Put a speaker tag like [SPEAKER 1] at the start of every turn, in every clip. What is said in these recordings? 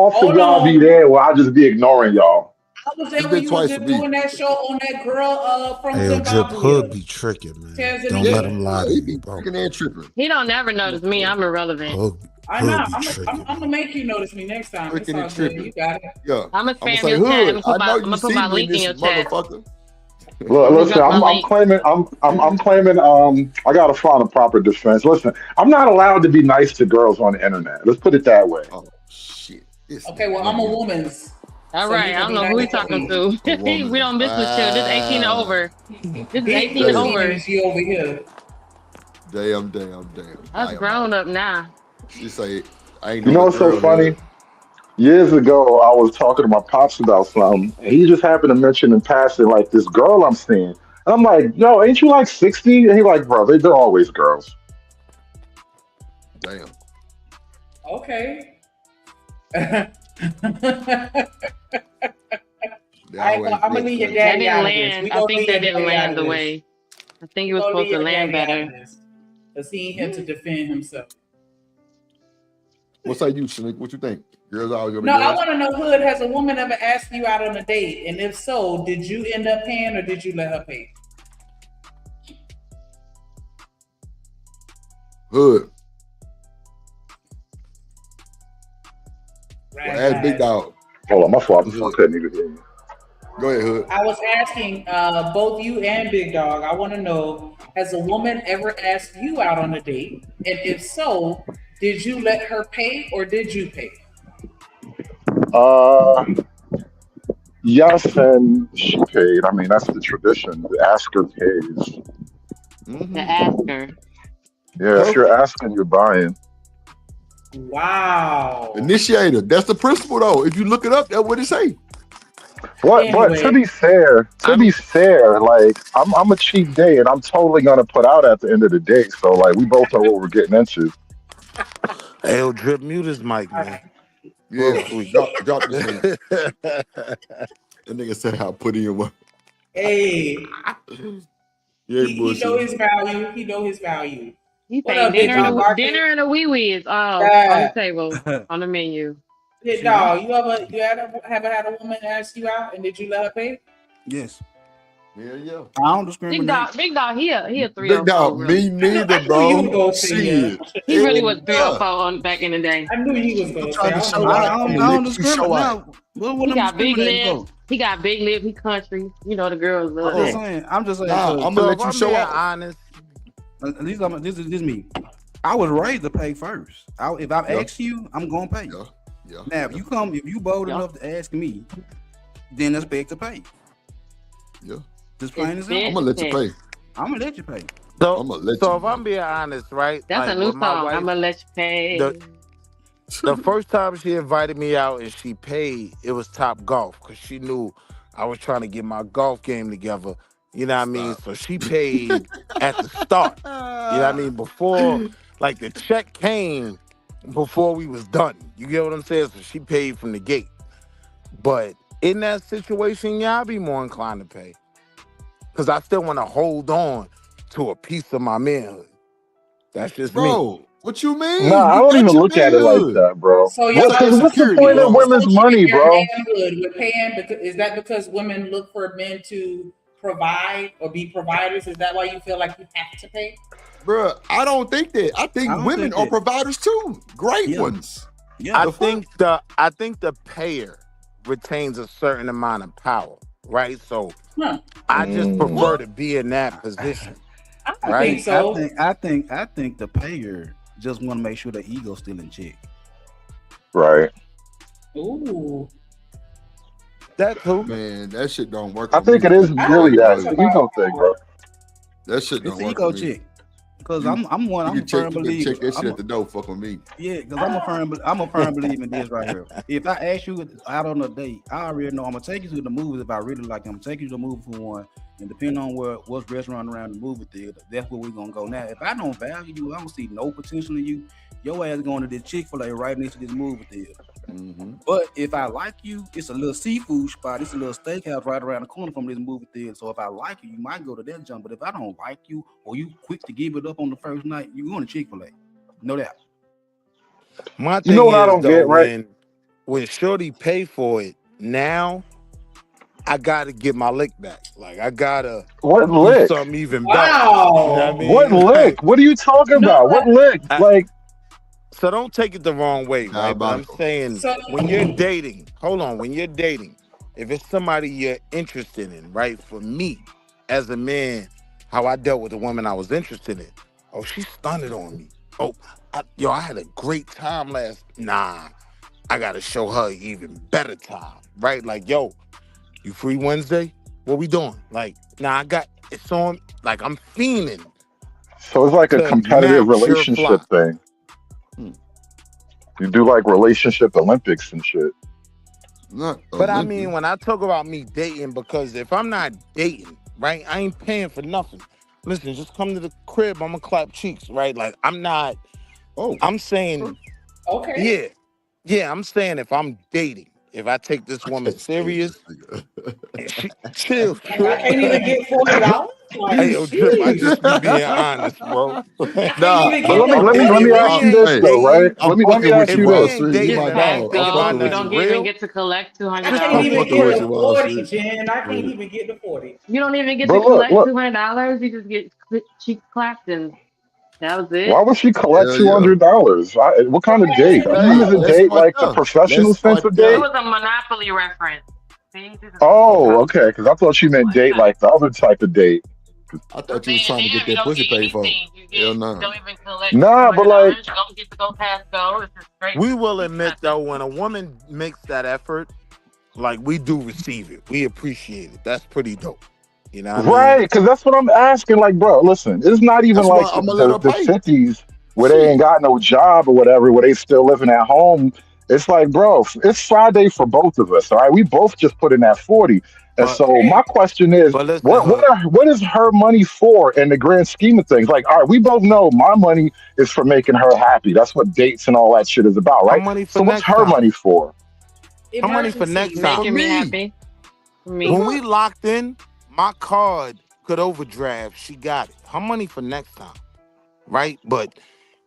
[SPEAKER 1] often
[SPEAKER 2] Hold
[SPEAKER 1] y'all be
[SPEAKER 2] on.
[SPEAKER 1] there, or I just be ignoring y'all?
[SPEAKER 2] I was
[SPEAKER 3] It's
[SPEAKER 2] there when
[SPEAKER 3] been
[SPEAKER 2] you was
[SPEAKER 3] twice a
[SPEAKER 2] just
[SPEAKER 3] week.
[SPEAKER 2] doing that show on that girl from
[SPEAKER 4] Hey, yo, Drip Hood
[SPEAKER 2] Zimbabwe,
[SPEAKER 4] be tricking, man. Don't
[SPEAKER 3] Yeah,
[SPEAKER 4] let
[SPEAKER 2] Tanzania.
[SPEAKER 4] him lie
[SPEAKER 3] yeah,
[SPEAKER 4] to
[SPEAKER 3] he
[SPEAKER 4] you,
[SPEAKER 3] be
[SPEAKER 4] bro.
[SPEAKER 3] freaking and tripping.
[SPEAKER 5] He don't never notice me. I'm irrelevant.
[SPEAKER 2] I'm
[SPEAKER 4] Hood
[SPEAKER 2] not.
[SPEAKER 4] be
[SPEAKER 2] I'm
[SPEAKER 4] tricking,
[SPEAKER 2] gonna
[SPEAKER 4] man.
[SPEAKER 2] make you notice me next time. It's
[SPEAKER 3] Freaking
[SPEAKER 2] all
[SPEAKER 3] and
[SPEAKER 2] good. You
[SPEAKER 3] tripping.
[SPEAKER 2] got it.
[SPEAKER 3] Yeah.
[SPEAKER 5] I'm gonna
[SPEAKER 3] I'm gonna
[SPEAKER 5] spam
[SPEAKER 3] say,
[SPEAKER 5] your chat.
[SPEAKER 3] Hood, I know
[SPEAKER 5] I'm
[SPEAKER 3] you
[SPEAKER 5] gonna put
[SPEAKER 3] see
[SPEAKER 5] my
[SPEAKER 3] me in
[SPEAKER 5] link in
[SPEAKER 3] this
[SPEAKER 5] your chat.
[SPEAKER 3] motherfucker.
[SPEAKER 1] Look,
[SPEAKER 5] I'm gonna
[SPEAKER 1] listen,
[SPEAKER 5] drop my
[SPEAKER 1] I'm
[SPEAKER 5] link.
[SPEAKER 1] claiming, I'm claiming, I gotta find a proper defense. Listen, I'm not allowed to be nice to girls on the internet. Let's put it that way.
[SPEAKER 3] Oh shit. This
[SPEAKER 2] Okay.
[SPEAKER 3] nigga.
[SPEAKER 2] Well,
[SPEAKER 3] Let
[SPEAKER 2] I'm a
[SPEAKER 3] me
[SPEAKER 2] woman's,
[SPEAKER 5] All
[SPEAKER 2] so you
[SPEAKER 5] right. I
[SPEAKER 2] gonna
[SPEAKER 5] don't
[SPEAKER 2] be
[SPEAKER 5] know who
[SPEAKER 2] nice
[SPEAKER 5] he
[SPEAKER 2] to
[SPEAKER 5] talking
[SPEAKER 2] me.
[SPEAKER 5] to.
[SPEAKER 3] a
[SPEAKER 5] We
[SPEAKER 3] woman.
[SPEAKER 5] don't business chill. This 18 and over. This is
[SPEAKER 2] Big
[SPEAKER 5] 18 and
[SPEAKER 3] Damn.
[SPEAKER 2] pussy
[SPEAKER 5] over.
[SPEAKER 2] energy over here.
[SPEAKER 5] Us
[SPEAKER 3] Damn.
[SPEAKER 5] grown up now.
[SPEAKER 3] She say, I ain't
[SPEAKER 1] You
[SPEAKER 3] know
[SPEAKER 1] know
[SPEAKER 3] the
[SPEAKER 1] what's so
[SPEAKER 3] girl
[SPEAKER 1] funny?
[SPEAKER 3] Hood.
[SPEAKER 1] Years ago, I was talking to my pops about something, and he just happened to mention in passing like this girl I'm seeing. And I'm like, yo, ain't you like 60? And he like, bro, they're always girls.
[SPEAKER 3] Damn.
[SPEAKER 2] Okay. I
[SPEAKER 3] They
[SPEAKER 2] ain't
[SPEAKER 3] always
[SPEAKER 2] gonna, I'm gonna
[SPEAKER 3] look
[SPEAKER 2] leave your
[SPEAKER 3] crazy.
[SPEAKER 5] That
[SPEAKER 2] daddy
[SPEAKER 5] didn't
[SPEAKER 2] out of this.
[SPEAKER 5] land.
[SPEAKER 2] We
[SPEAKER 5] I
[SPEAKER 2] gonna
[SPEAKER 5] think
[SPEAKER 2] leave
[SPEAKER 5] that
[SPEAKER 2] your
[SPEAKER 5] didn't
[SPEAKER 2] daddy out
[SPEAKER 5] land
[SPEAKER 2] of
[SPEAKER 5] the
[SPEAKER 2] this.
[SPEAKER 5] way. I think
[SPEAKER 2] We
[SPEAKER 5] it was
[SPEAKER 2] gonna
[SPEAKER 5] supposed
[SPEAKER 2] leave
[SPEAKER 5] to
[SPEAKER 2] your
[SPEAKER 5] land
[SPEAKER 2] daddy out of
[SPEAKER 5] better.
[SPEAKER 2] this. Cause he ain't here to defend himself.
[SPEAKER 3] What say you, Shanique? What you think? Girls always gonna be
[SPEAKER 2] No, I
[SPEAKER 3] girls?
[SPEAKER 2] want to know, Hood, has a woman ever asked you out on a date? And if so, did you end up paying or did you let her pay?
[SPEAKER 3] Hood. Well,
[SPEAKER 2] Right,
[SPEAKER 3] ask Big
[SPEAKER 2] guys.
[SPEAKER 3] Dog.
[SPEAKER 1] Hold on, my fault. I
[SPEAKER 3] Hood.
[SPEAKER 1] couldn't even hear you.
[SPEAKER 3] Go ahead, Hood.
[SPEAKER 2] I was asking both you and Big Dog. I want to know, has a woman ever asked you out on a date? And if so, did you let her pay or did you pay?
[SPEAKER 1] Uh, yes, and she paid. I mean, that's the tradition. The asker pays.
[SPEAKER 5] The
[SPEAKER 3] Mm-hmm.
[SPEAKER 5] asker.
[SPEAKER 1] Yeah, if
[SPEAKER 3] Huh?
[SPEAKER 1] you're asking, you're buying.
[SPEAKER 2] Wow.
[SPEAKER 3] Initiator. That's the principle, though. If you look it up, that's what it say.
[SPEAKER 1] But
[SPEAKER 2] Anyway,
[SPEAKER 1] to be
[SPEAKER 5] I'm
[SPEAKER 1] fair, like I'm a cheap date, and I'm totally gonna put out at the end of the day. So like, we both know what we're getting into.
[SPEAKER 4] Hey, yo, Drip, mute his mic, man. Real
[SPEAKER 3] Yeah.
[SPEAKER 4] quick.
[SPEAKER 3] Drop this thing. That nigga said I put in one.
[SPEAKER 2] hey,
[SPEAKER 3] You ain't
[SPEAKER 2] he know
[SPEAKER 3] bullshit.
[SPEAKER 2] his value. He know his value.
[SPEAKER 5] he
[SPEAKER 2] What
[SPEAKER 5] saying
[SPEAKER 2] up, Big Dog Barkley?
[SPEAKER 5] dinner and a wee wee is on the
[SPEAKER 2] Yeah.
[SPEAKER 5] table on the menu.
[SPEAKER 2] Big
[SPEAKER 6] Shit, I'm
[SPEAKER 2] Dog, ever had a woman ask you out and did you let her pay?
[SPEAKER 6] yes.
[SPEAKER 3] Yeah.
[SPEAKER 6] I don't discriminate.
[SPEAKER 5] Big dog. He a
[SPEAKER 3] Big
[SPEAKER 5] 304
[SPEAKER 3] dog, me
[SPEAKER 5] really.
[SPEAKER 3] neither,
[SPEAKER 2] I knew you
[SPEAKER 3] bro.
[SPEAKER 2] were gonna say yeah.
[SPEAKER 3] Shit.
[SPEAKER 5] He
[SPEAKER 3] Yeah.
[SPEAKER 5] really was 304 on back in the day.
[SPEAKER 2] I knew you was
[SPEAKER 3] You
[SPEAKER 2] gonna say.
[SPEAKER 3] trying
[SPEAKER 2] I
[SPEAKER 3] to
[SPEAKER 2] don't know
[SPEAKER 3] show
[SPEAKER 2] why
[SPEAKER 3] out,
[SPEAKER 2] I
[SPEAKER 6] I
[SPEAKER 3] I'm
[SPEAKER 2] said
[SPEAKER 6] don't,
[SPEAKER 3] gonna
[SPEAKER 6] I
[SPEAKER 2] that.
[SPEAKER 6] don't
[SPEAKER 3] let you
[SPEAKER 6] discriminate.
[SPEAKER 3] show out.
[SPEAKER 6] Now, what
[SPEAKER 5] He
[SPEAKER 6] I'm
[SPEAKER 5] got big
[SPEAKER 6] discriminating
[SPEAKER 5] lips.
[SPEAKER 6] for?
[SPEAKER 5] He got big lips. He country. You know the girls love
[SPEAKER 6] I'm just
[SPEAKER 5] that.
[SPEAKER 6] saying. I'm just saying
[SPEAKER 3] Nah,
[SPEAKER 6] because
[SPEAKER 3] I'm gonna
[SPEAKER 4] So if
[SPEAKER 3] let you
[SPEAKER 4] I'm being
[SPEAKER 3] show out.
[SPEAKER 4] honest,
[SPEAKER 6] this is me. I was raised to pay first. If I
[SPEAKER 3] Yeah,
[SPEAKER 6] ask you, I'm gonna pay.
[SPEAKER 3] yeah, yeah,
[SPEAKER 6] Now,
[SPEAKER 3] yeah,
[SPEAKER 6] if you bold
[SPEAKER 5] Yep.
[SPEAKER 6] enough to ask me, then expect to pay.
[SPEAKER 3] yeah.
[SPEAKER 6] Just
[SPEAKER 5] It's
[SPEAKER 6] plain and
[SPEAKER 3] I'm
[SPEAKER 6] simple.
[SPEAKER 5] bent
[SPEAKER 3] gonna
[SPEAKER 5] to
[SPEAKER 3] let you
[SPEAKER 5] pay.
[SPEAKER 3] pay.
[SPEAKER 6] I'm gonna let you pay.
[SPEAKER 4] so
[SPEAKER 3] I'm gonna let
[SPEAKER 4] so
[SPEAKER 3] you
[SPEAKER 4] if I'm being honest, right?
[SPEAKER 5] That's a
[SPEAKER 4] Like
[SPEAKER 5] new
[SPEAKER 4] with my
[SPEAKER 5] song.
[SPEAKER 4] wife,
[SPEAKER 5] I'ma let you
[SPEAKER 4] the
[SPEAKER 5] pay.
[SPEAKER 4] the first time she invited me out and she paid, it was Top Golf because she knew I was trying to get my golf game together. You know what I mean?
[SPEAKER 3] Stop.
[SPEAKER 4] So she paid at the start. You know what I mean? Before, like the check came before we was done. You get what I'm saying? So she paid from the gate. But in that situation, yeah, I'd be more inclined to pay because I still want to hold on to a piece of my manhood. That's just me.
[SPEAKER 3] Bro, what you
[SPEAKER 1] Nah,
[SPEAKER 3] mean?
[SPEAKER 1] I
[SPEAKER 3] You
[SPEAKER 1] don't
[SPEAKER 3] got
[SPEAKER 1] even
[SPEAKER 3] your
[SPEAKER 1] look at it like
[SPEAKER 3] manhood.
[SPEAKER 1] that, bro.
[SPEAKER 2] So
[SPEAKER 1] What?
[SPEAKER 3] That's
[SPEAKER 2] y'all
[SPEAKER 3] the
[SPEAKER 1] Because what's the
[SPEAKER 3] insecurity,
[SPEAKER 1] point
[SPEAKER 2] you
[SPEAKER 1] of
[SPEAKER 3] bro.
[SPEAKER 1] women's
[SPEAKER 2] associate
[SPEAKER 1] money,
[SPEAKER 2] your
[SPEAKER 1] bro?
[SPEAKER 2] manhood with paying because is that because women look for men to provide or be providers? Is that why you feel like you have to pay?
[SPEAKER 3] Bro, I don't think that. I
[SPEAKER 6] I
[SPEAKER 3] think
[SPEAKER 6] don't
[SPEAKER 3] women
[SPEAKER 6] think
[SPEAKER 3] are
[SPEAKER 6] that.
[SPEAKER 3] providers too. Great
[SPEAKER 6] Yeah,
[SPEAKER 3] ones.
[SPEAKER 6] yeah.
[SPEAKER 4] I
[SPEAKER 3] The fuck?
[SPEAKER 4] think the payer retains a certain amount of power, right? So
[SPEAKER 2] Huh.
[SPEAKER 4] I just
[SPEAKER 1] Mm,
[SPEAKER 4] prefer
[SPEAKER 3] What?
[SPEAKER 4] to be in that position,
[SPEAKER 2] I
[SPEAKER 6] I
[SPEAKER 2] don't think
[SPEAKER 4] right?
[SPEAKER 6] think I
[SPEAKER 2] so.
[SPEAKER 6] think I think I think the payer just want to make sure the ego's still in check.
[SPEAKER 1] right.
[SPEAKER 2] Ooh.
[SPEAKER 4] That too.
[SPEAKER 3] Man, that shit don't work
[SPEAKER 1] I
[SPEAKER 3] on
[SPEAKER 1] think
[SPEAKER 3] me.
[SPEAKER 1] it is
[SPEAKER 2] I don't
[SPEAKER 1] really
[SPEAKER 2] think
[SPEAKER 1] that.
[SPEAKER 2] that's
[SPEAKER 1] It's
[SPEAKER 3] Sorry.
[SPEAKER 1] the
[SPEAKER 2] about
[SPEAKER 1] ego thing, bro.
[SPEAKER 3] That shit
[SPEAKER 6] It's
[SPEAKER 3] don't
[SPEAKER 6] the
[SPEAKER 3] work for
[SPEAKER 6] ego
[SPEAKER 3] me.
[SPEAKER 6] check. Because
[SPEAKER 3] You
[SPEAKER 6] I'm a firm
[SPEAKER 3] you can check
[SPEAKER 6] believer.
[SPEAKER 3] that shit at the door. Fuck on me.
[SPEAKER 6] Yeah, because I'm a firm believer in this right here. If I ask you out on a date, I already know I'm gonna take you to the movies if I really like them. I'm gonna take you to the movie for one, and depending on what's restaurant around the movie theater, that's where we're gonna go. Now, if I don't value you, I don't see no potential in you. Your ass going to this Chick-fil-A right next to this movie theater.
[SPEAKER 3] Mm-hmm.
[SPEAKER 6] But if I like you, it's a little seafood spot. It's a little steakhouse right around the corner from this movie theater. So if I like you, you might go to that jump. But if I don't like you, or you quick to give it up on the first night, you going to Chick-fil-A. No doubt.
[SPEAKER 4] My
[SPEAKER 1] You know
[SPEAKER 4] thing
[SPEAKER 1] what I
[SPEAKER 4] is
[SPEAKER 1] don't
[SPEAKER 4] though,
[SPEAKER 1] get, right?
[SPEAKER 4] when Shorty pay for it, now I gotta get my lick back. Like I gotta
[SPEAKER 1] What
[SPEAKER 4] do
[SPEAKER 1] lick?
[SPEAKER 4] something even better. You know what I
[SPEAKER 2] Wow.
[SPEAKER 1] What
[SPEAKER 4] mean?
[SPEAKER 1] lick? What are you talking
[SPEAKER 2] No,
[SPEAKER 1] about? What lick?
[SPEAKER 4] I-
[SPEAKER 1] Like,
[SPEAKER 4] so don't take it the wrong way, right? But I'm
[SPEAKER 3] Diabolical.
[SPEAKER 4] saying
[SPEAKER 2] so
[SPEAKER 4] when you're dating, hold on, when you're dating, if it's somebody you're interested in, right? For me, as a man, how I dealt with the woman I was interested in. Oh, she stunned on me. Oh, I had a great time last. Nah, I gotta show her even better time, right? Like, yo, you free Wednesday? What we doing? Like, nah, I got it's on. Like, I'm fiending
[SPEAKER 1] so it's like a
[SPEAKER 4] to
[SPEAKER 1] competitive
[SPEAKER 4] match your
[SPEAKER 1] relationship
[SPEAKER 4] fly.
[SPEAKER 1] thing.
[SPEAKER 3] Hmm.
[SPEAKER 1] You do like relationship Olympics and shit.
[SPEAKER 3] Not
[SPEAKER 4] But I mean,
[SPEAKER 3] Olympic.
[SPEAKER 4] when I talk about me dating, because if I'm not dating, right, I ain't paying for nothing. Listen, just come to the crib. I'm gonna clap cheeks, right? Like, I'm not.
[SPEAKER 3] Oh,
[SPEAKER 4] I'm saying,
[SPEAKER 2] okay.
[SPEAKER 4] yeah. I'm saying if I'm dating, if I take this
[SPEAKER 3] I
[SPEAKER 4] woman
[SPEAKER 3] can't stand this
[SPEAKER 4] serious, and she chill,
[SPEAKER 2] Like I
[SPEAKER 4] trip.
[SPEAKER 2] can't even get $40. Like,
[SPEAKER 4] Hey, yo, Drip, I
[SPEAKER 2] sheesh.
[SPEAKER 4] just be being honest, bro.
[SPEAKER 2] I can't
[SPEAKER 3] Nah,
[SPEAKER 2] even
[SPEAKER 1] But
[SPEAKER 2] get the
[SPEAKER 1] let me
[SPEAKER 4] Okay,
[SPEAKER 1] let
[SPEAKER 2] $40.
[SPEAKER 1] me
[SPEAKER 4] if we
[SPEAKER 1] ask you
[SPEAKER 4] ain't
[SPEAKER 1] this
[SPEAKER 3] hey,
[SPEAKER 1] though, right?
[SPEAKER 4] dating,
[SPEAKER 3] I'm
[SPEAKER 1] Let me
[SPEAKER 3] fucking with
[SPEAKER 1] ask
[SPEAKER 4] if
[SPEAKER 3] you,
[SPEAKER 1] you
[SPEAKER 4] we
[SPEAKER 3] Wall
[SPEAKER 1] this.
[SPEAKER 4] ain't
[SPEAKER 3] Street. You
[SPEAKER 5] Just
[SPEAKER 4] dating
[SPEAKER 3] my
[SPEAKER 4] and I
[SPEAKER 5] pass
[SPEAKER 3] dog. I'm
[SPEAKER 4] and my
[SPEAKER 5] go.
[SPEAKER 3] fucking
[SPEAKER 5] You
[SPEAKER 3] with
[SPEAKER 4] nut
[SPEAKER 5] don't
[SPEAKER 3] you.
[SPEAKER 5] even
[SPEAKER 4] real,
[SPEAKER 5] get to collect two
[SPEAKER 2] I
[SPEAKER 5] hundred
[SPEAKER 2] can't
[SPEAKER 3] I'm
[SPEAKER 5] dollars.
[SPEAKER 2] even
[SPEAKER 4] okay,
[SPEAKER 3] fucking
[SPEAKER 2] get
[SPEAKER 3] with
[SPEAKER 2] the
[SPEAKER 3] you, Wall
[SPEAKER 2] 40,
[SPEAKER 3] Street.
[SPEAKER 2] Jen. I can't
[SPEAKER 3] Yeah.
[SPEAKER 2] even get the 40.
[SPEAKER 5] You don't even get
[SPEAKER 1] But
[SPEAKER 5] to
[SPEAKER 1] look,
[SPEAKER 5] collect
[SPEAKER 1] look.
[SPEAKER 5] $200. You just get cheek clapped, and that was
[SPEAKER 1] Why
[SPEAKER 5] it.
[SPEAKER 1] would she collect
[SPEAKER 3] Hell
[SPEAKER 1] two
[SPEAKER 3] yeah.
[SPEAKER 1] hundred dollars? What kind of
[SPEAKER 2] Okay.
[SPEAKER 1] date?
[SPEAKER 3] Let's
[SPEAKER 1] Are you
[SPEAKER 3] date.
[SPEAKER 1] using
[SPEAKER 3] Let's
[SPEAKER 1] date
[SPEAKER 3] start
[SPEAKER 1] like the
[SPEAKER 3] there.
[SPEAKER 1] professional
[SPEAKER 3] Let's
[SPEAKER 1] sense
[SPEAKER 3] start
[SPEAKER 1] of
[SPEAKER 5] It
[SPEAKER 3] there.
[SPEAKER 1] date?
[SPEAKER 5] was a Monopoly reference. See, this is
[SPEAKER 1] Oh,
[SPEAKER 5] Monopoly.
[SPEAKER 1] okay. Because I thought you meant
[SPEAKER 5] Like
[SPEAKER 1] date
[SPEAKER 5] that.
[SPEAKER 1] like the other type of date.
[SPEAKER 3] I
[SPEAKER 5] I'm
[SPEAKER 3] thought you was
[SPEAKER 5] saying
[SPEAKER 3] trying to
[SPEAKER 5] here,
[SPEAKER 3] get
[SPEAKER 5] you
[SPEAKER 3] that
[SPEAKER 5] don't
[SPEAKER 3] pussy
[SPEAKER 5] get
[SPEAKER 3] paid for.
[SPEAKER 5] anything.
[SPEAKER 3] Hell
[SPEAKER 5] You
[SPEAKER 3] no.
[SPEAKER 5] don't even collect two
[SPEAKER 1] Nah, but
[SPEAKER 5] hundred
[SPEAKER 1] like,
[SPEAKER 5] dollars. You don't get to go pass go. It's just straight
[SPEAKER 4] we will
[SPEAKER 5] cheek
[SPEAKER 4] admit
[SPEAKER 5] clapping.
[SPEAKER 4] though, when a woman makes that effort, like we do receive it. We appreciate it. That's pretty dope. You know what I mean?
[SPEAKER 1] right? Because that's what I'm asking. Like, bro, listen, it's not even
[SPEAKER 3] That's why
[SPEAKER 1] like
[SPEAKER 3] I'm gonna let her
[SPEAKER 1] the
[SPEAKER 3] pay.
[SPEAKER 1] 50s where they
[SPEAKER 3] Shit.
[SPEAKER 1] ain't got no job or whatever, where they still living at home. It's like, bro, it's Friday for both of us. All right, we both just put in that 40. And
[SPEAKER 4] But
[SPEAKER 1] so my
[SPEAKER 2] Okay.
[SPEAKER 1] question is,
[SPEAKER 4] but listen, Hood.
[SPEAKER 1] what is her money for in the grand scheme of things? Like, all right, we both know my money is for making her happy. That's what dates and all that shit is about,
[SPEAKER 4] How
[SPEAKER 1] right?
[SPEAKER 4] money for
[SPEAKER 1] So what's
[SPEAKER 4] next
[SPEAKER 1] her
[SPEAKER 4] time?
[SPEAKER 1] money for?
[SPEAKER 4] How money for next
[SPEAKER 2] Emergencies.
[SPEAKER 3] For
[SPEAKER 4] time?
[SPEAKER 5] Making me
[SPEAKER 3] me.
[SPEAKER 5] happy. For
[SPEAKER 3] The
[SPEAKER 5] me.
[SPEAKER 4] When we
[SPEAKER 3] fuck?
[SPEAKER 4] locked in, my card could overdraft. She got it. How money for next time? Right? But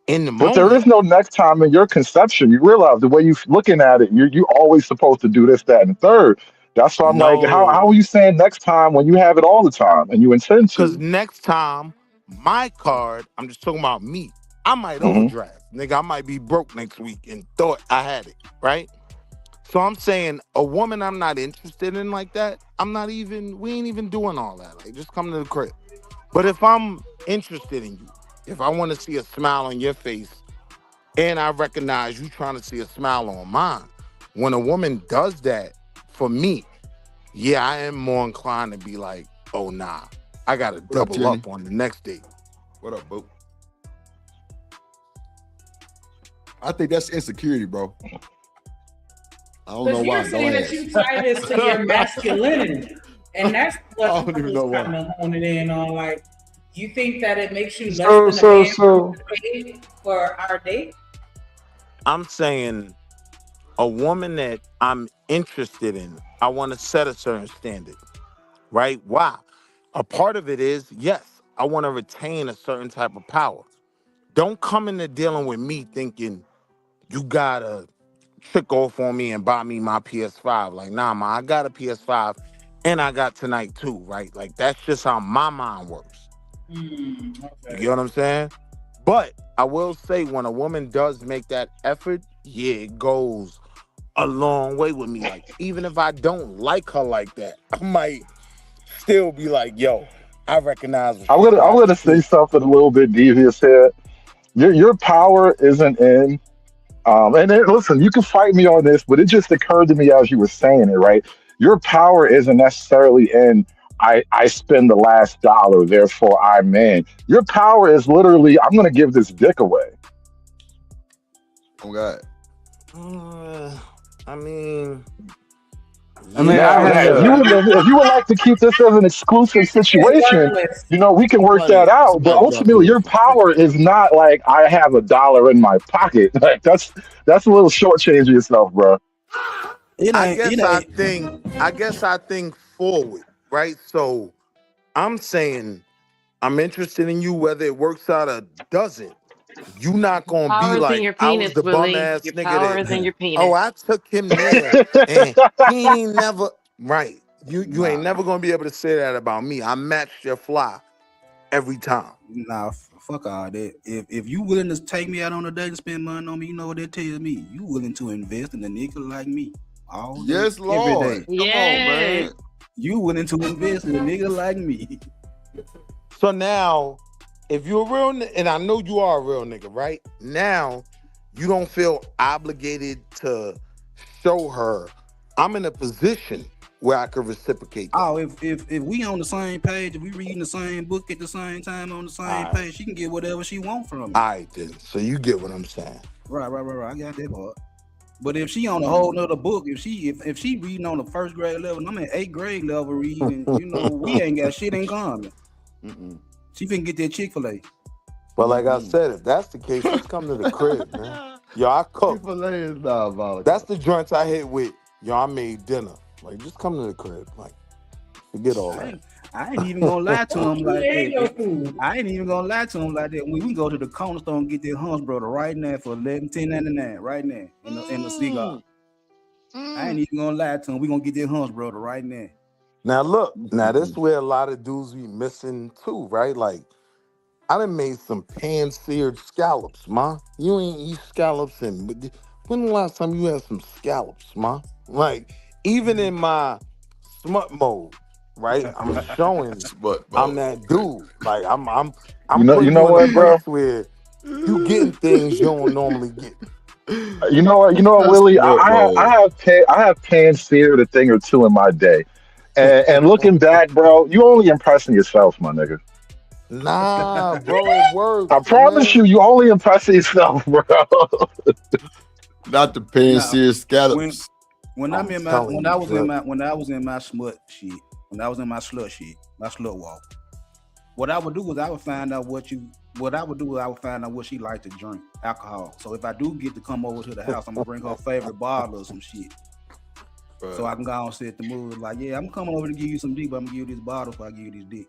[SPEAKER 4] in the
[SPEAKER 1] But there
[SPEAKER 4] moment,
[SPEAKER 1] is no next time in your conception. You realize the way you're looking at it, you always supposed to do this, that, and the third. That's why I'm like, how
[SPEAKER 4] no.
[SPEAKER 1] are you saying next time when you have it all the time and you intend
[SPEAKER 4] Cause
[SPEAKER 1] to?
[SPEAKER 4] next time, my card, I'm just talking about me. I might
[SPEAKER 1] Hmm.
[SPEAKER 4] overdraft. Nigga, I might be broke next week and thought I had it, right? So I'm saying a woman I'm not interested in like that, we ain't even doing all that. Like, just come to the crib. But if I'm interested in you, if I want to see a smile on your face and I recognize you trying to see a smile on mine, when a woman does that for me, yeah, I am more inclined to be like, oh nah, I gotta
[SPEAKER 3] What up,
[SPEAKER 4] double
[SPEAKER 3] Jenny?
[SPEAKER 4] up on the next date.
[SPEAKER 3] What up, bro? I think that's insecurity, bro. I don't know
[SPEAKER 2] Because you're
[SPEAKER 3] why. Don't
[SPEAKER 2] saying that
[SPEAKER 3] ask.
[SPEAKER 2] you tie this to your masculinity. And that's what
[SPEAKER 3] I
[SPEAKER 2] I
[SPEAKER 3] don't even
[SPEAKER 2] was
[SPEAKER 3] know
[SPEAKER 2] kind
[SPEAKER 3] why.
[SPEAKER 2] of honing in on. Like, you think that it makes you less
[SPEAKER 1] So
[SPEAKER 2] than a
[SPEAKER 1] so
[SPEAKER 2] man for you
[SPEAKER 1] so
[SPEAKER 2] to pay for our date?
[SPEAKER 4] I'm saying a woman that I'm interested in, I want to set a certain standard, right? Why? A part of it is, yes, I want to retain a certain type of power. Don't come into dealing with me thinking you gotta trick off on me and buy me my PS5. Like, nah, man, I got a PS5 and I got tonight too, right? Like, that's just how my mind works. You
[SPEAKER 2] Okay.
[SPEAKER 4] get what I'm saying? But I will say when a woman does make that effort, yeah, it goes a long way with me. Like, even if I don't like her like that, I might still be like, yo, I recognize what she's
[SPEAKER 1] I'm
[SPEAKER 4] trying to
[SPEAKER 1] gonna say
[SPEAKER 4] do.
[SPEAKER 1] something a little bit devious here. Your power isn't in listen, you can fight me on this, but it just occurred to me as you were saying it, right? Your power isn't necessarily in I spend the last dollar, therefore I'm in. Your power is literally I'm gonna give this dick away.
[SPEAKER 3] Oh God.
[SPEAKER 4] Uh, I mean,
[SPEAKER 7] I mean, I
[SPEAKER 1] Now,
[SPEAKER 7] had
[SPEAKER 1] if
[SPEAKER 4] yeah.
[SPEAKER 1] you
[SPEAKER 7] a
[SPEAKER 1] would if you would like to keep this as an exclusive
[SPEAKER 2] It's
[SPEAKER 1] situation,
[SPEAKER 2] worthless.
[SPEAKER 1] we can work that out. But
[SPEAKER 3] Somebody drop
[SPEAKER 1] ultimately,
[SPEAKER 3] dead
[SPEAKER 1] your
[SPEAKER 3] for a second.
[SPEAKER 1] power is not like I have a dollar in my pocket. Like that's a little shortchanging yourself, bro.
[SPEAKER 6] It
[SPEAKER 4] I
[SPEAKER 6] ain't. It
[SPEAKER 4] guess I
[SPEAKER 6] ain't.
[SPEAKER 4] think I guess I think forward, right? So I'm saying I'm interested in you whether it works out or doesn't. You not gonna be
[SPEAKER 5] Power is in
[SPEAKER 4] like,
[SPEAKER 5] your
[SPEAKER 4] I was
[SPEAKER 5] penis,
[SPEAKER 4] the bum
[SPEAKER 5] Willie.
[SPEAKER 4] ass
[SPEAKER 5] Your
[SPEAKER 4] nigga
[SPEAKER 5] power is in
[SPEAKER 4] that,
[SPEAKER 5] your
[SPEAKER 4] oh,
[SPEAKER 5] penis.
[SPEAKER 4] I took him there and he ain't never right. You ain't
[SPEAKER 6] Nah,
[SPEAKER 4] never gonna be able to say that about me. I matched your fly every time.
[SPEAKER 6] nah, fuck all that. If you willing to take me out on a date and spend money on me, you know what that tells me. You willing to invest in a nigga like me all day,
[SPEAKER 3] Yes,
[SPEAKER 6] every
[SPEAKER 3] Lord.
[SPEAKER 6] day.
[SPEAKER 3] Come on,
[SPEAKER 5] Yes.
[SPEAKER 3] man.
[SPEAKER 6] You willing to invest in a nigga like me.
[SPEAKER 4] So now, if you're a real and I know you are a real nigga, right? Now, you don't feel obligated to show her I'm in a position where I could reciprocate that.
[SPEAKER 6] Oh, if we on the same page, if we reading the same book at the same time on the same
[SPEAKER 4] All right.
[SPEAKER 6] page, she can get whatever she want from me.
[SPEAKER 4] All right, then. So you get what I'm saying.
[SPEAKER 6] Right. I got that part. But if she on a whole nother book, if she reading on the first grade level, and I'm at 8th grade level reading, you know, we ain't got shit in common.
[SPEAKER 3] Mm-mm.
[SPEAKER 6] She finna get that Chick-fil-A.
[SPEAKER 4] But like I
[SPEAKER 3] Mhm.
[SPEAKER 4] said, if that's the case, just come to the crib, man. Yo, I cook.
[SPEAKER 3] Chick-fil-A is diabolical.
[SPEAKER 4] That's the joints I hit with. Yo, I made dinner. Like, just come to the crib. Like, forget all that.
[SPEAKER 6] I ain't even gonna lie to him
[SPEAKER 2] You
[SPEAKER 6] like
[SPEAKER 2] and your
[SPEAKER 6] that.
[SPEAKER 2] food.
[SPEAKER 6] I ain't even gonna lie to him like that. We can go to the corner store and get that Hunts brother right now for $10.99 right now in the cigar. I ain't even gonna lie to him. We gonna get that Hunts brother right now.
[SPEAKER 4] Now look, now this where a lot of dudes be missing too, right? Like, I done made some pan-seared scallops, ma. You ain't eat scallops and when the last time you had some scallops, ma? Like, even in my smut mode, right? I'm showing
[SPEAKER 3] But
[SPEAKER 4] I'm that dude. Like, I'm
[SPEAKER 1] You know
[SPEAKER 4] putting you in
[SPEAKER 1] what,
[SPEAKER 4] a
[SPEAKER 1] bro?
[SPEAKER 4] place where you getting things you don't normally get.
[SPEAKER 1] You know what, Willie? I have pan-seared a thing or two in my day, and looking back, bro, you only impressing yourself, my nigga.
[SPEAKER 4] Nah, bro, it works,
[SPEAKER 1] I promise
[SPEAKER 4] man.
[SPEAKER 1] you only impressing yourself, bro.
[SPEAKER 3] not the
[SPEAKER 6] Nah,
[SPEAKER 3] pan-seared scallops.
[SPEAKER 6] When
[SPEAKER 4] I'm telling
[SPEAKER 6] when
[SPEAKER 4] you,
[SPEAKER 6] I was in
[SPEAKER 4] Drip.
[SPEAKER 6] my smut shit, when I was in my slut shit, my slut walk. What I would do is I would find out what she liked to drink, alcohol. So if I do get to come over to the house, I'm gonna bring her favorite bottle or some shit.
[SPEAKER 3] Right.
[SPEAKER 6] So I can go and set the mood like, yeah, I'm coming over to give you some dick, but I'm gonna give you this bottle before I give you this dick.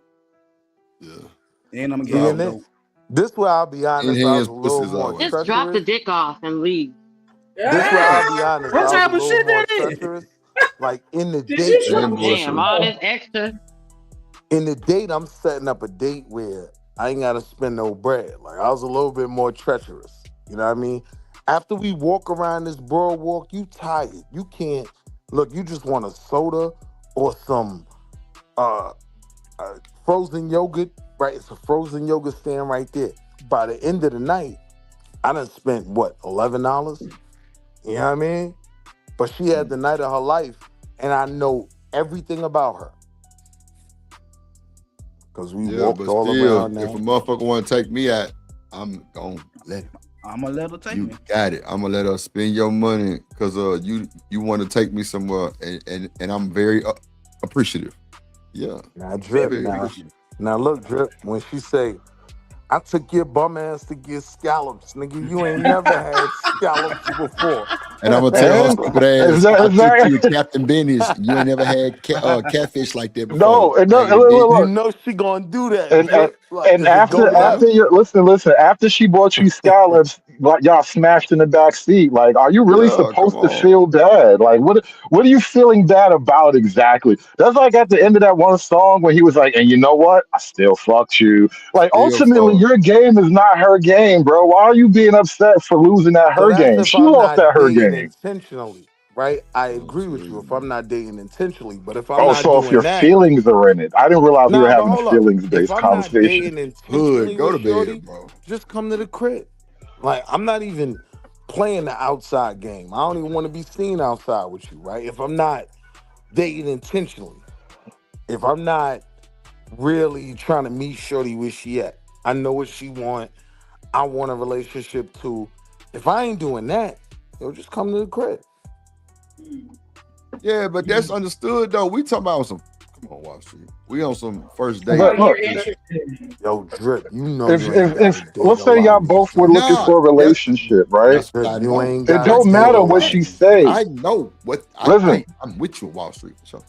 [SPEAKER 3] Yeah.
[SPEAKER 6] And I'm gonna
[SPEAKER 4] See,
[SPEAKER 6] give you
[SPEAKER 4] and
[SPEAKER 6] some dope.
[SPEAKER 4] this where I'll be honest, I was
[SPEAKER 3] Enhanced
[SPEAKER 4] a little
[SPEAKER 3] pussies
[SPEAKER 4] more
[SPEAKER 3] always.
[SPEAKER 5] Just drop the
[SPEAKER 4] treacherous.
[SPEAKER 5] dick off and leave.
[SPEAKER 4] This where I'll be honest,
[SPEAKER 6] What
[SPEAKER 4] I was a
[SPEAKER 6] type of
[SPEAKER 4] little
[SPEAKER 6] shit
[SPEAKER 4] more
[SPEAKER 6] that is?
[SPEAKER 4] treacherous. Like in the
[SPEAKER 2] Did you
[SPEAKER 4] date,
[SPEAKER 2] drop
[SPEAKER 3] And
[SPEAKER 2] the
[SPEAKER 5] Damn,
[SPEAKER 3] bullshit.
[SPEAKER 5] all
[SPEAKER 2] ball?
[SPEAKER 5] this extra.
[SPEAKER 4] I'm setting up a date where I ain't gotta spend no bread. Like I was a little bit more treacherous. You know what I mean? After we walk around this boardwalk, you tired. You can't look. You just want a soda or some uh, frozen yogurt. Right? It's a frozen yogurt stand right there. By the end of the night, I done spent what $11. You know what I mean? But she had the night of her life, and I know everything about her. Because we
[SPEAKER 3] Yeah,
[SPEAKER 4] walked
[SPEAKER 3] but
[SPEAKER 4] all
[SPEAKER 3] still,
[SPEAKER 4] around
[SPEAKER 3] if a
[SPEAKER 4] there.
[SPEAKER 3] motherfucker want to take me out, I'm gonna let him.
[SPEAKER 6] I'm gonna let her take
[SPEAKER 3] You
[SPEAKER 6] me.
[SPEAKER 3] got it. I'm gonna let her spend your money because you want to take me somewhere, and I'm very appreciative. Yeah,
[SPEAKER 4] Now, Drip,
[SPEAKER 3] very
[SPEAKER 4] now,
[SPEAKER 3] appreciative.
[SPEAKER 4] now look, Drip, when she say, I took your bum ass to get scallops, nigga. You ain't never had scallops before.
[SPEAKER 3] And I'm gonna tell her
[SPEAKER 1] And
[SPEAKER 3] stupid
[SPEAKER 1] is
[SPEAKER 3] ass,
[SPEAKER 1] that,
[SPEAKER 3] I
[SPEAKER 1] is
[SPEAKER 3] took you to
[SPEAKER 1] that
[SPEAKER 3] Captain Benny's. You ain't never had catfish like that before.
[SPEAKER 1] no? And no,
[SPEAKER 3] Faggot
[SPEAKER 1] look, look,
[SPEAKER 3] bitch.
[SPEAKER 4] You
[SPEAKER 1] look.
[SPEAKER 4] know she gonna do that,
[SPEAKER 1] And,
[SPEAKER 4] Drip. Like,
[SPEAKER 1] and
[SPEAKER 4] cause it go
[SPEAKER 1] after
[SPEAKER 4] left.
[SPEAKER 1] your listen, after she bought you scallops, like y'all smashed in the back seat. Like, are you really
[SPEAKER 3] Yeah, come
[SPEAKER 1] supposed to
[SPEAKER 3] on.
[SPEAKER 1] feel bad? Like, what are you feeling bad about exactly? That's like at the end of that one song when he was like, and you know what? I still fucked you. Like,
[SPEAKER 3] Still
[SPEAKER 1] ultimately,
[SPEAKER 3] fuck.
[SPEAKER 1] your game is not her game, bro. Why are you being upset for losing at
[SPEAKER 4] So
[SPEAKER 1] her
[SPEAKER 4] that's
[SPEAKER 1] game?
[SPEAKER 4] if
[SPEAKER 1] She
[SPEAKER 4] I'm
[SPEAKER 1] lost at
[SPEAKER 4] not
[SPEAKER 1] her
[SPEAKER 4] dating
[SPEAKER 1] game.
[SPEAKER 4] intentionally, right? I
[SPEAKER 3] Oh,
[SPEAKER 4] agree with you if I'm
[SPEAKER 3] Jesus.
[SPEAKER 4] not dating intentionally. But if I'm
[SPEAKER 1] Oh,
[SPEAKER 4] not
[SPEAKER 1] so if
[SPEAKER 4] doing
[SPEAKER 1] your
[SPEAKER 4] that,
[SPEAKER 1] feelings are in it, I didn't realize we were
[SPEAKER 4] nah, but
[SPEAKER 1] having a
[SPEAKER 4] hold up.
[SPEAKER 1] feelings
[SPEAKER 4] If
[SPEAKER 1] based
[SPEAKER 4] I'm not
[SPEAKER 1] conversation.
[SPEAKER 4] dating
[SPEAKER 3] Hood,
[SPEAKER 4] intentionally
[SPEAKER 3] go
[SPEAKER 4] with
[SPEAKER 3] to bed,
[SPEAKER 4] Shorty,
[SPEAKER 3] bro.
[SPEAKER 4] just come to the crib. Like, I'm not even playing the outside game. I don't even want to be seen outside with you, right? If I'm not dating intentionally, if I'm not really trying to meet Shorty where she at, I know what she want. I want a relationship too. If I ain't doing that, yo, just come to the crib.
[SPEAKER 3] Yeah, but that's understood though. We talking about some Come on, Wall Street. We on some first
[SPEAKER 2] That's
[SPEAKER 3] date.
[SPEAKER 2] all
[SPEAKER 1] But
[SPEAKER 2] you're
[SPEAKER 1] look,
[SPEAKER 2] interested in.
[SPEAKER 4] Yo, Drip, you know
[SPEAKER 1] if
[SPEAKER 4] you ain't
[SPEAKER 1] if
[SPEAKER 4] got to
[SPEAKER 1] if
[SPEAKER 4] date
[SPEAKER 1] let's
[SPEAKER 4] a
[SPEAKER 1] say
[SPEAKER 4] lot
[SPEAKER 1] y'all
[SPEAKER 4] of these
[SPEAKER 1] both were looking
[SPEAKER 4] bitches.
[SPEAKER 3] Nah,
[SPEAKER 1] for a relationship, right?
[SPEAKER 3] that's what
[SPEAKER 4] Drip,
[SPEAKER 3] I
[SPEAKER 4] you
[SPEAKER 3] know.
[SPEAKER 4] ain't
[SPEAKER 1] It
[SPEAKER 4] got to
[SPEAKER 3] That's
[SPEAKER 1] don't
[SPEAKER 3] what
[SPEAKER 4] date
[SPEAKER 1] matter
[SPEAKER 4] a
[SPEAKER 1] what
[SPEAKER 4] lot
[SPEAKER 3] I
[SPEAKER 4] of
[SPEAKER 1] she
[SPEAKER 4] these
[SPEAKER 1] say.
[SPEAKER 3] I know what
[SPEAKER 1] Listen,
[SPEAKER 3] I'm with you, Wall Street. So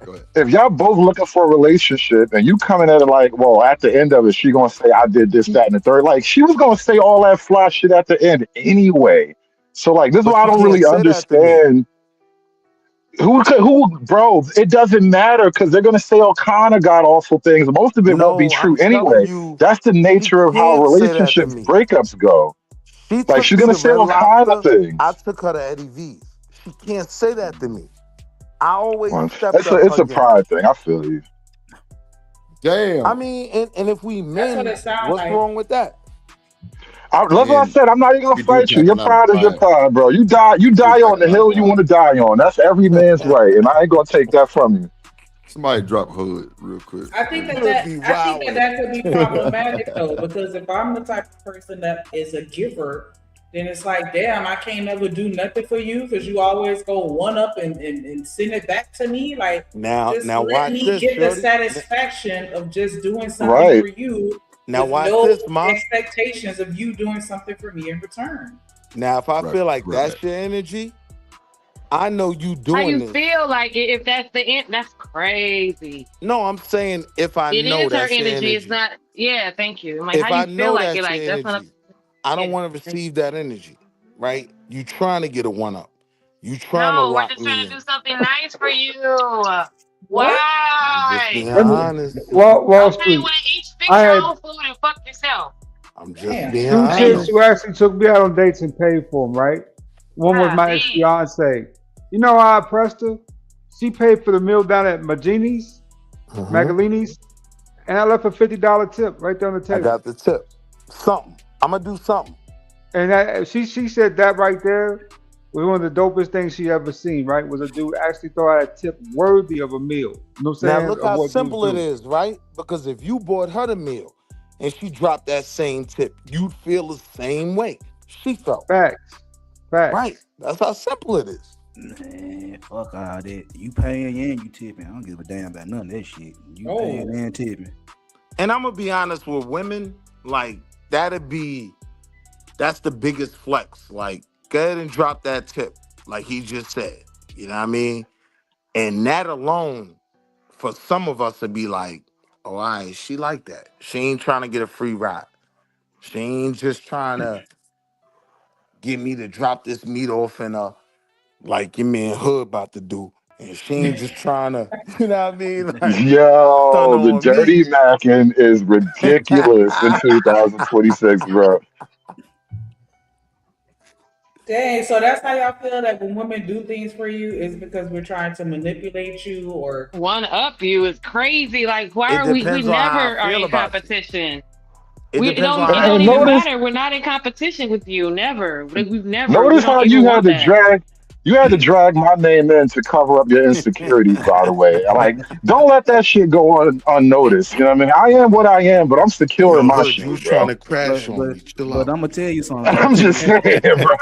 [SPEAKER 3] go ahead.
[SPEAKER 1] if y'all both looking for a relationship and you coming at it like, well, at the end of it, she gonna say I did this, that, and the third. Like she was gonna say all that fly shit at the end anyway. So like this is
[SPEAKER 4] But
[SPEAKER 1] why I
[SPEAKER 4] you
[SPEAKER 1] don't
[SPEAKER 4] can't
[SPEAKER 1] really
[SPEAKER 4] say that to me.
[SPEAKER 1] understand bro. It doesn't matter because they're gonna say all kind of god awful things. Most of it won't be
[SPEAKER 4] No,
[SPEAKER 1] true
[SPEAKER 4] I'm telling
[SPEAKER 1] anyway.
[SPEAKER 4] you,
[SPEAKER 1] That's the
[SPEAKER 4] she
[SPEAKER 1] nature of how
[SPEAKER 4] can't say that to
[SPEAKER 1] relationships
[SPEAKER 4] me.
[SPEAKER 1] breakups go.
[SPEAKER 4] She
[SPEAKER 1] Like
[SPEAKER 4] took
[SPEAKER 1] she's
[SPEAKER 4] me
[SPEAKER 1] gonna
[SPEAKER 4] to
[SPEAKER 1] say
[SPEAKER 4] Red
[SPEAKER 1] all kind of
[SPEAKER 4] Lobster. I
[SPEAKER 1] things.
[SPEAKER 4] took her to Eddie V's. She can't say that to me. I always
[SPEAKER 1] Well,
[SPEAKER 4] stepped up
[SPEAKER 1] it's
[SPEAKER 4] her
[SPEAKER 1] a
[SPEAKER 4] game.
[SPEAKER 1] pride thing. I feel you.
[SPEAKER 4] I
[SPEAKER 3] Damn.
[SPEAKER 4] mean, and if we
[SPEAKER 2] That's what
[SPEAKER 4] men,
[SPEAKER 2] it sounds
[SPEAKER 4] what's
[SPEAKER 2] like.
[SPEAKER 4] wrong with that?
[SPEAKER 1] That's what I
[SPEAKER 3] Men,
[SPEAKER 1] said. I'm not even gonna
[SPEAKER 3] we do
[SPEAKER 1] fight you. Your
[SPEAKER 3] packing out of
[SPEAKER 1] pride is your
[SPEAKER 3] pride.
[SPEAKER 1] pride, bro. You
[SPEAKER 3] We do
[SPEAKER 1] die on
[SPEAKER 3] packing
[SPEAKER 1] the
[SPEAKER 3] out of
[SPEAKER 1] hill you
[SPEAKER 3] pride.
[SPEAKER 1] want to die on. That's every man's right, and I ain't gonna take that from you.
[SPEAKER 3] Somebody drop hood real quick.
[SPEAKER 2] I think that
[SPEAKER 4] Would be
[SPEAKER 2] I think that
[SPEAKER 4] wild.
[SPEAKER 2] that could be problematic though, because if I'm the type of person that is a giver, then it's like, damn, I can't never do nothing for you because you always go one up and send it back to me. Like,
[SPEAKER 4] Now,
[SPEAKER 2] just
[SPEAKER 4] now
[SPEAKER 2] let
[SPEAKER 4] watch
[SPEAKER 2] me
[SPEAKER 4] this,
[SPEAKER 2] get the
[SPEAKER 4] shorty.
[SPEAKER 2] satisfaction of just doing something
[SPEAKER 1] Right.
[SPEAKER 2] for you
[SPEAKER 4] Now
[SPEAKER 2] with
[SPEAKER 4] watch
[SPEAKER 2] no
[SPEAKER 4] this, ma.
[SPEAKER 2] expectations of you doing something for me in return.
[SPEAKER 4] Now, if I
[SPEAKER 3] Right,
[SPEAKER 4] feel like
[SPEAKER 3] right.
[SPEAKER 4] that's your energy, I know you
[SPEAKER 5] How
[SPEAKER 4] doing
[SPEAKER 5] you
[SPEAKER 4] this.
[SPEAKER 5] feel like it, if that's the end? That's crazy.
[SPEAKER 4] No, I'm saying if I
[SPEAKER 5] It
[SPEAKER 4] know
[SPEAKER 5] is her
[SPEAKER 4] that's your
[SPEAKER 5] energy. It's
[SPEAKER 4] energy.
[SPEAKER 5] not. Yeah, thank you. I'm like, how
[SPEAKER 4] If I
[SPEAKER 5] you feel
[SPEAKER 4] know
[SPEAKER 5] like it?
[SPEAKER 4] that's your
[SPEAKER 5] Like that's not.
[SPEAKER 4] energy, I don't
[SPEAKER 5] Yeah.
[SPEAKER 4] want to receive that energy, right? You trying to get a one up. You trying to
[SPEAKER 5] No, we're
[SPEAKER 4] lock
[SPEAKER 5] just trying
[SPEAKER 4] me
[SPEAKER 5] to do
[SPEAKER 4] in.
[SPEAKER 5] something nice for you.
[SPEAKER 2] What?
[SPEAKER 4] I'm just
[SPEAKER 5] Why?
[SPEAKER 4] being
[SPEAKER 7] Let me,
[SPEAKER 4] honest.
[SPEAKER 7] Wall
[SPEAKER 5] Okay,
[SPEAKER 7] Street.
[SPEAKER 5] well, each fix
[SPEAKER 7] I
[SPEAKER 5] your
[SPEAKER 7] had
[SPEAKER 5] own food and fuck yourself.
[SPEAKER 4] I'm just
[SPEAKER 2] Damn.
[SPEAKER 4] being
[SPEAKER 7] two chicks
[SPEAKER 4] honest.
[SPEAKER 7] who actually took me out on dates and paid for them, right? One was
[SPEAKER 5] God
[SPEAKER 7] my ex
[SPEAKER 5] damn.
[SPEAKER 7] fiance. You know how I pressed her? She paid for the meal down at Magini's,
[SPEAKER 4] Mhm.
[SPEAKER 7] Magalini's, and I left a $50 tip right there on the
[SPEAKER 4] I
[SPEAKER 7] table.
[SPEAKER 4] got the tip. Something. I'm gonna do something.
[SPEAKER 7] And she said that right there was one of the dopest things she ever seen, right? Was a dude actually throw out a tip worthy of a meal. You know what I'm
[SPEAKER 4] Now
[SPEAKER 7] saying?
[SPEAKER 4] look
[SPEAKER 7] Of
[SPEAKER 4] how
[SPEAKER 7] what dudes
[SPEAKER 4] simple it
[SPEAKER 7] do.
[SPEAKER 4] is, right? Because if you bought her the meal and she dropped that same tip, you'd feel the same way she felt.
[SPEAKER 7] Facts. Facts.
[SPEAKER 4] Right. That's how simple it is.
[SPEAKER 6] Man, fuck all that. You paying and you tipping. I don't give a damn about none of that shit. You paying
[SPEAKER 2] Oh,
[SPEAKER 6] and tipping.
[SPEAKER 4] And I'm gonna be honest with women, like that's the biggest flex. Like, go ahead and drop that tip, like he just said. You know what I mean? And that alone, for some of us to be like, oh, all right, she like that. She ain't trying to get a free ride. She ain't just trying to get me to drop this meat off in a like your man Hood about to do. And she ain't just trying to, you know what I mean? Like stun
[SPEAKER 1] Yo, the
[SPEAKER 4] on me.
[SPEAKER 1] dirty macking is ridiculous in 2026, bro.
[SPEAKER 2] dang. So that's how y'all feel that when women do things for you is because we're trying to manipulate you or
[SPEAKER 5] One up you is crazy. Like, why
[SPEAKER 4] It
[SPEAKER 5] are we? We
[SPEAKER 4] depends on how I
[SPEAKER 5] never are
[SPEAKER 4] feel
[SPEAKER 5] in
[SPEAKER 4] about you.
[SPEAKER 5] competition.
[SPEAKER 4] It depends on
[SPEAKER 5] It
[SPEAKER 4] how I
[SPEAKER 5] don't
[SPEAKER 1] And
[SPEAKER 5] even
[SPEAKER 4] feel.
[SPEAKER 1] notice
[SPEAKER 5] matter. We're not in competition with you. Never. Like, we've never. We
[SPEAKER 1] Notice
[SPEAKER 5] don't
[SPEAKER 1] how
[SPEAKER 5] even want that.
[SPEAKER 1] you had to drag my name in to cover up your insecurities, by the way. Like, don't let that shit go unnoticed. You know what I mean? I am what I am, but I'm secure in
[SPEAKER 4] Yo,
[SPEAKER 1] my
[SPEAKER 4] Hood, you was
[SPEAKER 1] shit,
[SPEAKER 4] trying
[SPEAKER 1] bro.
[SPEAKER 4] to crash
[SPEAKER 6] But
[SPEAKER 4] on
[SPEAKER 6] but
[SPEAKER 4] me. Chill
[SPEAKER 6] but
[SPEAKER 4] out.
[SPEAKER 6] I'm gonna tell you something
[SPEAKER 1] I'm
[SPEAKER 6] though.
[SPEAKER 1] just saying, bro.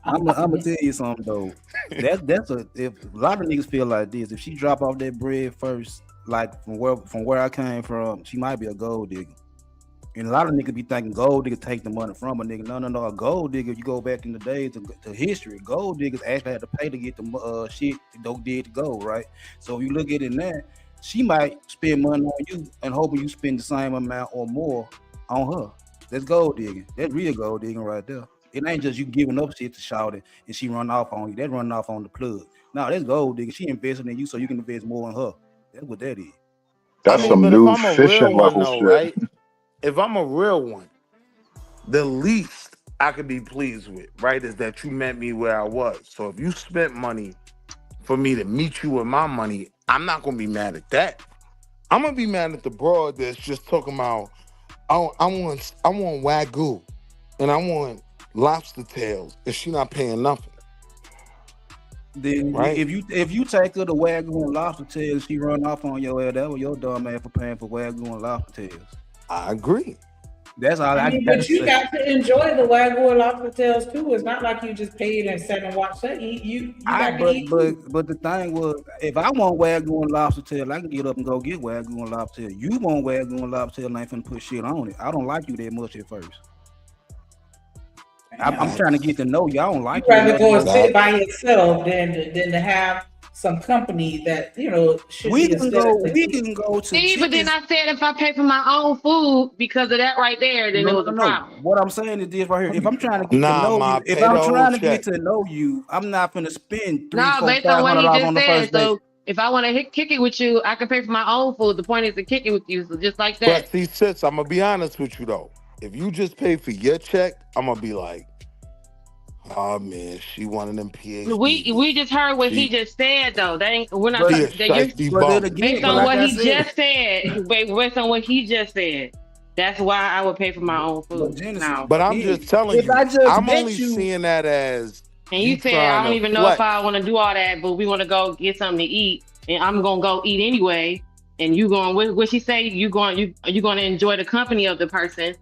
[SPEAKER 6] I'm gonna tell you something though. That's a if a lot of niggas feel like this. If she drop off that bread first, like from where I came from, she might be a gold digger. And a lot of niggas be thinking gold diggers take the money from a nigga. No. A gold digger, you go back in the days to history. Gold diggers actually had to pay to get the shit dope did to gold, right? So if you look at it now, she might spend money on you and hoping you spend the same amount or more on her. That's gold digging. That's real gold digging right there. It ain't just you giving up shit to shout it and she run off on you. That running off on the plug. No, that's gold digging. She invested in you so you can invest more in her. That's what that is.
[SPEAKER 4] I
[SPEAKER 1] That's
[SPEAKER 4] mean,
[SPEAKER 1] some
[SPEAKER 4] but if
[SPEAKER 1] new
[SPEAKER 4] I'm a real
[SPEAKER 1] fishing
[SPEAKER 4] one
[SPEAKER 1] level
[SPEAKER 4] though,
[SPEAKER 1] shit.
[SPEAKER 4] right? If I'm a real one, the least I could be pleased with, right, is that you met me where I was. So if you spent money for me to meet you with my money, I'm not gonna be mad at that. I'm gonna be mad at the broad that's just talking about I want wagyu and I want lobster tails and she not paying nothing,
[SPEAKER 6] Then
[SPEAKER 4] right?
[SPEAKER 6] if you take her to Wagyu and lobster tails, she run off on your ass. That was your dumb ass for paying for Wagyu and lobster tails.
[SPEAKER 4] I agree.
[SPEAKER 6] That's all
[SPEAKER 2] I
[SPEAKER 6] I
[SPEAKER 2] mean,
[SPEAKER 6] got to
[SPEAKER 2] but you
[SPEAKER 6] say.
[SPEAKER 2] got to enjoy the Wagyu and lobster tails too. It's not like you just paid and sat and watched that. You got to eat too.
[SPEAKER 6] But the thing was, if I want Wagyu and lobster tail, I can get up and go get Wagyu and lobster tail. You want Wagyu and lobster tail, and I ain't finna put shit on it. I don't like you that much at first. I'm trying to get to know you. I don't like
[SPEAKER 2] You
[SPEAKER 6] you.
[SPEAKER 2] rather go and
[SPEAKER 6] enough.
[SPEAKER 2] sit by yourself than to have some company that should
[SPEAKER 6] We
[SPEAKER 2] be
[SPEAKER 6] can go.
[SPEAKER 2] aesthetically
[SPEAKER 6] We can go to.
[SPEAKER 5] See, but then
[SPEAKER 6] Chili's.
[SPEAKER 5] I said if I pay for my own food because of that right there, then it was a
[SPEAKER 6] No.
[SPEAKER 5] problem.
[SPEAKER 6] What I'm saying is this right here. If I'm trying to get to
[SPEAKER 4] Nah,
[SPEAKER 6] know
[SPEAKER 4] ma,
[SPEAKER 6] you, if
[SPEAKER 4] pay
[SPEAKER 6] I'm
[SPEAKER 4] the whole
[SPEAKER 6] trying to
[SPEAKER 4] check.
[SPEAKER 6] get to know you, I'm not gonna spend
[SPEAKER 5] No,
[SPEAKER 6] $300,
[SPEAKER 5] based on what he
[SPEAKER 6] $500
[SPEAKER 5] just
[SPEAKER 6] on the
[SPEAKER 5] said.
[SPEAKER 6] first date.
[SPEAKER 5] So if I want to kick it with you, I can pay for my own food. The point is to kick it with you. So just like
[SPEAKER 4] But
[SPEAKER 5] that.
[SPEAKER 4] see, sis, I'm gonna be honest with you though. If you just pay for your check, I'm gonna be like, oh man, she one of them PhDs.
[SPEAKER 5] We just heard what he
[SPEAKER 4] She-
[SPEAKER 5] just said though. We're not.
[SPEAKER 6] But-
[SPEAKER 4] She a
[SPEAKER 5] that you're-
[SPEAKER 4] shiesty
[SPEAKER 6] But then
[SPEAKER 4] bum.
[SPEAKER 6] again,
[SPEAKER 5] based
[SPEAKER 6] but
[SPEAKER 5] on
[SPEAKER 6] like
[SPEAKER 5] what
[SPEAKER 6] I
[SPEAKER 5] he
[SPEAKER 6] said,
[SPEAKER 5] just said. Based on what he just said. That's why I would pay for my own
[SPEAKER 6] but
[SPEAKER 5] food
[SPEAKER 6] Genesis,
[SPEAKER 5] now.
[SPEAKER 4] But I'm
[SPEAKER 6] again,
[SPEAKER 4] just telling
[SPEAKER 6] if
[SPEAKER 4] you,
[SPEAKER 6] I just
[SPEAKER 4] I'm
[SPEAKER 6] met
[SPEAKER 4] only
[SPEAKER 6] you,
[SPEAKER 4] seeing that as
[SPEAKER 5] And you said I
[SPEAKER 4] trying
[SPEAKER 5] don't
[SPEAKER 4] to
[SPEAKER 5] even know
[SPEAKER 4] flex.
[SPEAKER 5] if I want to do all that, but we want to go get something to eat, and I'm gonna go eat anyway. And you going? What she say? You going to enjoy the company of the person,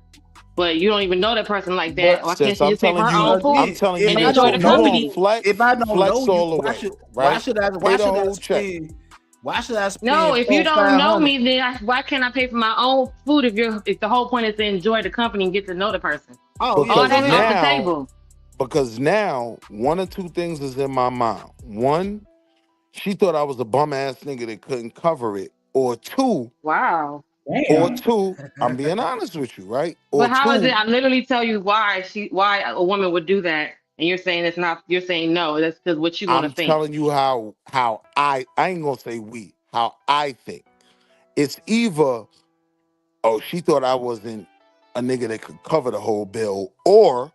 [SPEAKER 5] but you don't even know that person like that.
[SPEAKER 6] But
[SPEAKER 5] Why can't
[SPEAKER 4] Sis,
[SPEAKER 5] she
[SPEAKER 4] I'm
[SPEAKER 5] just pay for
[SPEAKER 4] telling
[SPEAKER 5] her
[SPEAKER 4] you,
[SPEAKER 5] own food?
[SPEAKER 4] I'm telling you
[SPEAKER 5] and
[SPEAKER 6] if I
[SPEAKER 4] this.
[SPEAKER 5] enjoy
[SPEAKER 6] don't
[SPEAKER 5] the
[SPEAKER 4] You
[SPEAKER 6] know
[SPEAKER 5] company?
[SPEAKER 6] you,
[SPEAKER 4] gonna flex,
[SPEAKER 6] if I don't
[SPEAKER 4] flex
[SPEAKER 6] know you,
[SPEAKER 4] all the
[SPEAKER 6] why
[SPEAKER 4] way,
[SPEAKER 6] should
[SPEAKER 4] right?
[SPEAKER 6] should I
[SPEAKER 4] Pay the whole check.
[SPEAKER 6] why should I spend
[SPEAKER 5] No, if you don't know
[SPEAKER 6] $400-500?
[SPEAKER 5] me, then why can't I pay for my own food? If the whole point is to enjoy the company and get to know the person,
[SPEAKER 6] Oh yeah,
[SPEAKER 5] all
[SPEAKER 4] Because
[SPEAKER 5] that's off the
[SPEAKER 4] now-
[SPEAKER 5] table.
[SPEAKER 4] Because now one or two things is in my mind. One, she thought I was a bum ass nigga that couldn't cover it. Or two,
[SPEAKER 5] Wow.
[SPEAKER 2] Damn.
[SPEAKER 4] I'm being honest with you, right? Or
[SPEAKER 5] But how is
[SPEAKER 4] two,
[SPEAKER 5] it? I literally tell you why a woman would do that, and you're saying it's not. You're saying no. That's because what you want
[SPEAKER 4] I'm
[SPEAKER 5] to think.
[SPEAKER 4] telling you how I ain't gonna say we, how I think. It's either, oh, she thought I wasn't a nigga that could cover the whole bill, or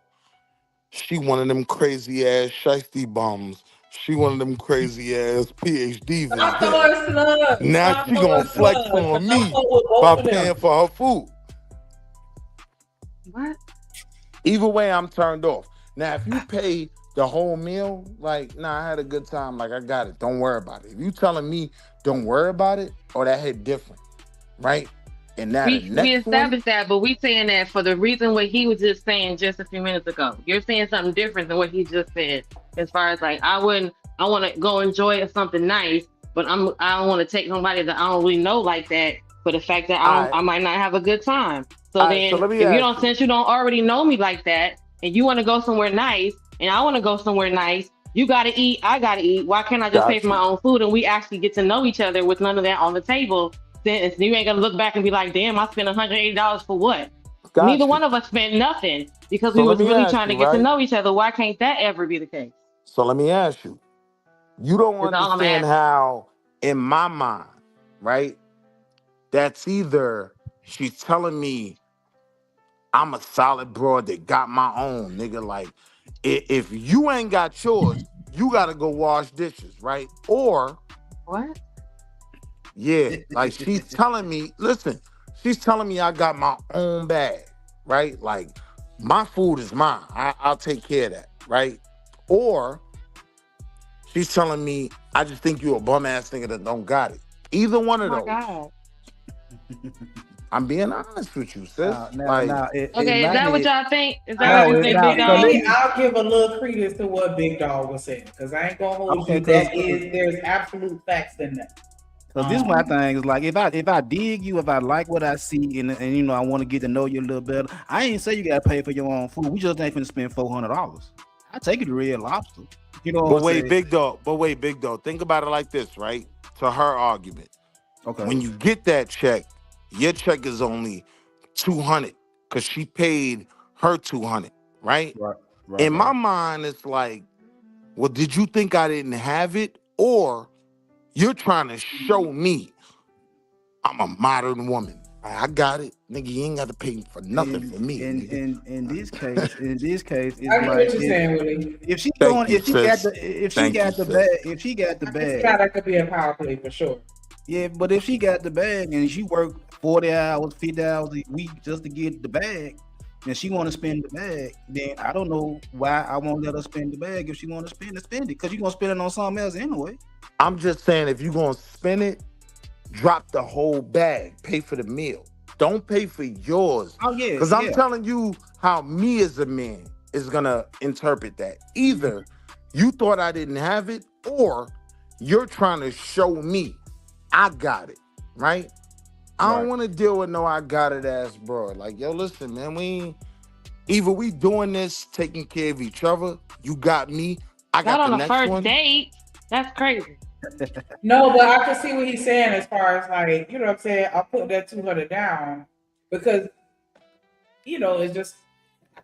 [SPEAKER 4] she one of them crazy ass shiesty bums. She one of them crazy ass PhDs.
[SPEAKER 2] Stop throwing slugs.
[SPEAKER 4] Now
[SPEAKER 2] Stop
[SPEAKER 4] she gonna
[SPEAKER 2] throwing
[SPEAKER 4] flex
[SPEAKER 2] slugs.
[SPEAKER 4] on
[SPEAKER 2] I'm
[SPEAKER 4] me
[SPEAKER 2] with both
[SPEAKER 4] by
[SPEAKER 2] of them.
[SPEAKER 4] paying for her food.
[SPEAKER 5] What?
[SPEAKER 4] Either way, I'm turned off. Now, if you pay the whole meal, like, nah, I had a good time. Like, I got it. Don't worry about it. If you telling me don't worry about it, or that hit different, right? And now the
[SPEAKER 5] We
[SPEAKER 4] next one,
[SPEAKER 5] established that, but we saying that for the reason what he was just saying just a few minutes ago. You're saying something different than what he just said. As far as like, I want to go enjoy something nice, but I don't want to take somebody that I don't really know like that for the fact that I might not have a good time. So
[SPEAKER 4] All right,
[SPEAKER 5] then,
[SPEAKER 4] so let me
[SPEAKER 5] if you
[SPEAKER 4] ask
[SPEAKER 5] don't,
[SPEAKER 4] you.
[SPEAKER 5] since you don't already know me like that, and you want to go somewhere nice, and I want to go somewhere nice, you gotta eat, I gotta eat. Why can't I just pay for my own food and we actually get to know each other with none of that on the table? Then you ain't gonna look back and be like, damn, I spent $180 for what?
[SPEAKER 4] Got
[SPEAKER 5] Neither
[SPEAKER 4] you.
[SPEAKER 5] one of us spent nothing because
[SPEAKER 4] So
[SPEAKER 5] we
[SPEAKER 4] let
[SPEAKER 5] was
[SPEAKER 4] me
[SPEAKER 5] really
[SPEAKER 4] ask
[SPEAKER 5] trying to
[SPEAKER 4] you,
[SPEAKER 5] get to
[SPEAKER 4] right?
[SPEAKER 5] know each other. Why can't that ever be the case?
[SPEAKER 4] So let me ask you. You don't
[SPEAKER 5] That's all I'm
[SPEAKER 4] understand
[SPEAKER 5] asking.
[SPEAKER 4] how, in my mind, right? That's either she's telling me I'm a solid broad that got my own, nigga. Like, if you ain't got yours, you gotta go wash dishes, right? Or,
[SPEAKER 5] What?
[SPEAKER 4] yeah, like she's telling me, listen, she's telling me I got my own bag, right? Like, my food is mine. I'll take care of that, right? Or she's telling me, I just think you a bum ass nigga that don't got it. Either one
[SPEAKER 5] Oh
[SPEAKER 4] of
[SPEAKER 5] my
[SPEAKER 4] those.
[SPEAKER 5] God.
[SPEAKER 4] I'm being honest with you, sis.
[SPEAKER 5] Okay, is that what y'all think? Is that
[SPEAKER 6] No,
[SPEAKER 5] what you
[SPEAKER 6] it's
[SPEAKER 5] think,
[SPEAKER 6] not.
[SPEAKER 5] Big
[SPEAKER 6] So
[SPEAKER 5] Dog?
[SPEAKER 6] let-
[SPEAKER 2] I'll give a little credence to what Big Dog was saying because I ain't gonna hold
[SPEAKER 6] Okay,
[SPEAKER 2] you. There's absolute facts in that.
[SPEAKER 6] Cause this my thing is like if I dig you, if I like what I see, and you know I want to get to know you a little better, I ain't say you gotta pay for your own food. We just ain't finna spend $400. I take you to Red Lobster. You know what
[SPEAKER 4] But
[SPEAKER 6] I'm
[SPEAKER 4] wait,
[SPEAKER 6] saying?
[SPEAKER 4] big dog. Think about it like this, right? To her argument.
[SPEAKER 6] Okay.
[SPEAKER 4] When you get that check, your check is only $200 because she paid her $200, right?
[SPEAKER 6] Right.
[SPEAKER 4] In my mind, it's like, well, did you think I didn't have it? Or you're trying to show me I'm a modern woman. I got it. Nigga, you ain't got to pay for nothing for me. nigga.
[SPEAKER 6] In this case, it's
[SPEAKER 2] I get
[SPEAKER 6] like
[SPEAKER 2] what you're saying, Willie.
[SPEAKER 6] if she
[SPEAKER 4] Thank
[SPEAKER 6] going,
[SPEAKER 4] you,
[SPEAKER 6] if she
[SPEAKER 4] sis.
[SPEAKER 6] got the, if she
[SPEAKER 4] Thank
[SPEAKER 6] got
[SPEAKER 4] you,
[SPEAKER 6] the
[SPEAKER 4] sis.
[SPEAKER 6] bag, if she got the
[SPEAKER 2] I can see
[SPEAKER 6] bag,
[SPEAKER 2] how that could be a power play for sure.
[SPEAKER 6] yeah. But if she got the bag and she worked 40 hours, 50 hours a week just to get the bag, and she want to spend the bag, then I don't know why I won't let her spend the bag. If she want to spend it, because you gonna spend it on something else anyway.
[SPEAKER 4] I'm just saying, if you're going to spend it, drop the whole bag. Pay for the meal. Don't pay for yours.
[SPEAKER 6] Oh yeah,
[SPEAKER 4] Because I'm
[SPEAKER 6] yeah.
[SPEAKER 4] telling you how me as a man is gonna interpret that. Either you thought I didn't have it, or you're trying to show me I got it, right? I don't
[SPEAKER 6] Right.
[SPEAKER 4] want to deal with no I got it ass bro. Like, yo, listen, man, either we doing this, taking care of each other. You got me. I
[SPEAKER 5] Not
[SPEAKER 4] got
[SPEAKER 5] on
[SPEAKER 4] the
[SPEAKER 5] a
[SPEAKER 4] next
[SPEAKER 5] first
[SPEAKER 4] one.
[SPEAKER 5] date. That's crazy.
[SPEAKER 2] No, but I can see what he's saying as far as like, you know what I'm saying? I'll put that 200 down because, you know, it's just,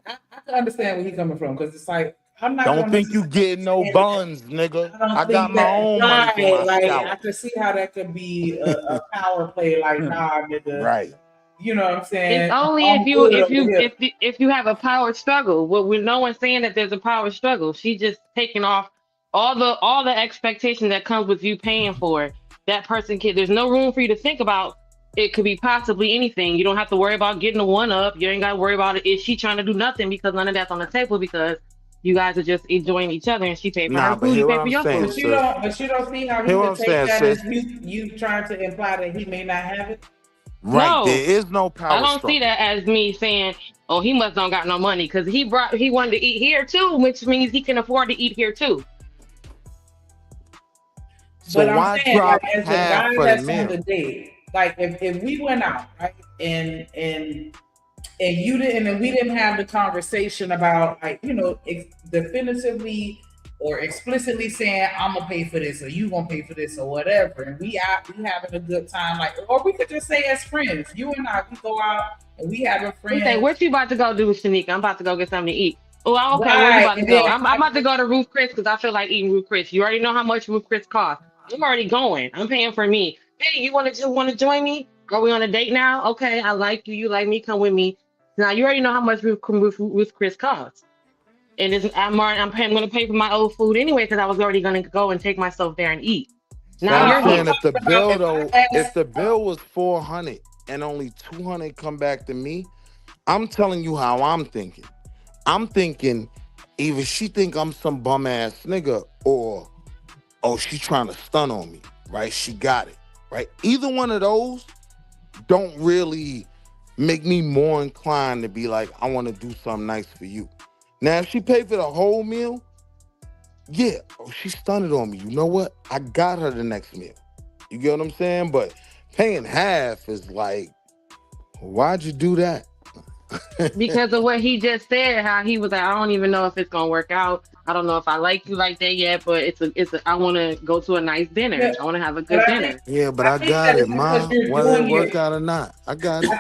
[SPEAKER 2] I can understand where he's coming from because it's like, I'm not
[SPEAKER 4] Don't
[SPEAKER 2] gonna
[SPEAKER 4] think you getting no
[SPEAKER 2] necessarily-
[SPEAKER 4] buns, nigga.
[SPEAKER 2] I don't
[SPEAKER 4] I
[SPEAKER 2] think
[SPEAKER 4] got my
[SPEAKER 2] that,
[SPEAKER 4] own money for my
[SPEAKER 2] like,
[SPEAKER 4] scalp.
[SPEAKER 2] I can see how that could be a power play, like, nah, nigga.
[SPEAKER 4] Right.
[SPEAKER 2] You know what I'm saying?
[SPEAKER 5] It's only
[SPEAKER 2] I'm
[SPEAKER 5] if you
[SPEAKER 2] good
[SPEAKER 5] if
[SPEAKER 2] over
[SPEAKER 5] you
[SPEAKER 2] here.
[SPEAKER 5] if you have a power struggle. Well, with no one saying that there's a power struggle. She just taking off all the expectation that comes with you paying for it. That person can. There's no room for you to think about. It could be possibly anything. You don't have to worry about getting a one up. You ain't got to worry about it. Is she trying to do nothing because none of that's on the table because you guys are just enjoying each other and she paid for
[SPEAKER 4] Nah,
[SPEAKER 5] her
[SPEAKER 4] but
[SPEAKER 5] food,
[SPEAKER 4] hear
[SPEAKER 5] you
[SPEAKER 4] what
[SPEAKER 5] pay for
[SPEAKER 4] I'm
[SPEAKER 5] your
[SPEAKER 4] saying,
[SPEAKER 5] food.
[SPEAKER 2] But you don't see how he
[SPEAKER 4] Hear what
[SPEAKER 2] could
[SPEAKER 4] I'm
[SPEAKER 2] take
[SPEAKER 4] saying,
[SPEAKER 2] that as
[SPEAKER 4] sis.
[SPEAKER 2] you trying to imply that he may not have it.
[SPEAKER 4] Right.
[SPEAKER 5] No.
[SPEAKER 4] There is no power
[SPEAKER 5] I don't
[SPEAKER 4] struggle.
[SPEAKER 5] see that as me saying, "Oh, he must don't got no money," because he wanted to eat here too, which means he can afford to eat here too.
[SPEAKER 4] So
[SPEAKER 2] But
[SPEAKER 4] why
[SPEAKER 2] I'm saying,
[SPEAKER 4] drop
[SPEAKER 2] like, as a
[SPEAKER 4] half
[SPEAKER 2] guy
[SPEAKER 4] for the
[SPEAKER 2] that's on
[SPEAKER 4] meal?
[SPEAKER 2] the date, like if we went out, right, and you didn't, and we didn't have the conversation about, like, you know, definitively or explicitly saying I'm gonna pay for this or you gonna pay for this or whatever, and we having a good time, like, or we could just say as friends, you and I, we go out and we having
[SPEAKER 5] He
[SPEAKER 2] friends.
[SPEAKER 5] say, "What you about to go do, Shanika? I'm about to go get something to eat." Oh, okay. Where you
[SPEAKER 2] Right,
[SPEAKER 5] about to
[SPEAKER 2] and
[SPEAKER 5] go?
[SPEAKER 2] then-
[SPEAKER 5] I'm about to go to Ruth Chris because I feel like eating Ruth Chris. You already know how much Ruth Chris costs. I'm already going. I'm paying for me. Hey, you want to join me? Are we on a date now? Okay, I like you. You like me? Come with me. Now you already know how much Ruth Chris costs. And I'm going to pay for my old food anyway because I was already going to go and take myself there and eat.
[SPEAKER 4] So
[SPEAKER 5] Now
[SPEAKER 4] I'm
[SPEAKER 5] you're
[SPEAKER 4] saying if the bill though,
[SPEAKER 2] I
[SPEAKER 4] if the bill was 400 and only 200 come back to me, I'm telling you how I'm thinking. I'm thinking either she think I'm some bum ass nigga or she trying to stun on me, right? She got it, right? Either one of those don't really make me more inclined to be like, I want to do something nice for you. Now, if she paid for the whole meal, yeah, she stunned on me. You know what? I got her the next meal. You get what I'm saying? But paying half is like, why'd you do that?
[SPEAKER 5] because of what he just said, how he was like, I don't even know if it's gonna work out. I don't know if I like you like that yet, but I want to go to a nice dinner.
[SPEAKER 2] Yeah.
[SPEAKER 5] I want to have a good
[SPEAKER 2] But I
[SPEAKER 5] dinner.
[SPEAKER 4] Yeah, but
[SPEAKER 2] I
[SPEAKER 4] I
[SPEAKER 2] think
[SPEAKER 4] got
[SPEAKER 2] that
[SPEAKER 4] it,
[SPEAKER 2] it's because
[SPEAKER 4] ma.
[SPEAKER 2] you're
[SPEAKER 4] Whether it
[SPEAKER 2] doing
[SPEAKER 4] work
[SPEAKER 2] it-
[SPEAKER 4] out or not, I got it.
[SPEAKER 2] I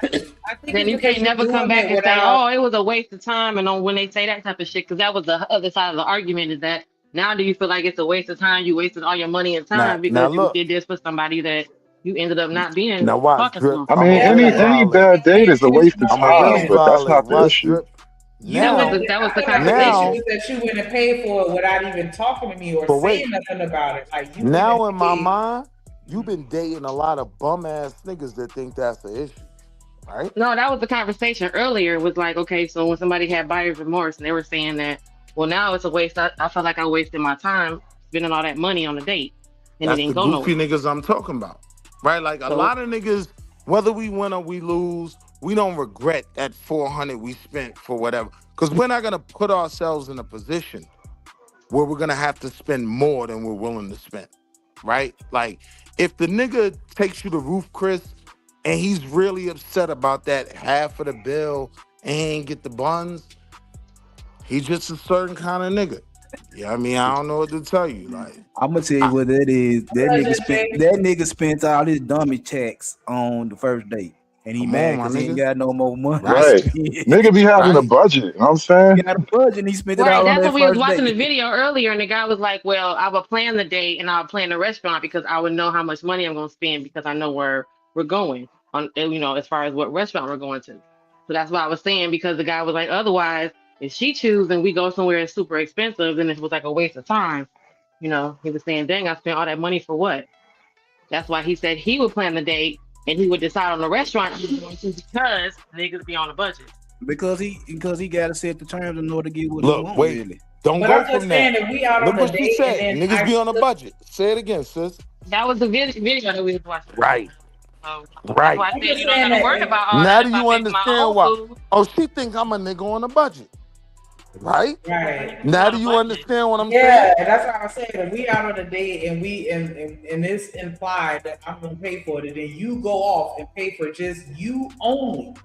[SPEAKER 2] think
[SPEAKER 5] Then
[SPEAKER 2] it's
[SPEAKER 5] you
[SPEAKER 2] because
[SPEAKER 5] can't never
[SPEAKER 2] you're
[SPEAKER 5] come
[SPEAKER 2] doing
[SPEAKER 5] back
[SPEAKER 2] it
[SPEAKER 5] and say,
[SPEAKER 2] without-
[SPEAKER 5] "Oh, it was a waste of time." And when they say that type of shit, because that was the other side of the argument is that now do you feel like it's a waste of time? You wasted all your money and time
[SPEAKER 4] Now
[SPEAKER 5] because you
[SPEAKER 4] look.
[SPEAKER 5] did this for somebody that you ended up not being
[SPEAKER 4] Now watch,
[SPEAKER 5] talking
[SPEAKER 4] Drip.
[SPEAKER 5] to.
[SPEAKER 1] I mean,
[SPEAKER 4] I'ma really
[SPEAKER 1] any
[SPEAKER 4] violate.
[SPEAKER 1] bad date is a waste of
[SPEAKER 4] I'ma really
[SPEAKER 1] time, but that's
[SPEAKER 4] violate.
[SPEAKER 1] not the
[SPEAKER 4] Watch,
[SPEAKER 1] issue.
[SPEAKER 4] Drip.
[SPEAKER 5] That was the
[SPEAKER 2] I feel
[SPEAKER 5] conversation.
[SPEAKER 2] like the issue is that you went and paid for it without even talking to me or
[SPEAKER 4] But
[SPEAKER 2] saying
[SPEAKER 4] wait.
[SPEAKER 2] nothing about it. Like you
[SPEAKER 4] Now
[SPEAKER 2] went
[SPEAKER 4] in
[SPEAKER 2] and
[SPEAKER 4] my
[SPEAKER 2] paid.
[SPEAKER 4] mind, you've been dating a lot of bum ass niggas that think that's the issue, right?
[SPEAKER 5] No, that was the conversation earlier. Was like, okay, so when somebody had buyer's remorse and they were saying that, well, now it's a waste. I felt like I wasted my time spending all that money on a date, and
[SPEAKER 4] That's
[SPEAKER 5] it
[SPEAKER 4] the
[SPEAKER 5] didn't go
[SPEAKER 4] goofy
[SPEAKER 5] nowhere.
[SPEAKER 4] niggas I'm talking about, right? Like a
[SPEAKER 5] So-
[SPEAKER 4] lot of niggas, whether we win or we lose, we don't regret that 400 we spent for whatever, because we're not gonna put ourselves in a position where we're gonna have to spend more than we're willing to spend, right? Like if the nigga takes you to Ruth Chris and he's really upset about that half of the bill and he ain't get the buns, he's just a certain kind of nigga. Yeah, I mean, I don't know what to tell you. Like,
[SPEAKER 6] I'm gonna tell you what that is. That nigga spent all his dummy checks on the first date, and he
[SPEAKER 4] Come
[SPEAKER 6] mad
[SPEAKER 4] on, my
[SPEAKER 6] because he ain't
[SPEAKER 4] nigga.
[SPEAKER 6] got no more money.
[SPEAKER 1] Right. Nigga be having a
[SPEAKER 4] Right.
[SPEAKER 1] budget, you know what I'm saying?
[SPEAKER 6] He got a budget, and he spent it
[SPEAKER 5] Right,
[SPEAKER 6] all on
[SPEAKER 5] that's
[SPEAKER 6] that
[SPEAKER 5] what we was
[SPEAKER 6] first
[SPEAKER 5] watching the
[SPEAKER 6] date.
[SPEAKER 5] video earlier, and the guy was like, "Well, I would plan the date and I would plan the restaurant because I would know how much money I'm going to spend because I know where we're going on, you know, as far as what restaurant we're going to." So that's what I was saying because the guy was like, "Otherwise, if she chooses and we go somewhere that's super expensive, then it was like a waste of time." You know, he was saying, "Dang, I spent all that money for what?" That's why he said he would plan the date and he would decide on the restaurant he was going to because niggas be on a budget.
[SPEAKER 6] Because he gotta set the terms in order to get what
[SPEAKER 4] Look,
[SPEAKER 6] he want.
[SPEAKER 4] wait.
[SPEAKER 6] Really.
[SPEAKER 4] don't
[SPEAKER 2] But
[SPEAKER 4] go
[SPEAKER 2] I'm just
[SPEAKER 4] from
[SPEAKER 2] saying
[SPEAKER 4] there.
[SPEAKER 2] that we out
[SPEAKER 4] Look
[SPEAKER 2] on the
[SPEAKER 4] what she
[SPEAKER 2] date
[SPEAKER 4] said.
[SPEAKER 2] and then
[SPEAKER 4] Niggas be on a budget. Say it again, sis.
[SPEAKER 5] That was the video that we was watching.
[SPEAKER 4] Right.
[SPEAKER 5] So that's
[SPEAKER 4] Right.
[SPEAKER 5] why I
[SPEAKER 2] I'm
[SPEAKER 5] said
[SPEAKER 2] just
[SPEAKER 5] you don't
[SPEAKER 2] saying
[SPEAKER 5] gotta
[SPEAKER 2] that.
[SPEAKER 5] worry about all
[SPEAKER 4] Now
[SPEAKER 5] that
[SPEAKER 4] do
[SPEAKER 5] if I
[SPEAKER 4] you
[SPEAKER 5] pay for my
[SPEAKER 4] understand
[SPEAKER 5] own
[SPEAKER 4] why?
[SPEAKER 5] food.
[SPEAKER 4] Oh, she think I'm a nigga on a budget. Right?
[SPEAKER 2] Right.
[SPEAKER 4] Now
[SPEAKER 5] On
[SPEAKER 4] do
[SPEAKER 5] a
[SPEAKER 4] you
[SPEAKER 5] budget.
[SPEAKER 4] understand what I'm saying?
[SPEAKER 2] Yeah, and that's why I said if we out on a date and and it's implied that I'm gonna pay for it, and then you go off and pay for just you only,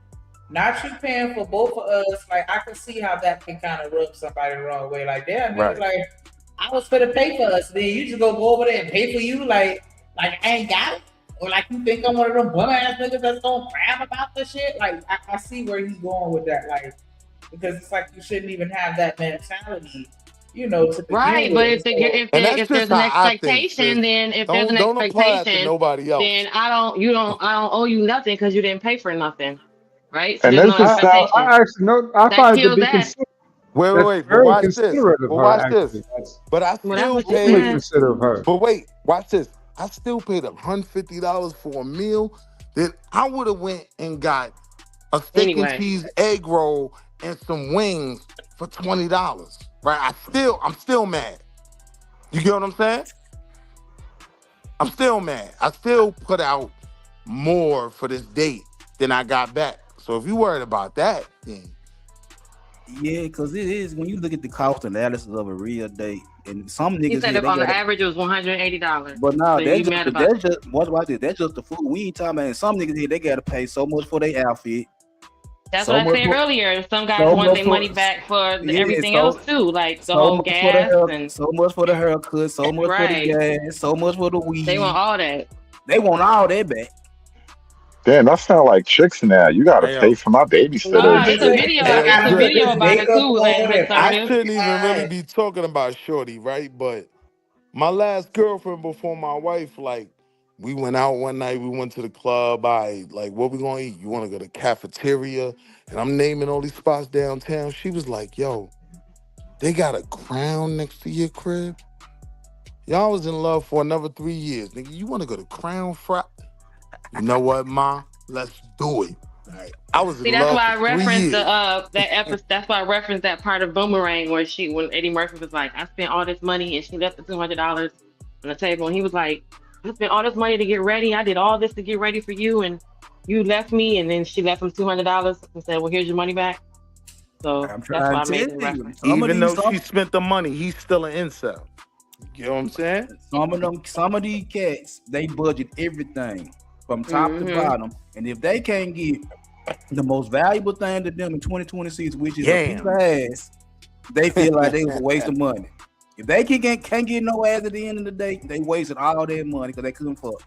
[SPEAKER 2] not you paying for both of us. Like I can see how that can kind of rub somebody the wrong way. Like damn, nigga,
[SPEAKER 4] Right.
[SPEAKER 2] like I was for to pay for us, then you just go over there and pay for you, like I ain't got it. Or like you think I'm one of them bum ass niggas that's gonna crab about the shit. Like I see where he's going with that. Like because it's like you shouldn't even have that mentality, to begin
[SPEAKER 5] Right, but
[SPEAKER 2] with. So,
[SPEAKER 4] And that's
[SPEAKER 5] if there's
[SPEAKER 4] just
[SPEAKER 5] an
[SPEAKER 4] how I think,
[SPEAKER 5] expectation,
[SPEAKER 4] sis.
[SPEAKER 5] then if there's an
[SPEAKER 4] Don't apply that to
[SPEAKER 5] expectation,
[SPEAKER 4] nobody else.
[SPEAKER 5] then I don't owe you nothing because you didn't pay for nothing, right? So
[SPEAKER 1] And
[SPEAKER 5] there's no
[SPEAKER 1] this is how
[SPEAKER 5] expectation.
[SPEAKER 7] I actually know. I
[SPEAKER 5] That
[SPEAKER 7] find it to
[SPEAKER 5] kills
[SPEAKER 7] be
[SPEAKER 5] that.
[SPEAKER 7] considerate.
[SPEAKER 4] Wait,
[SPEAKER 7] That's
[SPEAKER 4] wait. But
[SPEAKER 7] very
[SPEAKER 4] watch this.
[SPEAKER 7] considerate of
[SPEAKER 4] But
[SPEAKER 7] her.
[SPEAKER 4] watch
[SPEAKER 7] Actually,
[SPEAKER 4] this.
[SPEAKER 7] that's
[SPEAKER 4] But I
[SPEAKER 5] Well, that's
[SPEAKER 4] still
[SPEAKER 5] what she
[SPEAKER 7] extremely
[SPEAKER 4] paid.
[SPEAKER 5] said.
[SPEAKER 7] considerate of her.
[SPEAKER 4] But wait, watch this. I still paid $150 for a meal. Then I would have went and got a steak and
[SPEAKER 5] Anyway,
[SPEAKER 4] cheese egg roll and some wings for $20. Right? I'm still mad. You get what I'm saying? I'm still mad. I still put out more for this date than I got back. So if you worried about that, then
[SPEAKER 6] Yeah, because it is when you look at the cost analysis of a real date, and some
[SPEAKER 5] he
[SPEAKER 6] niggas
[SPEAKER 5] said
[SPEAKER 6] here
[SPEAKER 5] if
[SPEAKER 6] they
[SPEAKER 5] on the
[SPEAKER 6] got.
[SPEAKER 5] average it was $180.
[SPEAKER 6] But now
[SPEAKER 5] So you mad about
[SPEAKER 6] that's just what about this? That's just the food. We ain't talking about some niggas here. They gotta pay so much for their outfit.
[SPEAKER 5] That's
[SPEAKER 6] So
[SPEAKER 5] what I
[SPEAKER 6] much
[SPEAKER 5] said
[SPEAKER 6] for,
[SPEAKER 5] earlier. Some guys
[SPEAKER 6] so
[SPEAKER 5] want
[SPEAKER 6] much
[SPEAKER 5] their
[SPEAKER 6] for
[SPEAKER 5] money back for
[SPEAKER 6] yeah,
[SPEAKER 5] everything else too, like the
[SPEAKER 6] so
[SPEAKER 5] whole
[SPEAKER 6] much for the
[SPEAKER 5] gas
[SPEAKER 6] hair,
[SPEAKER 5] and
[SPEAKER 6] so much for the haircut, so much for the
[SPEAKER 5] right.
[SPEAKER 6] gas, so much for the
[SPEAKER 5] They want
[SPEAKER 6] weed.
[SPEAKER 5] all that.
[SPEAKER 6] They want all that back.
[SPEAKER 1] damn, that sound like chicks now. You got to
[SPEAKER 4] hey
[SPEAKER 1] pay
[SPEAKER 4] yo,
[SPEAKER 1] for my
[SPEAKER 2] you
[SPEAKER 1] babysitter.
[SPEAKER 5] Nah,
[SPEAKER 1] And
[SPEAKER 5] it's a
[SPEAKER 1] shit.
[SPEAKER 5] video.
[SPEAKER 4] hey yo,
[SPEAKER 5] It's a
[SPEAKER 4] Chris,
[SPEAKER 5] video about it
[SPEAKER 2] Jacob
[SPEAKER 5] too,
[SPEAKER 2] over there
[SPEAKER 4] I
[SPEAKER 5] conservative.
[SPEAKER 4] shouldn't even really
[SPEAKER 2] paying.
[SPEAKER 4] be talking about Shorty, right? But my last girlfriend before my wife, like, we went out one night, we went to the club. Like, what we gonna eat? You wanna go to cafeteria? And I'm naming all these spots downtown. She was like, yo, they got a Crown next to your crib? Y'all was in love for another 3 years. Nigga, you wanna go to Crown Fry? You know what, Ma? Let's do it. Right. I was
[SPEAKER 5] See,
[SPEAKER 4] in
[SPEAKER 5] that's
[SPEAKER 4] love
[SPEAKER 5] why I
[SPEAKER 4] for 3
[SPEAKER 5] referenced
[SPEAKER 4] years.
[SPEAKER 5] that episode. That's why I referenced that part of Boomerang when Eddie Murphy was like, I spent all this money and she left the $200 on the table, and he was like, I spent all this money to get ready. I did all this to get ready for you, and you left me, and then she left him $200 and said, well, here's your money back. So
[SPEAKER 6] I'm
[SPEAKER 5] that's why
[SPEAKER 6] trying
[SPEAKER 5] I
[SPEAKER 6] to
[SPEAKER 5] made
[SPEAKER 6] tell
[SPEAKER 5] the
[SPEAKER 6] you,
[SPEAKER 5] reference.
[SPEAKER 4] Even though she spent the money, he's still an incel. You know what I'm saying?
[SPEAKER 6] some of these cats, they budget everything from top to bottom, and if they can't get the most valuable thing to them in 2026, which is a piece of ass, they feel like they was a waste of money. If they can't get no ass at the end of the day, they wasted all their money because they couldn't fuck.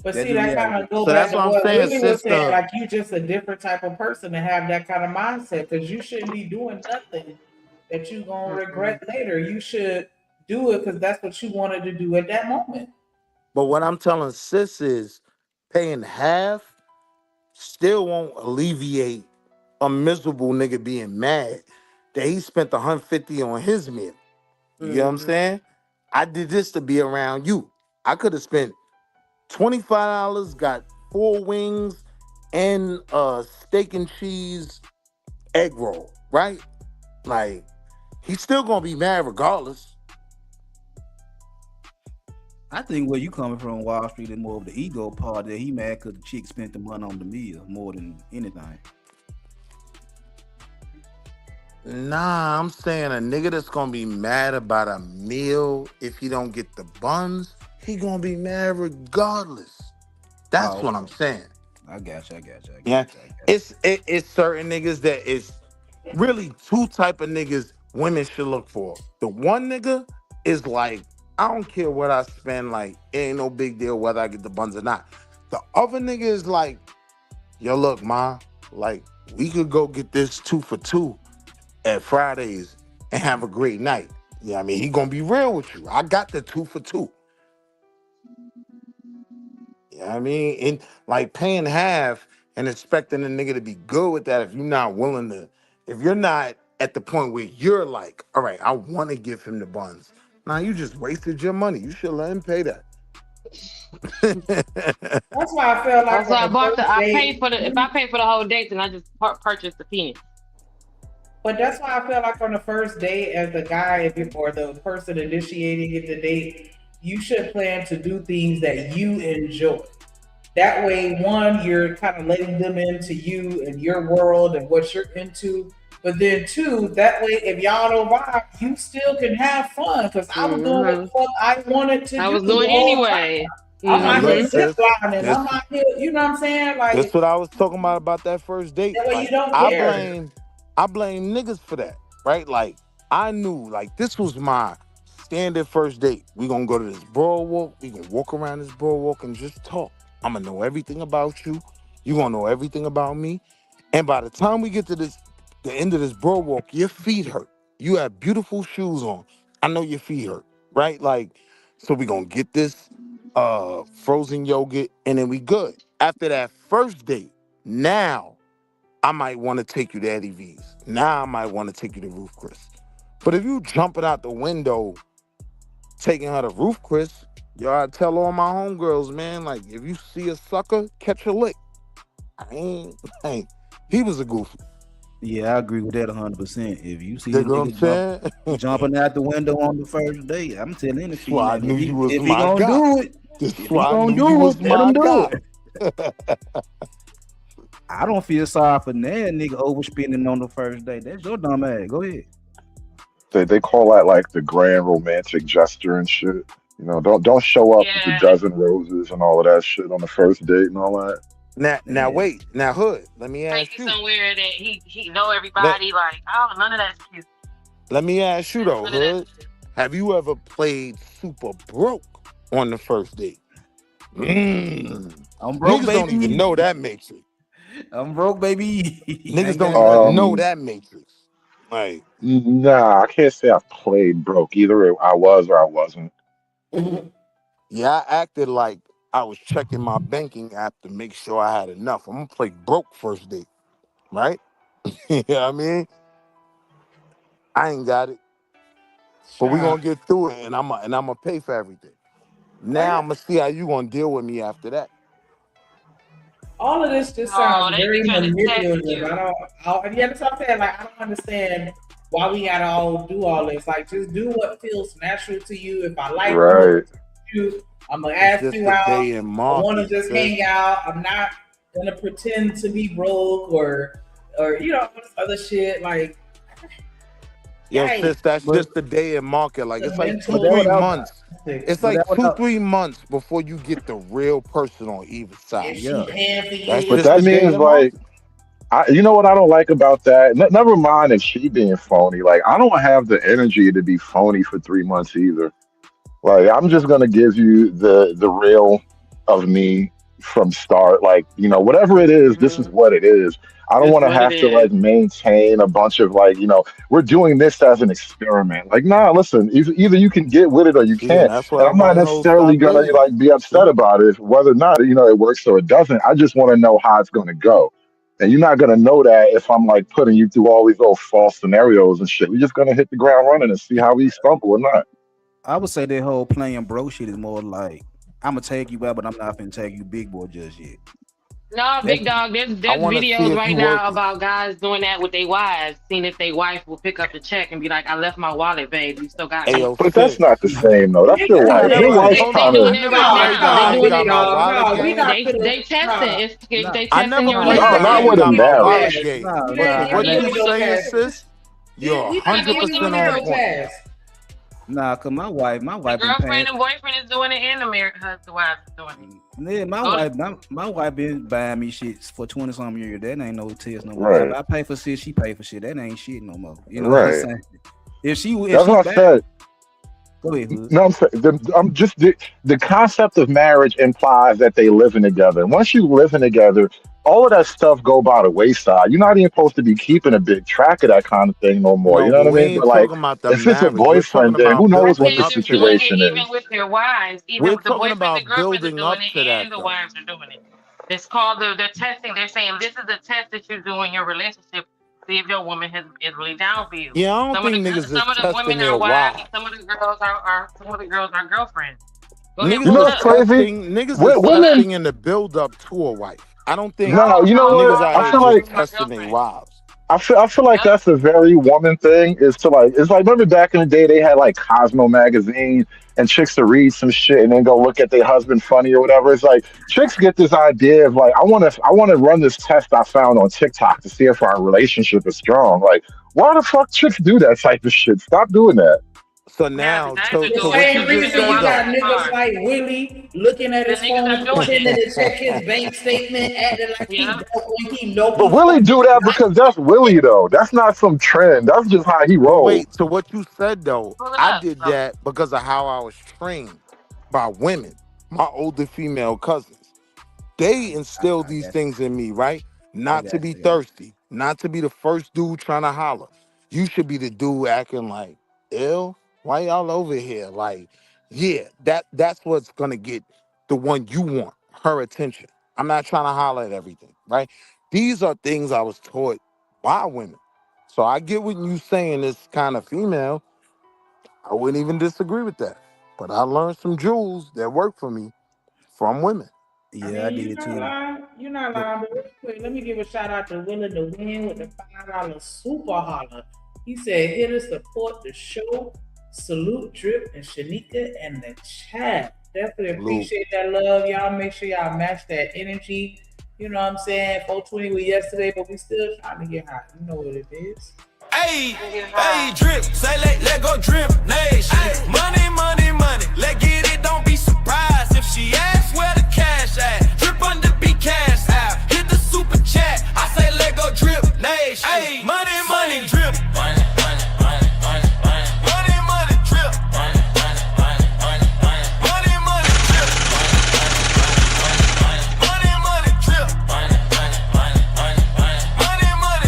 [SPEAKER 2] But
[SPEAKER 6] That's
[SPEAKER 2] see,
[SPEAKER 6] the
[SPEAKER 2] that kind
[SPEAKER 6] reality.
[SPEAKER 2] of go
[SPEAKER 4] So
[SPEAKER 2] back
[SPEAKER 4] that's
[SPEAKER 2] to
[SPEAKER 4] what I'm
[SPEAKER 2] what
[SPEAKER 4] saying,
[SPEAKER 2] Willie was saying.
[SPEAKER 4] sister.
[SPEAKER 2] Like you just a different type of person to have that kind of mindset because you shouldn't be doing nothing that you gonna regret later. You should do it because that's what you wanted to do at that moment.
[SPEAKER 4] But what I'm telling sis is paying half still won't alleviate a miserable nigga being mad that he spent $150 on his meal. You get what I'm saying? I did this to be around you. I could have spent $25, got 4 wings and a steak and cheese egg roll, right? Like, he's still gonna be mad regardless.
[SPEAKER 6] I think where you coming from, Wall Street, is more of the ego part that he mad because the chick spent the money on the meal more than anything.
[SPEAKER 4] Nah, I'm saying a nigga that's gonna be mad about a meal if he don't get the buns, he gonna be mad regardless. That's what I'm saying.
[SPEAKER 6] I got you.
[SPEAKER 4] Yeah, it's certain niggas that is really 2 type of niggas women should look for. The one nigga is like, I don't care what I spend, like, it ain't no big deal whether I get the buns or not. The other nigga is like, yo, look, ma, like, we could go get this 2 for $2 at Fridays and have a great night. You know what I mean? He gonna be real with you. I got the 2 for $2. You know what I mean? And like paying half and expecting a nigga to be good with that if you're not willing to, if you're not at the point where you're like, all right, I want to give him the buns. Now you just wasted your money. You should let him pay that.
[SPEAKER 2] That's why I feel like
[SPEAKER 5] So I
[SPEAKER 2] date,
[SPEAKER 5] paid for if I pay for the whole date, then I just purchase the penis.
[SPEAKER 2] But that's why I feel like on the first date, as the guy or the person initiating it the date, you should plan to do things that you enjoy. That way, one, you're kind of letting them into you and your world and what you're into. But then two, that way, if y'all don't vibe, you still can have fun. Because I was doing what the fuck I wanted to do.
[SPEAKER 5] I was doing
[SPEAKER 2] the whole
[SPEAKER 5] anyway.
[SPEAKER 2] time. I'm out here
[SPEAKER 4] Look,
[SPEAKER 2] zip lining.
[SPEAKER 4] that's
[SPEAKER 2] I'm out here, you know what I'm saying?
[SPEAKER 4] that's
[SPEAKER 2] Like,
[SPEAKER 4] what I was talking about that first date.
[SPEAKER 2] that way you
[SPEAKER 4] Like
[SPEAKER 2] don't
[SPEAKER 4] I
[SPEAKER 2] care.
[SPEAKER 4] blame niggas for that, right? Like I knew like this was my standard first date. We gonna go to this boardwalk. We gonna walk around this boardwalk and just talk. I'm gonna know everything about you. You gonna know everything about me. And by the time we get to the end of this boardwalk, your feet hurt. You have beautiful shoes on. I know your feet hurt, right? Like, so we gonna get this frozen yogurt and then we good. After that first date, now I might want to take you to Eddie V's. Now I might want to take you to Ruth Chris. But if you jumping out the window, taking her to Ruth Chris, yo, I tell all my homegirls, man, like if you see a sucker, catch a lick. He was a goofy.
[SPEAKER 6] Yeah, I agree with that 100%. If you see
[SPEAKER 4] You
[SPEAKER 6] a
[SPEAKER 4] know what I'm
[SPEAKER 6] nigga
[SPEAKER 4] saying?
[SPEAKER 6] jumping out the window on the first date, I'm telling the
[SPEAKER 4] That's why I
[SPEAKER 6] female,
[SPEAKER 4] knew you was
[SPEAKER 6] if he
[SPEAKER 4] my
[SPEAKER 6] gonna
[SPEAKER 4] guy.
[SPEAKER 6] do it,
[SPEAKER 4] That's
[SPEAKER 6] if he
[SPEAKER 4] why I
[SPEAKER 6] gonna
[SPEAKER 4] knew you
[SPEAKER 6] do
[SPEAKER 4] was
[SPEAKER 6] it, let him
[SPEAKER 4] my
[SPEAKER 6] do
[SPEAKER 4] guy.
[SPEAKER 6] it. I don't feel sorry for that nigga overspending on the first date. That's your dumb ass. Go ahead.
[SPEAKER 1] They call that like the grand romantic gesture and shit. You know, don't show up with a
[SPEAKER 5] Yeah.
[SPEAKER 1] dozen roses and all of that shit on the first date and all that.
[SPEAKER 4] Now
[SPEAKER 6] Yeah.
[SPEAKER 4] wait, now Hood, let me ask
[SPEAKER 5] Take you
[SPEAKER 4] you.
[SPEAKER 5] somewhere that he know everybody. Like, oh, none of that's cute.
[SPEAKER 4] Let me ask you though,
[SPEAKER 5] None of that's
[SPEAKER 4] Hood.
[SPEAKER 5] cute.
[SPEAKER 4] Have you ever played super broke on the first date?
[SPEAKER 6] I'm broke,
[SPEAKER 4] Niggas
[SPEAKER 6] baby.
[SPEAKER 4] don't even know that matrix.
[SPEAKER 6] I'm broke, baby.
[SPEAKER 4] Niggas don't
[SPEAKER 1] got
[SPEAKER 4] even know
[SPEAKER 1] Um,
[SPEAKER 4] that matrix. Like,
[SPEAKER 1] Nah, I can't say I've played broke. Either I was or I wasn't.
[SPEAKER 4] yeah, I acted like I was checking my banking app to make sure I had enough. I'm gonna play broke first date, right? You know what I mean? I ain't got it, but we gonna get through it, and I'm gonna pay for everything. Now I'm gonna see how you gonna deal with me after that.
[SPEAKER 2] All of this just
[SPEAKER 5] Oh,
[SPEAKER 2] sounds
[SPEAKER 5] they
[SPEAKER 2] very
[SPEAKER 5] be trying to test
[SPEAKER 2] manipulative.
[SPEAKER 5] you.
[SPEAKER 2] Yeah, that's what I'm saying. Like, I don't understand why we gotta all do all this. Like, just do what feels natural to you. If I like
[SPEAKER 1] Right.
[SPEAKER 2] you, I'm gonna
[SPEAKER 4] It's
[SPEAKER 2] ask
[SPEAKER 4] just
[SPEAKER 2] you
[SPEAKER 4] the
[SPEAKER 2] out.
[SPEAKER 4] day in
[SPEAKER 2] I want to
[SPEAKER 4] market.
[SPEAKER 2] just hang out. I'm not gonna pretend to be broke or you know, all this other shit. Like,
[SPEAKER 4] Yo,
[SPEAKER 2] yikes.
[SPEAKER 4] sis, that's
[SPEAKER 6] But-
[SPEAKER 4] just the day in market. Like, it's like
[SPEAKER 2] Mental-
[SPEAKER 4] 2-3
[SPEAKER 6] But
[SPEAKER 4] months. It's
[SPEAKER 6] But
[SPEAKER 4] like
[SPEAKER 6] that was-
[SPEAKER 4] 2-3 months before you get the real person on either
[SPEAKER 2] If
[SPEAKER 4] side.
[SPEAKER 2] she
[SPEAKER 6] Yeah.
[SPEAKER 2] paying for
[SPEAKER 4] That's
[SPEAKER 2] you,
[SPEAKER 1] But
[SPEAKER 4] just
[SPEAKER 1] that
[SPEAKER 4] the day
[SPEAKER 1] means
[SPEAKER 4] in
[SPEAKER 1] like
[SPEAKER 4] market.
[SPEAKER 1] you know what I don't like about that? Never mind if she being phony. Like I don't have the energy to be phony for 3 months either. Like I'm just gonna give you the real of me from start. Like whatever it is, this is what it is. I don't
[SPEAKER 5] It's
[SPEAKER 1] want to
[SPEAKER 5] what
[SPEAKER 1] have
[SPEAKER 5] it
[SPEAKER 1] to like
[SPEAKER 5] is.
[SPEAKER 1] maintain a bunch of like we're doing this as an experiment. Like nah, listen, either you can get with it or you
[SPEAKER 4] See, and
[SPEAKER 1] can't.
[SPEAKER 4] that's
[SPEAKER 1] And
[SPEAKER 4] why
[SPEAKER 1] I'm not
[SPEAKER 4] white hoes
[SPEAKER 1] necessarily
[SPEAKER 4] stop
[SPEAKER 1] gonna
[SPEAKER 4] dating.
[SPEAKER 1] like be upset
[SPEAKER 4] See?
[SPEAKER 1] about it whether or not it works or it doesn't. I just want to know how it's gonna go. And you're not gonna know that if I'm like putting you through all these little false scenarios and shit. We're just gonna hit the ground running and see how we stumble or not.
[SPEAKER 6] I would say that whole playing bro shit is more like I'm gonna take you out, but I'm not gonna take you big boy just yet.
[SPEAKER 5] No, big dog. There's
[SPEAKER 4] wanna see
[SPEAKER 5] videos
[SPEAKER 4] if
[SPEAKER 5] right
[SPEAKER 4] you
[SPEAKER 5] now
[SPEAKER 4] working.
[SPEAKER 5] about guys doing that with their wives, seeing if their wife will pick up the check and be like, "I left my wallet, babe. You still got me."
[SPEAKER 4] Ayo,
[SPEAKER 1] But that's
[SPEAKER 4] sis.
[SPEAKER 1] not the same though. That's your
[SPEAKER 6] That's not
[SPEAKER 1] wife.
[SPEAKER 6] the
[SPEAKER 1] Your
[SPEAKER 6] same.
[SPEAKER 1] wife's
[SPEAKER 5] They
[SPEAKER 1] kind
[SPEAKER 5] doing
[SPEAKER 1] of
[SPEAKER 5] it right now.
[SPEAKER 4] Hey,
[SPEAKER 5] They
[SPEAKER 4] dog,
[SPEAKER 5] doing
[SPEAKER 4] you
[SPEAKER 5] it.
[SPEAKER 4] got my wallet
[SPEAKER 2] we
[SPEAKER 4] game?
[SPEAKER 2] not
[SPEAKER 5] They
[SPEAKER 2] finna.
[SPEAKER 5] testing.
[SPEAKER 6] Nah.
[SPEAKER 5] They
[SPEAKER 4] I
[SPEAKER 5] testing
[SPEAKER 4] never
[SPEAKER 5] your
[SPEAKER 4] played
[SPEAKER 1] No,
[SPEAKER 4] that
[SPEAKER 1] not
[SPEAKER 4] game.
[SPEAKER 5] relationship.
[SPEAKER 1] with
[SPEAKER 4] You
[SPEAKER 1] a
[SPEAKER 4] got my
[SPEAKER 1] marriage.
[SPEAKER 4] wallet game.
[SPEAKER 6] Nah,
[SPEAKER 4] But
[SPEAKER 6] nah,
[SPEAKER 4] what
[SPEAKER 6] nah,
[SPEAKER 4] you
[SPEAKER 2] with your
[SPEAKER 4] saying,
[SPEAKER 2] cash.
[SPEAKER 4] sis? You're
[SPEAKER 2] We not even with
[SPEAKER 4] 100%
[SPEAKER 2] your
[SPEAKER 4] on
[SPEAKER 2] marriage
[SPEAKER 4] point.
[SPEAKER 2] ass.
[SPEAKER 6] nah, cause my wife
[SPEAKER 5] The
[SPEAKER 6] been paying.
[SPEAKER 5] girlfriend and boyfriend is doing it, and the married husband wife is doing it.
[SPEAKER 6] Yeah, my wife been buying me shit for 20-something years. That ain't no test no more.
[SPEAKER 1] Right.
[SPEAKER 6] If I pay for shit, she pay for shit. That ain't shit no more. You know what I'm
[SPEAKER 1] Right.
[SPEAKER 6] saying? If she
[SPEAKER 1] That's what I said.
[SPEAKER 6] go ahead, Hood.
[SPEAKER 1] No, I'm saying I'm just the concept of marriage implies that they living together. Once you living together, all of that stuff go by the wayside. You're not even supposed to be keeping a big track of that kind of thing no more.
[SPEAKER 4] No,
[SPEAKER 1] You know
[SPEAKER 4] but
[SPEAKER 1] what I
[SPEAKER 4] we
[SPEAKER 1] mean?
[SPEAKER 4] ain't
[SPEAKER 1] But like,
[SPEAKER 4] talking about the
[SPEAKER 1] if it's a
[SPEAKER 4] marriage. We're talking
[SPEAKER 1] boyfriend, then who
[SPEAKER 4] about
[SPEAKER 1] knows what
[SPEAKER 4] building
[SPEAKER 1] the
[SPEAKER 5] Boyfriends
[SPEAKER 4] up
[SPEAKER 5] are
[SPEAKER 4] to that.
[SPEAKER 5] doing it
[SPEAKER 1] situation
[SPEAKER 5] even
[SPEAKER 1] is?
[SPEAKER 5] with their wives.
[SPEAKER 4] We're
[SPEAKER 5] Even the
[SPEAKER 4] talking
[SPEAKER 5] boyfriends
[SPEAKER 4] about
[SPEAKER 5] and girlfriends are
[SPEAKER 4] building up
[SPEAKER 5] doing it,
[SPEAKER 4] to that,
[SPEAKER 5] and the
[SPEAKER 4] though.
[SPEAKER 5] wives are doing it. It's called the testing. They're saying this is a test that you do in your relationship. See if your woman is really down for you.
[SPEAKER 4] Yeah, I don't
[SPEAKER 5] Some of
[SPEAKER 4] think
[SPEAKER 5] the
[SPEAKER 4] niggas is
[SPEAKER 5] some of the
[SPEAKER 4] testing
[SPEAKER 5] women
[SPEAKER 4] their
[SPEAKER 5] are wives, and
[SPEAKER 4] wives.
[SPEAKER 5] some of the girls are girlfriends. Go ahead,
[SPEAKER 4] Niggas
[SPEAKER 1] You know
[SPEAKER 5] pull
[SPEAKER 1] what's
[SPEAKER 5] it
[SPEAKER 4] is
[SPEAKER 5] up.
[SPEAKER 1] crazy?
[SPEAKER 4] testing. Niggas is
[SPEAKER 1] Women.
[SPEAKER 4] testing in the build up to a wife. I don't think
[SPEAKER 1] No, you know
[SPEAKER 5] No,
[SPEAKER 1] what?
[SPEAKER 4] niggas
[SPEAKER 5] my
[SPEAKER 4] out
[SPEAKER 1] I
[SPEAKER 4] here
[SPEAKER 1] feel
[SPEAKER 5] wife
[SPEAKER 4] just
[SPEAKER 1] like
[SPEAKER 5] is my
[SPEAKER 4] testing their
[SPEAKER 5] girlfriend.
[SPEAKER 4] wives.
[SPEAKER 1] I feel like
[SPEAKER 5] Yep.
[SPEAKER 1] that's a very woman thing. Is to like it's like remember back in the day they had like Cosmo magazine and chicks to read some shit and then go look at their husband funny or whatever. It's like chicks get this idea of like I want to run this test I found on TikTok to see if our relationship is strong. Like why the fuck chicks do that type of shit? Stop doing that.
[SPEAKER 4] So
[SPEAKER 5] Yeah,
[SPEAKER 4] now,
[SPEAKER 5] but that
[SPEAKER 4] to,
[SPEAKER 5] even
[SPEAKER 2] The
[SPEAKER 4] to
[SPEAKER 5] goes
[SPEAKER 4] what
[SPEAKER 2] same
[SPEAKER 4] you
[SPEAKER 5] deeper
[SPEAKER 4] just
[SPEAKER 2] reason
[SPEAKER 5] than
[SPEAKER 4] said
[SPEAKER 2] you
[SPEAKER 5] women
[SPEAKER 2] got
[SPEAKER 4] though.
[SPEAKER 2] niggas
[SPEAKER 5] retard.
[SPEAKER 2] like Willie looking at
[SPEAKER 5] The
[SPEAKER 2] his
[SPEAKER 5] niggas
[SPEAKER 2] phone,
[SPEAKER 5] are doing
[SPEAKER 2] pretending
[SPEAKER 5] it.
[SPEAKER 2] to check his bank statement, acting like he
[SPEAKER 5] Yeah.
[SPEAKER 2] broke when he know
[SPEAKER 1] But
[SPEAKER 2] he
[SPEAKER 1] Willie
[SPEAKER 2] fucking
[SPEAKER 1] do that
[SPEAKER 2] not.
[SPEAKER 1] because that's Willie though. That's not some trend. That's just how he
[SPEAKER 4] But
[SPEAKER 1] rolls.
[SPEAKER 4] wait, to what you said though,
[SPEAKER 5] Pull it
[SPEAKER 4] I
[SPEAKER 5] up.
[SPEAKER 4] did
[SPEAKER 5] Oh,
[SPEAKER 4] that because of how I was trained by women, my older female cousins. They instilled
[SPEAKER 6] I
[SPEAKER 4] these
[SPEAKER 6] got you.
[SPEAKER 4] things in me, right?
[SPEAKER 6] I
[SPEAKER 4] Not to
[SPEAKER 6] got
[SPEAKER 4] be
[SPEAKER 6] you. I got
[SPEAKER 4] thirsty, not to be the first dude trying to holler. You should be the dude acting like, ill. Why y'all over here? Like, yeah, that's what's gonna get the one you want, her attention. I'm not trying to holler at everything, right? These are things I was taught by women. So I get what you saying this kind of female. I wouldn't even disagree with that. But I learned some jewels that work for me from women.
[SPEAKER 6] you.
[SPEAKER 2] I
[SPEAKER 6] Yeah, I
[SPEAKER 2] mean,
[SPEAKER 6] did
[SPEAKER 2] you're
[SPEAKER 6] it
[SPEAKER 2] not
[SPEAKER 6] too.
[SPEAKER 2] lying. You're not
[SPEAKER 6] But
[SPEAKER 2] lying, but real quick, let me give a shout out to Willie the Win with the $5 super holler. He said, here to support the show. Salute Drip and Shanika and the chat. Definitely
[SPEAKER 4] Salute.
[SPEAKER 2] appreciate that love. Y'all make sure y'all match that energy. You know what I'm saying? 420 was yesterday, but we still trying to get hot. You know what it is.
[SPEAKER 8] Hey,
[SPEAKER 5] niggas
[SPEAKER 8] hey,
[SPEAKER 5] high.
[SPEAKER 8] drip, say let go drip nation. Money, money, money, let get it, don't be surprised if she asks where the cash at. Drip under be cash out, hit the super chat. I say let go drip nation. Hey, money, money, drip. Money, money, money, money, money. Money, money, drip. Money, money, money, money, money. Money, money, drip. Money, money, drip. Money, money, money, money, money. Money, money.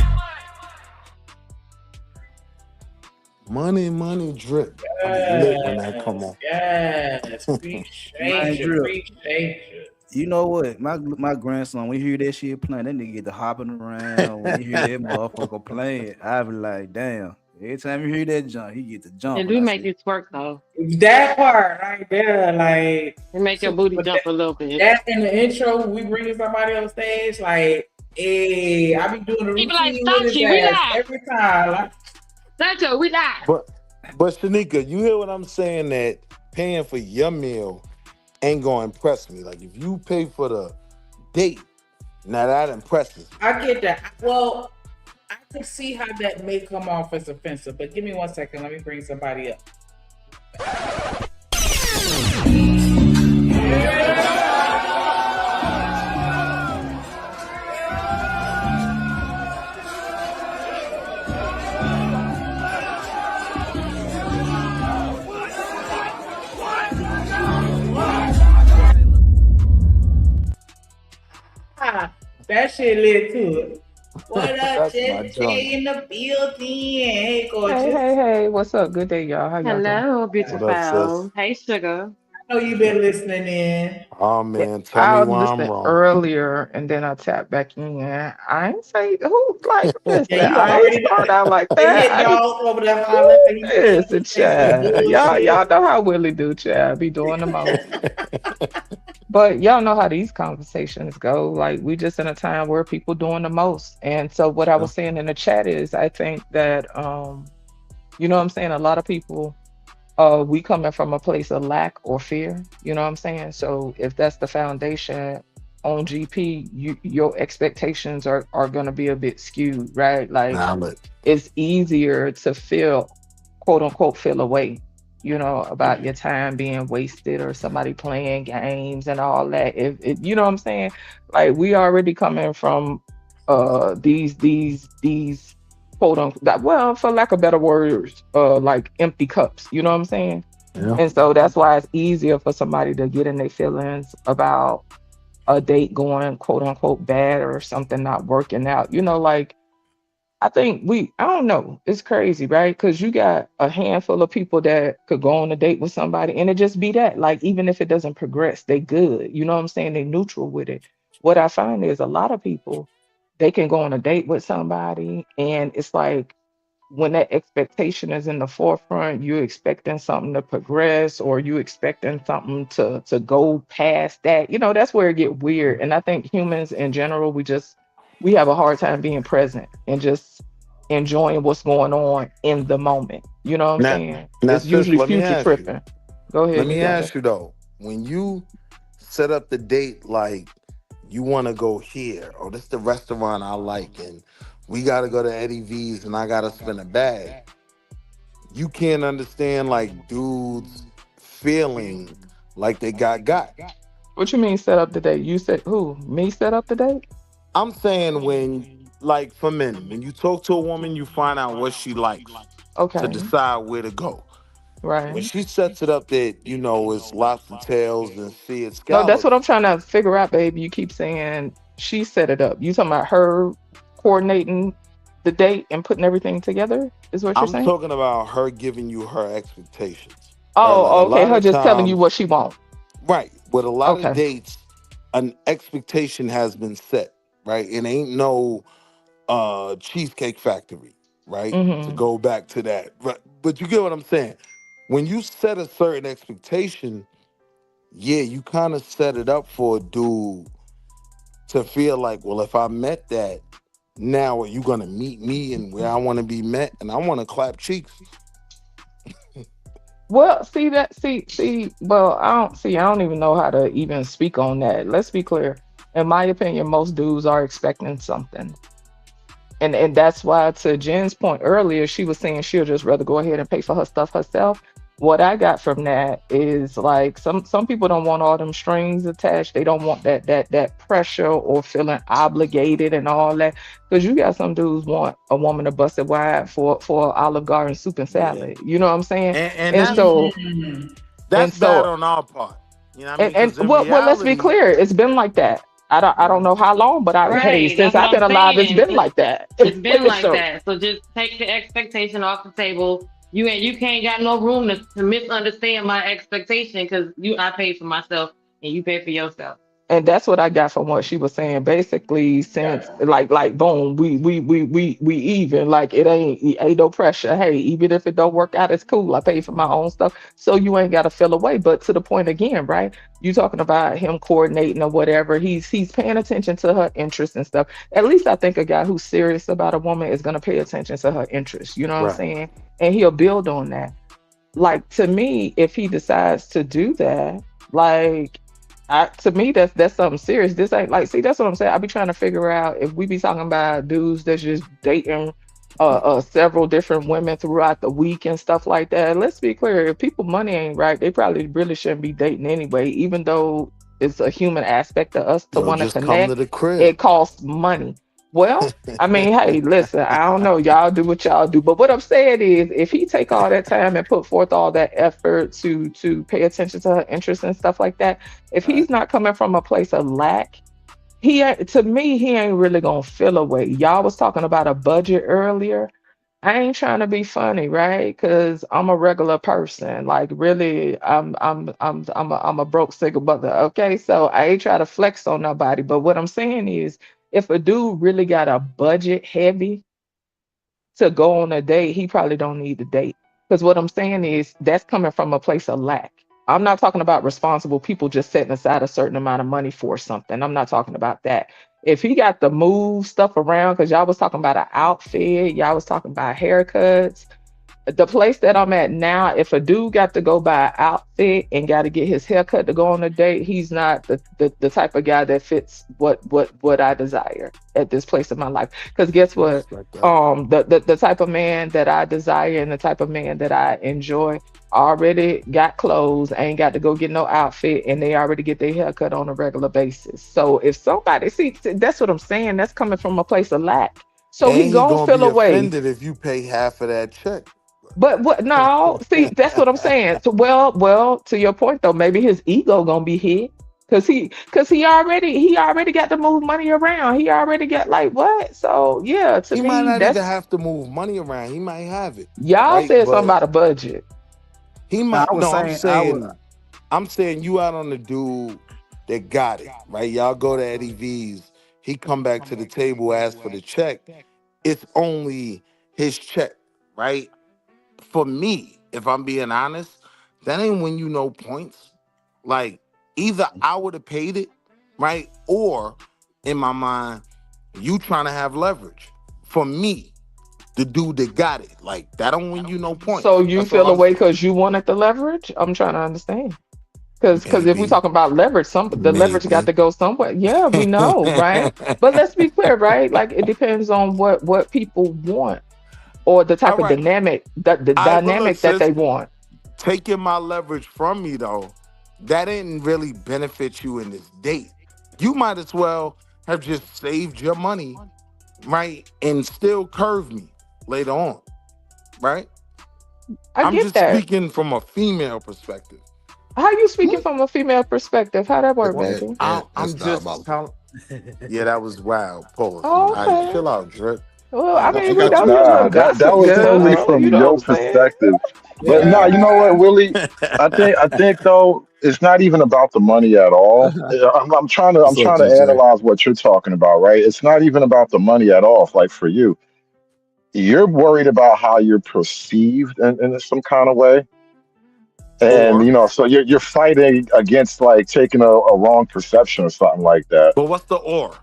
[SPEAKER 4] Money, drip. I be lit when that come on.
[SPEAKER 2] Yes.
[SPEAKER 6] man,
[SPEAKER 2] Appreciate you.
[SPEAKER 6] drip.
[SPEAKER 2] Appreciate you.
[SPEAKER 6] You know what? My grandson, when he hear that shit playing, that nigga get to hopping around. When he hear that motherfucker playing, I be like, damn. Every time you hear that jump, he get to
[SPEAKER 5] It
[SPEAKER 6] jumping.
[SPEAKER 5] do
[SPEAKER 6] I
[SPEAKER 5] make
[SPEAKER 6] said,
[SPEAKER 5] you twerk though.
[SPEAKER 2] That part right there, like,
[SPEAKER 5] It make your booty
[SPEAKER 2] but
[SPEAKER 5] jump a little bit.
[SPEAKER 2] that in the intro, we bringing somebody on stage, like, hey, I be doing the
[SPEAKER 5] He be like,
[SPEAKER 2] routine with his
[SPEAKER 5] Sachi,
[SPEAKER 2] ass
[SPEAKER 5] relax.
[SPEAKER 2] every time. Like,
[SPEAKER 5] Sacho, relax.
[SPEAKER 4] But Shanika, you hear what I'm saying? That paying for your meal ain't gonna impress me. Like if you pay for the date, now that impresses me.
[SPEAKER 2] I get that. Well, I can see how that may come off as offensive, but give me 1 second. Let me bring somebody up. Ah, that shit lit too. What up,
[SPEAKER 4] That's my
[SPEAKER 2] Jet
[SPEAKER 4] joint.
[SPEAKER 2] in the building? Hey,
[SPEAKER 9] Hey,
[SPEAKER 2] gorgeous.
[SPEAKER 9] hey, what's up? Good day, y'all. How y'all doing?
[SPEAKER 5] Hello,
[SPEAKER 4] What
[SPEAKER 5] beautiful.
[SPEAKER 4] up, sis?
[SPEAKER 5] Hey, sugar.
[SPEAKER 2] I know you've been listening in.
[SPEAKER 4] Oh
[SPEAKER 9] Yeah,
[SPEAKER 4] man, tell me
[SPEAKER 9] I
[SPEAKER 4] why I'm
[SPEAKER 9] listened
[SPEAKER 4] wrong.
[SPEAKER 9] earlier and then I tapped back in. I ain't say who like
[SPEAKER 2] Yeah,
[SPEAKER 9] listen.
[SPEAKER 2] you
[SPEAKER 9] I ain't
[SPEAKER 2] already
[SPEAKER 9] start out like
[SPEAKER 2] they
[SPEAKER 9] that.
[SPEAKER 2] hit
[SPEAKER 9] I ain't
[SPEAKER 2] y'all over there hollering.
[SPEAKER 9] who
[SPEAKER 2] They
[SPEAKER 9] listen,
[SPEAKER 2] say some
[SPEAKER 9] child. Y'all
[SPEAKER 2] bullshit.
[SPEAKER 9] know how Willie do, child. Be doing the most. But y'all know how these conversations go. Like we just in a time where people doing the most. And so what I
[SPEAKER 4] Yeah.
[SPEAKER 9] was saying in the chat is I think that you know what I'm saying, a lot of people we coming from a place of lack or fear, you know what I'm saying? So if that's the foundation on GP, your expectations are gonna be a bit skewed, right? Like
[SPEAKER 4] Nah, but
[SPEAKER 9] it's easier to feel quote unquote feel away, you know, about your time being wasted or somebody playing games and all that. If you know what I'm saying? Like we already coming from these quote unquote well, for lack of better words, like empty cups, you know what I'm saying?
[SPEAKER 4] yeah.
[SPEAKER 9] And so that's why it's easier for somebody to get in their feelings about a date going quote unquote bad or something not working out. You know, like I think I don't know, it's crazy, right? Because you got a handful of people that could go on a date with somebody and it just be that. Like, even if it doesn't progress, they good. You know what I'm saying? They neutral with it. What I find is a lot of people, they can go on a date with somebody and it's like, when that expectation is in the forefront, you expecting something to progress or you expecting something to go past that. You know, that's where it get weird. And I think humans in general, we have a hard time being present and just enjoying what's going on in the moment. You know what I'm
[SPEAKER 4] Now,
[SPEAKER 9] saying?
[SPEAKER 4] now,
[SPEAKER 9] It's
[SPEAKER 4] sis,
[SPEAKER 9] usually
[SPEAKER 4] let me
[SPEAKER 9] future
[SPEAKER 4] ask you.
[SPEAKER 9] tripping. Go
[SPEAKER 4] Let
[SPEAKER 9] ahead, you
[SPEAKER 4] me
[SPEAKER 9] got
[SPEAKER 4] ask
[SPEAKER 9] it.
[SPEAKER 4] you though, when you set up the date, like you want to go here, or this the restaurant I like, and we got to go to Eddie V's, and I got to spend a bag. You can't understand like dudes feeling like they got.
[SPEAKER 9] What you mean set up the date? You said who? Me set up the date?
[SPEAKER 4] I'm saying when, like for men, when you talk to a woman, you find out what she likes to
[SPEAKER 9] Okay,
[SPEAKER 4] decide where to go. When
[SPEAKER 9] right.
[SPEAKER 4] she sets it up that, it's lobster tails and sea and
[SPEAKER 9] No, that's what
[SPEAKER 4] scallops,
[SPEAKER 9] I'm trying to figure out, baby. You keep saying she set it up. You talking about her coordinating the date and putting everything together? Is what you're
[SPEAKER 4] I'm
[SPEAKER 9] saying?
[SPEAKER 4] talking about her giving you her expectations, right? Like a
[SPEAKER 9] Oh, okay.
[SPEAKER 4] lot
[SPEAKER 9] Her
[SPEAKER 4] of
[SPEAKER 9] just telling you
[SPEAKER 4] times,
[SPEAKER 9] what she want.
[SPEAKER 4] right, with a lot of
[SPEAKER 9] Okay.
[SPEAKER 4] dates, an expectation has been set, right? It ain't no Cheesecake Factory, right? To
[SPEAKER 9] Mm-hmm.
[SPEAKER 4] go back to that. But you get what I'm saying? When you set a certain expectation, yeah, you kind of set it up for a dude to feel like, well, if I met that, now are you gonna meet me and where I want to be met? And I want to clap cheeks.
[SPEAKER 9] Well, see that, see. Well, I don't even know how to even speak on that. Let's be clear. In my opinion, most dudes are expecting something. And that's why, to Jen's point earlier, she was saying she'll just rather go ahead and pay for her stuff herself. What I got from that is like some people don't want all them strings attached. They don't want that pressure or feeling obligated and all that. Because you got some dudes want a woman to bust it wide for Olive Garden soup and
[SPEAKER 4] Yeah.
[SPEAKER 9] salad. You know what I'm saying?
[SPEAKER 4] And
[SPEAKER 9] And so
[SPEAKER 2] Mhm.
[SPEAKER 9] and
[SPEAKER 4] that's bad
[SPEAKER 9] so
[SPEAKER 4] on our part. You know what I mean?
[SPEAKER 9] and
[SPEAKER 4] Because in
[SPEAKER 9] well, let's be
[SPEAKER 4] reality,
[SPEAKER 9] clear. It's been like that. I don't know how long, but hey,
[SPEAKER 5] Right.
[SPEAKER 9] since
[SPEAKER 5] That's what
[SPEAKER 9] I've
[SPEAKER 5] I'm
[SPEAKER 9] been alive, it's
[SPEAKER 5] saying.
[SPEAKER 9] been like that.
[SPEAKER 5] It's been like
[SPEAKER 9] So
[SPEAKER 5] that. So just take the expectation off the table. You can't got no room to misunderstand my expectation because I paid for myself and you pay for yourself.
[SPEAKER 9] and that's what I got from what she was saying. Basically, since like boom, we even, like it ain't no pressure. Hey, even if it don't work out, it's cool. I paid for my own stuff, so you ain't got to feel away. But to the point again, right? You talking about him coordinating or whatever. He's paying attention to her interests and stuff. At least I think a guy who's serious about a woman is gonna pay attention to her interests. You know what I'm
[SPEAKER 4] right.
[SPEAKER 9] saying? And he'll build on that. Like, to me, if he decides to do that, like, to me, that's something serious. This ain't like, see, that's what I'm saying. I be trying to figure out if we be talking about dudes that's just dating several different women throughout the week and stuff like that. Let's be clear, if people money ain't right, they probably really shouldn't be dating anyway, even though it's a human aspect of us to
[SPEAKER 4] Yo,
[SPEAKER 9] want to
[SPEAKER 4] just come to
[SPEAKER 9] connect.
[SPEAKER 4] the crib.
[SPEAKER 9] It costs money. Well, I mean, hey, listen, I don't know. Y'all do what y'all do. But what I'm saying is, if he take all that time and put forth all that effort to pay attention to her interests and stuff like that, if
[SPEAKER 4] Right.
[SPEAKER 9] he's not coming from a place of lack, to me, he ain't really gonna feel away. Y'all was talking about a budget earlier. I ain't trying to be funny, right? Because I'm a regular person. Like, really, I'm a broke single mother. Okay, so I ain't trying to flex on nobody. But what I'm saying is, if a dude really got a budget heavy to go on a date, he probably don't need to date. Because what I'm saying is, that's coming from a place of lack. I'm not talking about responsible people just setting aside a certain amount of money for something. I'm not talking about that. If he got to move stuff around, because y'all was talking about an outfit, y'all was talking about haircuts, the place that I'm at now, if a dude got to go buy an outfit and got to get his haircut to go on a date, he's not the type of guy that fits what I desire at this place in my life. Because guess
[SPEAKER 4] I
[SPEAKER 9] what?
[SPEAKER 4] respect that.
[SPEAKER 9] The type of man that I desire and the type of man that I enjoy already got clothes, ain't got to go get no outfit, and they already get their haircut on a regular basis. So if somebody, see, that's what I'm saying. That's coming from a place of lack. So he
[SPEAKER 4] And he
[SPEAKER 9] gonna
[SPEAKER 4] gonna
[SPEAKER 9] feel
[SPEAKER 4] be
[SPEAKER 9] away.
[SPEAKER 4] offended if you pay half of that check.
[SPEAKER 9] But what? No, see, that's what I'm saying. So, well, to your point though, maybe his ego gonna be hit because he already got to move money around. He already got, like, what? So yeah, to
[SPEAKER 4] He might
[SPEAKER 9] me,
[SPEAKER 4] not even
[SPEAKER 9] that's,
[SPEAKER 4] have to move money around. He might have it,
[SPEAKER 9] y'all
[SPEAKER 4] right?
[SPEAKER 9] said something
[SPEAKER 4] But
[SPEAKER 9] about a budget.
[SPEAKER 4] he
[SPEAKER 6] Now,
[SPEAKER 4] might
[SPEAKER 6] I was
[SPEAKER 4] no,
[SPEAKER 6] saying, I was.
[SPEAKER 4] I'm saying you out on the dude that got it, right? Y'all go to Eddie V's, he come back to the table, ask for the check. It's only his check, right? For me, if I'm being honest, that ain't when you know points. Like, either I would have paid it, right? Or in my mind, you trying to have leverage. For me, the dude that got it. Like that don't win you no points.
[SPEAKER 9] So you
[SPEAKER 4] That's
[SPEAKER 9] feel
[SPEAKER 4] all I'm
[SPEAKER 9] away
[SPEAKER 4] saying.
[SPEAKER 9] because you wanted the leverage? I'm trying to understand. Because if we're
[SPEAKER 4] Maybe.
[SPEAKER 9] talking about leverage, the leverage got
[SPEAKER 4] Maybe.
[SPEAKER 9] to go somewhere. Yeah, we know, right? But let's be clear, right? Like it depends on what people want or the type
[SPEAKER 4] All
[SPEAKER 9] of
[SPEAKER 4] right.
[SPEAKER 9] dynamic the
[SPEAKER 4] All right, but look,
[SPEAKER 9] dynamic that
[SPEAKER 4] sis,
[SPEAKER 9] they want.
[SPEAKER 4] taking my leverage from me though, that didn't really benefit you in this date. You might as well have just saved your money, right? And still curve me later on, right?
[SPEAKER 9] I
[SPEAKER 4] I'm
[SPEAKER 9] get
[SPEAKER 4] just
[SPEAKER 9] that.
[SPEAKER 4] speaking from a female perspective.
[SPEAKER 9] How you speaking from a female perspective? How that work,
[SPEAKER 3] That,
[SPEAKER 9] baby?
[SPEAKER 4] I'm
[SPEAKER 3] that's
[SPEAKER 4] just
[SPEAKER 3] diabolical.
[SPEAKER 4] yeah, that was wild. Pause.
[SPEAKER 9] Oh,
[SPEAKER 4] All right,
[SPEAKER 9] okay.
[SPEAKER 4] chill out, Drip.
[SPEAKER 9] Well, I
[SPEAKER 3] I
[SPEAKER 9] mean, we
[SPEAKER 3] got
[SPEAKER 9] know
[SPEAKER 3] you.
[SPEAKER 9] you're a
[SPEAKER 1] Nah,
[SPEAKER 9] little
[SPEAKER 1] that
[SPEAKER 9] gossip
[SPEAKER 1] was totally
[SPEAKER 9] girl.
[SPEAKER 1] from
[SPEAKER 9] You know
[SPEAKER 1] your
[SPEAKER 9] what I'm saying?
[SPEAKER 1] perspective. But no, you
[SPEAKER 2] Yeah.
[SPEAKER 1] know what, Willie? I think though it's not even about the money at all. I'm trying to I'm
[SPEAKER 3] What's up,
[SPEAKER 1] trying to
[SPEAKER 3] GJ?
[SPEAKER 1] analyze what you're talking about, right? It's not even about the money at all. Like for you, you're worried about how you're perceived in some kind of way, and
[SPEAKER 4] Or,
[SPEAKER 1] so you're fighting against like taking a wrong perception or something like that.
[SPEAKER 4] but what's the or?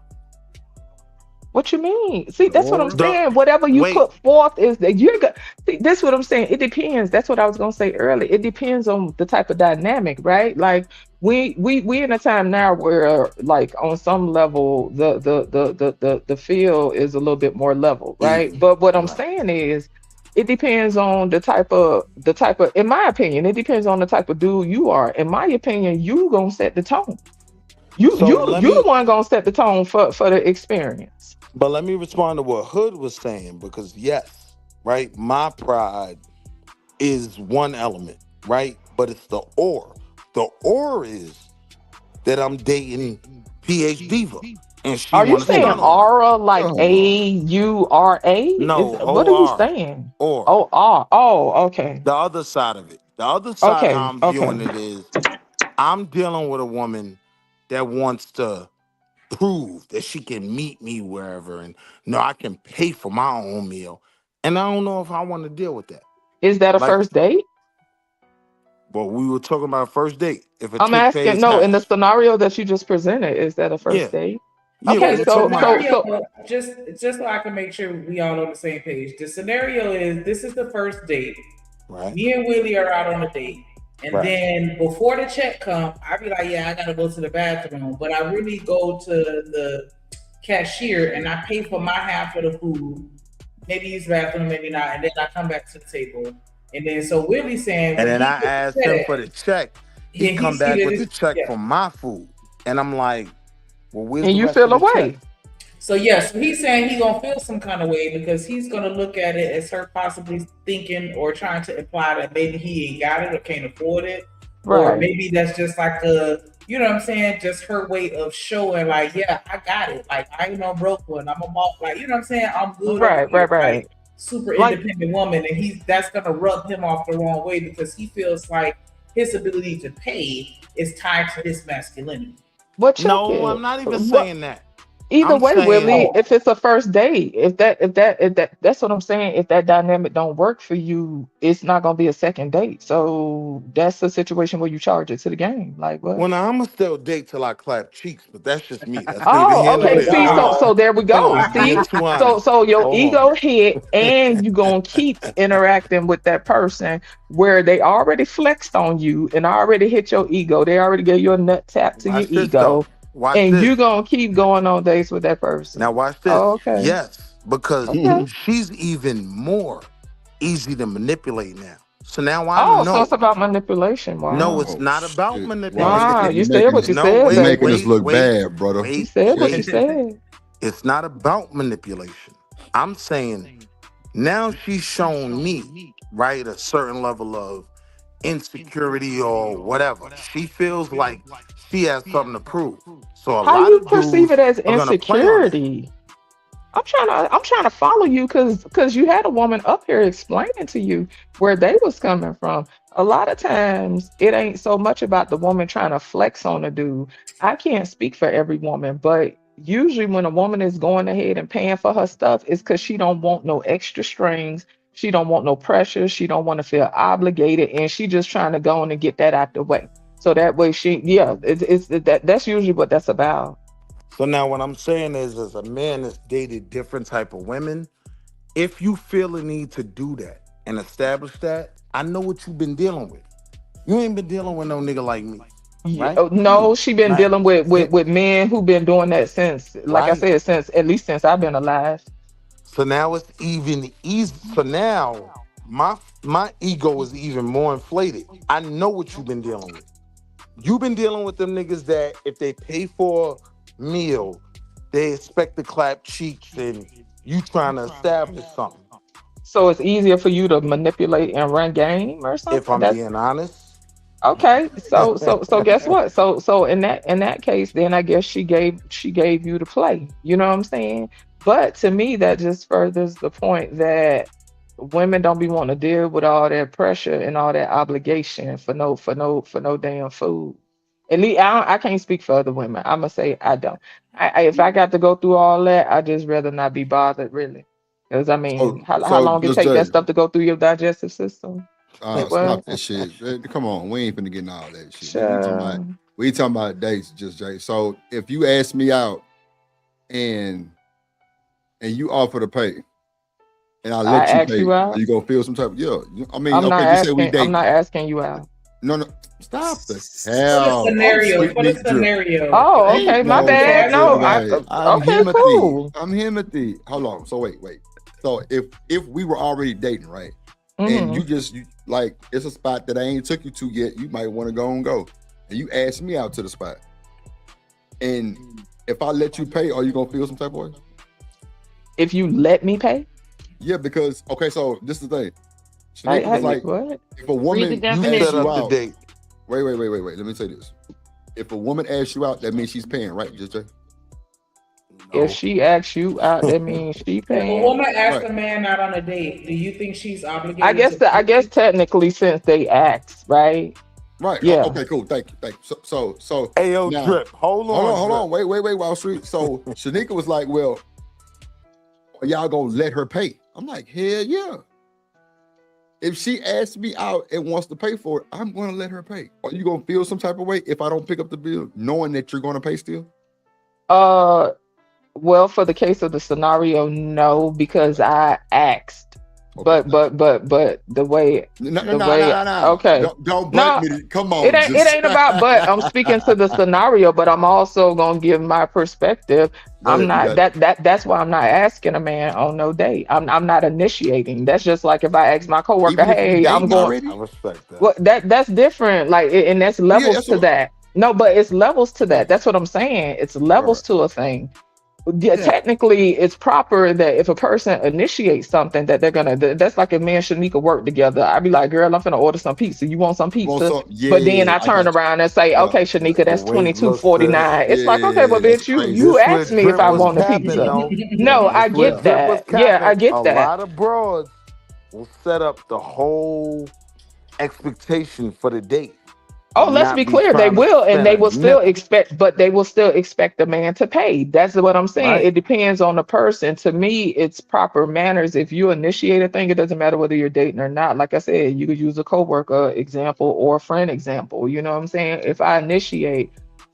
[SPEAKER 9] What you mean? See, that's what I'm
[SPEAKER 6] Or
[SPEAKER 4] The
[SPEAKER 9] saying. Whatever you
[SPEAKER 4] wait,
[SPEAKER 9] put forth is that you're going. See, that's what I'm saying. It depends. That's what I was gonna say earlier. It depends on the type of dynamic, right? Like we in a time now where, like, on some level, the field is a little bit more level, right?
[SPEAKER 4] even.
[SPEAKER 9] But what I'm
[SPEAKER 4] Right.
[SPEAKER 9] saying is, it depends on the type of. In my opinion, it depends on the type of dude you are. In my opinion, you gonna set the tone. You
[SPEAKER 4] So
[SPEAKER 9] you
[SPEAKER 4] let
[SPEAKER 9] you the
[SPEAKER 4] me
[SPEAKER 9] one gonna set the tone for the experience.
[SPEAKER 4] But let me respond to what Hood was saying because yes, right? My pride is one element, right? But it's the or. The or is that I'm dating PH Diva and she
[SPEAKER 9] Are you
[SPEAKER 4] want to
[SPEAKER 9] saying
[SPEAKER 4] stunt on me.
[SPEAKER 9] aura like
[SPEAKER 3] Come on.
[SPEAKER 9] AURA? Is
[SPEAKER 4] No,
[SPEAKER 9] what are you
[SPEAKER 4] OR.
[SPEAKER 9] saying?
[SPEAKER 4] Or
[SPEAKER 9] Oh, R. Oh, okay.
[SPEAKER 4] the other side of it. The other side how
[SPEAKER 9] Okay.
[SPEAKER 4] I'm
[SPEAKER 9] Okay.
[SPEAKER 4] viewing it is I'm dealing with a woman that wants to prove that she can meet me wherever and no, I can pay for my own meal. And I don't know if I want to deal with that.
[SPEAKER 9] Is that a
[SPEAKER 4] Like,
[SPEAKER 9] first date?
[SPEAKER 4] well, we were talking about a first date. If a
[SPEAKER 9] I'm
[SPEAKER 4] chick
[SPEAKER 9] asking,
[SPEAKER 4] pays
[SPEAKER 9] no, in the
[SPEAKER 4] half.
[SPEAKER 9] scenario that you just presented, is that a
[SPEAKER 4] Yeah.
[SPEAKER 9] first date?
[SPEAKER 4] Yeah,
[SPEAKER 2] Yeah,
[SPEAKER 9] Okay,
[SPEAKER 4] we
[SPEAKER 2] the
[SPEAKER 4] were
[SPEAKER 9] so
[SPEAKER 4] talking about
[SPEAKER 2] scenario, just so I can make sure we all on the same page. The scenario is this is the first date.
[SPEAKER 4] right.
[SPEAKER 2] Me and Willie are out on a date. And
[SPEAKER 4] Right.
[SPEAKER 2] then before the check come, I be like, yeah, I gotta go to the bathroom. But I really go to the cashier and I pay for my half of the food. Maybe use the bathroom, maybe not. And then I come back to the table. And then so Willie's saying,
[SPEAKER 4] And
[SPEAKER 2] when
[SPEAKER 4] then
[SPEAKER 2] he
[SPEAKER 4] I
[SPEAKER 2] gets the
[SPEAKER 4] asked him
[SPEAKER 2] check,
[SPEAKER 4] for the check.
[SPEAKER 2] yeah,
[SPEAKER 4] He come
[SPEAKER 2] see
[SPEAKER 4] back
[SPEAKER 2] that
[SPEAKER 4] with the
[SPEAKER 2] it's,
[SPEAKER 4] check
[SPEAKER 2] yeah.
[SPEAKER 4] for my food. And I'm like, well, where's
[SPEAKER 9] and
[SPEAKER 4] the
[SPEAKER 9] you
[SPEAKER 4] rest
[SPEAKER 9] feel
[SPEAKER 4] of the check?
[SPEAKER 9] away.
[SPEAKER 2] So yes, he's saying he gonna feel some kind of way because he's gonna look at it as her possibly thinking or trying to imply that maybe he ain't got it or can't afford it, or
[SPEAKER 9] Right.
[SPEAKER 2] maybe that's just like you know what I'm saying, just her way of showing like, yeah, I got it. Like I ain't no broke one. I'm a boss. Like you know what I'm saying. I'm good over
[SPEAKER 9] Right,
[SPEAKER 2] here.
[SPEAKER 9] right, right.
[SPEAKER 2] Like super
[SPEAKER 9] Like,
[SPEAKER 2] independent woman, and that's gonna rub him off the wrong way because he feels like his ability to pay is tied to his masculinity.
[SPEAKER 9] well, check
[SPEAKER 4] No,
[SPEAKER 9] it.
[SPEAKER 4] I'm not even
[SPEAKER 9] What
[SPEAKER 4] saying that.
[SPEAKER 9] either
[SPEAKER 4] I'm
[SPEAKER 9] way, Willie,
[SPEAKER 4] saying,
[SPEAKER 9] if it's a first date, if that's what I'm saying. If that dynamic don't work for you, it's not gonna be a second date. So that's a situation where you charge it to the game. Like what?
[SPEAKER 4] well, now I'm going to still date till I clap cheeks, but that's just me. That's neither
[SPEAKER 9] Oh,
[SPEAKER 4] here nor
[SPEAKER 9] okay.
[SPEAKER 2] Oh
[SPEAKER 4] there.
[SPEAKER 9] See,
[SPEAKER 4] Hold on.
[SPEAKER 9] so
[SPEAKER 2] wow.
[SPEAKER 9] there we
[SPEAKER 4] Hold on.
[SPEAKER 9] go.
[SPEAKER 4] We being
[SPEAKER 9] See,
[SPEAKER 4] too honest.
[SPEAKER 9] so your
[SPEAKER 4] Hold
[SPEAKER 9] ego
[SPEAKER 4] on.
[SPEAKER 9] hit, and you gonna keep interacting with that person where they already flexed on you and already hit your ego. They already gave you a nut tap to your
[SPEAKER 4] Watch this,
[SPEAKER 9] ego,
[SPEAKER 4] though. Watch
[SPEAKER 9] and
[SPEAKER 4] this.
[SPEAKER 9] you gonna keep going on dates with that person.
[SPEAKER 4] Now, watch this.
[SPEAKER 9] Oh, okay.
[SPEAKER 4] Yes, because
[SPEAKER 9] Okay.
[SPEAKER 4] she's even more easy to manipulate now. So now I
[SPEAKER 9] Oh, so it's
[SPEAKER 4] know.
[SPEAKER 9] about manipulation.
[SPEAKER 4] No,
[SPEAKER 9] Wow.
[SPEAKER 4] it's
[SPEAKER 3] Oh
[SPEAKER 4] not about
[SPEAKER 3] shit!
[SPEAKER 4] manipulation.
[SPEAKER 9] Wow. You
[SPEAKER 3] You
[SPEAKER 9] said
[SPEAKER 3] making
[SPEAKER 9] what
[SPEAKER 3] it
[SPEAKER 9] you
[SPEAKER 4] No,
[SPEAKER 9] said,
[SPEAKER 3] you
[SPEAKER 4] wait,
[SPEAKER 3] making us
[SPEAKER 9] baby.
[SPEAKER 4] wait,
[SPEAKER 3] look
[SPEAKER 4] wait,
[SPEAKER 3] bad, brother.
[SPEAKER 9] You
[SPEAKER 4] wait,
[SPEAKER 9] said what you
[SPEAKER 4] wait.
[SPEAKER 9] said.
[SPEAKER 4] It's not about manipulation. I'm saying now she's shown me, right, a certain level of insecurity or whatever. She feels like she has something to prove. So a
[SPEAKER 9] How
[SPEAKER 4] lot
[SPEAKER 9] you
[SPEAKER 4] of
[SPEAKER 9] perceive
[SPEAKER 4] dudes
[SPEAKER 9] it as
[SPEAKER 4] are gonna play on that.
[SPEAKER 9] insecurity? I'm trying to follow you because you had a woman up here explaining to you where they was coming from. A lot of times it ain't so much about the woman trying to flex on a dude. I can't speak for every woman, but usually when a woman is going ahead and paying for her stuff, it's because she don't want no extra strings. She don't want no pressure. She don't want to feel obligated, and she just trying to go on and get that out the way. So that way that's usually what that's about.
[SPEAKER 4] So now what I'm saying is as a man that's dated different type of women, if you feel the need to do that and establish that, I know what you've been dealing with. You ain't been dealing with no nigga like me, right?
[SPEAKER 9] No, she been
[SPEAKER 4] Right.
[SPEAKER 9] dealing with men who been doing that since, like I
[SPEAKER 4] Right.
[SPEAKER 9] said, since at least since I've been alive.
[SPEAKER 4] So now it's even easy. So now my ego is even more inflated. I know what you've been dealing with. You've been dealing with them niggas that if they pay for a meal, they expect to clap cheeks and you trying to establish something.
[SPEAKER 9] So it's easier for you to manipulate and run game or something.
[SPEAKER 4] If I'm
[SPEAKER 9] That's
[SPEAKER 4] being honest.
[SPEAKER 9] okay. So guess what? So in that case, then I guess she gave you the play. You know what I'm saying? But to me, that just furthers the point that women don't be wanting to deal with all that pressure and all that obligation for no damn food. At least I can't speak for other women. I'm gonna say I don't. If I got to go through all that, I just rather not be bothered, really. Because I mean, how
[SPEAKER 3] So
[SPEAKER 9] long it
[SPEAKER 3] Just
[SPEAKER 9] take that
[SPEAKER 3] Jay,
[SPEAKER 9] stuff to go through your digestive system? Like
[SPEAKER 3] stop
[SPEAKER 9] what?
[SPEAKER 3] that shit. Come on, we ain't finna get into all that shit.
[SPEAKER 9] Sure.
[SPEAKER 3] We talking about dates, Just Jay. So if you ask me out and you offer to pay, and I
[SPEAKER 9] I
[SPEAKER 3] let you
[SPEAKER 9] ask
[SPEAKER 3] pay,
[SPEAKER 9] you
[SPEAKER 3] are
[SPEAKER 9] out.
[SPEAKER 3] you gonna feel some type of I mean,
[SPEAKER 9] I'm not
[SPEAKER 3] okay, just say we
[SPEAKER 9] asking. I'm not
[SPEAKER 3] dating.
[SPEAKER 9] asking you out.
[SPEAKER 3] No, stop the
[SPEAKER 2] For the
[SPEAKER 3] hell.
[SPEAKER 2] scenario.
[SPEAKER 3] Sweet
[SPEAKER 2] For the
[SPEAKER 3] meat drip.
[SPEAKER 2] scenario.
[SPEAKER 9] Oh,
[SPEAKER 3] Ain't
[SPEAKER 9] okay. My
[SPEAKER 3] no
[SPEAKER 9] bad.
[SPEAKER 3] fucking
[SPEAKER 9] No,
[SPEAKER 3] way. I'm
[SPEAKER 9] okay,
[SPEAKER 3] Timothy.
[SPEAKER 9] cool.
[SPEAKER 3] I'm Timothy. Hold on. So wait. So if we were already dating, right? And
[SPEAKER 9] hmm
[SPEAKER 3] you like it's a spot that I ain't took you to yet, you might want to go. And you ask me out to the spot. And if I let you pay, are you gonna feel some type of way?
[SPEAKER 9] If you let me pay,
[SPEAKER 3] Yeah, because okay, so this is the thing.
[SPEAKER 9] I,
[SPEAKER 3] Shanika was
[SPEAKER 9] I,
[SPEAKER 3] like,
[SPEAKER 9] what?
[SPEAKER 3] if a
[SPEAKER 5] Read the
[SPEAKER 3] woman
[SPEAKER 4] You
[SPEAKER 5] definition.
[SPEAKER 3] asks
[SPEAKER 4] set
[SPEAKER 3] you
[SPEAKER 4] up the
[SPEAKER 3] out,
[SPEAKER 4] date.
[SPEAKER 3] wait. Let me say this. If a woman asks you out, that means she's paying, right? Just Jay?
[SPEAKER 9] If
[SPEAKER 4] No.
[SPEAKER 9] she asks you out, that means she
[SPEAKER 2] If a
[SPEAKER 9] paying.
[SPEAKER 2] woman asks
[SPEAKER 3] Right.
[SPEAKER 2] a man out on a date, do you think she's
[SPEAKER 9] I
[SPEAKER 2] obligated
[SPEAKER 9] guess
[SPEAKER 2] to
[SPEAKER 9] I guess
[SPEAKER 2] pay?
[SPEAKER 9] technically, since they asked, right?
[SPEAKER 3] Right.
[SPEAKER 9] Yeah.
[SPEAKER 3] Okay, cool. Thank you. So
[SPEAKER 4] Ayo,
[SPEAKER 3] now
[SPEAKER 4] Drip. Hold
[SPEAKER 3] hold
[SPEAKER 4] on.
[SPEAKER 3] on. Wait, Wall Street. So Shanika was like, well, are y'all gonna let her pay? I'm like, hell yeah. If she asks me out and wants to pay for it, I'm gonna let her pay. Are you gonna feel some type of way if I don't pick up the bill, knowing that you're gonna pay still?
[SPEAKER 9] Uh, well, for the case of the scenario, no, because I asked.
[SPEAKER 3] Okay.
[SPEAKER 9] But the way
[SPEAKER 3] No.
[SPEAKER 9] okay.
[SPEAKER 3] Don't
[SPEAKER 9] No,
[SPEAKER 3] butt me. Come
[SPEAKER 9] it
[SPEAKER 3] on,
[SPEAKER 9] ain't about but. I'm speaking to the scenario, but I'm also gonna give my perspective.
[SPEAKER 3] Go
[SPEAKER 9] I'm
[SPEAKER 3] ahead. You
[SPEAKER 9] not
[SPEAKER 3] got it.
[SPEAKER 9] that's why I'm not asking a man on no date. I'm not initiating. That's just like if I ask my coworker,
[SPEAKER 3] Even if we
[SPEAKER 9] hey, I'm
[SPEAKER 3] dating
[SPEAKER 9] going.
[SPEAKER 3] already?
[SPEAKER 4] I respect that.
[SPEAKER 9] Well, that's different. Like, and that's
[SPEAKER 3] Yeah,
[SPEAKER 9] levels
[SPEAKER 3] that's
[SPEAKER 9] to
[SPEAKER 3] what.
[SPEAKER 9] that. No, but it's levels to
[SPEAKER 3] Okay.
[SPEAKER 9] that. That's what I'm saying. It's
[SPEAKER 3] Right.
[SPEAKER 9] levels to a thing. Yeah,
[SPEAKER 3] Yeah.
[SPEAKER 9] technically, it's proper that if a person initiates something, that they're gonna. That's like if me and Shanika work together. I'd be like, "Girl, I'm finna order some pizza. You want some
[SPEAKER 3] Want
[SPEAKER 9] pizza?"
[SPEAKER 3] some?
[SPEAKER 9] But then
[SPEAKER 3] Yeah,
[SPEAKER 9] I
[SPEAKER 3] I
[SPEAKER 9] turn
[SPEAKER 3] got you.
[SPEAKER 9] around and say,
[SPEAKER 3] Yeah.
[SPEAKER 9] "Okay, Shanika, that's
[SPEAKER 4] Wait, look, sis.
[SPEAKER 9] 22.49." It's like, okay,
[SPEAKER 3] Yeah,
[SPEAKER 9] but
[SPEAKER 3] that's
[SPEAKER 9] bitch, you
[SPEAKER 3] crazy.
[SPEAKER 9] you
[SPEAKER 4] This where
[SPEAKER 9] asked me if
[SPEAKER 4] Drip
[SPEAKER 9] I
[SPEAKER 4] was
[SPEAKER 9] want a
[SPEAKER 4] capping,
[SPEAKER 9] pizza.
[SPEAKER 4] though.
[SPEAKER 9] No,
[SPEAKER 4] This
[SPEAKER 9] I
[SPEAKER 4] where
[SPEAKER 9] get
[SPEAKER 4] Drip was
[SPEAKER 9] that. Yeah, I
[SPEAKER 4] capping.
[SPEAKER 9] get
[SPEAKER 4] A
[SPEAKER 9] that.
[SPEAKER 4] lot of broads will set up the whole expectation for the date
[SPEAKER 9] Oh,
[SPEAKER 4] and
[SPEAKER 9] let's
[SPEAKER 4] not
[SPEAKER 9] be
[SPEAKER 4] be
[SPEAKER 9] clear. They
[SPEAKER 4] trying to
[SPEAKER 9] will, and
[SPEAKER 4] spend
[SPEAKER 9] they
[SPEAKER 4] a
[SPEAKER 9] will still
[SPEAKER 4] nickel.
[SPEAKER 9] expect, but they will still expect the man to pay. That's what I'm saying.
[SPEAKER 4] Right.
[SPEAKER 9] It depends on the person. To me, it's proper manners. If you initiate a thing, it doesn't matter whether you're dating or not. Like I said, you could use a coworker example or a friend example. You know what I'm saying? If I initiate,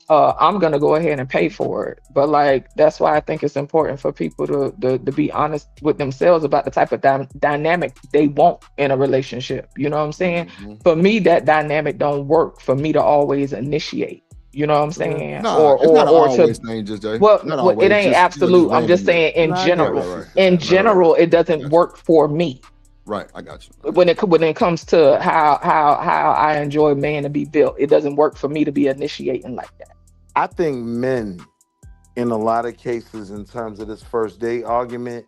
[SPEAKER 9] I'm gonna go ahead and pay for it. But like that's why I think it's important for people to be honest with themselves about the type of dynamic they want in a relationship. You know what I'm saying?
[SPEAKER 3] Mhm.
[SPEAKER 9] For me, that dynamic don't work for me to always initiate. You know what I'm saying?
[SPEAKER 3] Nah, it's not an
[SPEAKER 9] Or to
[SPEAKER 3] always thing, Just Jay.
[SPEAKER 9] well,
[SPEAKER 3] Not
[SPEAKER 9] it
[SPEAKER 3] always.
[SPEAKER 9] ain't
[SPEAKER 3] Just just
[SPEAKER 9] absolute. I'm just
[SPEAKER 3] randomly.
[SPEAKER 9] saying in
[SPEAKER 4] Nah, I get
[SPEAKER 3] Right,
[SPEAKER 9] general.
[SPEAKER 4] what
[SPEAKER 3] right,
[SPEAKER 4] she's
[SPEAKER 9] In
[SPEAKER 4] saying.
[SPEAKER 9] general, it doesn't
[SPEAKER 3] Got you.
[SPEAKER 9] work for me
[SPEAKER 3] Right, I got you.
[SPEAKER 9] when it comes to how I enjoy a man to be built. It doesn't work for me to be initiating like that.
[SPEAKER 4] I think men, in a lot of cases, in terms of this first date argument,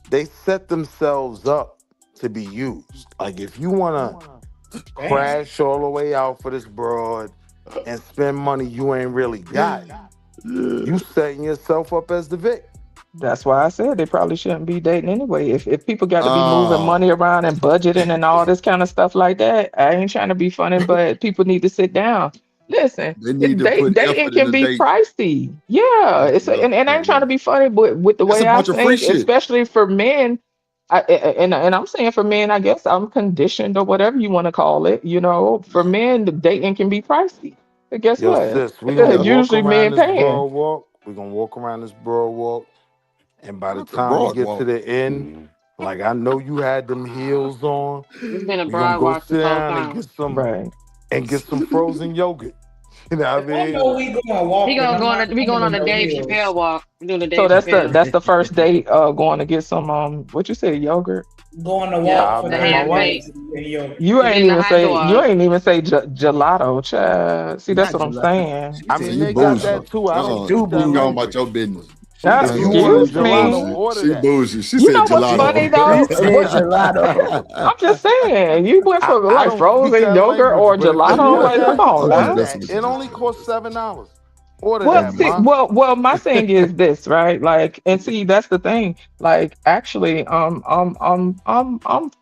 [SPEAKER 4] they set themselves up to be used. Like, if you want to
[SPEAKER 2] Damn.
[SPEAKER 4] crash all the way out for this broad and spend money you ain't really got, you setting yourself up as the victim.
[SPEAKER 9] That's why I said they probably shouldn't be dating anyway. If people got to be moving
[SPEAKER 3] Oh,
[SPEAKER 9] money around and budgeting and all this kind of stuff like that, I ain't trying to be funny, but people need to sit down. Listen,
[SPEAKER 3] they need to put
[SPEAKER 9] dating
[SPEAKER 3] effort in
[SPEAKER 9] can
[SPEAKER 3] the
[SPEAKER 9] be
[SPEAKER 3] date.
[SPEAKER 9] pricey. Yeah,
[SPEAKER 3] That's real.
[SPEAKER 9] and I ain't trying to be funny, but with the
[SPEAKER 3] It's a
[SPEAKER 9] way I
[SPEAKER 3] bunch of free
[SPEAKER 9] think,
[SPEAKER 3] shit.
[SPEAKER 9] especially for men, and I'm saying for men, I guess I'm conditioned or whatever you want to call it. You know, for men, the dating can be pricey. But guess
[SPEAKER 4] Yo,
[SPEAKER 9] what?
[SPEAKER 4] sis, we gonna walk
[SPEAKER 9] Usually
[SPEAKER 4] around
[SPEAKER 9] men
[SPEAKER 4] this
[SPEAKER 9] paying.
[SPEAKER 4] broad walk. We gonna walk around this broad walk. And by the
[SPEAKER 3] Not the
[SPEAKER 4] time we
[SPEAKER 3] broad
[SPEAKER 4] get to
[SPEAKER 3] walk.
[SPEAKER 4] the end, Like I know you had them heels on.
[SPEAKER 5] It's been a
[SPEAKER 4] We gonna
[SPEAKER 5] broad
[SPEAKER 4] go
[SPEAKER 5] walk
[SPEAKER 4] sit
[SPEAKER 5] this whole
[SPEAKER 4] down
[SPEAKER 5] time.
[SPEAKER 9] Right.
[SPEAKER 4] and get some frozen yogurt. You know what I
[SPEAKER 2] I
[SPEAKER 4] mean?
[SPEAKER 2] know we going
[SPEAKER 5] We
[SPEAKER 2] walking.
[SPEAKER 5] gonna
[SPEAKER 2] I'm
[SPEAKER 5] go on
[SPEAKER 2] not
[SPEAKER 5] a, we going
[SPEAKER 2] coming
[SPEAKER 5] on
[SPEAKER 2] in
[SPEAKER 5] a
[SPEAKER 2] no
[SPEAKER 5] Dave
[SPEAKER 2] heels.
[SPEAKER 5] Chappelle walk. We doing the
[SPEAKER 9] So
[SPEAKER 5] Dave Chappelle.
[SPEAKER 9] that's the first date. Going to get some what you say, yogurt.
[SPEAKER 2] Going to
[SPEAKER 5] Yeah,
[SPEAKER 2] walk for
[SPEAKER 5] the
[SPEAKER 4] I'll
[SPEAKER 2] the
[SPEAKER 4] bring my
[SPEAKER 5] half
[SPEAKER 2] first
[SPEAKER 4] wife.
[SPEAKER 5] baked.
[SPEAKER 2] date.
[SPEAKER 9] You
[SPEAKER 5] And
[SPEAKER 9] ain't
[SPEAKER 5] then the
[SPEAKER 9] even
[SPEAKER 5] hot
[SPEAKER 9] say
[SPEAKER 5] dog.
[SPEAKER 9] gelato, child. See, that's
[SPEAKER 6] Not
[SPEAKER 9] what I'm
[SPEAKER 6] July.
[SPEAKER 9] saying.
[SPEAKER 6] She
[SPEAKER 4] I
[SPEAKER 6] said
[SPEAKER 4] mean,
[SPEAKER 6] you
[SPEAKER 4] they got
[SPEAKER 6] bougie.
[SPEAKER 4] that too. I don't
[SPEAKER 6] You
[SPEAKER 4] eat that
[SPEAKER 6] bougie.
[SPEAKER 3] Go
[SPEAKER 4] like
[SPEAKER 3] about your business.
[SPEAKER 4] if you
[SPEAKER 3] Thank
[SPEAKER 4] want a
[SPEAKER 9] Excuse
[SPEAKER 4] gelato,
[SPEAKER 9] me.
[SPEAKER 4] order
[SPEAKER 3] She
[SPEAKER 4] that.
[SPEAKER 3] bougie. She
[SPEAKER 9] You
[SPEAKER 3] said
[SPEAKER 9] know what's funny
[SPEAKER 3] gelato.
[SPEAKER 9] though?
[SPEAKER 6] She said gelato.
[SPEAKER 9] I'm just saying, you went for
[SPEAKER 4] I
[SPEAKER 9] like
[SPEAKER 4] don't speak
[SPEAKER 9] frozen
[SPEAKER 4] that
[SPEAKER 9] yogurt
[SPEAKER 4] language,
[SPEAKER 9] or
[SPEAKER 4] but if you
[SPEAKER 9] gelato.
[SPEAKER 4] want
[SPEAKER 9] Like, come
[SPEAKER 4] that,
[SPEAKER 9] on
[SPEAKER 3] I'm just
[SPEAKER 4] order
[SPEAKER 9] now.
[SPEAKER 3] messing
[SPEAKER 4] that.
[SPEAKER 3] with
[SPEAKER 4] It
[SPEAKER 3] you,
[SPEAKER 4] only
[SPEAKER 3] Giselle.
[SPEAKER 4] costs $7. Order
[SPEAKER 9] Well,
[SPEAKER 4] that,
[SPEAKER 3] I'm
[SPEAKER 9] see,
[SPEAKER 3] messing.
[SPEAKER 4] ma.
[SPEAKER 9] well, my thing is this, right? Like, and see, that's the thing. Like, actually, I'm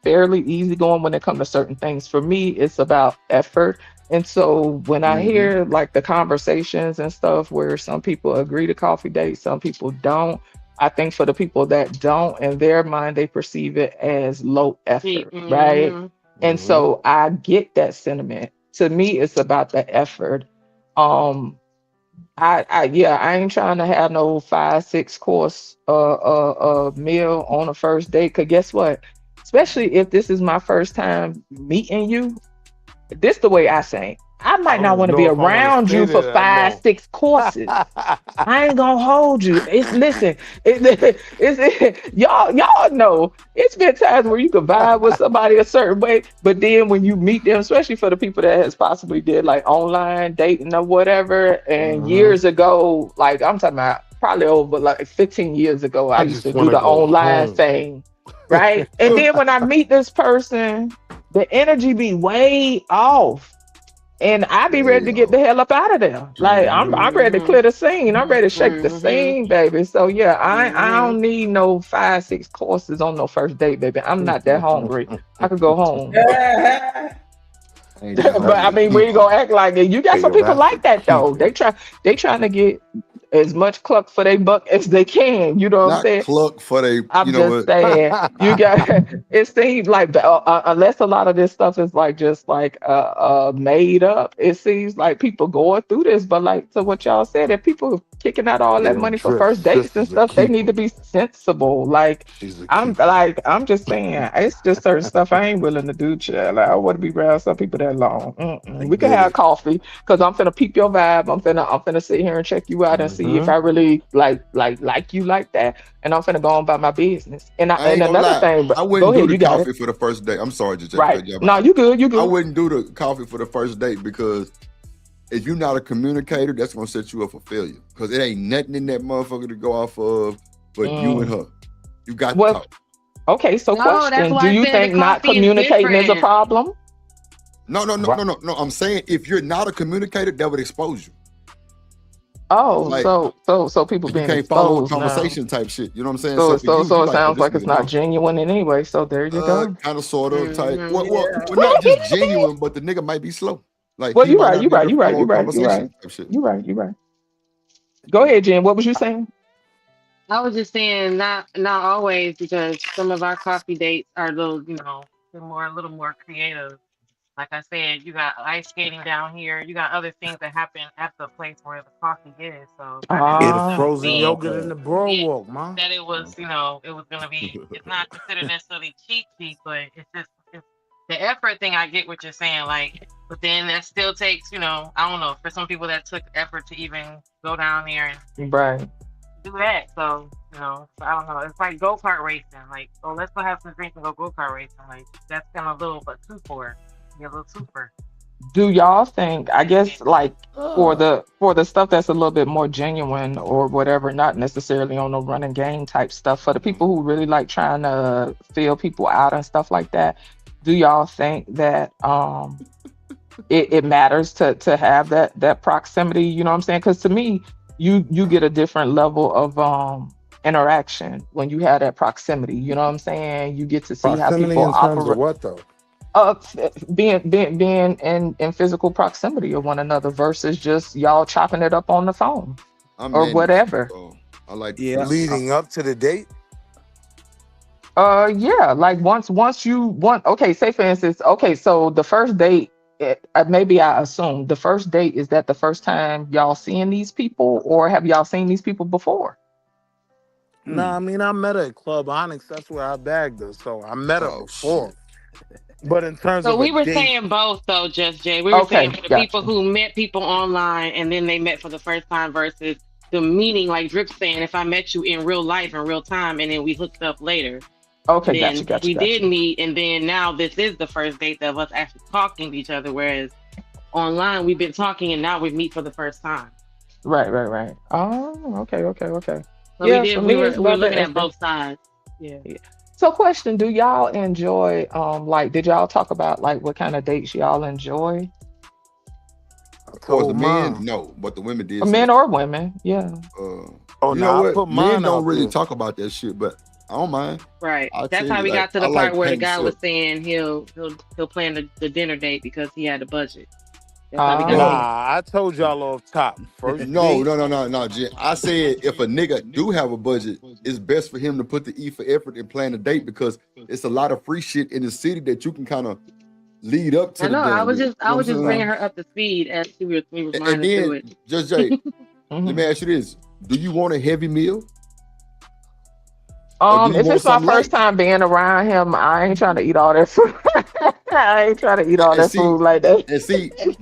[SPEAKER 9] fairly easygoing when it comes to certain things. For me, it's about effort. And so when I
[SPEAKER 3] Mm-hmm.
[SPEAKER 9] hear like the conversations and stuff where some people agree to coffee dates, some people don't. I think for the people that don't, in their mind, they perceive it as low effort, right?
[SPEAKER 5] Mm-hmm.
[SPEAKER 9] And
[SPEAKER 4] Hmm.
[SPEAKER 9] so I get that sentiment. To me, it's about the effort. Um, I ain't trying to have no 5, 6 course meal on a first date. Cause guess what? Especially if this is my first time meeting you, this the way I say. I
[SPEAKER 4] I
[SPEAKER 9] might not
[SPEAKER 4] don't
[SPEAKER 9] want to be
[SPEAKER 4] know if I want to
[SPEAKER 9] around
[SPEAKER 4] stay
[SPEAKER 9] you for
[SPEAKER 4] there that
[SPEAKER 9] five,
[SPEAKER 4] long.
[SPEAKER 9] 6 courses. I ain't gonna hold you. It's listen, y'all know it's been times where you can vibe with somebody a certain way, but then when you meet them, especially for the people that has possibly did like online dating or whatever, and
[SPEAKER 4] Hmm.
[SPEAKER 9] years ago, like I'm talking about probably over like 15 years ago, I
[SPEAKER 4] I
[SPEAKER 9] used
[SPEAKER 4] just
[SPEAKER 9] to do
[SPEAKER 4] want to
[SPEAKER 9] the
[SPEAKER 4] go
[SPEAKER 9] online
[SPEAKER 4] home.
[SPEAKER 9] thing, right? And then when I meet this person, the energy be way off. And I be ready
[SPEAKER 3] Way
[SPEAKER 9] to get
[SPEAKER 3] off.
[SPEAKER 9] the hell up out of there. Like I'm ready to
[SPEAKER 5] Mm-hmm.
[SPEAKER 9] clear the scene. I'm ready to shake the
[SPEAKER 5] Mm-hmm.
[SPEAKER 9] scene, baby. So yeah, I
[SPEAKER 5] Mm-hmm.
[SPEAKER 9] don't need no 5, 6 courses on no first date, baby. I'm not that hungry. I could go home.
[SPEAKER 2] Yeah.
[SPEAKER 3] I ain't that
[SPEAKER 9] But I
[SPEAKER 3] hungry
[SPEAKER 9] mean, we ain't
[SPEAKER 3] either.
[SPEAKER 9] gonna act like it. You got
[SPEAKER 4] Hey,
[SPEAKER 9] some
[SPEAKER 4] yo,
[SPEAKER 9] people
[SPEAKER 4] that's a
[SPEAKER 9] like that though.
[SPEAKER 4] keeper.
[SPEAKER 9] They trying to get as much cluck for their buck as they can. You know what I'm
[SPEAKER 3] Not
[SPEAKER 9] saying?
[SPEAKER 3] cluck for they,
[SPEAKER 9] I'm
[SPEAKER 3] you know
[SPEAKER 9] just
[SPEAKER 3] what?
[SPEAKER 9] saying, you got. It seems like unless a lot of this stuff is like just like made up, it seems like people going through this. But like to what y'all said, if people kicking out all that
[SPEAKER 4] Yo,
[SPEAKER 9] money for
[SPEAKER 4] Drip,
[SPEAKER 9] first dates and
[SPEAKER 4] sister's a
[SPEAKER 9] stuff, they need
[SPEAKER 4] keeper.
[SPEAKER 9] to be sensible. Like
[SPEAKER 4] She's a keeper.
[SPEAKER 9] I'm just saying, it's just certain stuff I ain't willing to do, child. Like, I want to be around some people that long.
[SPEAKER 3] I
[SPEAKER 9] We can
[SPEAKER 3] get
[SPEAKER 9] have
[SPEAKER 3] it.
[SPEAKER 9] coffee because I'm finna peep your vibe. I'm finna sit here and check you out and see if
[SPEAKER 4] Hmm.
[SPEAKER 9] I really like you like that. And I'm finna go on about my business.
[SPEAKER 3] I
[SPEAKER 9] And
[SPEAKER 3] ain't gonna
[SPEAKER 9] another
[SPEAKER 3] lie.
[SPEAKER 9] thing,
[SPEAKER 3] I
[SPEAKER 9] but go
[SPEAKER 3] wouldn't do
[SPEAKER 9] ahead,
[SPEAKER 3] the
[SPEAKER 9] you got it.
[SPEAKER 3] coffee for the first date. I'm sorry, just
[SPEAKER 9] Right.
[SPEAKER 3] cut you off.
[SPEAKER 9] No, you good, you
[SPEAKER 3] I
[SPEAKER 9] good.
[SPEAKER 3] wouldn't do the coffee for the first date because if you're not a communicator, that's gonna set you up for failure. Because it ain't nothing in that motherfucker to go off of but you and
[SPEAKER 9] Mm.
[SPEAKER 3] her. You got to
[SPEAKER 9] Well,
[SPEAKER 3] talk.
[SPEAKER 9] okay, so
[SPEAKER 5] No, that's
[SPEAKER 9] question. Do
[SPEAKER 5] why I
[SPEAKER 9] you
[SPEAKER 5] said the
[SPEAKER 9] think not
[SPEAKER 5] coffee is
[SPEAKER 9] communicating is a
[SPEAKER 5] different.
[SPEAKER 9] problem?
[SPEAKER 3] No.
[SPEAKER 4] Right.
[SPEAKER 3] I'm saying if you're not a communicator, that would expose you.
[SPEAKER 9] Oh,
[SPEAKER 3] Like
[SPEAKER 9] so people
[SPEAKER 3] you
[SPEAKER 9] being
[SPEAKER 3] can't follow a
[SPEAKER 9] exposed now.
[SPEAKER 3] conversation type shit. You know what I'm saying?
[SPEAKER 9] So
[SPEAKER 3] So for you, you
[SPEAKER 9] it
[SPEAKER 3] like, oh,
[SPEAKER 9] sounds
[SPEAKER 3] this
[SPEAKER 9] like it's
[SPEAKER 3] nigga
[SPEAKER 9] not
[SPEAKER 3] talking.
[SPEAKER 9] genuine in any way. So there you go.
[SPEAKER 3] Kind of sort of type.
[SPEAKER 5] Mm-hmm.
[SPEAKER 3] Well, not just genuine, but the nigga might be slow. Like
[SPEAKER 9] Well,
[SPEAKER 3] he
[SPEAKER 9] you're
[SPEAKER 3] might
[SPEAKER 9] right,
[SPEAKER 3] not
[SPEAKER 9] you're
[SPEAKER 3] be able
[SPEAKER 9] right,
[SPEAKER 3] to
[SPEAKER 9] you're right,
[SPEAKER 3] follow
[SPEAKER 9] you're
[SPEAKER 3] a
[SPEAKER 9] right, you're
[SPEAKER 3] conversation
[SPEAKER 9] right.
[SPEAKER 3] type shit.
[SPEAKER 9] You're right, you're right. Go ahead, Jen. What was you saying?
[SPEAKER 5] I was just saying not always because some of our coffee dates are those, they're a little more creative. Like I said, you got ice skating down here. You got other things that happen at the place where the coffee is. So I didn't
[SPEAKER 4] Yeah, the
[SPEAKER 9] Ah,
[SPEAKER 4] frozen
[SPEAKER 5] necessarily
[SPEAKER 4] yogurt
[SPEAKER 6] Okay.
[SPEAKER 4] in the
[SPEAKER 5] mean
[SPEAKER 4] boardwalk, ma.
[SPEAKER 5] that it was, it was gonna be. It's not considered necessarily cheap, but it's the effort thing. I get what you're saying, like, but then that still takes, I don't know, for some people that took effort to even go down there and
[SPEAKER 9] right.
[SPEAKER 5] do that. So, so I don't know. It's like go kart racing. Like, oh, let's go have some drinks and go kart racing. Like, that's kind of a little bit too for it. Be a little super.
[SPEAKER 9] Do y'all think, I
[SPEAKER 5] Yeah.
[SPEAKER 9] guess like for the stuff that's a little bit more genuine or whatever, not necessarily on the running game type stuff, for the people who really like trying to feel people out and stuff like that, do y'all think that it matters to have that proximity, you know what I'm saying? Because to me, you get a different level of interaction when you have that proximity, you know what I'm saying? You get to see how
[SPEAKER 4] Proximity
[SPEAKER 9] people
[SPEAKER 4] in terms of
[SPEAKER 9] operate,
[SPEAKER 4] what though?
[SPEAKER 9] being in physical proximity of one another versus just y'all chopping it up on the phone
[SPEAKER 3] I'm
[SPEAKER 9] or
[SPEAKER 3] in this,
[SPEAKER 9] whatever.
[SPEAKER 3] so I like the
[SPEAKER 6] Yeah.
[SPEAKER 4] Leading up to the date?
[SPEAKER 9] Yeah, like once you want, okay, say for instance, okay, so the first date, maybe I assume the first date, is that the first time y'all seeing these people, or have y'all seen these people before?
[SPEAKER 4] Nah, I mean I met her at Club Onyx. That's where I bagged her. So I met her
[SPEAKER 3] Oh
[SPEAKER 4] before.
[SPEAKER 3] shit.
[SPEAKER 4] But in terms
[SPEAKER 5] So
[SPEAKER 4] of a
[SPEAKER 5] we were
[SPEAKER 4] date,
[SPEAKER 5] saying both though, Just Jay. We were saying
[SPEAKER 9] Okay,
[SPEAKER 5] for the people
[SPEAKER 9] gotcha.
[SPEAKER 5] who met people online and then they met for the first time versus the meeting, like Drip saying, if I met you in real life in real time and then we hooked up later,
[SPEAKER 9] Okay,
[SPEAKER 5] then
[SPEAKER 9] gotcha.
[SPEAKER 5] we did meet and then now this is the first date of us actually talking to each other. Whereas online we've been talking and now we meet for the first time.
[SPEAKER 9] Right. Oh, okay.
[SPEAKER 5] So
[SPEAKER 9] Yeah,
[SPEAKER 5] we
[SPEAKER 9] for
[SPEAKER 5] did
[SPEAKER 9] me,
[SPEAKER 5] we
[SPEAKER 9] it's
[SPEAKER 5] were
[SPEAKER 9] about the
[SPEAKER 5] looking at
[SPEAKER 9] effort.
[SPEAKER 5] both sides. Yeah.
[SPEAKER 9] Yeah. So, question: do y'all enjoy? Like, did y'all talk about like what kind of dates y'all enjoy?
[SPEAKER 4] I
[SPEAKER 3] As far as the
[SPEAKER 4] told
[SPEAKER 3] men,
[SPEAKER 4] mine.
[SPEAKER 3] no, but the women did say
[SPEAKER 9] Men or women? Yeah.
[SPEAKER 3] Uh,
[SPEAKER 4] Oh
[SPEAKER 3] you
[SPEAKER 4] no,
[SPEAKER 3] know
[SPEAKER 4] I
[SPEAKER 3] what?
[SPEAKER 4] put
[SPEAKER 3] Men
[SPEAKER 4] mine
[SPEAKER 3] don't
[SPEAKER 4] out
[SPEAKER 3] really
[SPEAKER 4] there.
[SPEAKER 3] talk about that shit, but I don't mind.
[SPEAKER 5] Right.
[SPEAKER 3] I'll
[SPEAKER 5] That's
[SPEAKER 3] tell
[SPEAKER 5] how
[SPEAKER 3] you,
[SPEAKER 5] we
[SPEAKER 3] like,
[SPEAKER 5] got to
[SPEAKER 3] I
[SPEAKER 5] the part
[SPEAKER 3] like
[SPEAKER 5] where the
[SPEAKER 3] painting
[SPEAKER 5] guy was
[SPEAKER 3] stuff.
[SPEAKER 5] saying he'll plan the dinner date because he had a budget. That's how we got
[SPEAKER 9] Oh,
[SPEAKER 5] to
[SPEAKER 4] Nah, I told y'all off top. First
[SPEAKER 3] No,
[SPEAKER 4] date.
[SPEAKER 3] no, Jen. I said if a nigga do have a budget, it's best for him to put the E for effort and plan a date because it's a lot of free shit in the city that you can kind of lead up to
[SPEAKER 5] I
[SPEAKER 3] the
[SPEAKER 5] know.
[SPEAKER 3] dinner with. You
[SPEAKER 5] I
[SPEAKER 3] know
[SPEAKER 5] was
[SPEAKER 3] what
[SPEAKER 5] just
[SPEAKER 3] I'm
[SPEAKER 5] bringing
[SPEAKER 3] saying?
[SPEAKER 5] her up to speed as we was
[SPEAKER 3] And
[SPEAKER 5] learning through
[SPEAKER 3] then,
[SPEAKER 5] it.
[SPEAKER 3] Just Jay, let me
[SPEAKER 9] mhm.
[SPEAKER 3] ask you this: do you want a heavy meal or do you
[SPEAKER 9] If
[SPEAKER 3] want
[SPEAKER 9] it's my
[SPEAKER 3] something
[SPEAKER 9] first
[SPEAKER 3] light?
[SPEAKER 9] time being around him, I ain't trying to eat all that food. I ain't trying to eat all
[SPEAKER 3] And
[SPEAKER 9] that
[SPEAKER 3] see,
[SPEAKER 9] food like that.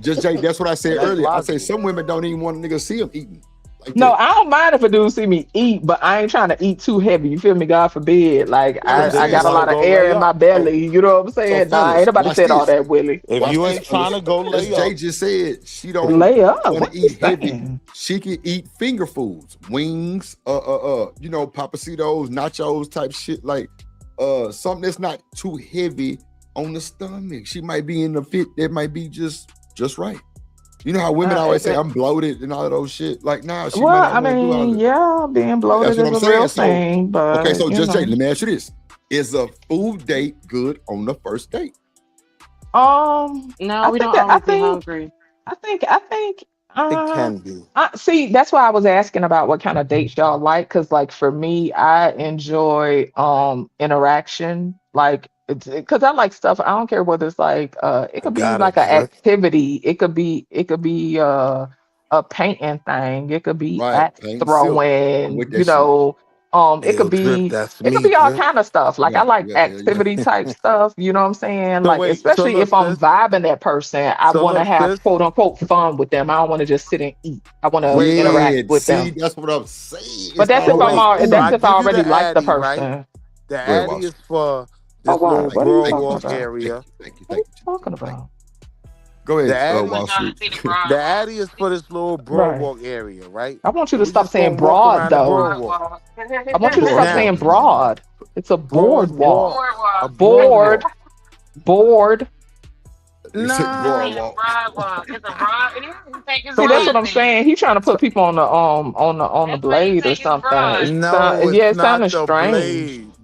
[SPEAKER 3] Just Jay, that's what I said
[SPEAKER 4] And that's
[SPEAKER 3] earlier. I say
[SPEAKER 4] logical.
[SPEAKER 3] some women don't even want a nigga to see them eating like
[SPEAKER 9] No,
[SPEAKER 3] that.
[SPEAKER 9] I don't mind if a dude see me eat, but I ain't trying to eat too heavy. You feel me? God forbid. Like
[SPEAKER 3] That's what I'm
[SPEAKER 4] So
[SPEAKER 9] I
[SPEAKER 4] you
[SPEAKER 3] saying.
[SPEAKER 9] got a
[SPEAKER 4] want to
[SPEAKER 9] lot
[SPEAKER 3] So,
[SPEAKER 9] of
[SPEAKER 4] go
[SPEAKER 9] air
[SPEAKER 4] lay
[SPEAKER 9] in my
[SPEAKER 4] up?
[SPEAKER 9] belly. You know what I'm
[SPEAKER 3] so
[SPEAKER 9] saying? Nah, ain't
[SPEAKER 3] fellas,
[SPEAKER 9] nobody
[SPEAKER 3] watch
[SPEAKER 9] said all
[SPEAKER 3] this.
[SPEAKER 9] that, Willie.
[SPEAKER 4] If
[SPEAKER 3] Watch
[SPEAKER 4] you
[SPEAKER 3] this,
[SPEAKER 4] ain't trying
[SPEAKER 3] fellas.
[SPEAKER 4] to go
[SPEAKER 3] As
[SPEAKER 4] lay
[SPEAKER 3] Jay
[SPEAKER 4] up,
[SPEAKER 3] just said, she don't
[SPEAKER 9] Lay up.
[SPEAKER 3] want
[SPEAKER 9] What
[SPEAKER 3] to
[SPEAKER 9] you
[SPEAKER 3] eat heavy.
[SPEAKER 9] saying?
[SPEAKER 3] She can eat finger foods, wings, papacitos, nachos type shit, like something that's not too heavy on the stomach. She might be in the fit that might be just right. You know how women always say I'm bloated and all of those shit. Like, nah, she might
[SPEAKER 9] Well,
[SPEAKER 3] not
[SPEAKER 9] I
[SPEAKER 3] want to do all
[SPEAKER 9] mean,
[SPEAKER 3] that.
[SPEAKER 9] yeah, being
[SPEAKER 3] That's
[SPEAKER 9] bloated
[SPEAKER 3] what
[SPEAKER 9] is
[SPEAKER 3] I'm
[SPEAKER 9] a real
[SPEAKER 3] saying. So,
[SPEAKER 9] thing,
[SPEAKER 3] okay,
[SPEAKER 9] but
[SPEAKER 3] so just Jay, let me ask you this: is a food date good on the first date?
[SPEAKER 5] No,
[SPEAKER 9] I
[SPEAKER 5] we
[SPEAKER 9] think
[SPEAKER 5] don't
[SPEAKER 9] I
[SPEAKER 5] always be
[SPEAKER 9] think
[SPEAKER 5] hungry.
[SPEAKER 9] I think
[SPEAKER 4] it
[SPEAKER 9] uh
[SPEAKER 4] can be.
[SPEAKER 9] I see that's why I was asking about what kind of dates y'all like, because like for me, I enjoy interaction, like because I like stuff. I don't care whether it's like it
[SPEAKER 4] I
[SPEAKER 9] could be
[SPEAKER 4] got it,
[SPEAKER 9] like an
[SPEAKER 4] Drip.
[SPEAKER 9] activity, it could be a painting thing, it could be
[SPEAKER 3] Right,
[SPEAKER 9] axe
[SPEAKER 3] paint silk. I'm
[SPEAKER 9] throwing,
[SPEAKER 3] with that shit.
[SPEAKER 9] it
[SPEAKER 4] Yo,
[SPEAKER 9] could
[SPEAKER 4] Drip,
[SPEAKER 9] be
[SPEAKER 4] that's
[SPEAKER 9] it could
[SPEAKER 4] me,
[SPEAKER 9] be all
[SPEAKER 4] Drip.
[SPEAKER 9] kind of stuff. Like I
[SPEAKER 3] Yeah,
[SPEAKER 9] like
[SPEAKER 3] yeah, yeah,
[SPEAKER 9] activity type stuff, you know what I'm saying?
[SPEAKER 4] So
[SPEAKER 9] Like
[SPEAKER 4] wait, so
[SPEAKER 9] especially
[SPEAKER 4] look,
[SPEAKER 9] if I'm
[SPEAKER 4] sis.
[SPEAKER 9] vibing that person, I
[SPEAKER 4] So
[SPEAKER 9] want to
[SPEAKER 4] look,
[SPEAKER 9] have
[SPEAKER 4] sis.
[SPEAKER 9] quote unquote fun with them. I don't want to just sit and eat. I want to
[SPEAKER 4] Wait, look.
[SPEAKER 9] interact
[SPEAKER 3] yeah.
[SPEAKER 9] with
[SPEAKER 3] See,
[SPEAKER 9] them.
[SPEAKER 3] that's what I'm saying.
[SPEAKER 9] But
[SPEAKER 3] It's
[SPEAKER 9] that's
[SPEAKER 3] all
[SPEAKER 4] So
[SPEAKER 9] if
[SPEAKER 3] about
[SPEAKER 9] I'm
[SPEAKER 3] the
[SPEAKER 4] wait.
[SPEAKER 9] all
[SPEAKER 4] So I
[SPEAKER 9] that's
[SPEAKER 3] food.
[SPEAKER 9] if I
[SPEAKER 4] give you
[SPEAKER 9] already
[SPEAKER 4] the
[SPEAKER 9] like the
[SPEAKER 4] Addy, right?
[SPEAKER 9] person.
[SPEAKER 4] The
[SPEAKER 3] Go ahead,
[SPEAKER 4] Addy
[SPEAKER 3] Walsh.
[SPEAKER 4] is for
[SPEAKER 9] Oh
[SPEAKER 4] this
[SPEAKER 9] wow,
[SPEAKER 4] little
[SPEAKER 3] Thank
[SPEAKER 9] what
[SPEAKER 3] you,
[SPEAKER 9] are you
[SPEAKER 4] bro
[SPEAKER 3] thank you,
[SPEAKER 9] talking
[SPEAKER 4] walk
[SPEAKER 3] Jen.
[SPEAKER 9] about?
[SPEAKER 3] Thank
[SPEAKER 4] area.
[SPEAKER 3] you, thank you,
[SPEAKER 9] What are
[SPEAKER 3] thank
[SPEAKER 9] you
[SPEAKER 3] you, Jen.
[SPEAKER 9] talking
[SPEAKER 3] Thank you.
[SPEAKER 9] about?
[SPEAKER 3] Go
[SPEAKER 4] The
[SPEAKER 3] ahead,
[SPEAKER 5] We
[SPEAKER 4] Addy,
[SPEAKER 5] want
[SPEAKER 3] Wall
[SPEAKER 5] y'all to
[SPEAKER 3] Street.
[SPEAKER 5] see the broad
[SPEAKER 4] the
[SPEAKER 5] walk.
[SPEAKER 4] Addy is for this little bro
[SPEAKER 9] Right.
[SPEAKER 4] walk area, right?
[SPEAKER 9] I want you
[SPEAKER 4] And
[SPEAKER 9] to
[SPEAKER 4] we
[SPEAKER 9] stop
[SPEAKER 4] just gonna
[SPEAKER 9] saying
[SPEAKER 4] walk
[SPEAKER 9] broad
[SPEAKER 4] around the
[SPEAKER 9] though.
[SPEAKER 4] bro
[SPEAKER 5] Broad
[SPEAKER 4] walk.
[SPEAKER 5] walk.
[SPEAKER 9] I want you to stop
[SPEAKER 4] Now,
[SPEAKER 9] saying
[SPEAKER 3] Boardwalk, my nigga.
[SPEAKER 9] broad. It's a
[SPEAKER 4] boardwalk,
[SPEAKER 9] boardwalk.
[SPEAKER 4] a
[SPEAKER 5] Boardwalk.
[SPEAKER 9] Board,
[SPEAKER 4] boardwalk.
[SPEAKER 9] board.
[SPEAKER 3] You said
[SPEAKER 5] He's saying
[SPEAKER 4] Nah.
[SPEAKER 3] boardwalk.
[SPEAKER 5] broad walk. It's a broad. It is. He think it's
[SPEAKER 9] See,
[SPEAKER 4] So
[SPEAKER 9] that's
[SPEAKER 5] broad
[SPEAKER 9] what
[SPEAKER 4] wait.
[SPEAKER 9] I'm
[SPEAKER 5] then.
[SPEAKER 9] saying. He's trying to
[SPEAKER 4] So
[SPEAKER 9] put people on the
[SPEAKER 5] That's why he
[SPEAKER 9] blade or
[SPEAKER 5] think it's
[SPEAKER 9] something.
[SPEAKER 5] broad.
[SPEAKER 4] no,
[SPEAKER 9] Yeah,
[SPEAKER 4] it's
[SPEAKER 9] it
[SPEAKER 4] not
[SPEAKER 9] sounded
[SPEAKER 4] the
[SPEAKER 9] strange.
[SPEAKER 4] blade.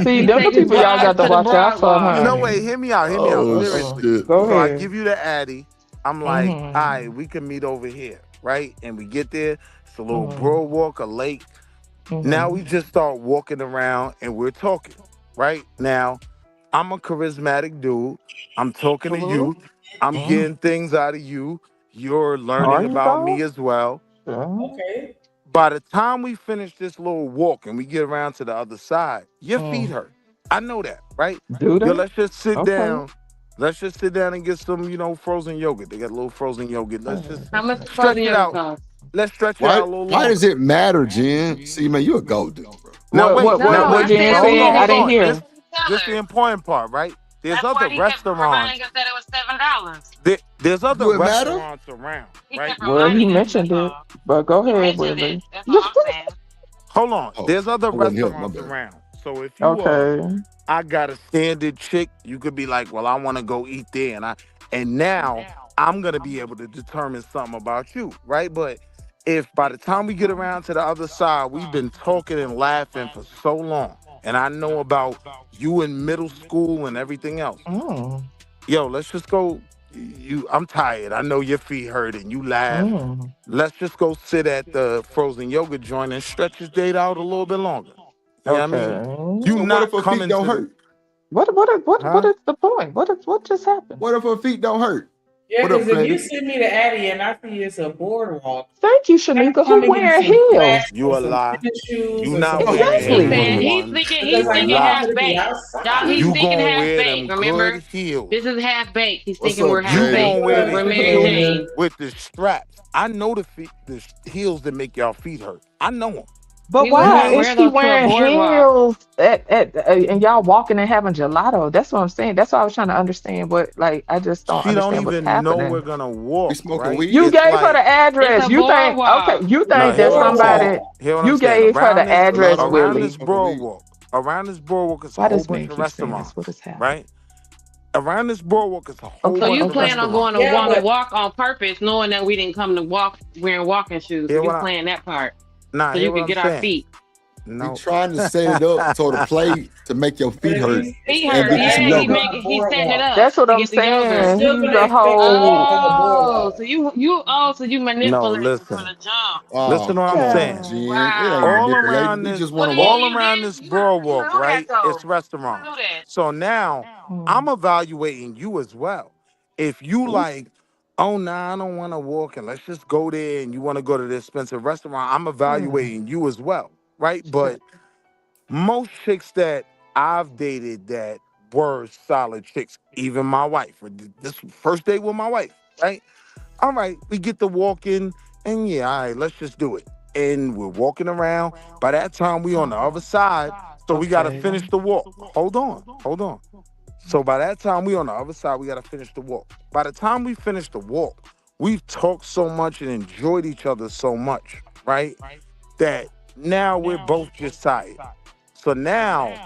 [SPEAKER 9] See,
[SPEAKER 5] He
[SPEAKER 9] them the
[SPEAKER 5] take his
[SPEAKER 9] people y'all
[SPEAKER 5] broad
[SPEAKER 9] got to
[SPEAKER 5] to the
[SPEAKER 9] watch out
[SPEAKER 5] broad
[SPEAKER 9] for,
[SPEAKER 5] walk.
[SPEAKER 4] No, wait,
[SPEAKER 9] honey.
[SPEAKER 4] hear me out, hear me out.
[SPEAKER 3] Oh
[SPEAKER 4] Seriously.
[SPEAKER 3] shit.
[SPEAKER 9] Go
[SPEAKER 4] So I
[SPEAKER 9] ahead.
[SPEAKER 4] give you the Addy. I'm like, all
[SPEAKER 9] Mm-hmm.
[SPEAKER 4] right, we can meet over here, right? And we get there. It's a little
[SPEAKER 9] Mm-hmm.
[SPEAKER 4] bro walk, a lake. Now
[SPEAKER 9] Mm-hmm.
[SPEAKER 4] we just start walking around and we're talking, right? Now, I'm a charismatic dude. I'm talking to you. I'm
[SPEAKER 9] Mm-hmm.
[SPEAKER 4] getting things out of you. You're
[SPEAKER 9] Are
[SPEAKER 4] learning
[SPEAKER 9] you
[SPEAKER 4] about me
[SPEAKER 9] though?
[SPEAKER 4] as well.
[SPEAKER 9] Yeah.
[SPEAKER 2] Okay.
[SPEAKER 4] By the time we finish this little walk and we get around to the other side, your feet
[SPEAKER 9] Mm.
[SPEAKER 4] hurt. I know that, right?
[SPEAKER 9] Do
[SPEAKER 4] Yo,
[SPEAKER 9] they?
[SPEAKER 4] let's just sit
[SPEAKER 9] Okay.
[SPEAKER 4] down. Let's just sit down and get some, frozen yogurt. They got a little frozen yogurt. Let's just
[SPEAKER 5] How much
[SPEAKER 9] Okay.
[SPEAKER 5] the
[SPEAKER 4] stretch
[SPEAKER 5] frozen
[SPEAKER 4] it
[SPEAKER 5] yogurt
[SPEAKER 4] out.
[SPEAKER 5] cost?
[SPEAKER 4] Let's stretch it
[SPEAKER 3] Why
[SPEAKER 4] out a little
[SPEAKER 3] why does
[SPEAKER 4] longer.
[SPEAKER 3] it matter, Jen? See, man, you a gold digger, bro.
[SPEAKER 4] Now wait, now
[SPEAKER 5] No,
[SPEAKER 9] What
[SPEAKER 5] I
[SPEAKER 4] wait.
[SPEAKER 9] Jen
[SPEAKER 5] said
[SPEAKER 4] But hold
[SPEAKER 5] me
[SPEAKER 9] said?
[SPEAKER 4] on,
[SPEAKER 5] and
[SPEAKER 9] I
[SPEAKER 4] hold
[SPEAKER 9] didn't
[SPEAKER 4] on.
[SPEAKER 5] him
[SPEAKER 9] hear.
[SPEAKER 4] This the
[SPEAKER 5] seller.
[SPEAKER 4] important part, right? There's
[SPEAKER 5] That's why
[SPEAKER 4] other
[SPEAKER 5] he kept
[SPEAKER 4] restaurants.
[SPEAKER 5] reminding us that it was $7.
[SPEAKER 4] There's other
[SPEAKER 3] Do it matter?
[SPEAKER 4] restaurants around,
[SPEAKER 5] He
[SPEAKER 4] right?
[SPEAKER 5] kept
[SPEAKER 9] Well, he
[SPEAKER 5] reminding us. That's
[SPEAKER 9] mentioned it,
[SPEAKER 5] all.
[SPEAKER 9] but go
[SPEAKER 5] He
[SPEAKER 9] ahead,
[SPEAKER 5] mentioned it.
[SPEAKER 9] Willie.
[SPEAKER 5] That's all I'm saying.
[SPEAKER 4] Hold on.
[SPEAKER 3] Oh,
[SPEAKER 4] There's other
[SPEAKER 3] I wasn't here. My
[SPEAKER 4] restaurants
[SPEAKER 3] bad.
[SPEAKER 4] around. So if you
[SPEAKER 9] Okay.
[SPEAKER 4] I got a standard chick, you could be like, well, I want to go eat there. And now I'm gonna be able to determine something about you, right? But if by the time we get around to the other side, we've been talking and laughing for so long, and I know about you in middle school and everything else,
[SPEAKER 9] Mm.
[SPEAKER 4] yo, let's just go. I'm tired. I know your feet hurt and you laugh.
[SPEAKER 9] Mm.
[SPEAKER 4] Let's just go sit at the frozen yogurt joint and stretch this date out a little bit longer. You know what I mean?
[SPEAKER 9] Okay.
[SPEAKER 4] You
[SPEAKER 3] So what if
[SPEAKER 4] not
[SPEAKER 3] her feet
[SPEAKER 4] coming
[SPEAKER 3] don't
[SPEAKER 4] to the
[SPEAKER 3] hurt?
[SPEAKER 9] What
[SPEAKER 4] huh?
[SPEAKER 9] is the point? What just happened?
[SPEAKER 3] What if her feet don't hurt?
[SPEAKER 2] Yeah,
[SPEAKER 3] What up,
[SPEAKER 2] because if you
[SPEAKER 3] Flatty?
[SPEAKER 2] send me the Addy and I see it's a boardwalk,
[SPEAKER 9] Thank you,
[SPEAKER 2] I'm
[SPEAKER 9] Shanika. Who
[SPEAKER 2] trying to give you
[SPEAKER 9] wearing
[SPEAKER 2] some
[SPEAKER 9] heels?
[SPEAKER 2] flats
[SPEAKER 4] You
[SPEAKER 2] or
[SPEAKER 4] a
[SPEAKER 2] some
[SPEAKER 4] lie.
[SPEAKER 2] tennis shoes
[SPEAKER 4] You
[SPEAKER 2] or some
[SPEAKER 4] not
[SPEAKER 3] Oh,
[SPEAKER 4] wearing
[SPEAKER 5] He
[SPEAKER 4] Air
[SPEAKER 9] Exactly.
[SPEAKER 5] said
[SPEAKER 4] Force
[SPEAKER 3] man.
[SPEAKER 5] he's
[SPEAKER 4] Ones.
[SPEAKER 5] thinking
[SPEAKER 2] because
[SPEAKER 4] You a
[SPEAKER 2] I
[SPEAKER 4] lie.
[SPEAKER 2] need
[SPEAKER 5] half
[SPEAKER 2] you to be
[SPEAKER 5] baked. Dog,
[SPEAKER 2] outside.
[SPEAKER 5] he's
[SPEAKER 4] You
[SPEAKER 5] thinking
[SPEAKER 4] gonna
[SPEAKER 5] half
[SPEAKER 4] wear
[SPEAKER 5] baked.
[SPEAKER 4] them good
[SPEAKER 5] Remember,
[SPEAKER 4] heels.
[SPEAKER 5] this is half baked. He's
[SPEAKER 3] What's
[SPEAKER 5] thinking
[SPEAKER 3] up,
[SPEAKER 5] we're half
[SPEAKER 4] You
[SPEAKER 3] Jay?
[SPEAKER 5] baked.
[SPEAKER 4] gonna wear
[SPEAKER 2] Well,
[SPEAKER 4] the
[SPEAKER 5] We're
[SPEAKER 2] you
[SPEAKER 5] Mary
[SPEAKER 2] know,
[SPEAKER 4] heels
[SPEAKER 5] Jane.
[SPEAKER 2] the
[SPEAKER 4] with the straps. I know the feet, the heels that make y'all feet hurt. I know them.
[SPEAKER 9] But
[SPEAKER 5] We would
[SPEAKER 4] You
[SPEAKER 9] why
[SPEAKER 5] not
[SPEAKER 4] ain't.
[SPEAKER 9] is
[SPEAKER 5] wear
[SPEAKER 9] she
[SPEAKER 5] those to a
[SPEAKER 9] wearing
[SPEAKER 5] boardwalk.
[SPEAKER 9] heels and y'all walking and having gelato? That's what I'm saying. That's what I was trying to understand. What like I just don't
[SPEAKER 4] She don't
[SPEAKER 9] understand what's
[SPEAKER 4] even know we're
[SPEAKER 9] happening.
[SPEAKER 4] gonna
[SPEAKER 3] We
[SPEAKER 4] walk,
[SPEAKER 3] smoking
[SPEAKER 4] right?
[SPEAKER 3] weed?
[SPEAKER 9] You
[SPEAKER 4] It's
[SPEAKER 9] gave her
[SPEAKER 4] like,
[SPEAKER 9] the
[SPEAKER 5] It's
[SPEAKER 9] address.
[SPEAKER 5] a
[SPEAKER 9] You think okay?
[SPEAKER 5] boardwalk.
[SPEAKER 9] You
[SPEAKER 4] no,
[SPEAKER 9] think
[SPEAKER 4] hear
[SPEAKER 9] that
[SPEAKER 4] what I'm saying.
[SPEAKER 9] somebody
[SPEAKER 2] boardwalk.
[SPEAKER 4] Hear what I'm
[SPEAKER 9] you
[SPEAKER 4] saying.
[SPEAKER 9] gave her the address,
[SPEAKER 3] Gelato?
[SPEAKER 4] Around
[SPEAKER 9] Willie?
[SPEAKER 4] this
[SPEAKER 3] Smoking weed?
[SPEAKER 4] broadwalk is a
[SPEAKER 9] Why
[SPEAKER 4] whole
[SPEAKER 9] does
[SPEAKER 4] bunch
[SPEAKER 9] man
[SPEAKER 4] of
[SPEAKER 9] keep saying this? What
[SPEAKER 4] restaurants,
[SPEAKER 9] has happened?
[SPEAKER 4] right? Around this broadwalk is a whole
[SPEAKER 5] So
[SPEAKER 9] Okay,
[SPEAKER 4] bunch
[SPEAKER 5] you
[SPEAKER 4] of
[SPEAKER 9] okay.
[SPEAKER 5] plan on going
[SPEAKER 4] restaurants.
[SPEAKER 5] to
[SPEAKER 2] Yeah,
[SPEAKER 5] want to
[SPEAKER 2] but
[SPEAKER 5] walk on purpose, knowing that we didn't come to walk wearing walking shoes. So
[SPEAKER 4] Hear
[SPEAKER 5] you
[SPEAKER 4] what I
[SPEAKER 5] playing that part
[SPEAKER 4] nah,
[SPEAKER 5] so
[SPEAKER 4] hear
[SPEAKER 5] you
[SPEAKER 4] what
[SPEAKER 5] could
[SPEAKER 4] I'm
[SPEAKER 5] get our
[SPEAKER 4] saying.
[SPEAKER 5] feet.
[SPEAKER 3] We
[SPEAKER 4] No.
[SPEAKER 3] trying to set it up so to play to make your
[SPEAKER 2] but
[SPEAKER 3] feet
[SPEAKER 2] if
[SPEAKER 3] hurt
[SPEAKER 2] you it's
[SPEAKER 5] Feet
[SPEAKER 2] still
[SPEAKER 3] and
[SPEAKER 5] hurt.
[SPEAKER 2] the
[SPEAKER 3] get you some
[SPEAKER 5] Yeah,
[SPEAKER 2] Addy
[SPEAKER 3] yogurt.
[SPEAKER 5] he's setting it
[SPEAKER 2] boardwalk.
[SPEAKER 5] up
[SPEAKER 9] That's what
[SPEAKER 5] to
[SPEAKER 9] I'm
[SPEAKER 5] get the
[SPEAKER 2] It's
[SPEAKER 5] yogurt.
[SPEAKER 9] saying.
[SPEAKER 2] still
[SPEAKER 9] He's
[SPEAKER 2] gonna
[SPEAKER 9] a
[SPEAKER 2] expect you to walk
[SPEAKER 9] whole
[SPEAKER 2] on the
[SPEAKER 5] Oh,
[SPEAKER 2] boardwalk.
[SPEAKER 5] so you
[SPEAKER 4] No,
[SPEAKER 5] manipulating from
[SPEAKER 4] listen.
[SPEAKER 5] the jump.
[SPEAKER 4] Listen
[SPEAKER 3] Oh,
[SPEAKER 4] to what I'm
[SPEAKER 3] come
[SPEAKER 4] saying.
[SPEAKER 3] on,
[SPEAKER 9] child.
[SPEAKER 3] Jen. It ain't
[SPEAKER 5] Wow.
[SPEAKER 4] All
[SPEAKER 3] manipulating.
[SPEAKER 4] around
[SPEAKER 3] We
[SPEAKER 4] this,
[SPEAKER 3] just want
[SPEAKER 5] Well,
[SPEAKER 3] to
[SPEAKER 5] then
[SPEAKER 3] walk.
[SPEAKER 4] all
[SPEAKER 5] you
[SPEAKER 4] around
[SPEAKER 5] did
[SPEAKER 4] this
[SPEAKER 5] you
[SPEAKER 4] broadwalk,
[SPEAKER 5] knew that
[SPEAKER 4] right? It's
[SPEAKER 5] though. You knew
[SPEAKER 4] restaurants.
[SPEAKER 5] that.
[SPEAKER 4] So now
[SPEAKER 9] Hmm.
[SPEAKER 4] I'm evaluating you as well. If you
[SPEAKER 9] Ooh.
[SPEAKER 4] like, oh nah, I don't want to walk and let's just go there and you want to go to this expensive restaurant, I'm evaluating you as well, right? But most chicks that I've dated that were solid chicks, even my wife, or this first date with my wife, right? All right, we get to walking, and yeah, all right, let's just do it. And we're walking around. By that time, we on the other side, so we gotta
[SPEAKER 9] Okay.
[SPEAKER 4] finish the walk. Hold on. So by that time, we on the other side, we gotta finish the walk. By the time we finish the walk, we've talked so much and enjoyed each other so much, right? That now we're both just tired. So now,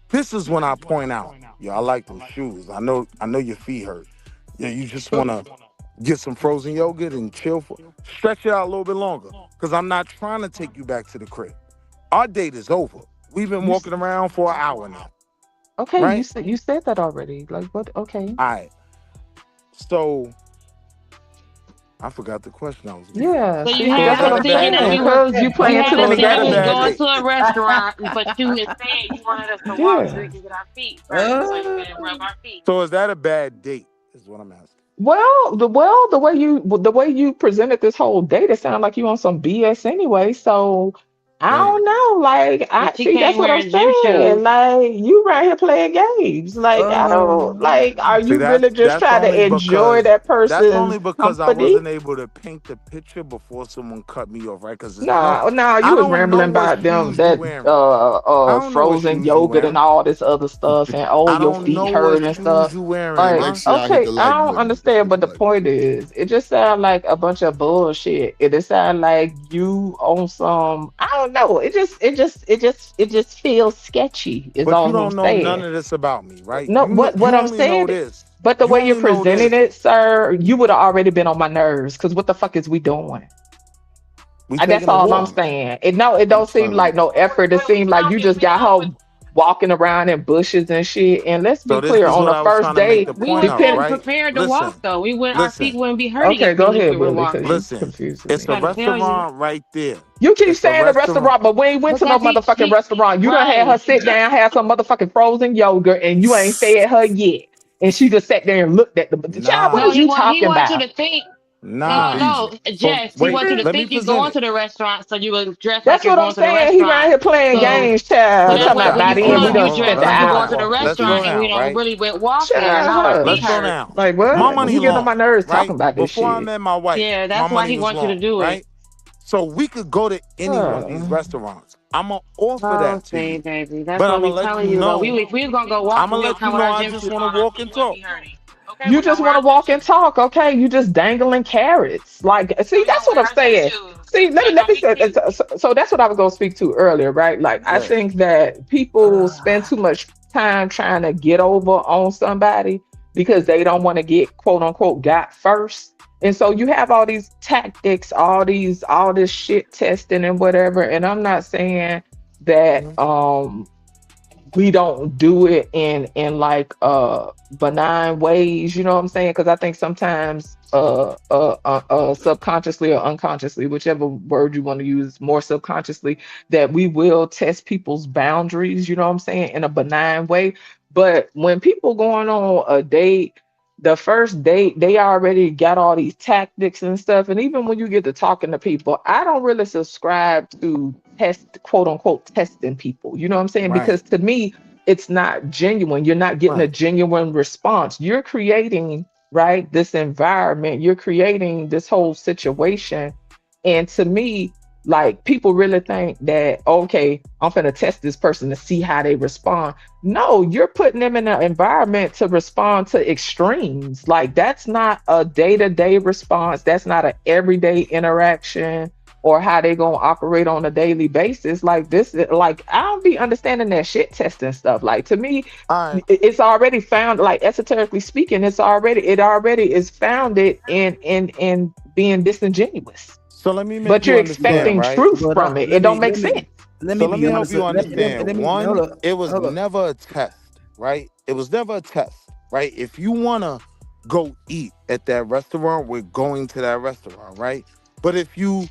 [SPEAKER 4] this is when I point out, yeah, I like those shoes. I know your feet hurt. Yeah, you just wanna get some frozen yogurt and chill for stretch it out a little bit longer. Cause I'm not trying to take you back to the crib. Our date is over. We've been
[SPEAKER 9] You s-
[SPEAKER 4] walking around for an hour now,
[SPEAKER 9] okay?
[SPEAKER 4] right?
[SPEAKER 9] You said that already. Like what? Okay.
[SPEAKER 4] All right. So I forgot the question I was gonna
[SPEAKER 9] Yeah.
[SPEAKER 5] So
[SPEAKER 4] ask.
[SPEAKER 5] you
[SPEAKER 9] See,
[SPEAKER 4] So is
[SPEAKER 9] that's
[SPEAKER 5] had
[SPEAKER 9] what
[SPEAKER 4] that
[SPEAKER 5] us
[SPEAKER 4] a
[SPEAKER 9] I'm
[SPEAKER 5] thinking
[SPEAKER 4] bad
[SPEAKER 5] that
[SPEAKER 9] saying.
[SPEAKER 5] we
[SPEAKER 4] date?
[SPEAKER 5] were
[SPEAKER 9] Cause you
[SPEAKER 5] you
[SPEAKER 9] playing
[SPEAKER 5] had
[SPEAKER 9] too
[SPEAKER 4] So
[SPEAKER 5] us
[SPEAKER 9] many
[SPEAKER 4] is that
[SPEAKER 5] thinking
[SPEAKER 4] a
[SPEAKER 5] we was
[SPEAKER 4] bad
[SPEAKER 5] going
[SPEAKER 9] games.
[SPEAKER 4] date?
[SPEAKER 5] to a restaurant, but you instead you wanted us to walk so we
[SPEAKER 9] Yeah.
[SPEAKER 5] could get our feet first, so you
[SPEAKER 2] Uh,
[SPEAKER 5] could rub our feet.
[SPEAKER 4] So is that a bad date? Is what I'm asking.
[SPEAKER 9] The way you presented this whole date, it sounded like you on some BS anyway. So I
[SPEAKER 4] Damn.
[SPEAKER 9] don't know. Like
[SPEAKER 5] And
[SPEAKER 9] I
[SPEAKER 5] she
[SPEAKER 9] see, that's
[SPEAKER 5] came
[SPEAKER 9] what I'm
[SPEAKER 5] wearing gym
[SPEAKER 9] saying.
[SPEAKER 5] shoes.
[SPEAKER 9] Like you right here playing games. Like I don't
[SPEAKER 2] um,
[SPEAKER 9] like. Are
[SPEAKER 4] See,
[SPEAKER 9] you really just
[SPEAKER 4] that's
[SPEAKER 9] trying
[SPEAKER 4] only
[SPEAKER 9] to enjoy
[SPEAKER 4] because
[SPEAKER 9] that person's
[SPEAKER 4] I
[SPEAKER 9] company?
[SPEAKER 4] wasn't able to paint the picture before someone cut me off, right? Because it's no,
[SPEAKER 9] No, no, you
[SPEAKER 4] I
[SPEAKER 9] was
[SPEAKER 4] don't know
[SPEAKER 9] rambling
[SPEAKER 4] what
[SPEAKER 9] about them
[SPEAKER 4] shoes you
[SPEAKER 9] that
[SPEAKER 4] wearing. I don't know what
[SPEAKER 9] frozen
[SPEAKER 4] shoes you
[SPEAKER 9] yogurt and
[SPEAKER 4] wearing.
[SPEAKER 9] all this other stuff and oh
[SPEAKER 4] I
[SPEAKER 9] your
[SPEAKER 4] don't
[SPEAKER 9] feet
[SPEAKER 4] know what
[SPEAKER 9] hurt and
[SPEAKER 4] shoes
[SPEAKER 9] stuff.
[SPEAKER 4] you wearing,
[SPEAKER 3] Hey,
[SPEAKER 9] Like,
[SPEAKER 3] make
[SPEAKER 4] ma.
[SPEAKER 3] sure y'all hit
[SPEAKER 9] okay,
[SPEAKER 3] the
[SPEAKER 9] I
[SPEAKER 3] like
[SPEAKER 9] don't
[SPEAKER 3] button. Let's
[SPEAKER 9] understand,
[SPEAKER 3] hit
[SPEAKER 9] but
[SPEAKER 3] the
[SPEAKER 9] the
[SPEAKER 3] like
[SPEAKER 9] point is, it just sounds like a bunch of bullshit. It just sounds like you on some, I don't know. It just feels sketchy, is
[SPEAKER 4] But you
[SPEAKER 9] all I'm
[SPEAKER 4] don't know none
[SPEAKER 9] saying.
[SPEAKER 4] of this about me, right?
[SPEAKER 9] No, what
[SPEAKER 4] You
[SPEAKER 9] I'm
[SPEAKER 4] only know
[SPEAKER 9] saying,
[SPEAKER 4] this.
[SPEAKER 9] but the
[SPEAKER 4] You
[SPEAKER 9] way you're
[SPEAKER 4] only know
[SPEAKER 9] presenting
[SPEAKER 4] this.
[SPEAKER 9] it, sir, you would have already been on my nerves. Because what the fuck is we doing?
[SPEAKER 4] We
[SPEAKER 9] That's
[SPEAKER 4] taking a
[SPEAKER 9] all I'm
[SPEAKER 4] walk.
[SPEAKER 9] saying. It
[SPEAKER 3] I'm
[SPEAKER 9] don't seem
[SPEAKER 3] trying
[SPEAKER 9] like
[SPEAKER 3] to
[SPEAKER 9] no effort. It
[SPEAKER 5] Well, we
[SPEAKER 9] seems like
[SPEAKER 5] know
[SPEAKER 9] you just got her walking around in bushes and shit. And let's be
[SPEAKER 4] So this
[SPEAKER 9] clear,
[SPEAKER 4] is
[SPEAKER 9] on
[SPEAKER 4] what
[SPEAKER 9] the
[SPEAKER 4] I was
[SPEAKER 9] first
[SPEAKER 4] trying to make
[SPEAKER 9] date,
[SPEAKER 4] the
[SPEAKER 5] we
[SPEAKER 4] point
[SPEAKER 5] were
[SPEAKER 4] of,
[SPEAKER 9] depend.
[SPEAKER 5] supposed
[SPEAKER 4] right?
[SPEAKER 5] prepared to walk
[SPEAKER 4] Listen,
[SPEAKER 5] though. Our feet
[SPEAKER 4] listen,
[SPEAKER 5] wouldn't be hurting
[SPEAKER 9] Okay,
[SPEAKER 5] if
[SPEAKER 9] go
[SPEAKER 5] we
[SPEAKER 9] ahead,
[SPEAKER 5] were
[SPEAKER 9] Willie, because you
[SPEAKER 5] walking.
[SPEAKER 4] listen.
[SPEAKER 9] confusing
[SPEAKER 4] It's a
[SPEAKER 9] me.
[SPEAKER 5] Trying to tell you.
[SPEAKER 4] restaurant right there.
[SPEAKER 9] You keep
[SPEAKER 4] It's a
[SPEAKER 9] saying the
[SPEAKER 4] restaurant.
[SPEAKER 9] restaurant, but we ain't went to no
[SPEAKER 5] Because
[SPEAKER 9] motherfucking restaurant. You done had her
[SPEAKER 5] right.
[SPEAKER 9] sit down, have some motherfucking frozen yogurt, and you ain't fed her yet. And she just sat there and looked at the child. What
[SPEAKER 4] Nah,
[SPEAKER 5] No,
[SPEAKER 9] is you
[SPEAKER 5] he
[SPEAKER 9] talking
[SPEAKER 5] wants you
[SPEAKER 9] about?
[SPEAKER 5] to think.
[SPEAKER 3] be
[SPEAKER 4] nah.
[SPEAKER 5] No,
[SPEAKER 3] easy.
[SPEAKER 4] So
[SPEAKER 5] Jess, he
[SPEAKER 4] wait,
[SPEAKER 5] wants you to
[SPEAKER 4] let me
[SPEAKER 5] think you're
[SPEAKER 4] present
[SPEAKER 5] going
[SPEAKER 4] it.
[SPEAKER 5] to the restaurant, so you will dress like
[SPEAKER 9] That's
[SPEAKER 5] you're
[SPEAKER 9] what I'm
[SPEAKER 5] going to the
[SPEAKER 9] saying. He right
[SPEAKER 5] restaurant.
[SPEAKER 9] here playing
[SPEAKER 5] So
[SPEAKER 9] games,
[SPEAKER 5] so
[SPEAKER 9] child.
[SPEAKER 5] that
[SPEAKER 9] Talking
[SPEAKER 5] way
[SPEAKER 9] about
[SPEAKER 5] when
[SPEAKER 9] by
[SPEAKER 5] you
[SPEAKER 9] the
[SPEAKER 4] Hold
[SPEAKER 5] pull
[SPEAKER 9] end, we
[SPEAKER 5] up,
[SPEAKER 4] on,
[SPEAKER 5] you
[SPEAKER 9] done
[SPEAKER 4] hold on.
[SPEAKER 9] spent
[SPEAKER 5] dress
[SPEAKER 9] the
[SPEAKER 4] Let's
[SPEAKER 5] like you're
[SPEAKER 4] slow
[SPEAKER 5] going
[SPEAKER 9] hour.
[SPEAKER 5] to the
[SPEAKER 4] down. Let's slow
[SPEAKER 5] restaurant, and we
[SPEAKER 4] down,
[SPEAKER 5] don't
[SPEAKER 4] right?
[SPEAKER 5] really went walking and all our
[SPEAKER 9] Child,
[SPEAKER 4] Let's
[SPEAKER 5] feet
[SPEAKER 4] slow
[SPEAKER 5] hurt.
[SPEAKER 4] down.
[SPEAKER 9] like
[SPEAKER 4] My
[SPEAKER 9] what?
[SPEAKER 4] money
[SPEAKER 9] He getting on my
[SPEAKER 4] long,
[SPEAKER 9] nerves
[SPEAKER 4] right?
[SPEAKER 9] talking about this
[SPEAKER 4] Before I
[SPEAKER 9] shit.
[SPEAKER 4] met my wife,
[SPEAKER 5] Yeah,
[SPEAKER 4] my
[SPEAKER 5] that's why
[SPEAKER 4] money
[SPEAKER 5] he
[SPEAKER 4] was
[SPEAKER 5] wants you to
[SPEAKER 4] long,
[SPEAKER 5] do it.
[SPEAKER 4] right? So we could go to any one of these
[SPEAKER 9] Uh,
[SPEAKER 4] restaurants. I'ma offer
[SPEAKER 5] Oh,
[SPEAKER 4] that to
[SPEAKER 5] see,
[SPEAKER 4] you.
[SPEAKER 5] baby, that's
[SPEAKER 4] But
[SPEAKER 5] what
[SPEAKER 4] I'ma
[SPEAKER 5] we
[SPEAKER 4] let
[SPEAKER 5] telling
[SPEAKER 4] you
[SPEAKER 5] you though.
[SPEAKER 4] know.
[SPEAKER 5] If we was gonna go walking,
[SPEAKER 4] I'ma
[SPEAKER 5] we'll
[SPEAKER 4] let you
[SPEAKER 5] come with
[SPEAKER 4] know
[SPEAKER 5] our
[SPEAKER 4] I
[SPEAKER 5] gym
[SPEAKER 4] just
[SPEAKER 5] shoes
[SPEAKER 4] wanna
[SPEAKER 5] on. Our
[SPEAKER 4] walk
[SPEAKER 5] feet
[SPEAKER 4] and
[SPEAKER 5] wouldn't
[SPEAKER 4] talk.
[SPEAKER 5] be hurting. Okay,
[SPEAKER 9] you
[SPEAKER 5] we're gonna
[SPEAKER 9] just
[SPEAKER 5] wear
[SPEAKER 9] want
[SPEAKER 5] our
[SPEAKER 9] to
[SPEAKER 5] gym
[SPEAKER 9] walk and
[SPEAKER 5] shoes.
[SPEAKER 9] talk, okay? You just dangling carrots. Like,
[SPEAKER 5] So
[SPEAKER 9] see,
[SPEAKER 5] we're
[SPEAKER 9] that's
[SPEAKER 5] gonna
[SPEAKER 9] what
[SPEAKER 5] wear
[SPEAKER 9] I'm
[SPEAKER 5] our gym
[SPEAKER 9] saying.
[SPEAKER 5] shoes.
[SPEAKER 9] See,
[SPEAKER 5] Like
[SPEAKER 9] let
[SPEAKER 5] our
[SPEAKER 9] me
[SPEAKER 5] feet
[SPEAKER 9] say.
[SPEAKER 5] see.
[SPEAKER 9] So that's what I was gonna speak to earlier, right? Like, I
[SPEAKER 4] Good.
[SPEAKER 9] think that people spend too much time trying to get over on somebody because they don't want to get quote unquote got first. And so you have all these tactics, all this shit testing and whatever. And I'm not saying that we don't do it in like benign ways, you know what I'm saying? Because I think sometimes subconsciously or unconsciously, whichever word you want to use, more subconsciously, that we will test people's boundaries, you know what I'm saying, in a benign way. But when people going on a date the first date, they already got all these tactics and stuff. And even when you get to talking to people, I don't really subscribe to quote unquote, testing people. You know what I'm saying?
[SPEAKER 4] Right.
[SPEAKER 9] Because to me, it's not genuine. You're not getting a
[SPEAKER 4] Right.
[SPEAKER 9] genuine response. You're creating, right, this environment. You're creating this whole situation. And to me, like people really think that, okay, I'm gonna test this person to see how they respond. No, you're putting them in an environment to respond to extremes. Like that's not a day-to-day response. That's not an everyday interaction or how they gonna operate on a daily basis. Like this, like I don't be understanding that shit testing stuff. Like to me,
[SPEAKER 4] All right.
[SPEAKER 9] it's already found, like esoterically speaking, it already is founded in being disingenuous.
[SPEAKER 4] So let me make
[SPEAKER 9] But
[SPEAKER 4] you
[SPEAKER 9] you're
[SPEAKER 4] understand,
[SPEAKER 9] expecting
[SPEAKER 4] right?
[SPEAKER 9] truth
[SPEAKER 6] But
[SPEAKER 9] from it.
[SPEAKER 6] let
[SPEAKER 9] It don't
[SPEAKER 6] me
[SPEAKER 9] make sense.
[SPEAKER 6] let
[SPEAKER 4] So
[SPEAKER 6] me
[SPEAKER 4] let
[SPEAKER 6] be
[SPEAKER 4] me help
[SPEAKER 6] honest.
[SPEAKER 4] you
[SPEAKER 6] Let me
[SPEAKER 4] understand.
[SPEAKER 6] hold
[SPEAKER 4] One,
[SPEAKER 6] up.
[SPEAKER 4] it was
[SPEAKER 6] Hold up.
[SPEAKER 4] never a test, right? It was never a test, right? If you wanna go eat at that restaurant, we're going to that restaurant, right? But if you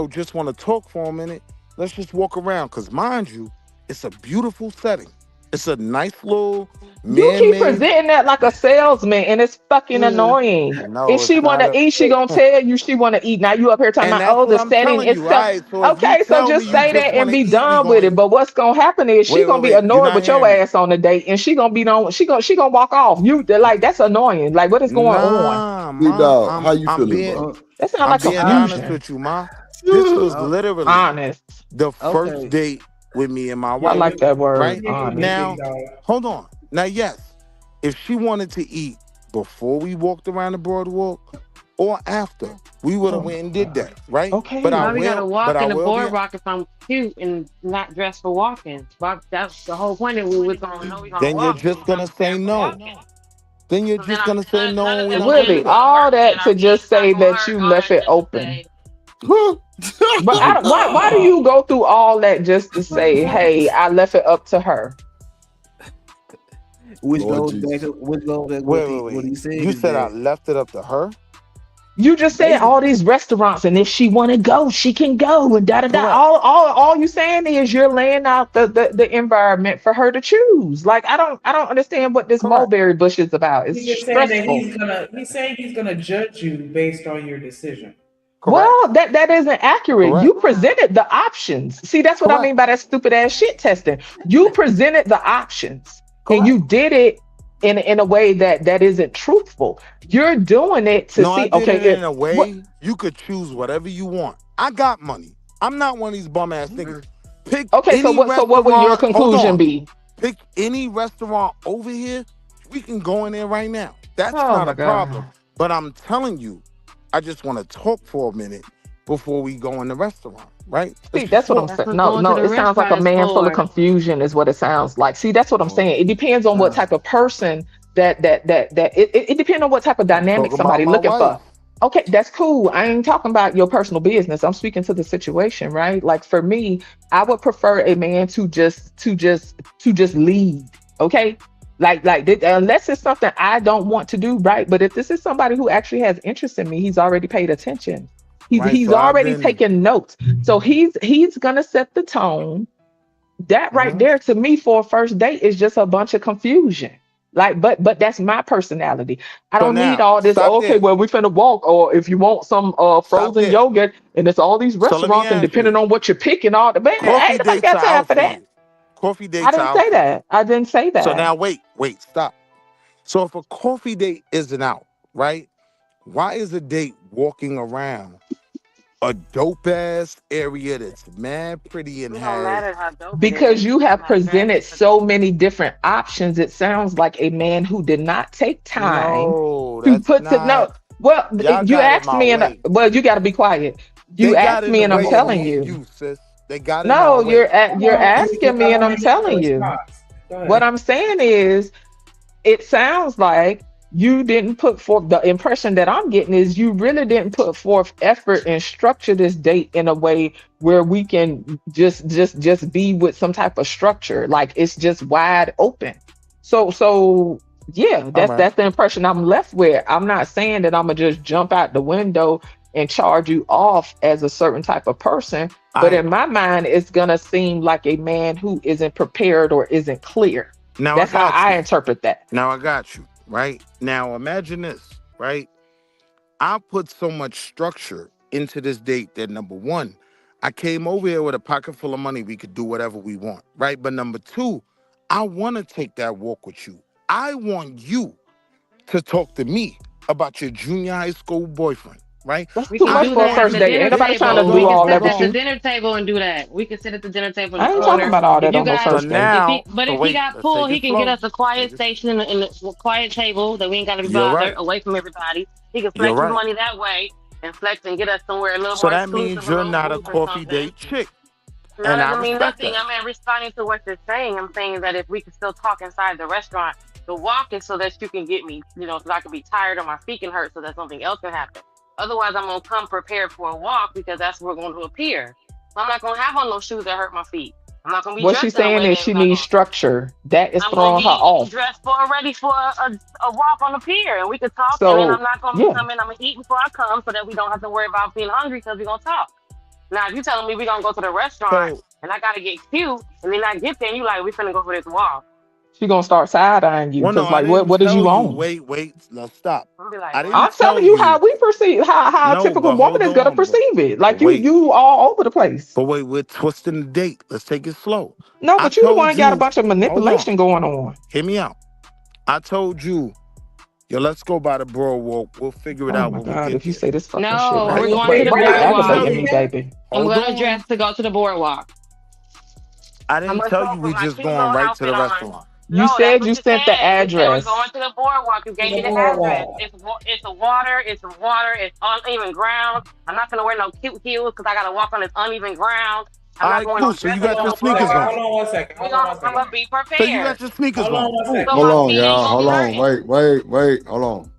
[SPEAKER 4] just want to talk for a minute, let's just walk around. Cause mind you, it's a beautiful setting. It's a nice little
[SPEAKER 9] You keep
[SPEAKER 4] man-made.
[SPEAKER 9] presenting that like a salesman, and it's fucking annoying.
[SPEAKER 4] No,
[SPEAKER 9] If she
[SPEAKER 4] it's
[SPEAKER 9] want
[SPEAKER 4] not
[SPEAKER 9] to eat, she gonna tell you she want to eat. Now you up here talking
[SPEAKER 4] and
[SPEAKER 9] about,
[SPEAKER 4] that's
[SPEAKER 9] oh,
[SPEAKER 4] what
[SPEAKER 9] the
[SPEAKER 4] I'm
[SPEAKER 9] setting
[SPEAKER 4] telling you,
[SPEAKER 9] itself.
[SPEAKER 4] right? So if you
[SPEAKER 9] Okay, so
[SPEAKER 4] tell me
[SPEAKER 9] just
[SPEAKER 4] you
[SPEAKER 9] say
[SPEAKER 4] just
[SPEAKER 9] that
[SPEAKER 4] want
[SPEAKER 9] and
[SPEAKER 4] to
[SPEAKER 9] be
[SPEAKER 4] eat, we
[SPEAKER 9] done with it.
[SPEAKER 4] going.
[SPEAKER 9] But what's gonna happen is she gonna be
[SPEAKER 4] You're
[SPEAKER 9] annoyed
[SPEAKER 4] not
[SPEAKER 9] with your
[SPEAKER 4] hearing me.
[SPEAKER 9] ass on the date, and she gonna be on. She gonna walk off. Like that's annoying. Like what is going on?
[SPEAKER 4] Nah,
[SPEAKER 3] Big
[SPEAKER 4] ma.
[SPEAKER 3] dog, how you
[SPEAKER 4] I'm
[SPEAKER 3] feeling,
[SPEAKER 4] being
[SPEAKER 3] bro?
[SPEAKER 9] That sounds
[SPEAKER 4] I'm
[SPEAKER 9] like
[SPEAKER 4] being honest
[SPEAKER 9] confusion.
[SPEAKER 4] with you, ma. This was
[SPEAKER 6] Uh,
[SPEAKER 4] literally
[SPEAKER 9] Honest.
[SPEAKER 4] the first
[SPEAKER 6] okay.
[SPEAKER 4] date with me and my
[SPEAKER 9] I
[SPEAKER 2] Yeah,
[SPEAKER 4] wife,
[SPEAKER 9] like that word.
[SPEAKER 4] right?
[SPEAKER 2] yeah,
[SPEAKER 9] Honest.
[SPEAKER 2] big
[SPEAKER 4] Now,
[SPEAKER 2] dog.
[SPEAKER 4] hold on. Now, yes, if she wanted to eat before we walked around the boardwalk or after, we would have
[SPEAKER 9] Oh
[SPEAKER 4] went
[SPEAKER 9] my
[SPEAKER 4] and did
[SPEAKER 9] God.
[SPEAKER 4] that, right?
[SPEAKER 9] Okay.
[SPEAKER 5] Why we gotta walk
[SPEAKER 4] But I
[SPEAKER 5] in the
[SPEAKER 4] will be.
[SPEAKER 5] boardwalk if I'm cute and not dressed for walking? Well, that's the whole point. That we was gonna know we gonna
[SPEAKER 4] Then you're
[SPEAKER 5] walk. We
[SPEAKER 4] just
[SPEAKER 5] was
[SPEAKER 4] gonna
[SPEAKER 5] gonna
[SPEAKER 4] say
[SPEAKER 5] prepare for
[SPEAKER 4] no.
[SPEAKER 5] walking.
[SPEAKER 4] Then you're
[SPEAKER 5] So then
[SPEAKER 4] just gonna say no,
[SPEAKER 5] none
[SPEAKER 4] and
[SPEAKER 5] of
[SPEAKER 4] we're
[SPEAKER 5] this
[SPEAKER 4] not gonna do
[SPEAKER 9] Willie,
[SPEAKER 5] games
[SPEAKER 4] that.
[SPEAKER 5] gonna
[SPEAKER 9] all
[SPEAKER 5] work. Then
[SPEAKER 9] that
[SPEAKER 5] I'm
[SPEAKER 9] to just
[SPEAKER 5] not
[SPEAKER 9] say
[SPEAKER 5] gonna
[SPEAKER 9] that you
[SPEAKER 5] work. All
[SPEAKER 9] left
[SPEAKER 5] that
[SPEAKER 9] it
[SPEAKER 5] just to
[SPEAKER 9] open.
[SPEAKER 5] say.
[SPEAKER 9] But why do you go through all that just to say, hey, I left it up to her?
[SPEAKER 6] Which
[SPEAKER 3] Lord
[SPEAKER 6] goes back
[SPEAKER 3] Jesus.
[SPEAKER 6] to what
[SPEAKER 4] Wait.
[SPEAKER 6] he said
[SPEAKER 4] You
[SPEAKER 6] is
[SPEAKER 4] said I
[SPEAKER 6] that
[SPEAKER 4] left it up to her?
[SPEAKER 9] You just said
[SPEAKER 6] basically
[SPEAKER 9] all these restaurants, and if she want to go, she can go, and da da da.
[SPEAKER 4] Correct.
[SPEAKER 9] All you saying is you're laying out the environment for her to choose. Like I don't understand what this
[SPEAKER 4] Correct.
[SPEAKER 9] mulberry bush is about. It's
[SPEAKER 2] He's just saying that
[SPEAKER 9] stressful.
[SPEAKER 2] he's saying he's gonna judge you based on your decision.
[SPEAKER 4] Correct.
[SPEAKER 9] Well, that isn't accurate.
[SPEAKER 4] Correct.
[SPEAKER 9] You presented the options. See, that's what I mean
[SPEAKER 4] Correct.
[SPEAKER 9] by that stupid ass shit testing. You presented the options, and
[SPEAKER 4] Correct.
[SPEAKER 9] you did it in a way that isn't truthful. You're doing it to
[SPEAKER 4] No, I
[SPEAKER 9] see,
[SPEAKER 4] did
[SPEAKER 9] okay,
[SPEAKER 4] it in a
[SPEAKER 9] what
[SPEAKER 4] way you could choose whatever you want. I got money. I'm not one of these bum ass niggas. Pick
[SPEAKER 9] okay,
[SPEAKER 4] any
[SPEAKER 9] so what would your
[SPEAKER 4] restaurant. Hold
[SPEAKER 9] conclusion
[SPEAKER 4] on.
[SPEAKER 9] be?
[SPEAKER 4] Pick any restaurant over here. We can go in there right now. That's
[SPEAKER 9] Oh
[SPEAKER 4] not
[SPEAKER 9] my
[SPEAKER 4] a problem.
[SPEAKER 9] God.
[SPEAKER 4] But I'm telling you, I just want to talk for a minute before we go in the restaurant, right?
[SPEAKER 9] See,
[SPEAKER 4] Let's just
[SPEAKER 9] that's what I'm
[SPEAKER 4] talk.
[SPEAKER 5] That's
[SPEAKER 9] saying.
[SPEAKER 5] what
[SPEAKER 9] No,
[SPEAKER 5] going to
[SPEAKER 9] no,
[SPEAKER 5] the
[SPEAKER 9] it sounds like a
[SPEAKER 5] restaurant is
[SPEAKER 9] man full of
[SPEAKER 5] for.
[SPEAKER 9] confusion, is what it sounds like. See, that's what I'm
[SPEAKER 3] Lord.
[SPEAKER 9] saying. It depends on what type of person it depends on what type of
[SPEAKER 4] I'm
[SPEAKER 9] dynamic
[SPEAKER 4] talking about
[SPEAKER 9] somebody
[SPEAKER 4] my
[SPEAKER 9] looking
[SPEAKER 4] wife.
[SPEAKER 9] for. Okay, that's cool. I ain't talking about your personal business. I'm speaking to the situation, right? Like for me, I would prefer a man to just lead. Okay. Unless it's something I don't want to do, right? But if this is somebody who actually has interest in me, he's already paid attention.
[SPEAKER 4] Right.
[SPEAKER 9] He's
[SPEAKER 4] So I've
[SPEAKER 9] already
[SPEAKER 4] been.
[SPEAKER 9] taken notes. So he's gonna set the tone. That right
[SPEAKER 4] Mhm.
[SPEAKER 9] there to me for a first date is just a bunch of confusion. Like, but that's my personality. I
[SPEAKER 4] So
[SPEAKER 9] don't need
[SPEAKER 4] now,
[SPEAKER 9] all this.
[SPEAKER 4] stop
[SPEAKER 9] Okay,
[SPEAKER 4] there.
[SPEAKER 9] well, we finna walk, or if you want some
[SPEAKER 4] Stop
[SPEAKER 9] frozen
[SPEAKER 4] there.
[SPEAKER 9] yogurt, and it's all these
[SPEAKER 4] So let me
[SPEAKER 9] restaurants, and
[SPEAKER 4] ask
[SPEAKER 9] depending
[SPEAKER 4] you.
[SPEAKER 9] on what you're picking, all the man,
[SPEAKER 4] Coffee
[SPEAKER 9] ain't nobody
[SPEAKER 4] dates
[SPEAKER 9] got
[SPEAKER 4] are
[SPEAKER 9] time
[SPEAKER 4] out
[SPEAKER 9] for
[SPEAKER 4] for
[SPEAKER 9] that.
[SPEAKER 4] you. Coffee
[SPEAKER 9] I
[SPEAKER 4] dates are
[SPEAKER 9] didn't
[SPEAKER 4] out
[SPEAKER 9] say
[SPEAKER 4] for you.
[SPEAKER 9] that. I didn't say
[SPEAKER 4] So
[SPEAKER 9] that.
[SPEAKER 4] now wait, stop. So if a coffee date isn't out, right? Why is a date walking around a dope ass area that's mad pretty and
[SPEAKER 5] It don't
[SPEAKER 4] has
[SPEAKER 5] matter how dope it
[SPEAKER 9] Because
[SPEAKER 5] is.
[SPEAKER 9] you
[SPEAKER 5] It's
[SPEAKER 9] have
[SPEAKER 5] not
[SPEAKER 9] presented
[SPEAKER 5] attractive for
[SPEAKER 9] so
[SPEAKER 5] them.
[SPEAKER 9] many different options, it sounds like a man who did not take time
[SPEAKER 4] no,
[SPEAKER 9] to
[SPEAKER 4] that's
[SPEAKER 9] put to
[SPEAKER 4] not.
[SPEAKER 9] no. Well,
[SPEAKER 4] Y'all
[SPEAKER 9] you
[SPEAKER 4] got in
[SPEAKER 9] asked
[SPEAKER 4] my
[SPEAKER 9] me, and
[SPEAKER 4] way.
[SPEAKER 9] well, you got to be quiet. You
[SPEAKER 4] They got
[SPEAKER 9] asked
[SPEAKER 4] in
[SPEAKER 9] me,
[SPEAKER 4] the
[SPEAKER 9] and I'm
[SPEAKER 4] way of
[SPEAKER 9] telling
[SPEAKER 4] me and
[SPEAKER 9] you.
[SPEAKER 4] you, sis. They got in
[SPEAKER 9] No,
[SPEAKER 4] our way.
[SPEAKER 9] you're asking me,
[SPEAKER 2] I
[SPEAKER 9] and
[SPEAKER 2] want
[SPEAKER 9] I'm
[SPEAKER 2] to get your
[SPEAKER 9] telling you.
[SPEAKER 2] response. Go
[SPEAKER 9] What
[SPEAKER 2] ahead.
[SPEAKER 9] I'm saying is, it sounds like you didn't put forth the impression that I'm getting is you really didn't put forth effort and structure this date in a way where we can just be with some type of structure. Like it's just wide open. So yeah,
[SPEAKER 4] All right.
[SPEAKER 9] that's the impression I'm left with. I'm not saying that I'm gonna just jump out the window and charge you off as a certain type of person, but
[SPEAKER 4] I
[SPEAKER 9] in my mind, it's gonna seem like a man who isn't prepared or isn't clear.
[SPEAKER 4] now I
[SPEAKER 9] That's how
[SPEAKER 4] got
[SPEAKER 9] I
[SPEAKER 4] you.
[SPEAKER 9] interpret that.
[SPEAKER 4] Now I got you. right? Now imagine this, right? I put so much structure into this date that number one, I came over here with a pocket full of money. We could do whatever we want, right? But number two, I want to take that walk with you. I want you to talk to me about your junior high school boyfriend, right?
[SPEAKER 9] That's
[SPEAKER 5] We
[SPEAKER 9] too
[SPEAKER 5] can
[SPEAKER 9] much
[SPEAKER 5] do
[SPEAKER 9] for a
[SPEAKER 5] that at
[SPEAKER 9] first
[SPEAKER 5] the
[SPEAKER 9] date.
[SPEAKER 5] dinner
[SPEAKER 9] Ain't nobody trying to
[SPEAKER 5] table.
[SPEAKER 9] do
[SPEAKER 5] We can
[SPEAKER 9] all that
[SPEAKER 5] sit
[SPEAKER 9] with
[SPEAKER 5] at the
[SPEAKER 9] you.
[SPEAKER 5] dinner table and do that. We can sit at the dinner table in
[SPEAKER 9] I
[SPEAKER 5] the
[SPEAKER 9] ain't talking
[SPEAKER 5] corner.
[SPEAKER 9] about all
[SPEAKER 5] If
[SPEAKER 9] that
[SPEAKER 5] you
[SPEAKER 9] on no
[SPEAKER 5] got,
[SPEAKER 4] So
[SPEAKER 9] first date.
[SPEAKER 4] now,
[SPEAKER 5] but
[SPEAKER 4] so
[SPEAKER 5] if he
[SPEAKER 4] wait,
[SPEAKER 5] got
[SPEAKER 4] let's
[SPEAKER 5] pulled,
[SPEAKER 4] take
[SPEAKER 5] he
[SPEAKER 4] it
[SPEAKER 5] can get
[SPEAKER 4] slow.
[SPEAKER 5] us a quiet station in the quiet table that we ain't got to be
[SPEAKER 4] You're
[SPEAKER 5] bothered
[SPEAKER 4] right.
[SPEAKER 5] away from everybody. He can
[SPEAKER 4] You're
[SPEAKER 5] flex his
[SPEAKER 4] right.
[SPEAKER 5] money that way and flex and get us somewhere a little
[SPEAKER 4] So
[SPEAKER 5] more
[SPEAKER 4] that
[SPEAKER 5] exclusive,
[SPEAKER 4] means
[SPEAKER 5] a
[SPEAKER 4] you're
[SPEAKER 5] little
[SPEAKER 4] not a
[SPEAKER 5] booth or
[SPEAKER 4] coffee
[SPEAKER 5] something.
[SPEAKER 4] date chick.
[SPEAKER 5] No,
[SPEAKER 4] And
[SPEAKER 5] that
[SPEAKER 4] I
[SPEAKER 5] doesn't mean
[SPEAKER 4] respect
[SPEAKER 5] nothing.
[SPEAKER 4] that.
[SPEAKER 5] I'm responding to what you're saying. I'm saying that if we can still talk inside the restaurant, the walk is so that you can get me, so I can be tired or my feet can hurt so that something else can happen. Otherwise, I'm going to come prepared for a walk because that's where we're going to appear. So I'm not going to have on those shoes that hurt my feet. I'm not going to be
[SPEAKER 9] What she's
[SPEAKER 5] dressed in a
[SPEAKER 9] saying
[SPEAKER 5] way
[SPEAKER 9] is
[SPEAKER 5] that's
[SPEAKER 9] she
[SPEAKER 5] not
[SPEAKER 9] needs
[SPEAKER 5] going to.
[SPEAKER 9] structure. That is
[SPEAKER 5] I'm going to
[SPEAKER 9] throwing her
[SPEAKER 5] be
[SPEAKER 9] off.
[SPEAKER 5] dressed ready for a walk on the pier and we could talk. And then I'm
[SPEAKER 9] So
[SPEAKER 5] not going to be
[SPEAKER 9] yeah,
[SPEAKER 5] coming. I'm going to eat before I come so that we don't have to worry about being hungry because we're going to talk. Now, if you telling me we're going to go to the restaurant
[SPEAKER 4] So
[SPEAKER 5] and I got to get cute and then I get there and you like, we finna go for this walk.
[SPEAKER 9] she gonna start side eyeing you
[SPEAKER 4] well, no,
[SPEAKER 9] because
[SPEAKER 4] I
[SPEAKER 9] like
[SPEAKER 4] didn't
[SPEAKER 9] what is
[SPEAKER 4] tell
[SPEAKER 9] you
[SPEAKER 4] you.
[SPEAKER 9] on?
[SPEAKER 4] Wait, let's stop.
[SPEAKER 5] I'm be like,
[SPEAKER 4] I
[SPEAKER 9] I'm
[SPEAKER 4] didn't
[SPEAKER 5] what?
[SPEAKER 9] telling
[SPEAKER 4] tell
[SPEAKER 9] you how
[SPEAKER 4] you.
[SPEAKER 9] we perceive how a
[SPEAKER 4] No,
[SPEAKER 9] typical
[SPEAKER 4] but
[SPEAKER 9] woman
[SPEAKER 4] hold
[SPEAKER 9] is gonna
[SPEAKER 4] on.
[SPEAKER 9] perceive it.
[SPEAKER 4] But
[SPEAKER 9] Like
[SPEAKER 4] wait,
[SPEAKER 9] you all over the place.
[SPEAKER 4] but wait, we're twisting the date. Let's take it slow.
[SPEAKER 9] No,
[SPEAKER 4] I
[SPEAKER 9] but you the
[SPEAKER 4] told
[SPEAKER 9] one got a
[SPEAKER 4] you,
[SPEAKER 9] bunch of
[SPEAKER 4] hold on,
[SPEAKER 9] manipulation going on.
[SPEAKER 4] hear me out. I told you, yo, let's go by the Broadwalk. We'll figure it
[SPEAKER 9] Oh
[SPEAKER 4] out
[SPEAKER 9] my
[SPEAKER 4] when we
[SPEAKER 9] God,
[SPEAKER 4] get
[SPEAKER 9] if you
[SPEAKER 4] there.
[SPEAKER 9] say this fucking shit,
[SPEAKER 5] No,
[SPEAKER 9] right?
[SPEAKER 5] we're
[SPEAKER 4] Right?
[SPEAKER 5] going to the
[SPEAKER 9] Why you
[SPEAKER 4] I didn't tell
[SPEAKER 5] boardwalk.
[SPEAKER 9] aggravating
[SPEAKER 4] you
[SPEAKER 9] me,
[SPEAKER 4] that.
[SPEAKER 9] baby?
[SPEAKER 5] I'm
[SPEAKER 4] Hold
[SPEAKER 5] going to
[SPEAKER 4] on.
[SPEAKER 5] dress to go to the boardwalk.
[SPEAKER 4] I
[SPEAKER 5] I'm
[SPEAKER 4] didn't
[SPEAKER 5] going to
[SPEAKER 4] tell
[SPEAKER 5] show
[SPEAKER 4] you
[SPEAKER 5] up with
[SPEAKER 4] we
[SPEAKER 5] my
[SPEAKER 4] just
[SPEAKER 5] cute
[SPEAKER 4] going
[SPEAKER 5] little
[SPEAKER 4] right to
[SPEAKER 5] outfit
[SPEAKER 4] the
[SPEAKER 5] on.
[SPEAKER 4] restaurant.
[SPEAKER 9] You
[SPEAKER 5] No, that's
[SPEAKER 9] said
[SPEAKER 5] what
[SPEAKER 9] you
[SPEAKER 5] you
[SPEAKER 9] sent the
[SPEAKER 5] said. You said we're going
[SPEAKER 9] address.
[SPEAKER 5] to the boardwalk. You
[SPEAKER 2] To
[SPEAKER 5] gave
[SPEAKER 2] the
[SPEAKER 5] me the address.
[SPEAKER 2] boardwalk.
[SPEAKER 5] It's a water. It's water. It's uneven ground. I'm not going to wear no cute heels because I got to walk on this uneven ground. I'm
[SPEAKER 4] All
[SPEAKER 5] not
[SPEAKER 4] right,
[SPEAKER 5] going
[SPEAKER 4] cool.
[SPEAKER 5] no
[SPEAKER 4] So you
[SPEAKER 5] dress
[SPEAKER 2] Hold
[SPEAKER 4] got your
[SPEAKER 2] on,
[SPEAKER 5] code
[SPEAKER 2] one
[SPEAKER 4] sneakers
[SPEAKER 2] second.
[SPEAKER 5] clothes.
[SPEAKER 4] on.
[SPEAKER 2] Hold on one second. Hold on one
[SPEAKER 5] I'm
[SPEAKER 2] second.
[SPEAKER 5] gonna be
[SPEAKER 4] So you got
[SPEAKER 5] prepared.
[SPEAKER 4] your sneakers
[SPEAKER 2] Hold on
[SPEAKER 4] on.
[SPEAKER 2] one
[SPEAKER 4] Cool.
[SPEAKER 2] second.
[SPEAKER 5] So
[SPEAKER 3] Hold
[SPEAKER 5] my
[SPEAKER 3] on,
[SPEAKER 5] feet ain't
[SPEAKER 3] y'all.
[SPEAKER 5] gonna be
[SPEAKER 3] Hold on.
[SPEAKER 5] hurting.
[SPEAKER 3] Wait. Hold on.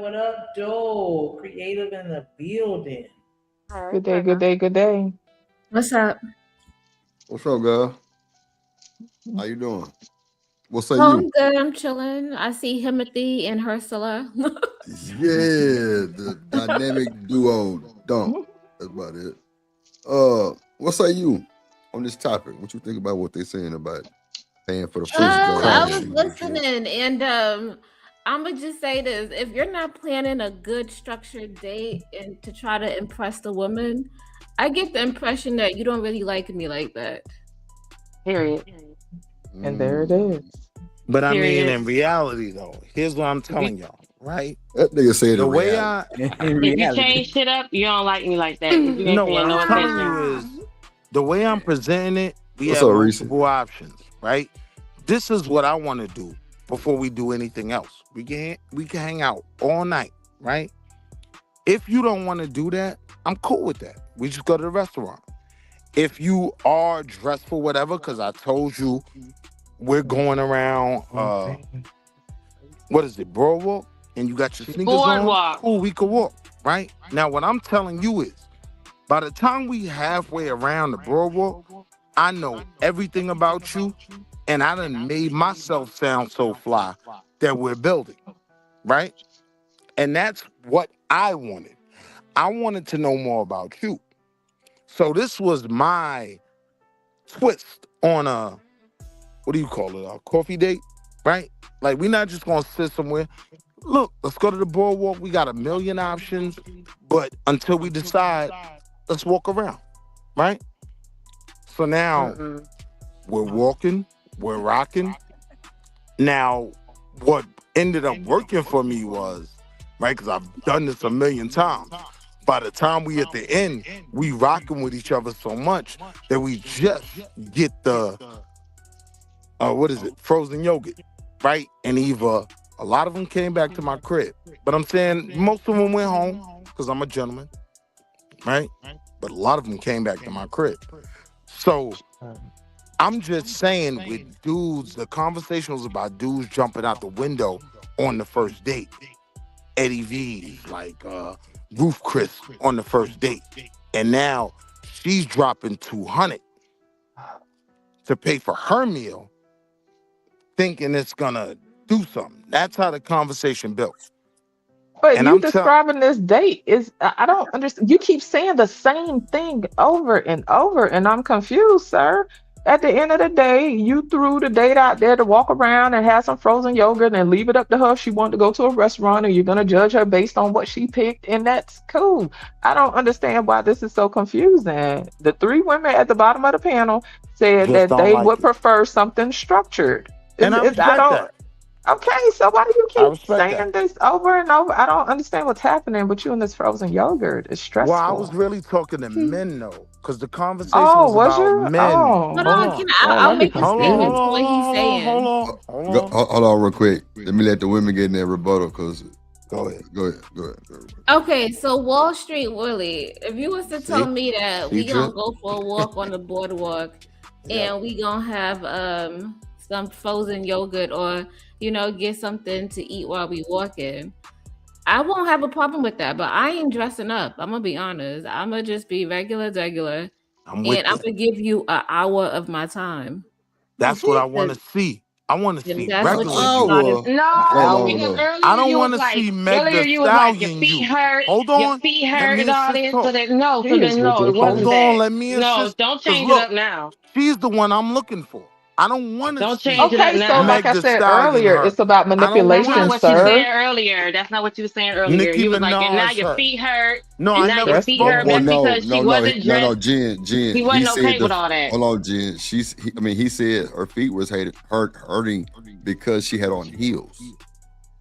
[SPEAKER 2] What up, Joe? Creative in the building.
[SPEAKER 5] All right,
[SPEAKER 9] Good day,
[SPEAKER 5] fair
[SPEAKER 9] good
[SPEAKER 5] enough.
[SPEAKER 9] day, good day.
[SPEAKER 10] What's up?
[SPEAKER 3] What's up, girl? How you doing? What say
[SPEAKER 10] Oh,
[SPEAKER 3] you?
[SPEAKER 10] I'm good. I'm chilling. I see Timothy and Ursula.
[SPEAKER 3] Yeah, the dynamic duo dunk. That's about it. What say you on this topic? What you think about what they're saying about paying for the first date?
[SPEAKER 10] I was
[SPEAKER 4] Crashing.
[SPEAKER 10] listening, and I'm gonna just say this: if you're not planning a good structured date and to try to impress the woman, I get the impression that you don't really like me like that.
[SPEAKER 5] Period.
[SPEAKER 9] And there it is.
[SPEAKER 4] But I mean,
[SPEAKER 5] Period.
[SPEAKER 4] in reality, though, here's what I'm telling y'all, right?
[SPEAKER 3] That nigga said
[SPEAKER 4] The
[SPEAKER 3] in
[SPEAKER 4] way
[SPEAKER 3] reality.
[SPEAKER 6] In
[SPEAKER 5] If you
[SPEAKER 6] reality.
[SPEAKER 5] change shit up, you don't like me like that. 'cause you ain't
[SPEAKER 4] no, what
[SPEAKER 5] paying no
[SPEAKER 4] I'm telling
[SPEAKER 5] attention.
[SPEAKER 4] you is the way I'm presenting it. We
[SPEAKER 3] What's
[SPEAKER 4] have
[SPEAKER 3] up, Reese?
[SPEAKER 4] multiple options, right? This is what I want to do before we do anything else. We can hang out all night, right? If you don't want to do that, I'm cool with that. We just go to the restaurant. If you are dressed for whatever, because I told you we're going around, what is it, Broadwalk? And you got your sneakers on,
[SPEAKER 5] Boardwalk.
[SPEAKER 4] cool, we could walk, right? Now, what I'm telling you is, by the time we halfway around the Broadwalk, I know everything about you, and I done made myself sound so fly that we're building, right? And that's what I wanted. I wanted to know more about you. So this was my twist on a, what do you call it, a coffee date, right? Like, we're not just gonna sit somewhere. Look, let's go to the boardwalk. We got a million options, but until we decide, let's walk around, right? So now we're walking, we're rocking. Now, what ended up working for me was, right, because I've done this a million times. By the time we at the end, we rocking with each other so much that we just get the, what is it, frozen yogurt, right? And either a lot of them came back to my crib, but I'm saying most of them went home because I'm a gentleman, right? But a lot of them came back to my crib. So I'm just saying with dudes, the conversation was about dudes jumping out the window on the first date. Eddie V's, like Ruth Chris on the first date. And now she's dropping 200. to pay for her meal, thinking it's gonna do something. That's how the conversation built.
[SPEAKER 9] But
[SPEAKER 4] And
[SPEAKER 9] you
[SPEAKER 4] I'm telling,
[SPEAKER 9] describing this date is I don't understand. You keep saying the same thing over and over, and I'm confused, sir. At the end of the day, you threw the date out there to walk around and have some frozen yogurt and leave it up to her if she wanted to go to a restaurant, and you're gonna judge her based on what she picked, and that's cool. I don't understand why this is so confusing. The three women at the bottom of the panel said
[SPEAKER 4] just
[SPEAKER 9] that
[SPEAKER 4] don't
[SPEAKER 9] they
[SPEAKER 4] like
[SPEAKER 9] would
[SPEAKER 4] it.
[SPEAKER 9] prefer something structured.
[SPEAKER 4] And I
[SPEAKER 9] I
[SPEAKER 4] respect
[SPEAKER 9] don't.
[SPEAKER 4] that.
[SPEAKER 9] Okay, so why do you
[SPEAKER 4] I
[SPEAKER 9] keep
[SPEAKER 4] respect that.
[SPEAKER 9] saying this over and over? I don't understand what's happening with you and this frozen yogurt. It's
[SPEAKER 4] Well, I was
[SPEAKER 9] stressful.
[SPEAKER 4] really talking to men though, because the conversation
[SPEAKER 9] Oh,
[SPEAKER 4] was
[SPEAKER 9] was
[SPEAKER 4] about
[SPEAKER 9] you?
[SPEAKER 4] men.
[SPEAKER 9] Oh,
[SPEAKER 10] Hold
[SPEAKER 4] Hold
[SPEAKER 10] on,
[SPEAKER 4] on.
[SPEAKER 10] can
[SPEAKER 9] well,
[SPEAKER 10] I'll
[SPEAKER 9] let me
[SPEAKER 10] make a
[SPEAKER 4] Hold on,
[SPEAKER 10] statement
[SPEAKER 4] hold
[SPEAKER 10] to
[SPEAKER 4] on,
[SPEAKER 10] what he's
[SPEAKER 4] hold on,
[SPEAKER 10] saying.
[SPEAKER 4] hold on.
[SPEAKER 3] Hold on real quick. Let me let the women get in their rebuttal because
[SPEAKER 4] Go ahead.
[SPEAKER 3] go ahead.
[SPEAKER 10] Okay, so Wall Street Willie, if you was to tell
[SPEAKER 3] See?
[SPEAKER 10] me that
[SPEAKER 3] See,
[SPEAKER 10] we gonna
[SPEAKER 3] Drip?
[SPEAKER 10] go for a walk on the boardwalk
[SPEAKER 4] Yep.
[SPEAKER 10] and we gonna have some frozen yogurt or get something to eat while we walking, I won't have a problem with that. But I ain't dressing up. I'm gonna be honest. I'm gonna just be regular,
[SPEAKER 4] I'm with
[SPEAKER 10] and I'm
[SPEAKER 4] that.
[SPEAKER 10] gonna give you an hour of my time.
[SPEAKER 4] That's what I want
[SPEAKER 10] Because
[SPEAKER 4] to see. I want to
[SPEAKER 10] then
[SPEAKER 4] see
[SPEAKER 10] that's
[SPEAKER 3] An
[SPEAKER 10] what
[SPEAKER 4] regular
[SPEAKER 10] you
[SPEAKER 4] you.
[SPEAKER 10] started.
[SPEAKER 3] hour.
[SPEAKER 5] No,
[SPEAKER 3] Hold
[SPEAKER 5] because
[SPEAKER 3] on.
[SPEAKER 4] I
[SPEAKER 5] earlier
[SPEAKER 4] don't
[SPEAKER 5] you
[SPEAKER 4] want
[SPEAKER 5] was
[SPEAKER 4] to
[SPEAKER 5] like,
[SPEAKER 4] see Meg
[SPEAKER 5] earlier
[SPEAKER 4] the
[SPEAKER 5] you was like, your
[SPEAKER 4] Stallion
[SPEAKER 5] feet
[SPEAKER 4] you.
[SPEAKER 5] hurt,
[SPEAKER 4] Hold
[SPEAKER 5] your
[SPEAKER 4] on.
[SPEAKER 5] feet
[SPEAKER 4] Let
[SPEAKER 5] hurt,
[SPEAKER 4] me
[SPEAKER 5] and
[SPEAKER 4] and
[SPEAKER 5] all
[SPEAKER 4] sis
[SPEAKER 5] this. So
[SPEAKER 4] talk.
[SPEAKER 5] that no,
[SPEAKER 9] he
[SPEAKER 5] so
[SPEAKER 9] is
[SPEAKER 5] then no, it
[SPEAKER 4] Hold
[SPEAKER 5] wasn't
[SPEAKER 9] ridiculous.
[SPEAKER 4] on.
[SPEAKER 5] that.
[SPEAKER 4] Let me and
[SPEAKER 5] No,
[SPEAKER 4] sis.
[SPEAKER 5] don't
[SPEAKER 4] Because
[SPEAKER 5] change it
[SPEAKER 4] look,
[SPEAKER 5] up now.
[SPEAKER 4] she's the one I'm looking for. I don't want to
[SPEAKER 5] Don't
[SPEAKER 4] see
[SPEAKER 5] change it up
[SPEAKER 9] Okay, so
[SPEAKER 5] now.
[SPEAKER 9] like
[SPEAKER 4] Meg
[SPEAKER 9] I
[SPEAKER 4] the
[SPEAKER 9] said
[SPEAKER 4] Stallion
[SPEAKER 9] earlier,
[SPEAKER 4] hurt.
[SPEAKER 9] it's about
[SPEAKER 4] I don't
[SPEAKER 5] That's not
[SPEAKER 9] manipulation,
[SPEAKER 4] want to
[SPEAKER 5] what you
[SPEAKER 4] see
[SPEAKER 5] said
[SPEAKER 9] sir.
[SPEAKER 5] earlier. That's not what you were saying earlier.
[SPEAKER 4] Nicki
[SPEAKER 5] You was like, and now
[SPEAKER 4] Minaj
[SPEAKER 5] your
[SPEAKER 4] hurt.
[SPEAKER 5] feet hurt.
[SPEAKER 4] No, I
[SPEAKER 5] And
[SPEAKER 9] It's
[SPEAKER 5] now
[SPEAKER 4] never
[SPEAKER 5] your feet
[SPEAKER 4] spoke
[SPEAKER 5] hurt.
[SPEAKER 9] stressful.
[SPEAKER 3] Well,
[SPEAKER 5] That's
[SPEAKER 4] on that.
[SPEAKER 5] because she wasn't dressed.
[SPEAKER 3] Jen.
[SPEAKER 5] He
[SPEAKER 3] He
[SPEAKER 5] wasn't okay
[SPEAKER 3] said
[SPEAKER 5] with all that.
[SPEAKER 3] hold on, Jen. He said her feet was hurting because she had on heels.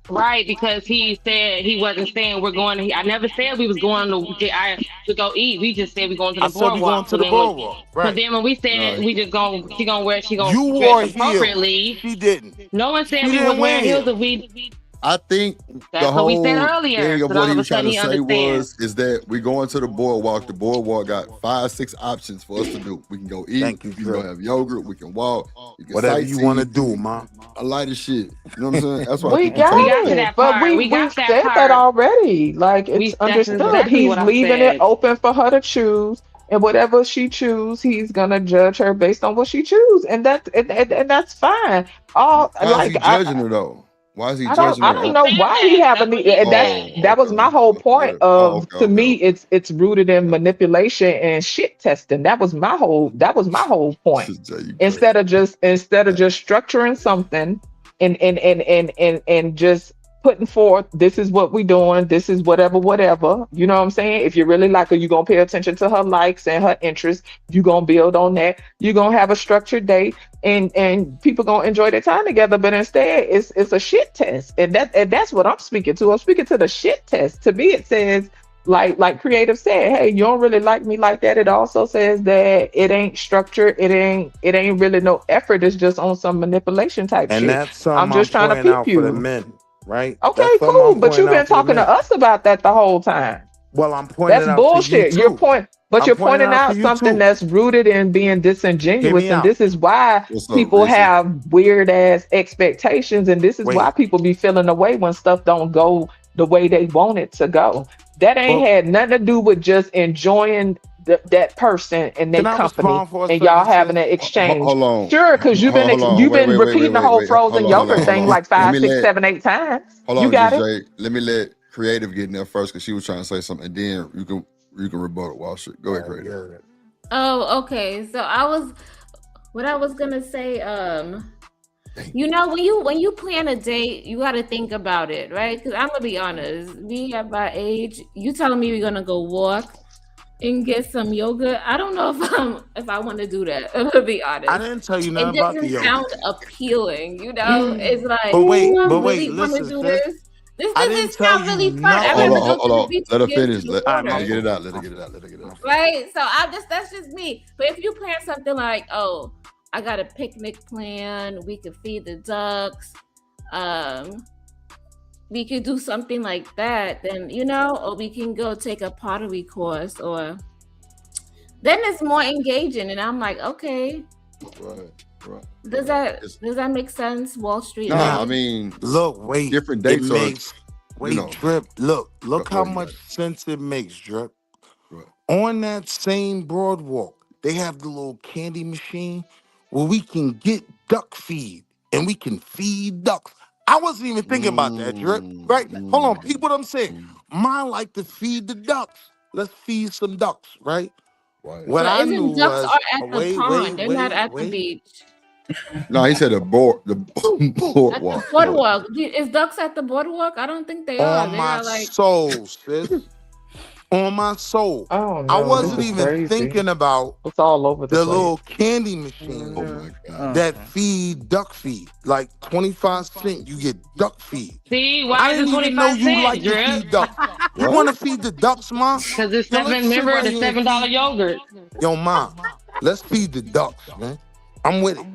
[SPEAKER 5] Right, because he said he wasn't saying we're going to. I never said we was going to go eat. We just said we're going to
[SPEAKER 4] I
[SPEAKER 5] the
[SPEAKER 4] said we going
[SPEAKER 5] boardwalk.
[SPEAKER 4] to the boardwalk.
[SPEAKER 5] So
[SPEAKER 4] Right.
[SPEAKER 5] then when we said
[SPEAKER 3] No,
[SPEAKER 5] we just going, she gonna
[SPEAKER 4] You
[SPEAKER 5] dress
[SPEAKER 4] wore heels.
[SPEAKER 5] appropriately.
[SPEAKER 4] She didn't.
[SPEAKER 5] No one
[SPEAKER 4] She
[SPEAKER 5] said we was
[SPEAKER 4] didn't wear
[SPEAKER 5] wearing heels.
[SPEAKER 4] heels.
[SPEAKER 5] If we,
[SPEAKER 3] I think the
[SPEAKER 5] that's what we said
[SPEAKER 3] whole
[SPEAKER 5] earlier.
[SPEAKER 3] thing of
[SPEAKER 5] So
[SPEAKER 3] what
[SPEAKER 5] all
[SPEAKER 3] he
[SPEAKER 5] of a
[SPEAKER 3] was trying
[SPEAKER 5] sudden
[SPEAKER 3] to
[SPEAKER 5] he
[SPEAKER 3] say
[SPEAKER 5] understands.
[SPEAKER 3] is that we going to the boardwalk. The boardwalk got 5-6 options for us to do. We can go eat.
[SPEAKER 4] Thank you,
[SPEAKER 3] We can go
[SPEAKER 4] Trip.
[SPEAKER 3] have yogurt. We can walk. We can
[SPEAKER 4] Whatever you want to
[SPEAKER 3] sightsee.
[SPEAKER 4] do, ma.
[SPEAKER 3] A light of shit. You know what I'm saying? That's why
[SPEAKER 9] We
[SPEAKER 3] people
[SPEAKER 9] got
[SPEAKER 5] We
[SPEAKER 3] talk
[SPEAKER 5] got to
[SPEAKER 3] shit.
[SPEAKER 9] it,
[SPEAKER 5] that
[SPEAKER 9] but
[SPEAKER 5] part.
[SPEAKER 9] we
[SPEAKER 5] We
[SPEAKER 9] we've
[SPEAKER 5] got that
[SPEAKER 9] said that
[SPEAKER 5] part.
[SPEAKER 9] already. Like it's
[SPEAKER 5] That's
[SPEAKER 9] understood.
[SPEAKER 5] exactly
[SPEAKER 9] He's
[SPEAKER 5] what I
[SPEAKER 9] leaving it
[SPEAKER 5] said.
[SPEAKER 9] open for her to choose, and whatever she choose, he's gonna judge her based on what she choose, and that's fine. All
[SPEAKER 3] Why is
[SPEAKER 9] like
[SPEAKER 3] he judging her though? Why is he judging
[SPEAKER 9] I
[SPEAKER 3] her?
[SPEAKER 5] He
[SPEAKER 9] don't
[SPEAKER 5] ain't
[SPEAKER 9] know
[SPEAKER 5] saying
[SPEAKER 9] why he
[SPEAKER 5] that.
[SPEAKER 9] have a
[SPEAKER 5] That's what
[SPEAKER 9] need.
[SPEAKER 5] he
[SPEAKER 9] That's
[SPEAKER 5] said.
[SPEAKER 9] that was my whole point
[SPEAKER 3] Yeah.
[SPEAKER 9] of to me.
[SPEAKER 3] Okay.
[SPEAKER 9] It's rooted in manipulation and shit testing. That was my whole point.
[SPEAKER 3] Jay, you crazy.
[SPEAKER 9] Instead of just structuring something and just putting forth, this is what we doing, this is whatever, you know what I'm saying? If you really like her, you're gonna pay attention to her likes and her interests, you're gonna build on that, you're gonna have a structured date, and people gonna enjoy their time together. But instead it's a shit test, and that's what I'm speaking to. I'm speaking to the shit test. To me it says, like creative said, hey, you don't really like me like that. It also says that it ain't structured, it ain't really no effort, it's just on some manipulation type
[SPEAKER 4] And
[SPEAKER 9] shit.
[SPEAKER 4] that's something
[SPEAKER 9] I'm
[SPEAKER 4] I'm
[SPEAKER 9] just trying to
[SPEAKER 4] pointing
[SPEAKER 9] peep
[SPEAKER 4] out for the
[SPEAKER 9] you.
[SPEAKER 4] men, right?
[SPEAKER 9] Okay,
[SPEAKER 4] That's something
[SPEAKER 9] cool,
[SPEAKER 4] I'm
[SPEAKER 9] but you've
[SPEAKER 4] pointing
[SPEAKER 9] been
[SPEAKER 4] out for the
[SPEAKER 9] talking to
[SPEAKER 4] men.
[SPEAKER 9] us about that the whole time.
[SPEAKER 4] Well, I'm pointing
[SPEAKER 9] That's
[SPEAKER 4] it out to you
[SPEAKER 9] bullshit.
[SPEAKER 4] too. I'm
[SPEAKER 9] You're
[SPEAKER 4] pointing
[SPEAKER 9] pointing
[SPEAKER 4] out to
[SPEAKER 9] out
[SPEAKER 4] you
[SPEAKER 9] something
[SPEAKER 4] too.
[SPEAKER 9] that's rooted in being
[SPEAKER 4] Hear
[SPEAKER 9] disingenuous,
[SPEAKER 4] me
[SPEAKER 9] and
[SPEAKER 4] out.
[SPEAKER 9] this is why
[SPEAKER 3] What's up,
[SPEAKER 9] people
[SPEAKER 3] Reese?
[SPEAKER 9] have weird ass expectations, and this is why
[SPEAKER 4] Wait,
[SPEAKER 9] people be feeling away when stuff don't go the way they want it to go. That ain't
[SPEAKER 4] but
[SPEAKER 9] had nothing to do with just enjoying that person and their
[SPEAKER 4] can I
[SPEAKER 9] company
[SPEAKER 4] respond for a
[SPEAKER 9] and y'all
[SPEAKER 4] second,
[SPEAKER 9] having
[SPEAKER 4] sis?
[SPEAKER 9] an exchange.
[SPEAKER 3] Hold on.
[SPEAKER 9] Sure, because
[SPEAKER 3] Hold on.
[SPEAKER 9] you've been repeating the whole
[SPEAKER 3] Wait.
[SPEAKER 9] frozen yogurt
[SPEAKER 3] Hold
[SPEAKER 9] thing
[SPEAKER 3] on.
[SPEAKER 9] like
[SPEAKER 3] Let
[SPEAKER 9] 5,
[SPEAKER 3] me
[SPEAKER 9] 6,
[SPEAKER 3] let
[SPEAKER 9] 7, 8 times.
[SPEAKER 3] hold
[SPEAKER 9] You
[SPEAKER 3] on,
[SPEAKER 9] got it.
[SPEAKER 3] GJ. Let me let Creative get in there first because she was trying to say something, and then you can rebuttal Wall Street. Go ahead,
[SPEAKER 4] Oh,
[SPEAKER 3] Creative.
[SPEAKER 4] yeah.
[SPEAKER 10] Oh, okay. So what I was gonna say, when you plan a date, you got to think about it, right? Because I'm gonna be honest, me at my age, you telling me we're gonna go walk and get some yogurt. I don't know if I want to do that. I'm gonna be
[SPEAKER 4] I
[SPEAKER 10] honest.
[SPEAKER 4] didn't tell you
[SPEAKER 10] It
[SPEAKER 4] nothing about the
[SPEAKER 10] doesn't
[SPEAKER 4] yogurt.
[SPEAKER 10] sound appealing, It's like,
[SPEAKER 4] But wait,
[SPEAKER 10] I
[SPEAKER 4] but
[SPEAKER 10] really
[SPEAKER 4] wait,
[SPEAKER 10] want to
[SPEAKER 4] listen,
[SPEAKER 10] do
[SPEAKER 4] sis.
[SPEAKER 10] this. This
[SPEAKER 4] I
[SPEAKER 10] doesn't
[SPEAKER 4] didn't tell
[SPEAKER 10] sound
[SPEAKER 4] you
[SPEAKER 10] really fun. I'd
[SPEAKER 4] nothing.
[SPEAKER 10] rather go to the
[SPEAKER 3] Hold on.
[SPEAKER 10] beach
[SPEAKER 3] Let
[SPEAKER 10] and
[SPEAKER 3] her
[SPEAKER 10] get
[SPEAKER 3] finish.
[SPEAKER 10] into the
[SPEAKER 3] Let
[SPEAKER 4] All right,
[SPEAKER 3] her
[SPEAKER 4] my
[SPEAKER 10] water.
[SPEAKER 3] get it
[SPEAKER 4] fault.
[SPEAKER 3] out. Let her
[SPEAKER 4] My
[SPEAKER 3] get it
[SPEAKER 4] fault.
[SPEAKER 3] out. Let her get it
[SPEAKER 4] My
[SPEAKER 3] out.
[SPEAKER 4] fault.
[SPEAKER 10] Right? So that's just me. But if you plan something like, oh, I got a picnic plan, we could feed the ducks, we could do something like that, then or we can go take a pottery course, or then it's more engaging. And I'm like, okay,
[SPEAKER 3] Right.
[SPEAKER 10] does that make sense, Wall Street?
[SPEAKER 3] Nah,
[SPEAKER 4] Now,
[SPEAKER 3] I mean,
[SPEAKER 4] look, wait.
[SPEAKER 3] different
[SPEAKER 4] It
[SPEAKER 3] dates are,
[SPEAKER 4] makes Drip.
[SPEAKER 3] Go
[SPEAKER 4] Look how
[SPEAKER 3] ahead, you got
[SPEAKER 4] much
[SPEAKER 3] it.
[SPEAKER 4] sense it makes, Drip.
[SPEAKER 3] Go ahead.
[SPEAKER 4] On that same boardwalk, they have the little candy machine where we can get duck feed and we can feed ducks. I wasn't even thinking about that, Drip. Right? Hold on, peep what I'm saying. Mine like to feed the ducks. Let's feed some ducks, right?
[SPEAKER 3] Right.
[SPEAKER 4] What
[SPEAKER 10] But
[SPEAKER 4] I knew
[SPEAKER 10] isn't ducks
[SPEAKER 4] was
[SPEAKER 10] are at the
[SPEAKER 4] wait,
[SPEAKER 10] pond? They're not at the beach.
[SPEAKER 3] No, he said the
[SPEAKER 10] At the
[SPEAKER 3] boardwalk.
[SPEAKER 10] boardwalk. Is ducks at the boardwalk? I don't think they are.
[SPEAKER 4] On
[SPEAKER 10] They
[SPEAKER 4] my
[SPEAKER 10] are like
[SPEAKER 4] soul, sis. On my soul.
[SPEAKER 9] Oh
[SPEAKER 4] I
[SPEAKER 9] no,
[SPEAKER 4] wasn't
[SPEAKER 9] this is
[SPEAKER 4] even
[SPEAKER 9] crazy.
[SPEAKER 4] thinking about
[SPEAKER 9] It's all over the
[SPEAKER 4] the
[SPEAKER 9] place.
[SPEAKER 4] little candy machine
[SPEAKER 3] Oh my God.
[SPEAKER 4] that feed duck feed. Like 25 cents, you get duck feed.
[SPEAKER 5] See,
[SPEAKER 4] I
[SPEAKER 5] why is it
[SPEAKER 4] didn't even know
[SPEAKER 5] 25
[SPEAKER 4] you
[SPEAKER 5] cents,
[SPEAKER 4] like to
[SPEAKER 5] Drip?
[SPEAKER 4] feed ducks. You want to feed the ducks, Mom?
[SPEAKER 5] Because it's
[SPEAKER 4] Yo, let's
[SPEAKER 5] seven.
[SPEAKER 4] sit
[SPEAKER 5] Remember
[SPEAKER 4] right
[SPEAKER 5] the
[SPEAKER 4] here and
[SPEAKER 5] $7
[SPEAKER 4] feed-
[SPEAKER 5] yogurt.
[SPEAKER 4] Yo, Mom, let's feed the ducks, man. I'm with it.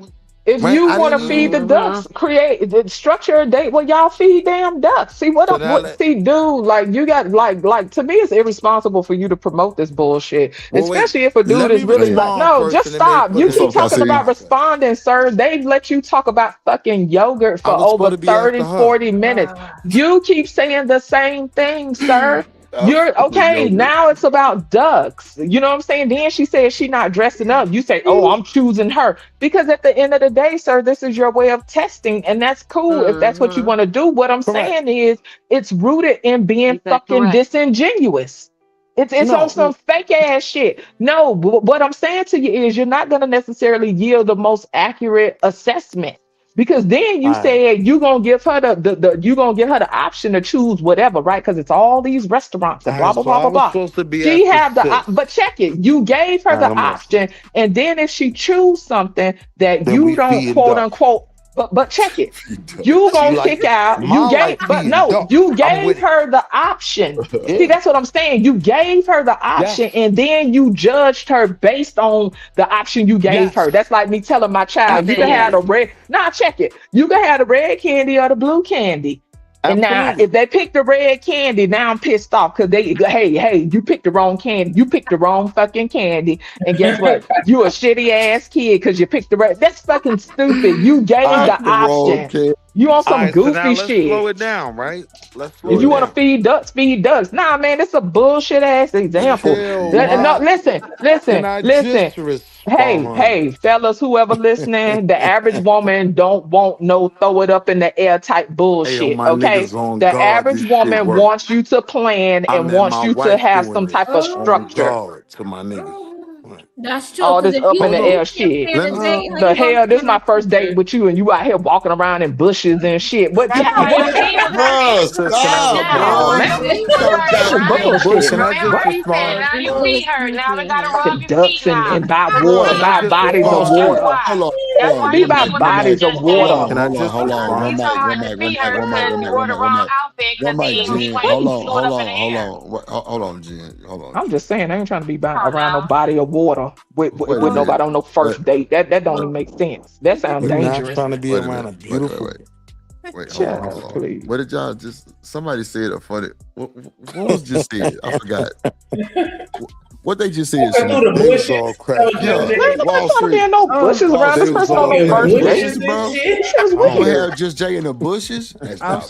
[SPEAKER 9] If
[SPEAKER 4] Right?
[SPEAKER 9] you
[SPEAKER 4] I
[SPEAKER 9] want to
[SPEAKER 4] didn't
[SPEAKER 9] feed the
[SPEAKER 4] even-
[SPEAKER 9] ducks, structure a date where y'all feed damn ducks. See what
[SPEAKER 4] So
[SPEAKER 9] up?
[SPEAKER 4] now
[SPEAKER 9] What
[SPEAKER 4] let-
[SPEAKER 9] see, dude? Like you got like to me, it's irresponsible for you to promote this bullshit,
[SPEAKER 4] Well, wait.
[SPEAKER 9] especially if a
[SPEAKER 4] Let
[SPEAKER 9] dude
[SPEAKER 4] me
[SPEAKER 9] is really like,
[SPEAKER 4] respond
[SPEAKER 9] no,
[SPEAKER 4] first
[SPEAKER 9] just
[SPEAKER 4] and then
[SPEAKER 9] stop.
[SPEAKER 4] put
[SPEAKER 9] You
[SPEAKER 4] it
[SPEAKER 9] keep
[SPEAKER 4] in.
[SPEAKER 3] What's up,
[SPEAKER 9] talking about
[SPEAKER 3] Cassine?
[SPEAKER 9] responding, sir. They've let you talk about fucking yogurt
[SPEAKER 4] I
[SPEAKER 9] for
[SPEAKER 4] was
[SPEAKER 9] over
[SPEAKER 4] supposed to be after
[SPEAKER 9] 30,
[SPEAKER 4] her.
[SPEAKER 9] 40 minutes. You keep saying the same thing, sir. You're okay.
[SPEAKER 3] Yogurt.
[SPEAKER 9] Now it's about ducks. You know what I'm saying? Then she said she not dressing up. You say, oh, I'm choosing her. Because at the end of the day, sir, this is your way of testing, and that's cool if that's what you
[SPEAKER 5] Mhm.
[SPEAKER 9] want to do. What I'm
[SPEAKER 4] Correct.
[SPEAKER 9] saying is it's rooted in being
[SPEAKER 5] Is that
[SPEAKER 9] fucking
[SPEAKER 5] correct?
[SPEAKER 9] disingenuous. It's
[SPEAKER 4] No.
[SPEAKER 9] on some fake ass shit. No, but what I'm saying to you is you're not gonna necessarily yield the most accurate assessment. Because then you
[SPEAKER 4] All right.
[SPEAKER 9] said you gonna give her the option to choose whatever, right? Because it's all these restaurants and
[SPEAKER 4] All
[SPEAKER 9] blah
[SPEAKER 4] right,
[SPEAKER 9] blah
[SPEAKER 4] so
[SPEAKER 9] blah
[SPEAKER 4] I
[SPEAKER 9] blah
[SPEAKER 4] was
[SPEAKER 9] blah.
[SPEAKER 4] supposed to be
[SPEAKER 9] She
[SPEAKER 4] at
[SPEAKER 9] have the but check it. You gave her
[SPEAKER 4] All
[SPEAKER 9] the
[SPEAKER 4] right, I'm listening.
[SPEAKER 9] option, and then if she choose something that
[SPEAKER 4] Then
[SPEAKER 9] you
[SPEAKER 4] we
[SPEAKER 9] don't
[SPEAKER 4] feed
[SPEAKER 9] quote
[SPEAKER 4] ducks.
[SPEAKER 9] unquote, but check it. You
[SPEAKER 4] She
[SPEAKER 9] gonna
[SPEAKER 4] like
[SPEAKER 9] kick out. You
[SPEAKER 4] mine
[SPEAKER 9] gave,
[SPEAKER 4] like
[SPEAKER 9] but
[SPEAKER 4] feeding
[SPEAKER 9] no,
[SPEAKER 4] ducks.
[SPEAKER 9] you
[SPEAKER 4] I'm
[SPEAKER 9] gave
[SPEAKER 4] with it.
[SPEAKER 9] her the option. See,
[SPEAKER 4] Yeah.
[SPEAKER 9] that's what I'm saying. You gave her the option,
[SPEAKER 4] Yes.
[SPEAKER 9] and then you judged her based on the option you gave
[SPEAKER 4] Yes.
[SPEAKER 9] her. That's like me telling my
[SPEAKER 5] I
[SPEAKER 9] child, you
[SPEAKER 5] said
[SPEAKER 9] can have
[SPEAKER 5] yes.
[SPEAKER 9] the red. Nah, check it. You can have the red candy or the blue candy. And now,
[SPEAKER 4] Absolutely.
[SPEAKER 9] if they pick the red candy, now I'm pissed off because hey, you picked the wrong candy. You picked the wrong fucking candy. And guess what? You a shitty ass kid because you picked the red. That's fucking stupid. You gave
[SPEAKER 4] All
[SPEAKER 9] the
[SPEAKER 4] right.
[SPEAKER 3] The wrong
[SPEAKER 9] option.
[SPEAKER 3] kid.
[SPEAKER 9] You on
[SPEAKER 4] All
[SPEAKER 9] some
[SPEAKER 4] right, so now
[SPEAKER 9] goofy
[SPEAKER 4] let's
[SPEAKER 9] shit.
[SPEAKER 4] slow it down, right? Let's slow
[SPEAKER 9] If
[SPEAKER 4] it
[SPEAKER 9] you want to
[SPEAKER 4] down.
[SPEAKER 9] feed ducks, feed ducks. Nah, man, it's a bullshit ass example.
[SPEAKER 4] Chill,
[SPEAKER 9] No,
[SPEAKER 4] Mom.
[SPEAKER 9] listen,
[SPEAKER 4] Can I
[SPEAKER 9] listen.
[SPEAKER 4] just respond?
[SPEAKER 9] Hey, fellas, whoever listening, the average woman don't want no throw it up in the air type
[SPEAKER 4] Hey, yo,
[SPEAKER 9] bullshit.
[SPEAKER 4] my
[SPEAKER 9] Okay,
[SPEAKER 4] niggas on
[SPEAKER 9] the
[SPEAKER 4] guard.
[SPEAKER 9] average
[SPEAKER 4] This shit
[SPEAKER 9] woman
[SPEAKER 4] work.
[SPEAKER 9] wants you to plan
[SPEAKER 4] I
[SPEAKER 9] and
[SPEAKER 4] met
[SPEAKER 9] wants
[SPEAKER 4] my
[SPEAKER 9] you to
[SPEAKER 4] wife
[SPEAKER 9] have
[SPEAKER 4] doing
[SPEAKER 9] some
[SPEAKER 4] this.
[SPEAKER 9] type of
[SPEAKER 4] On
[SPEAKER 9] structure.
[SPEAKER 4] guard to my niggas. Right.
[SPEAKER 10] that's true.
[SPEAKER 9] All
[SPEAKER 10] Because
[SPEAKER 9] this
[SPEAKER 10] if
[SPEAKER 9] up
[SPEAKER 10] you
[SPEAKER 9] in the
[SPEAKER 4] Hold on.
[SPEAKER 9] air shit.
[SPEAKER 10] plan
[SPEAKER 4] Let
[SPEAKER 10] a
[SPEAKER 4] me.
[SPEAKER 10] date, how
[SPEAKER 9] The
[SPEAKER 10] you gonna
[SPEAKER 9] hell, this is
[SPEAKER 10] plan
[SPEAKER 9] my
[SPEAKER 10] a
[SPEAKER 9] first date
[SPEAKER 10] picture?
[SPEAKER 9] with you, and you out here walking around in bushes and shit. What?
[SPEAKER 5] That's
[SPEAKER 9] What?
[SPEAKER 5] why he was
[SPEAKER 3] Bruh,
[SPEAKER 5] like,
[SPEAKER 4] Sis, can I
[SPEAKER 3] stop,
[SPEAKER 4] respond?
[SPEAKER 9] Nah,
[SPEAKER 3] bruh.
[SPEAKER 9] man,
[SPEAKER 10] It's
[SPEAKER 3] You talking
[SPEAKER 9] this is
[SPEAKER 3] about
[SPEAKER 5] right.
[SPEAKER 9] bullshit.
[SPEAKER 4] Can I just
[SPEAKER 5] Remember he said,
[SPEAKER 4] respond?
[SPEAKER 5] now you
[SPEAKER 10] It
[SPEAKER 5] feed
[SPEAKER 10] was
[SPEAKER 5] her. Now we gotta
[SPEAKER 10] creepy.
[SPEAKER 5] rub
[SPEAKER 9] Fucking
[SPEAKER 5] your
[SPEAKER 9] ducks
[SPEAKER 5] feet now.
[SPEAKER 9] and by
[SPEAKER 5] That's
[SPEAKER 9] water,
[SPEAKER 4] Can
[SPEAKER 5] it.
[SPEAKER 4] I
[SPEAKER 9] by
[SPEAKER 4] just
[SPEAKER 9] bodies of
[SPEAKER 3] Hold
[SPEAKER 4] respond?
[SPEAKER 5] That's
[SPEAKER 9] water.
[SPEAKER 5] why.
[SPEAKER 3] on,
[SPEAKER 5] That's
[SPEAKER 9] It'll
[SPEAKER 5] why
[SPEAKER 9] be
[SPEAKER 5] he
[SPEAKER 9] by
[SPEAKER 5] went with the
[SPEAKER 3] one mic,
[SPEAKER 9] bodies of
[SPEAKER 5] misjudged
[SPEAKER 3] hold
[SPEAKER 5] date.
[SPEAKER 9] water.
[SPEAKER 3] on,
[SPEAKER 4] Can I
[SPEAKER 3] hold on,
[SPEAKER 4] just
[SPEAKER 3] hold on,
[SPEAKER 5] He
[SPEAKER 3] one
[SPEAKER 4] respond?
[SPEAKER 3] mic,
[SPEAKER 5] told her
[SPEAKER 3] one
[SPEAKER 5] to
[SPEAKER 3] mic, one
[SPEAKER 5] feed
[SPEAKER 3] mic,
[SPEAKER 5] her
[SPEAKER 3] one mic,
[SPEAKER 5] because
[SPEAKER 3] one
[SPEAKER 5] she
[SPEAKER 3] mic,
[SPEAKER 5] wore
[SPEAKER 3] one
[SPEAKER 5] the
[SPEAKER 3] mic, one
[SPEAKER 5] wrong
[SPEAKER 3] mic,
[SPEAKER 5] outfit
[SPEAKER 3] one
[SPEAKER 5] because
[SPEAKER 3] mic,
[SPEAKER 5] he
[SPEAKER 3] Jen.
[SPEAKER 5] wanted
[SPEAKER 3] Hold
[SPEAKER 5] to be
[SPEAKER 3] on,
[SPEAKER 5] stored
[SPEAKER 3] hold
[SPEAKER 5] up in
[SPEAKER 3] on,
[SPEAKER 5] the
[SPEAKER 3] hold
[SPEAKER 5] air.
[SPEAKER 3] on, hold on, Jen. Hold on.
[SPEAKER 9] I'm just saying, I ain't trying to be by,
[SPEAKER 5] Come on
[SPEAKER 9] around no
[SPEAKER 5] now.
[SPEAKER 9] body of water
[SPEAKER 3] Wait a
[SPEAKER 9] with
[SPEAKER 3] minute.
[SPEAKER 9] nobody on no
[SPEAKER 3] Wait,
[SPEAKER 9] first date. That don't
[SPEAKER 3] wait,
[SPEAKER 9] even make sense. That sounds
[SPEAKER 4] You're not
[SPEAKER 9] dangerous.
[SPEAKER 4] trying to be
[SPEAKER 3] wait a
[SPEAKER 4] around
[SPEAKER 3] minute.
[SPEAKER 4] a beautiful.
[SPEAKER 3] Wait, hold on,
[SPEAKER 9] Child,
[SPEAKER 3] hold on.
[SPEAKER 9] please.
[SPEAKER 3] What did y'all just? Somebody said a funny. What was just said? I forgot. What they just said,
[SPEAKER 2] Walking through
[SPEAKER 3] Shanika?
[SPEAKER 2] the
[SPEAKER 4] They was
[SPEAKER 2] bushes.
[SPEAKER 4] all
[SPEAKER 2] That
[SPEAKER 4] cracking
[SPEAKER 2] was
[SPEAKER 4] me
[SPEAKER 3] Yeah,
[SPEAKER 4] up.
[SPEAKER 2] just
[SPEAKER 9] Man,
[SPEAKER 2] it.
[SPEAKER 9] nobody
[SPEAKER 3] Wall
[SPEAKER 9] trying to be
[SPEAKER 3] Street.
[SPEAKER 9] in no bushes
[SPEAKER 3] Wall
[SPEAKER 9] around
[SPEAKER 3] Street
[SPEAKER 9] this
[SPEAKER 4] They
[SPEAKER 3] was
[SPEAKER 4] was
[SPEAKER 9] person
[SPEAKER 3] talking
[SPEAKER 9] on
[SPEAKER 4] all
[SPEAKER 9] no
[SPEAKER 2] In
[SPEAKER 3] about
[SPEAKER 2] the
[SPEAKER 3] in the
[SPEAKER 9] first
[SPEAKER 4] cracking me
[SPEAKER 9] date.
[SPEAKER 2] bushes
[SPEAKER 3] bushes,
[SPEAKER 4] up.
[SPEAKER 2] and
[SPEAKER 3] bro.
[SPEAKER 2] shit.
[SPEAKER 9] Shit was
[SPEAKER 3] You gonna
[SPEAKER 9] weird.
[SPEAKER 3] have just Jay in the bushes? Hey,
[SPEAKER 9] Oh,
[SPEAKER 3] stop.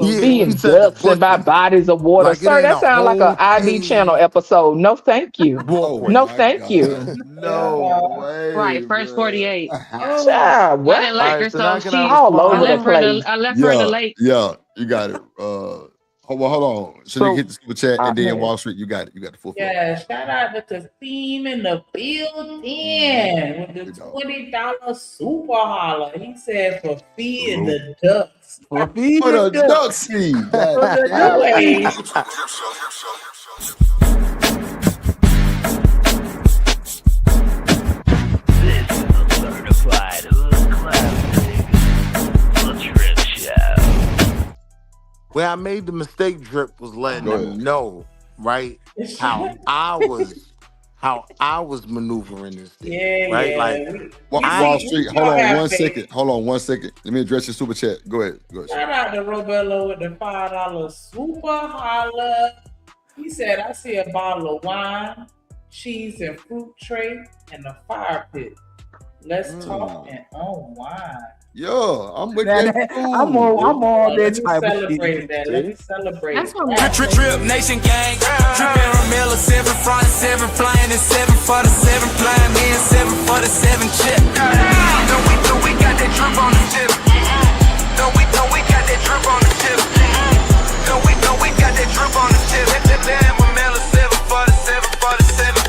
[SPEAKER 4] Yeah,
[SPEAKER 9] Feeding
[SPEAKER 4] she said the
[SPEAKER 9] ducks and by
[SPEAKER 4] bushes.
[SPEAKER 9] bodies of water.
[SPEAKER 4] Like it
[SPEAKER 9] Sir,
[SPEAKER 4] ain't a
[SPEAKER 9] that sounds like a
[SPEAKER 4] whole
[SPEAKER 9] ID channel
[SPEAKER 4] page
[SPEAKER 9] episode. No, thank you.
[SPEAKER 3] Oh
[SPEAKER 4] walkway.
[SPEAKER 9] No,
[SPEAKER 3] my
[SPEAKER 9] thank you.
[SPEAKER 3] God.
[SPEAKER 2] Yeah,
[SPEAKER 3] No
[SPEAKER 2] dog.
[SPEAKER 3] way,
[SPEAKER 5] Right, first
[SPEAKER 3] bro.
[SPEAKER 5] 48.
[SPEAKER 2] Oh,
[SPEAKER 9] Child,
[SPEAKER 5] I
[SPEAKER 9] what?
[SPEAKER 5] didn't
[SPEAKER 4] All
[SPEAKER 5] like her,
[SPEAKER 4] right, so now
[SPEAKER 5] so
[SPEAKER 4] can I
[SPEAKER 5] she
[SPEAKER 9] All
[SPEAKER 5] I
[SPEAKER 9] over the
[SPEAKER 4] respond?
[SPEAKER 5] left her in the
[SPEAKER 9] place.
[SPEAKER 5] I left her in the
[SPEAKER 3] Yeah,
[SPEAKER 5] lake.
[SPEAKER 3] yeah, you got it. Hold on. Shanika,
[SPEAKER 4] So,
[SPEAKER 3] hit the super chat,
[SPEAKER 9] I
[SPEAKER 3] and then
[SPEAKER 9] mean,
[SPEAKER 3] Wall Street, you got it. You got the full floor.
[SPEAKER 2] yeah. Shout out to the team in the building with the
[SPEAKER 3] Good dog.
[SPEAKER 2] $20 super holler. He said for feeding
[SPEAKER 4] salute.
[SPEAKER 2] the ducks.
[SPEAKER 4] For feeding
[SPEAKER 3] For
[SPEAKER 4] the
[SPEAKER 3] the duck seed.
[SPEAKER 2] For
[SPEAKER 3] God
[SPEAKER 2] the
[SPEAKER 3] damn.
[SPEAKER 2] way.
[SPEAKER 8] This is a certified hood classic. The Trip Show.
[SPEAKER 4] Where I made the mistake, Drip, was letting
[SPEAKER 3] Go
[SPEAKER 4] them
[SPEAKER 3] ahead.
[SPEAKER 4] know, right, how I was maneuvering this thing,
[SPEAKER 2] Yeah,
[SPEAKER 4] right?
[SPEAKER 2] yeah.
[SPEAKER 4] Like,
[SPEAKER 2] We
[SPEAKER 3] Wall
[SPEAKER 2] see
[SPEAKER 3] Street,
[SPEAKER 2] we
[SPEAKER 3] hold
[SPEAKER 2] all
[SPEAKER 3] on
[SPEAKER 2] have
[SPEAKER 3] 1
[SPEAKER 2] faith.
[SPEAKER 3] second. Hold on 1 second. Let me address your super chat. Go ahead.
[SPEAKER 2] Shout out to Robello with the $5 super holler. He said, I see a bottle of wine, cheese and fruit tray, and a fire pit. Let's talk and unwind.
[SPEAKER 3] Yeah, I'm with
[SPEAKER 6] Now,
[SPEAKER 3] that.
[SPEAKER 6] I'm
[SPEAKER 3] too.
[SPEAKER 6] on
[SPEAKER 2] Let
[SPEAKER 6] that
[SPEAKER 2] me
[SPEAKER 6] type of
[SPEAKER 2] celebrate
[SPEAKER 6] shit.
[SPEAKER 2] that. Let me celebrate.
[SPEAKER 10] That's what
[SPEAKER 8] Trip,
[SPEAKER 10] I'm
[SPEAKER 8] trip, trip, nation gang. Trip Miller, 7 front, 7 flying, and 7 for the 7 flying, me and 7 for the 7 chip. No, we got that drip on the tip. No, we got that drip on the tip. No, we got that drip on the tip. Then with Miller, 7 for the 7 for the 7.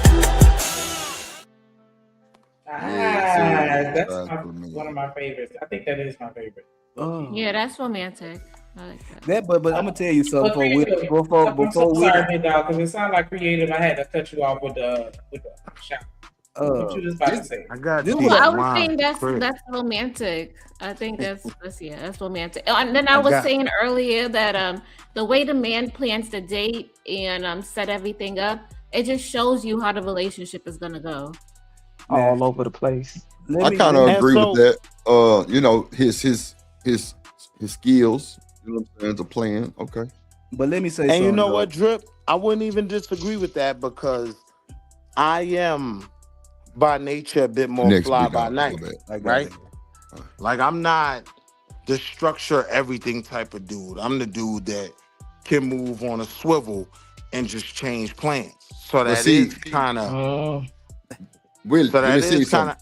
[SPEAKER 2] That's
[SPEAKER 3] exactly, man.
[SPEAKER 2] one of my favorites. I think that is my favorite.
[SPEAKER 6] Oh.
[SPEAKER 10] Yeah, that's romantic. I like that.
[SPEAKER 6] That, but I'm gonna tell you something
[SPEAKER 2] But I'm so
[SPEAKER 6] we
[SPEAKER 2] sorry, Mid-Dog, because it sounded like creative. I had to cut you off with the shout. What you just about to say?
[SPEAKER 4] I got
[SPEAKER 6] This
[SPEAKER 4] you.
[SPEAKER 6] was-
[SPEAKER 10] Well, I was
[SPEAKER 4] Mine,
[SPEAKER 10] saying that's
[SPEAKER 4] Chris.
[SPEAKER 10] romantic. I think that's romantic. And then I was
[SPEAKER 4] got-
[SPEAKER 10] saying earlier that the way the man plans the date and set everything up, it just shows you how the relationship is gonna go.
[SPEAKER 9] all over the place.
[SPEAKER 3] I kind of
[SPEAKER 4] And
[SPEAKER 3] agree
[SPEAKER 4] so-
[SPEAKER 3] with that. You know, his skills. You know what I'm saying? To plan. Okay.
[SPEAKER 6] But let me say
[SPEAKER 4] And
[SPEAKER 6] something.
[SPEAKER 4] you know
[SPEAKER 6] though.
[SPEAKER 4] what, Drip? I wouldn't even disagree with that because I am by nature a bit more
[SPEAKER 3] Next
[SPEAKER 4] fly
[SPEAKER 3] week,
[SPEAKER 4] by
[SPEAKER 3] my
[SPEAKER 4] night,
[SPEAKER 3] bad.
[SPEAKER 6] I got
[SPEAKER 4] right?
[SPEAKER 6] it.
[SPEAKER 4] Like I'm not the structure everything type of dude. I'm the dude that can move on a swivel and just change plans. So that
[SPEAKER 3] see-
[SPEAKER 4] is kind of.
[SPEAKER 3] Will,
[SPEAKER 4] So
[SPEAKER 3] let me
[SPEAKER 4] that
[SPEAKER 3] see
[SPEAKER 4] is kind
[SPEAKER 3] something.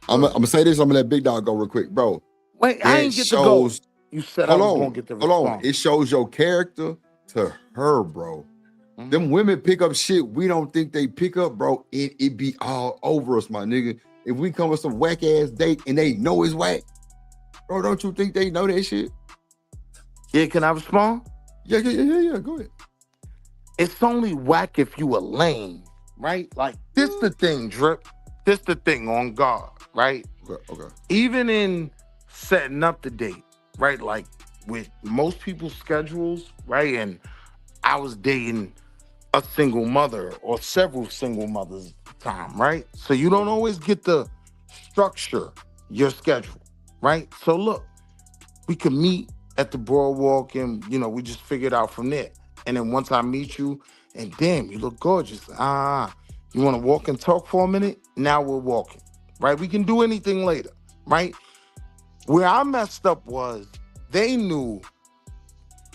[SPEAKER 4] of.
[SPEAKER 3] I'm gonna say this. I'm gonna let Big Dog go real quick, bro.
[SPEAKER 4] Wait, I
[SPEAKER 3] It
[SPEAKER 4] ain't get to go.
[SPEAKER 3] shows.
[SPEAKER 4] You said I
[SPEAKER 3] Hold
[SPEAKER 4] was
[SPEAKER 3] on,
[SPEAKER 4] gonna get the
[SPEAKER 3] hold on.
[SPEAKER 4] response.
[SPEAKER 3] It shows your character to her, bro.
[SPEAKER 4] Mhm.
[SPEAKER 3] Them women pick up shit we don't think they pick up, bro. It be all over us, my nigga. If we come with some whack ass date and they know it's whack, bro, don't you think they know that shit?
[SPEAKER 4] Yeah, can I respond?
[SPEAKER 3] Yeah. Go ahead.
[SPEAKER 4] It's only whack if you a lame, right? Like this the thing, Drip. This the thing on guard, right?
[SPEAKER 3] Okay.
[SPEAKER 4] Even in setting up the date, right? Like with most people's schedules, right? And I was dating a single mother or several single mothers at the time, right? So you don't always get to structure your schedule, right? So look, we can meet at the boardwalk and, we just figure it out from there. And then once I meet you, and damn, you look gorgeous. You want to walk and talk for a minute? Now we're walking, right? We can do anything later, right? Where I messed up was they knew,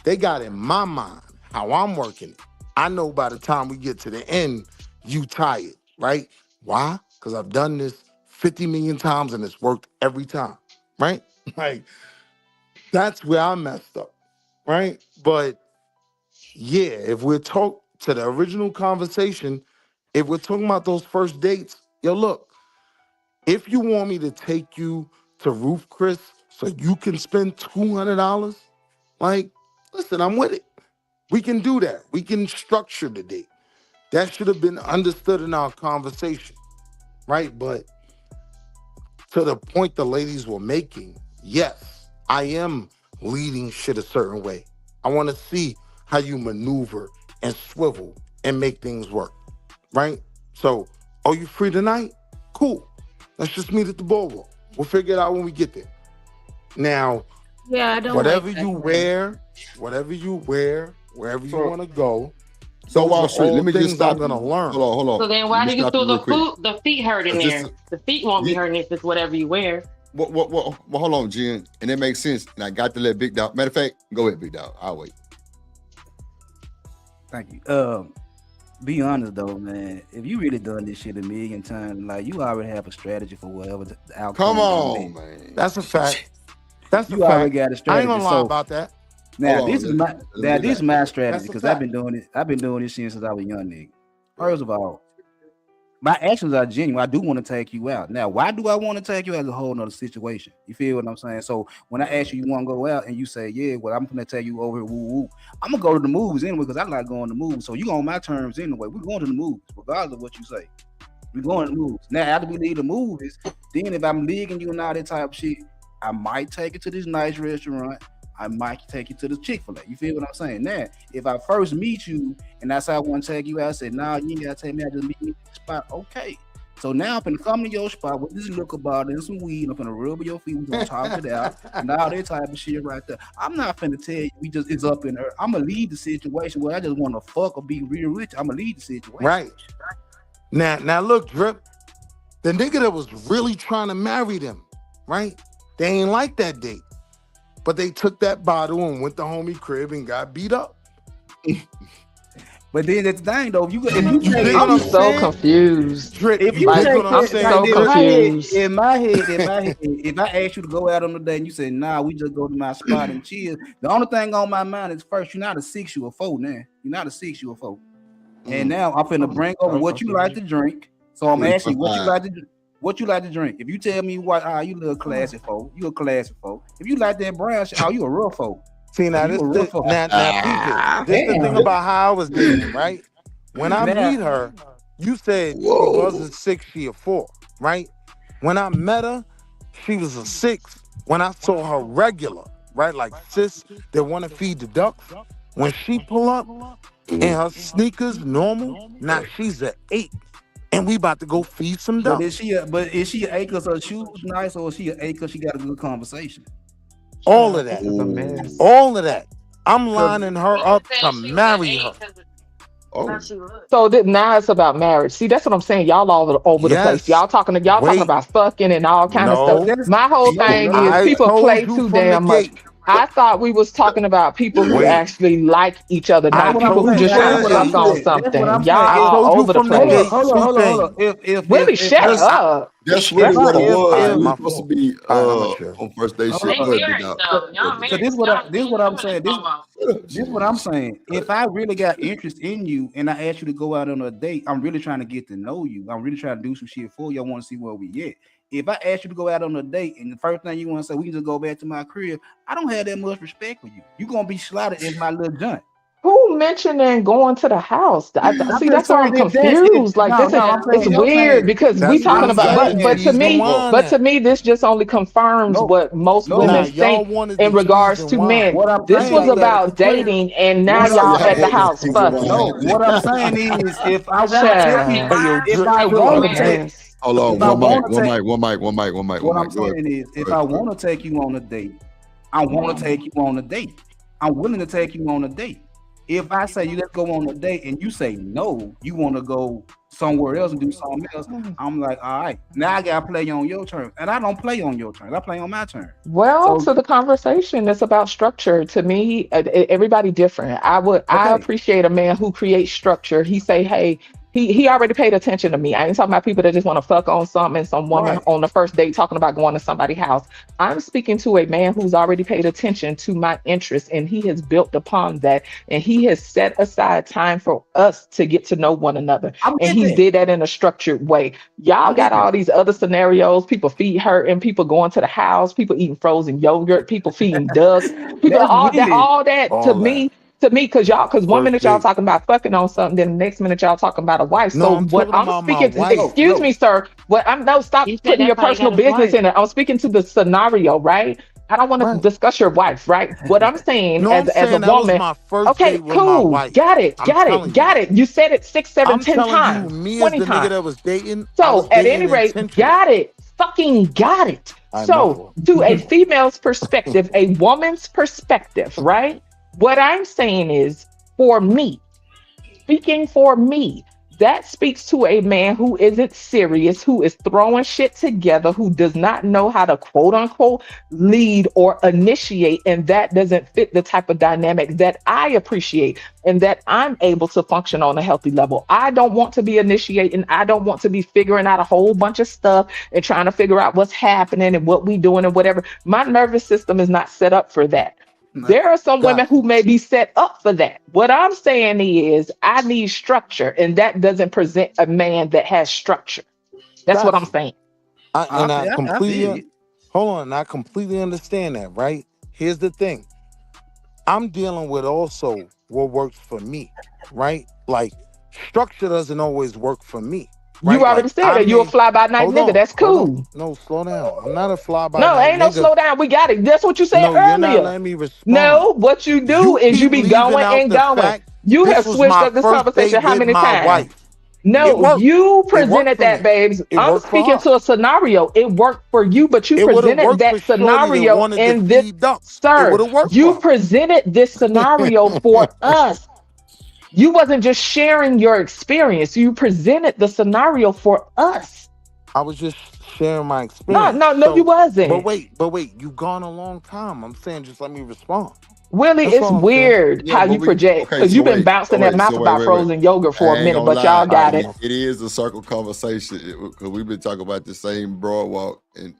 [SPEAKER 4] they got in my mind how I'm working it. I know by the time we get to the end, you tired, right? Why? Because I've done this 50 million times and it's worked every time, right? Like, that's where I messed up, right? But yeah, if we're talk to the original conversation, if we're talking about those first dates, yo, look, if you want me to take you to Roof Chris so you can spend $200, like, listen, I'm with it. We can do that. We can structure the date. That should have been understood in our conversation, right? But to the point the ladies were making, yes, I am leading shit a certain way. I want to see how you maneuver and swivel and make things work, right? So, are you free tonight? Cool. Let's just meet at the boardwalk. We'll figure it out when we get there. Now,
[SPEAKER 10] Yeah, I don't
[SPEAKER 4] whatever
[SPEAKER 10] like
[SPEAKER 4] you
[SPEAKER 10] that.
[SPEAKER 4] wear, wherever you want to go.
[SPEAKER 3] So
[SPEAKER 4] those
[SPEAKER 3] Wall
[SPEAKER 4] are
[SPEAKER 3] Street,
[SPEAKER 4] all
[SPEAKER 3] let me just
[SPEAKER 4] things
[SPEAKER 3] stop
[SPEAKER 4] I'm gonna
[SPEAKER 3] you.
[SPEAKER 4] learn.
[SPEAKER 3] Hold on.
[SPEAKER 5] So then why
[SPEAKER 3] Let
[SPEAKER 5] do
[SPEAKER 3] me
[SPEAKER 5] you
[SPEAKER 3] stop
[SPEAKER 5] throw
[SPEAKER 3] real
[SPEAKER 5] the
[SPEAKER 3] quick.
[SPEAKER 5] the feet hurting
[SPEAKER 3] Is
[SPEAKER 5] there?
[SPEAKER 3] this
[SPEAKER 5] The feet won't be
[SPEAKER 3] Yeah.
[SPEAKER 5] hurting if it's whatever you wear.
[SPEAKER 3] Well, hold on, Jen. And it makes sense. And I got to let Big Dog. Matter of fact, go ahead, Big Dog. I'll wait.
[SPEAKER 6] Thank you. Be honest though, man. If you really done this shit a million times, like you already have a strategy for whatever the outcome.
[SPEAKER 3] Come
[SPEAKER 6] is
[SPEAKER 3] on,
[SPEAKER 6] gonna be.
[SPEAKER 3] man.
[SPEAKER 4] That's a fact. That's a
[SPEAKER 6] You already
[SPEAKER 4] fact.
[SPEAKER 6] got a
[SPEAKER 4] I ain't
[SPEAKER 6] strategy.
[SPEAKER 4] gonna lie
[SPEAKER 6] So
[SPEAKER 4] about that.
[SPEAKER 6] now
[SPEAKER 3] Hold on,
[SPEAKER 6] this is my
[SPEAKER 3] let me
[SPEAKER 6] this is my
[SPEAKER 4] That's
[SPEAKER 6] strategy
[SPEAKER 4] a
[SPEAKER 6] because
[SPEAKER 4] fact.
[SPEAKER 6] I've been doing it. I've been doing this since I was a young nigga. First of all, my actions are genuine. I do want to take you out. Now, why do I want to take you out? Is a whole nother situation. You feel what I'm saying? So when I ask you, you want to go out, and you say, yeah, well, I'm gonna take you over here. Woo woo. I'm gonna go to the movies anyway because I like going to movies. So you on my terms anyway. We're going to the movies, regardless of what you say. We're going to the movies. Now, after we leave the movies, then if I'm leaving you and all that type of shit, I might take you to this nice restaurant. I might take you to the Chick-fil-A. You feel what I'm saying? Now, if I first meet you and that's how I want to take you out, I say, nah, you ain't gotta take me out, just meet me at the spot. Okay. So now I'm gonna come to your spot with this look about and some weed. I'm gonna rub your feet, we're gonna talk it out, and all that type of shit right there. I'm not finna tell you it's up in her. I'm gonna leave the situation where I just wanna fuck or be real rich. I'm gonna leave the situation.
[SPEAKER 4] Right. Now look, Drip. The nigga that was really trying to marry them, right? They ain't like that date. But they took that bottle and went to homie crib and got beat up.
[SPEAKER 6] But then that's the thing though. If you take,
[SPEAKER 4] dig what
[SPEAKER 9] I'm
[SPEAKER 4] I'm
[SPEAKER 9] so
[SPEAKER 4] saying?
[SPEAKER 9] confused.
[SPEAKER 6] if you
[SPEAKER 9] Like,
[SPEAKER 6] take
[SPEAKER 4] what I'm
[SPEAKER 6] it,
[SPEAKER 4] saying?
[SPEAKER 9] so confused.
[SPEAKER 6] in my head, if I ask you to go out on the day and you say, nah, we just go to my spot and chill, the only thing on my mind is first, you're not a 6, you a 4 now. You're not a 6, you a 4. And now I'm finna bring over what you like to drink. So I'm asking you what you like to drink. If you tell me what you little classic 4, you a classic 4. If you like that brown shit, you a real 4.
[SPEAKER 4] See, now this the thing about how I was dating, right? When I meet her, you said she was a 6, she a 4, right? When I met her, she was a 6. When I saw her regular, right, like sis that want to feed the ducks, when she pull up and her sneakers normal, now she's an 8. And we about to go feed some
[SPEAKER 6] But
[SPEAKER 4] ducks.
[SPEAKER 6] is she an 8 because her shoes nice, or is she an 8 because she got a good conversation?
[SPEAKER 4] All of that.
[SPEAKER 9] This is a mess.
[SPEAKER 4] All of that. I'm lining her up to marry her.
[SPEAKER 9] So now it's about marriage. See, that's what I'm saying. Y'all all over the place. Y'all talking about fucking and all kind of stuff. My whole thing is people play too damn much. I thought we was talking about people who actually like each other, not people who just trying to fuck on something. Y'all all over the place.
[SPEAKER 6] Hold on. If
[SPEAKER 9] Willie, shut up.
[SPEAKER 3] That's really what it was. We supposed to be on first day shit.
[SPEAKER 6] So this what I'm saying. This what I'm saying. If I really got interest in you and I ask you to go out on a date, I'm really trying to get to know you. I'm really trying to do some shit for you. I want to see where we at. If I ask you to go out on a date and the first thing you want to say, we can just go back to my crib, I don't have that much respect for you. You're gonna be slaughtered in my little joint.
[SPEAKER 9] Who mentioned going to the house? See, that's why I'm confused. Like it's weird because we talking about, but to me, this just only confirms what most women think in regards to men. This was about dating, and now y'all at the house fucking.
[SPEAKER 6] No, what I'm saying is, if I want to take,
[SPEAKER 3] hold on, one mic.
[SPEAKER 6] What I'm saying is, if I want to take you on a date, I want to take you on a date. I'm willing to take you on a date. If I say let's go on a date and you say no, you want to go somewhere else and do something else, I'm like, all right, now I gotta play on your turn, and I don't play on your turn. I play on my turn.
[SPEAKER 9] Well, so the conversation is about structure. To me, everybody different. I appreciate a man who creates structure. He say, hey. He already paid attention to me. I ain't talking about people that just want to fuck on something and some woman on the first date talking about going to somebody's house. I'm speaking to a man who's already paid attention to my interests, and he has built upon that, and he has set aside time for us to get to know one another. And he did that in a structured way. Y'all got all these other scenarios, people feet hurting, people going to the house, people eating frozen yogurt, people feeding ducks, people all that to me. Because 1 minute y'all talking about fucking on something, then the next minute y'all talking about a wife. So what I'm speaking to, excuse me, sir. Stop putting your personal business in it. I'm speaking to the scenario, right? I don't want to discuss your wife, right? What I'm saying as a woman. Okay, cool. Got it. You said it 6, 7, 10 times.
[SPEAKER 4] Me
[SPEAKER 9] 20
[SPEAKER 4] as the
[SPEAKER 9] times.
[SPEAKER 4] nigga that was dating.
[SPEAKER 9] So at any rate, got it. Fucking got it. So to a female's perspective, a woman's perspective, right? What I'm saying is, for me, speaking for me, that speaks to a man who isn't serious, who is throwing shit together, who does not know how to quote unquote lead or initiate. And that doesn't fit the type of dynamic that I appreciate and that I'm able to function on a healthy level. I don't want to be initiating. I don't want to be figuring out a whole bunch of stuff and trying to figure out what's happening and what we doing and whatever. My nervous system is not set up for that. There are some women who may be set up for that. What I'm saying is I need structure, and that doesn't present a man that has structure. That's what I'm saying.
[SPEAKER 4] I completely understand that, right? Here's the thing. I'm dealing with also what works for me, right? Like, structure doesn't always work for me. Right?
[SPEAKER 9] You already said that. You a fly-by-night nigga. That's cool.
[SPEAKER 4] No, slow down. I'm not a fly-by-night
[SPEAKER 9] No, ain't no slow down. We got it. That's what you said earlier.
[SPEAKER 4] You're not letting me respond.
[SPEAKER 9] No, what you do is you be going and going. You have switched up this conversation how many times? No, you presented that, babes. I'm speaking to a scenario. It worked for you, but you presented that scenario in this. Sir, you presented this scenario for us. You wasn't just sharing your experience. You presented the scenario for us.
[SPEAKER 4] I was just sharing my
[SPEAKER 9] No,
[SPEAKER 4] experience.
[SPEAKER 9] no, no, you
[SPEAKER 4] But
[SPEAKER 9] wasn't.
[SPEAKER 4] wait, you've gone a long time. I'm saying just let me respond.
[SPEAKER 9] Willie,
[SPEAKER 4] That's
[SPEAKER 9] it's
[SPEAKER 4] all I'm saying.
[SPEAKER 9] weird
[SPEAKER 3] Yeah,
[SPEAKER 9] how
[SPEAKER 3] but
[SPEAKER 9] you
[SPEAKER 3] we
[SPEAKER 9] project
[SPEAKER 3] okay.
[SPEAKER 9] because
[SPEAKER 3] So
[SPEAKER 9] you've been
[SPEAKER 3] wait,
[SPEAKER 9] bouncing that mouth about frozen yogurt for
[SPEAKER 3] I
[SPEAKER 9] a
[SPEAKER 3] ain't
[SPEAKER 9] minute,
[SPEAKER 3] gonna
[SPEAKER 9] but
[SPEAKER 3] lie.
[SPEAKER 9] y'all got it.
[SPEAKER 3] It is a circle conversation because we've been talking about the same broad walk and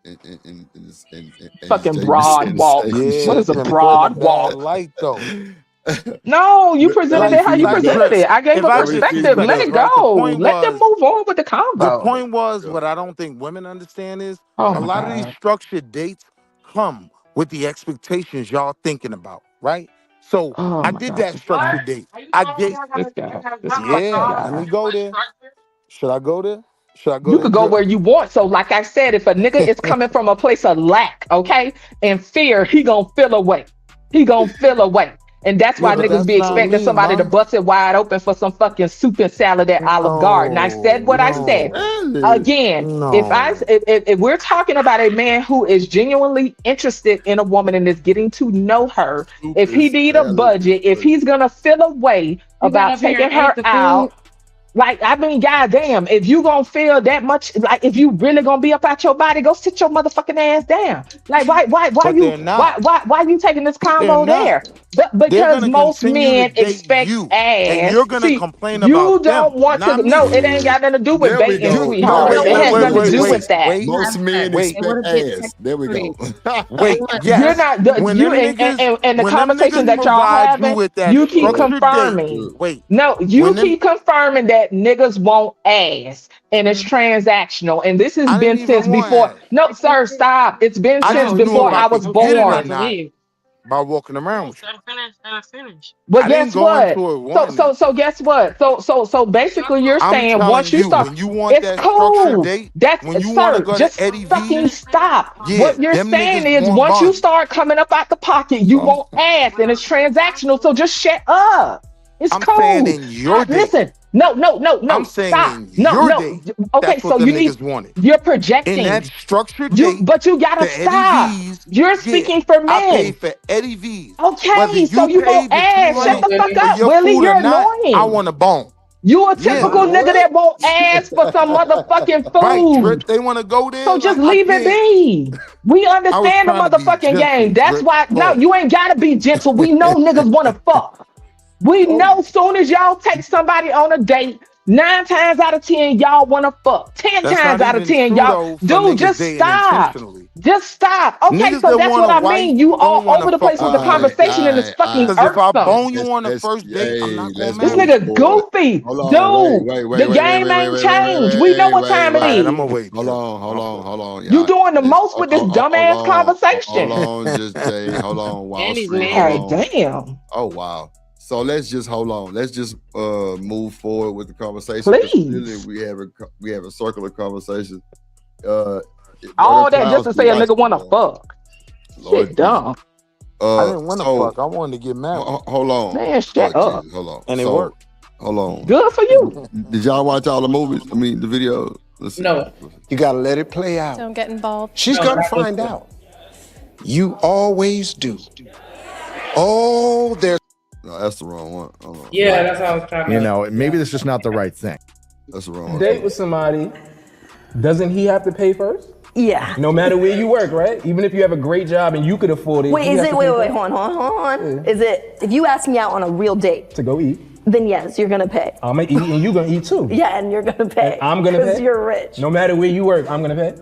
[SPEAKER 9] Fucking
[SPEAKER 3] James
[SPEAKER 9] broad
[SPEAKER 3] and
[SPEAKER 9] walk.
[SPEAKER 3] same
[SPEAKER 9] What
[SPEAKER 4] Yeah,
[SPEAKER 9] is a
[SPEAKER 4] it's been put in a
[SPEAKER 9] broad
[SPEAKER 4] bad
[SPEAKER 9] walk?
[SPEAKER 4] light though.
[SPEAKER 9] No, you presented it how you
[SPEAKER 4] Like
[SPEAKER 9] presented
[SPEAKER 4] Drip.
[SPEAKER 9] it. I gave
[SPEAKER 4] If
[SPEAKER 9] a
[SPEAKER 4] I just
[SPEAKER 9] perspective. Let
[SPEAKER 4] because
[SPEAKER 9] it
[SPEAKER 4] right, the
[SPEAKER 9] go.
[SPEAKER 4] point
[SPEAKER 9] Let them
[SPEAKER 4] was
[SPEAKER 9] move on with the
[SPEAKER 4] the
[SPEAKER 9] convo.
[SPEAKER 4] point was what I don't think women understand is
[SPEAKER 9] Oh
[SPEAKER 4] a
[SPEAKER 9] my
[SPEAKER 4] lot of these
[SPEAKER 9] God.
[SPEAKER 4] structured dates come with the expectations y'all thinking about, right? So
[SPEAKER 9] Oh
[SPEAKER 4] I
[SPEAKER 9] my
[SPEAKER 4] did
[SPEAKER 9] God.
[SPEAKER 4] that
[SPEAKER 9] This guy.
[SPEAKER 4] structured date. I get
[SPEAKER 9] This guy. This fucking
[SPEAKER 4] yeah, let me
[SPEAKER 9] guy.
[SPEAKER 4] go there. Should I go there? Should I go
[SPEAKER 9] You
[SPEAKER 4] there,
[SPEAKER 9] could go
[SPEAKER 4] Drip?
[SPEAKER 9] where you want. So, like I said, if a nigga is coming from a place of lack, okay, and fear, he gonna feel away. He gonna feel away. And that's
[SPEAKER 4] Yeah,
[SPEAKER 9] why
[SPEAKER 4] but
[SPEAKER 9] niggas
[SPEAKER 4] that's
[SPEAKER 9] be
[SPEAKER 4] not
[SPEAKER 9] expecting
[SPEAKER 4] me,
[SPEAKER 9] somebody to
[SPEAKER 4] man.
[SPEAKER 9] bust it wide open for some fucking soup and salad at Olive Garden. I said what I said. Again, if we're talking about a man who is genuinely interested in a woman and is getting to know her, if he need a budget, if he's gonna feel a way
[SPEAKER 5] You got
[SPEAKER 9] about
[SPEAKER 5] up here
[SPEAKER 9] taking
[SPEAKER 5] and ate
[SPEAKER 9] her
[SPEAKER 5] the
[SPEAKER 9] out.
[SPEAKER 5] food.
[SPEAKER 9] Like, I mean, goddamn, if you gonna feel that much, like, if you really gonna be up out your body, go sit your motherfucking ass down. Like, why
[SPEAKER 4] But they're not.
[SPEAKER 9] why you taking this
[SPEAKER 4] They're
[SPEAKER 9] combo
[SPEAKER 4] not.
[SPEAKER 9] there? But
[SPEAKER 4] They're
[SPEAKER 9] because
[SPEAKER 4] gonna
[SPEAKER 9] most
[SPEAKER 4] continue to
[SPEAKER 9] men
[SPEAKER 4] date
[SPEAKER 9] expect
[SPEAKER 4] you, and
[SPEAKER 9] ass.
[SPEAKER 4] you're gonna
[SPEAKER 9] See,
[SPEAKER 4] complain
[SPEAKER 9] you
[SPEAKER 4] about
[SPEAKER 9] don't
[SPEAKER 4] them,
[SPEAKER 9] want to.
[SPEAKER 4] not
[SPEAKER 9] No,
[SPEAKER 4] me.
[SPEAKER 9] it ain't got nothing to do with
[SPEAKER 3] There we
[SPEAKER 9] baiting,
[SPEAKER 3] go.
[SPEAKER 9] sweetheart.
[SPEAKER 3] No,
[SPEAKER 9] It has nothing to do
[SPEAKER 3] wait.
[SPEAKER 9] with that.
[SPEAKER 3] Most men
[SPEAKER 4] Wait.
[SPEAKER 3] expect ass. There we go.
[SPEAKER 4] Wait,
[SPEAKER 9] You're
[SPEAKER 4] yes.
[SPEAKER 9] not
[SPEAKER 4] When
[SPEAKER 9] you
[SPEAKER 4] them niggas,
[SPEAKER 9] and the
[SPEAKER 4] when them
[SPEAKER 9] conversation
[SPEAKER 4] niggas
[SPEAKER 9] that y'all
[SPEAKER 4] provide you
[SPEAKER 9] having,
[SPEAKER 4] with that
[SPEAKER 9] you keep
[SPEAKER 4] structured date,
[SPEAKER 9] confirming.
[SPEAKER 4] wait,
[SPEAKER 9] No,
[SPEAKER 4] when
[SPEAKER 9] you
[SPEAKER 4] them,
[SPEAKER 9] keep confirming that niggas want ass and it's transactional. And this has
[SPEAKER 4] I
[SPEAKER 9] been
[SPEAKER 4] didn't
[SPEAKER 9] since
[SPEAKER 4] even want
[SPEAKER 9] before.
[SPEAKER 4] ass.
[SPEAKER 9] No, sir, stop. It's been
[SPEAKER 4] I
[SPEAKER 9] since
[SPEAKER 4] just knew
[SPEAKER 9] before
[SPEAKER 4] if I
[SPEAKER 9] I was
[SPEAKER 4] could get it or
[SPEAKER 9] born.
[SPEAKER 4] not by walking around with you.
[SPEAKER 9] But
[SPEAKER 4] I didn't
[SPEAKER 9] guess
[SPEAKER 4] go
[SPEAKER 9] what?
[SPEAKER 4] into it wanting that.
[SPEAKER 9] So guess what? So basically you're
[SPEAKER 4] I'm
[SPEAKER 9] saying
[SPEAKER 4] telling
[SPEAKER 9] once you
[SPEAKER 4] you,
[SPEAKER 9] start,
[SPEAKER 4] when you want
[SPEAKER 9] it's
[SPEAKER 4] that structured
[SPEAKER 9] cool.
[SPEAKER 4] date,
[SPEAKER 9] That's
[SPEAKER 4] when you want to
[SPEAKER 9] sir,
[SPEAKER 4] go to
[SPEAKER 9] just
[SPEAKER 4] Eddie
[SPEAKER 9] fucking
[SPEAKER 4] V's,
[SPEAKER 9] stop.
[SPEAKER 4] yeah,
[SPEAKER 9] What you're
[SPEAKER 4] them
[SPEAKER 9] saying
[SPEAKER 4] niggas
[SPEAKER 9] is
[SPEAKER 4] want
[SPEAKER 9] once you
[SPEAKER 4] buns.
[SPEAKER 9] start coming up out the pocket, you want ass and it's transactional. So just shut up. It's
[SPEAKER 4] I'm saying
[SPEAKER 9] cool.
[SPEAKER 4] in your date.
[SPEAKER 9] Listen, no.
[SPEAKER 4] I'm saying
[SPEAKER 9] Stop.
[SPEAKER 4] in
[SPEAKER 9] No,
[SPEAKER 4] your
[SPEAKER 9] no.
[SPEAKER 4] date,
[SPEAKER 9] Okay,
[SPEAKER 4] that's
[SPEAKER 9] so
[SPEAKER 4] what the
[SPEAKER 9] you need
[SPEAKER 4] niggas wanted.
[SPEAKER 9] you're
[SPEAKER 4] In
[SPEAKER 9] projecting.
[SPEAKER 4] that structured
[SPEAKER 9] You
[SPEAKER 4] date,
[SPEAKER 9] but you gotta
[SPEAKER 4] the Eddie
[SPEAKER 9] stop.
[SPEAKER 4] V's,
[SPEAKER 9] You're
[SPEAKER 4] yeah,
[SPEAKER 9] speaking for
[SPEAKER 4] I
[SPEAKER 9] men.
[SPEAKER 4] paid for Eddie V's. Whether
[SPEAKER 9] Okay, so
[SPEAKER 4] you
[SPEAKER 9] you want
[SPEAKER 4] paid the
[SPEAKER 9] ass. Shut the
[SPEAKER 4] $200
[SPEAKER 9] fuck
[SPEAKER 4] for
[SPEAKER 9] up,
[SPEAKER 4] your
[SPEAKER 9] Willie.
[SPEAKER 4] food or
[SPEAKER 9] You're
[SPEAKER 4] not, I
[SPEAKER 9] annoying.
[SPEAKER 4] want a bone.
[SPEAKER 9] You a
[SPEAKER 4] Yeah.
[SPEAKER 9] typical nigga that want ass for some motherfucking
[SPEAKER 4] Right,
[SPEAKER 9] food.
[SPEAKER 4] Drip, they want to go there.
[SPEAKER 9] So just
[SPEAKER 4] Like, I
[SPEAKER 9] leave it
[SPEAKER 4] can't.
[SPEAKER 9] be. We
[SPEAKER 4] I was
[SPEAKER 9] understand the
[SPEAKER 4] trying to be
[SPEAKER 9] motherfucking game.
[SPEAKER 4] gentle,
[SPEAKER 9] That's
[SPEAKER 4] Drip.
[SPEAKER 9] why no,
[SPEAKER 4] Pause.
[SPEAKER 9] you ain't gotta be gentle. We know niggas wanna fuck. We know soon as y'all take somebody on a date, 9 times out of 10, y'all wanna fuck. 10
[SPEAKER 4] That's
[SPEAKER 9] times
[SPEAKER 4] not
[SPEAKER 9] out of
[SPEAKER 4] even
[SPEAKER 9] 10,
[SPEAKER 4] true
[SPEAKER 9] y'all
[SPEAKER 4] though for
[SPEAKER 9] dude,
[SPEAKER 4] niggas
[SPEAKER 9] just
[SPEAKER 4] dating
[SPEAKER 9] stop.
[SPEAKER 4] intentionally.
[SPEAKER 9] Just stop. Okay,
[SPEAKER 4] Niggas
[SPEAKER 9] so
[SPEAKER 4] that
[SPEAKER 9] that's
[SPEAKER 4] want
[SPEAKER 9] what
[SPEAKER 4] a
[SPEAKER 9] I
[SPEAKER 4] wife
[SPEAKER 9] mean. You all
[SPEAKER 4] don't want
[SPEAKER 9] over
[SPEAKER 4] to
[SPEAKER 9] the
[SPEAKER 4] fuck
[SPEAKER 9] place with the
[SPEAKER 4] with a nigga
[SPEAKER 9] conversation and it's
[SPEAKER 4] dating.
[SPEAKER 9] fucking
[SPEAKER 4] Because if I
[SPEAKER 9] irksome.
[SPEAKER 4] bone you on the first date, I'm not gonna
[SPEAKER 3] Let's
[SPEAKER 9] This
[SPEAKER 4] marry
[SPEAKER 3] move
[SPEAKER 4] you.
[SPEAKER 9] nigga
[SPEAKER 3] forward.
[SPEAKER 9] goofy.
[SPEAKER 3] Hold on,
[SPEAKER 9] Dude, the game ain't changed. We know what time it
[SPEAKER 4] All right,
[SPEAKER 9] is.
[SPEAKER 4] I'm gonna wait.
[SPEAKER 3] Hold
[SPEAKER 4] Drip.
[SPEAKER 3] on,
[SPEAKER 9] You
[SPEAKER 3] y'all.
[SPEAKER 9] doing the most with this
[SPEAKER 3] Hold
[SPEAKER 9] dumbass
[SPEAKER 3] on,
[SPEAKER 9] conversation.
[SPEAKER 3] just Jay. Hold on, Wall
[SPEAKER 5] And he's
[SPEAKER 3] Street.
[SPEAKER 5] married.
[SPEAKER 3] Hold on.
[SPEAKER 9] Damn.
[SPEAKER 3] Oh wow. So let's just hold on. Let's just move forward with the conversation. 'Cause clearly
[SPEAKER 9] Please.
[SPEAKER 3] we have a circular conversation.
[SPEAKER 9] All that just to say a nigga wanna fuck.
[SPEAKER 3] Lord
[SPEAKER 9] Shit dumb.
[SPEAKER 4] I didn't want to
[SPEAKER 3] so
[SPEAKER 4] fuck. I wanted to get married.
[SPEAKER 3] hold on.
[SPEAKER 9] Man, shut up.
[SPEAKER 3] Jesus, hold on.
[SPEAKER 4] And it
[SPEAKER 3] So,
[SPEAKER 4] worked.
[SPEAKER 3] Hold on.
[SPEAKER 9] Good for you.
[SPEAKER 3] Did y'all watch all the movies? I mean, the videos. Let's see.
[SPEAKER 2] No.
[SPEAKER 11] You gotta let it play out.
[SPEAKER 12] Don't get involved.
[SPEAKER 11] She's
[SPEAKER 2] No,
[SPEAKER 11] gonna
[SPEAKER 2] that's
[SPEAKER 11] find
[SPEAKER 2] okay.
[SPEAKER 11] out. You always do. Oh, there's.
[SPEAKER 3] No, that's the wrong one. Hold on.
[SPEAKER 2] Yeah, that's how I was trying to.
[SPEAKER 13] You know, maybe that's just not the right thing.
[SPEAKER 3] That's the wrong one.
[SPEAKER 14] Date with somebody, doesn't he have to pay first?
[SPEAKER 12] Yeah.
[SPEAKER 14] No matter where you work, right? Even if you have a great job and you could afford it.
[SPEAKER 12] Wait,
[SPEAKER 14] he
[SPEAKER 12] is
[SPEAKER 14] has
[SPEAKER 12] it?
[SPEAKER 14] to
[SPEAKER 12] Wait,
[SPEAKER 14] pay
[SPEAKER 12] wait,
[SPEAKER 14] first
[SPEAKER 12] hold on. Is it? If you ask me out on a real date,
[SPEAKER 14] to go eat.
[SPEAKER 12] then yes, you're gonna pay.
[SPEAKER 14] I'm gonna eat and you gonna eat too.
[SPEAKER 12] Yeah, and you're gonna pay.
[SPEAKER 14] And I'm gonna
[SPEAKER 12] because
[SPEAKER 14] pay.
[SPEAKER 12] you're rich.
[SPEAKER 14] No matter where you work, I'm gonna pay.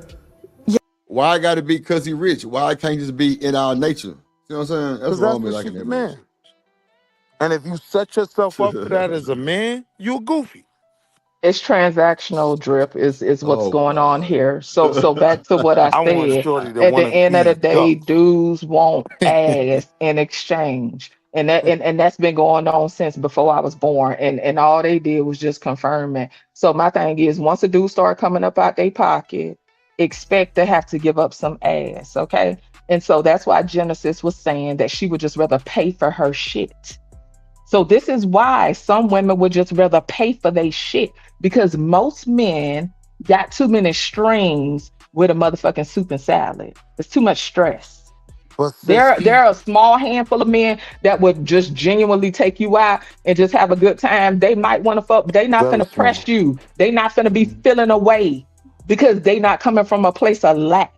[SPEAKER 3] Why I got to be because he rich? Why I can't just be in our nature? You know what I'm saying? That's
[SPEAKER 4] Because
[SPEAKER 3] wrong
[SPEAKER 4] that's
[SPEAKER 3] with
[SPEAKER 4] the
[SPEAKER 3] liking
[SPEAKER 4] shit,
[SPEAKER 3] that
[SPEAKER 4] man. And if you set yourself up for that as a man, you're goofy.
[SPEAKER 9] It's transactional, Drip, is what's
[SPEAKER 3] Oh,
[SPEAKER 9] going on here. So back to what I
[SPEAKER 4] I want
[SPEAKER 9] said.
[SPEAKER 4] shorty to
[SPEAKER 9] At
[SPEAKER 4] want
[SPEAKER 9] the
[SPEAKER 4] to
[SPEAKER 9] end of the
[SPEAKER 4] feed
[SPEAKER 9] day,
[SPEAKER 4] ducks.
[SPEAKER 9] dudes want ass in exchange. And that's been going on since before I was born. And all they did was just confirm it. So my thing is once a dude start coming up out their pocket, expect to have to give up some ass. Okay. And so that's why Genesis was saying that she would just rather pay for her shit. So this is why some women would just rather pay for their shit because most men got too many strings with a motherfucking soup and salad. It's too much stress.
[SPEAKER 4] But
[SPEAKER 9] There are a small handful of men that would just genuinely take you out and just have a good time. They might want to fuck, but they not
[SPEAKER 4] Very
[SPEAKER 9] finna
[SPEAKER 4] small.
[SPEAKER 9] press you. They not finna be feeling away. because they not coming from a place of lack,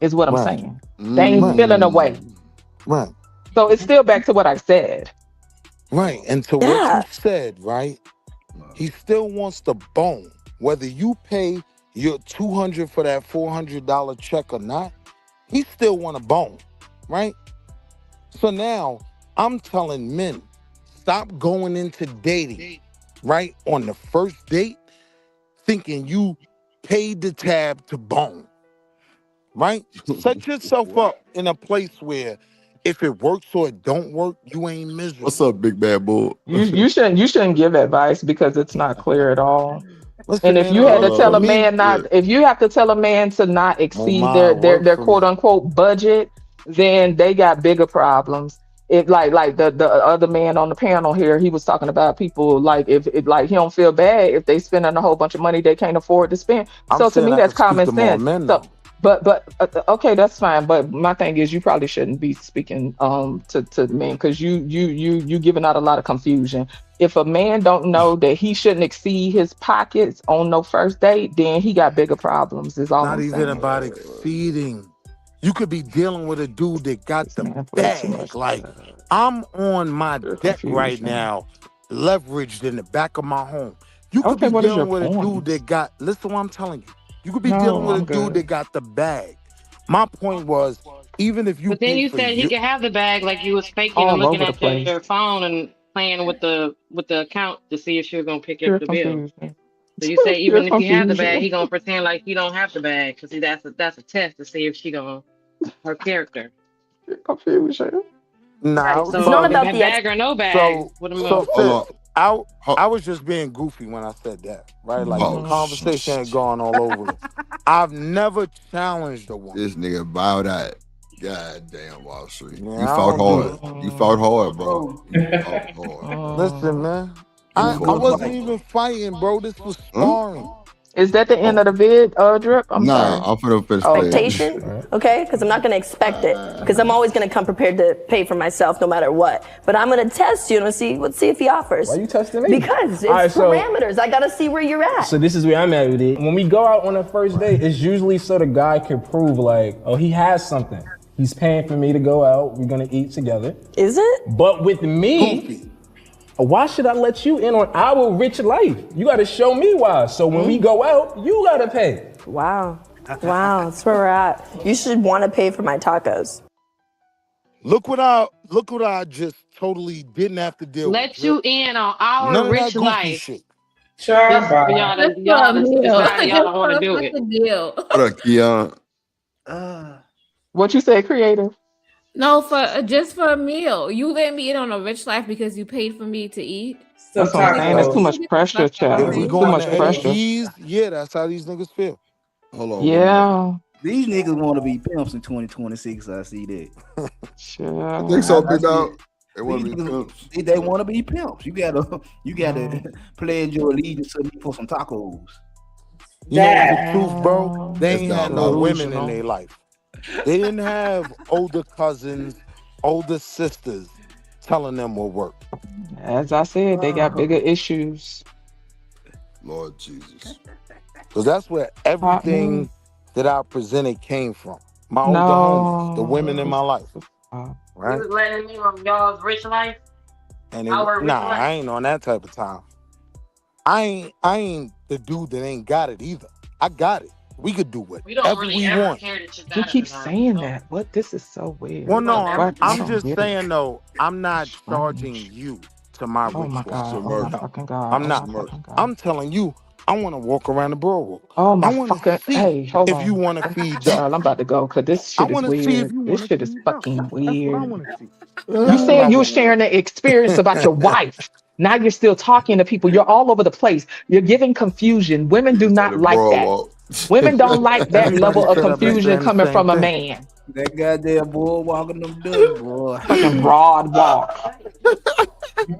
[SPEAKER 9] is what I'm
[SPEAKER 4] Right.
[SPEAKER 9] saying. They ain't feeling away.
[SPEAKER 4] Right.
[SPEAKER 9] So it's still back to what I said.
[SPEAKER 4] Right. And to what
[SPEAKER 12] Yeah.
[SPEAKER 4] you said, right? He still wants the bone. Whether you pay your $200 for that $400 check or not, he still want a bone, right? So now I'm telling men, stop going into dating, right? On the first date, thinking you paid the tab to bone, right? Set yourself up in a place where if it works or it don't work, you ain't miserable.
[SPEAKER 3] What's up, big bad bull?
[SPEAKER 9] You shouldn't give advice because it's not clear at all.
[SPEAKER 4] Listen,
[SPEAKER 9] And if
[SPEAKER 4] man,
[SPEAKER 9] you had to
[SPEAKER 4] for
[SPEAKER 9] tell a
[SPEAKER 4] me,
[SPEAKER 9] man not, if you have to tell a man to not exceed
[SPEAKER 4] my
[SPEAKER 9] their
[SPEAKER 4] work for
[SPEAKER 9] quote
[SPEAKER 4] me.
[SPEAKER 9] unquote budget, then they got bigger problems. If like the other man on the panel here, he was talking about people like if it like he don't feel bad if they spending a whole bunch of money they can't afford to spend.
[SPEAKER 4] I'm
[SPEAKER 9] So to
[SPEAKER 4] saying
[SPEAKER 9] me
[SPEAKER 4] I
[SPEAKER 9] that's
[SPEAKER 4] can speak
[SPEAKER 9] common
[SPEAKER 4] to more
[SPEAKER 9] sense.
[SPEAKER 4] men,
[SPEAKER 9] So
[SPEAKER 4] though.
[SPEAKER 9] but okay, that's fine. But my thing is you probably shouldn't be speaking to men because you giving out a lot of confusion. If a man don't know that he shouldn't exceed his pockets on no first date, then he got bigger problems. Is all
[SPEAKER 4] Not
[SPEAKER 9] I'm
[SPEAKER 4] even
[SPEAKER 9] saying.
[SPEAKER 4] about exceeding. You could be dealing with a dude that got the bag. Like, I'm on my deck right now, leveraged in the back of my home. You could
[SPEAKER 9] Okay,
[SPEAKER 4] be
[SPEAKER 9] what is your
[SPEAKER 4] dealing with a
[SPEAKER 9] point?
[SPEAKER 4] dude that got, listen what I'm telling you. You could be
[SPEAKER 9] No,
[SPEAKER 4] dealing with a
[SPEAKER 9] I'm
[SPEAKER 4] dude
[SPEAKER 9] good.
[SPEAKER 4] that got the bag. My point was, even if you
[SPEAKER 5] But then
[SPEAKER 4] pay
[SPEAKER 5] you
[SPEAKER 4] for
[SPEAKER 5] said he
[SPEAKER 4] your,
[SPEAKER 5] could have the bag like you was faking and
[SPEAKER 9] All
[SPEAKER 5] looking
[SPEAKER 9] over the
[SPEAKER 5] at your
[SPEAKER 9] place.
[SPEAKER 5] phone and playing with the account to see if she was gonna pick up
[SPEAKER 9] Pure
[SPEAKER 5] the bill.
[SPEAKER 9] confusion.
[SPEAKER 5] So you say
[SPEAKER 9] Pure
[SPEAKER 5] even if you have the bag,
[SPEAKER 9] confusion.
[SPEAKER 5] he gonna pretend like he don't have the bag because that's a test to see if she gonna her character.
[SPEAKER 9] Pure confusion.
[SPEAKER 4] nah, I
[SPEAKER 5] Right.
[SPEAKER 4] was
[SPEAKER 5] So
[SPEAKER 12] It's not
[SPEAKER 4] talking,
[SPEAKER 12] about the
[SPEAKER 5] bag or no bag,
[SPEAKER 4] so,
[SPEAKER 5] what am
[SPEAKER 4] so
[SPEAKER 3] Hold
[SPEAKER 4] sis,
[SPEAKER 3] on.
[SPEAKER 4] I was just being goofy when I said that, right? Like the
[SPEAKER 3] Oh,
[SPEAKER 4] conversation had gone all over it. I've never challenged a woman.
[SPEAKER 3] this nigga bowed out. God damn, Wall Street.
[SPEAKER 4] Yeah,
[SPEAKER 3] You
[SPEAKER 4] I
[SPEAKER 3] fought
[SPEAKER 4] don't
[SPEAKER 3] hard. You fought hard, bro. You fought hard.
[SPEAKER 4] Listen, man.
[SPEAKER 3] You
[SPEAKER 4] I
[SPEAKER 3] fought
[SPEAKER 4] wasn't
[SPEAKER 3] hard.
[SPEAKER 4] even fighting, bro. This was
[SPEAKER 3] Huh?
[SPEAKER 4] sparring.
[SPEAKER 9] Is that the end of the vid, Drip? I'm
[SPEAKER 3] Nah,
[SPEAKER 9] sorry.
[SPEAKER 3] I'm finna finish
[SPEAKER 9] Oh,
[SPEAKER 3] playing.
[SPEAKER 12] Expectation, okay? Because I'm not going to expect it. Because I'm always going to come prepared to pay for myself no matter what. But I'm going to test you and let's see if he offers.
[SPEAKER 14] Why you testing me?
[SPEAKER 12] Because it's
[SPEAKER 14] All right, so-
[SPEAKER 12] parameters. I got to see where you're at.
[SPEAKER 14] So this is where I'm at with it. When we go out on a first date, it's usually so the guy can prove like, oh, he has something. He's paying for me to go out. We're gonna eat together.
[SPEAKER 12] Is it?
[SPEAKER 14] But with me, why should I let you in on our rich life? You gotta show me why. So when we go out, you gotta pay.
[SPEAKER 12] Wow. Wow, that's where we're at. You should want to pay for my tacos.
[SPEAKER 4] Look what I just totally didn't have to deal
[SPEAKER 5] let
[SPEAKER 4] with.
[SPEAKER 5] you in on our
[SPEAKER 4] None of that
[SPEAKER 5] rich
[SPEAKER 4] goofy
[SPEAKER 5] life.
[SPEAKER 4] shit.
[SPEAKER 2] Sure,
[SPEAKER 5] Just for
[SPEAKER 2] bye.
[SPEAKER 5] y'all
[SPEAKER 10] Just
[SPEAKER 5] to
[SPEAKER 10] for a meal.
[SPEAKER 5] decide y'all don't
[SPEAKER 10] Just
[SPEAKER 5] want to
[SPEAKER 10] for
[SPEAKER 5] do
[SPEAKER 10] a
[SPEAKER 5] it.
[SPEAKER 10] fucking deal.
[SPEAKER 3] What up, Keon?
[SPEAKER 9] What you say, creative?
[SPEAKER 10] No, for just for a meal. You let me in on a rich life because you paid for me to eat.
[SPEAKER 9] That's what I'm saying. That's too much pressure,
[SPEAKER 4] If
[SPEAKER 9] child.
[SPEAKER 4] we
[SPEAKER 9] Too
[SPEAKER 4] going
[SPEAKER 9] much
[SPEAKER 4] to Eddie
[SPEAKER 9] pressure.
[SPEAKER 4] G's, yeah, that's how these niggas feel.
[SPEAKER 3] Hold on.
[SPEAKER 9] Yeah.
[SPEAKER 6] These niggas want to be pimps in 2026. I see that.
[SPEAKER 9] Sure.
[SPEAKER 3] I think so,
[SPEAKER 6] I
[SPEAKER 3] big
[SPEAKER 6] see
[SPEAKER 3] dog.
[SPEAKER 6] it.
[SPEAKER 3] They want to be
[SPEAKER 6] These niggas,
[SPEAKER 3] pimps.
[SPEAKER 6] they want to be pimps. You gotta pledge your allegiance to me for some tacos.
[SPEAKER 4] You know the truth, bro? They
[SPEAKER 3] That's
[SPEAKER 4] ain't
[SPEAKER 3] not
[SPEAKER 4] had no
[SPEAKER 3] right.
[SPEAKER 4] women in their life. They didn't have older cousins, older sisters telling them what work.
[SPEAKER 9] As I said, they got bigger issues.
[SPEAKER 3] Lord Jesus.
[SPEAKER 4] Because that's where everything that I presented came from. My older homies, the women in my life.
[SPEAKER 5] You
[SPEAKER 4] Right?
[SPEAKER 5] was letting me on y'all's rich life.
[SPEAKER 4] And
[SPEAKER 5] Our rich life.
[SPEAKER 4] I ain't on that type of time. I ain't the dude that ain't got it either. I got it. We could do
[SPEAKER 5] We don't
[SPEAKER 4] whatever
[SPEAKER 5] really
[SPEAKER 4] we
[SPEAKER 5] ever
[SPEAKER 4] want.
[SPEAKER 5] care that you got
[SPEAKER 9] You
[SPEAKER 5] it
[SPEAKER 9] keep
[SPEAKER 5] or not.
[SPEAKER 9] saying that. What? This is so weird.
[SPEAKER 4] Well, no,
[SPEAKER 9] What? I
[SPEAKER 4] I'm
[SPEAKER 9] don't
[SPEAKER 4] just
[SPEAKER 9] get it.
[SPEAKER 4] saying though, I'm not charging you to my
[SPEAKER 9] Oh
[SPEAKER 4] rich
[SPEAKER 9] my
[SPEAKER 4] life.
[SPEAKER 9] God. Oh my
[SPEAKER 4] No,
[SPEAKER 9] fucking God.
[SPEAKER 4] I'm
[SPEAKER 9] Oh
[SPEAKER 4] not.
[SPEAKER 9] my fucking God.
[SPEAKER 4] I'm telling you, I want to walk around the boardwalk.
[SPEAKER 9] Oh
[SPEAKER 4] I
[SPEAKER 9] my
[SPEAKER 4] want to
[SPEAKER 9] fucking.
[SPEAKER 4] see
[SPEAKER 9] Hey, hold
[SPEAKER 4] if
[SPEAKER 9] on.
[SPEAKER 4] you want to feed
[SPEAKER 9] Child,
[SPEAKER 4] up.
[SPEAKER 9] I'm about to go because this
[SPEAKER 4] I
[SPEAKER 9] shit is
[SPEAKER 4] want to see if
[SPEAKER 9] weird.
[SPEAKER 4] you
[SPEAKER 9] This
[SPEAKER 4] want
[SPEAKER 9] shit
[SPEAKER 4] to
[SPEAKER 9] is
[SPEAKER 4] feed up.
[SPEAKER 9] fucking
[SPEAKER 4] That's what I
[SPEAKER 9] weird.
[SPEAKER 4] want to see.
[SPEAKER 9] You said you were sharing an experience about your wife. Now you're still talking to people. You're all over the place. You're giving confusion. Women do not like that. Women don't like that
[SPEAKER 4] Everybody
[SPEAKER 9] level of
[SPEAKER 4] sit up and
[SPEAKER 9] confusion
[SPEAKER 4] saying the
[SPEAKER 9] coming
[SPEAKER 4] same
[SPEAKER 9] from a
[SPEAKER 4] thing.
[SPEAKER 9] man.
[SPEAKER 6] That goddamn boy walking them dudes, boy.
[SPEAKER 9] Fucking broad walk.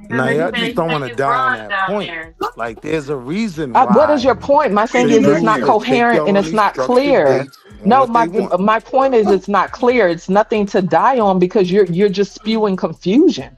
[SPEAKER 4] Now y'all
[SPEAKER 5] They
[SPEAKER 4] just don't want
[SPEAKER 5] say
[SPEAKER 4] to
[SPEAKER 5] it's
[SPEAKER 4] die on
[SPEAKER 5] broad
[SPEAKER 4] that
[SPEAKER 5] down
[SPEAKER 4] point.
[SPEAKER 5] there.
[SPEAKER 4] Like there's a reason
[SPEAKER 9] What is
[SPEAKER 4] why
[SPEAKER 9] your point? My thing
[SPEAKER 4] the
[SPEAKER 9] is it's
[SPEAKER 4] dudes
[SPEAKER 9] not
[SPEAKER 4] that take
[SPEAKER 9] coherent
[SPEAKER 4] y'all
[SPEAKER 9] and
[SPEAKER 4] on
[SPEAKER 9] it's
[SPEAKER 4] these
[SPEAKER 9] not
[SPEAKER 4] structured
[SPEAKER 9] clear.
[SPEAKER 4] dates want
[SPEAKER 9] No,
[SPEAKER 4] what they want.
[SPEAKER 9] my point is it's not clear. It's nothing to die on because you're just spewing confusion.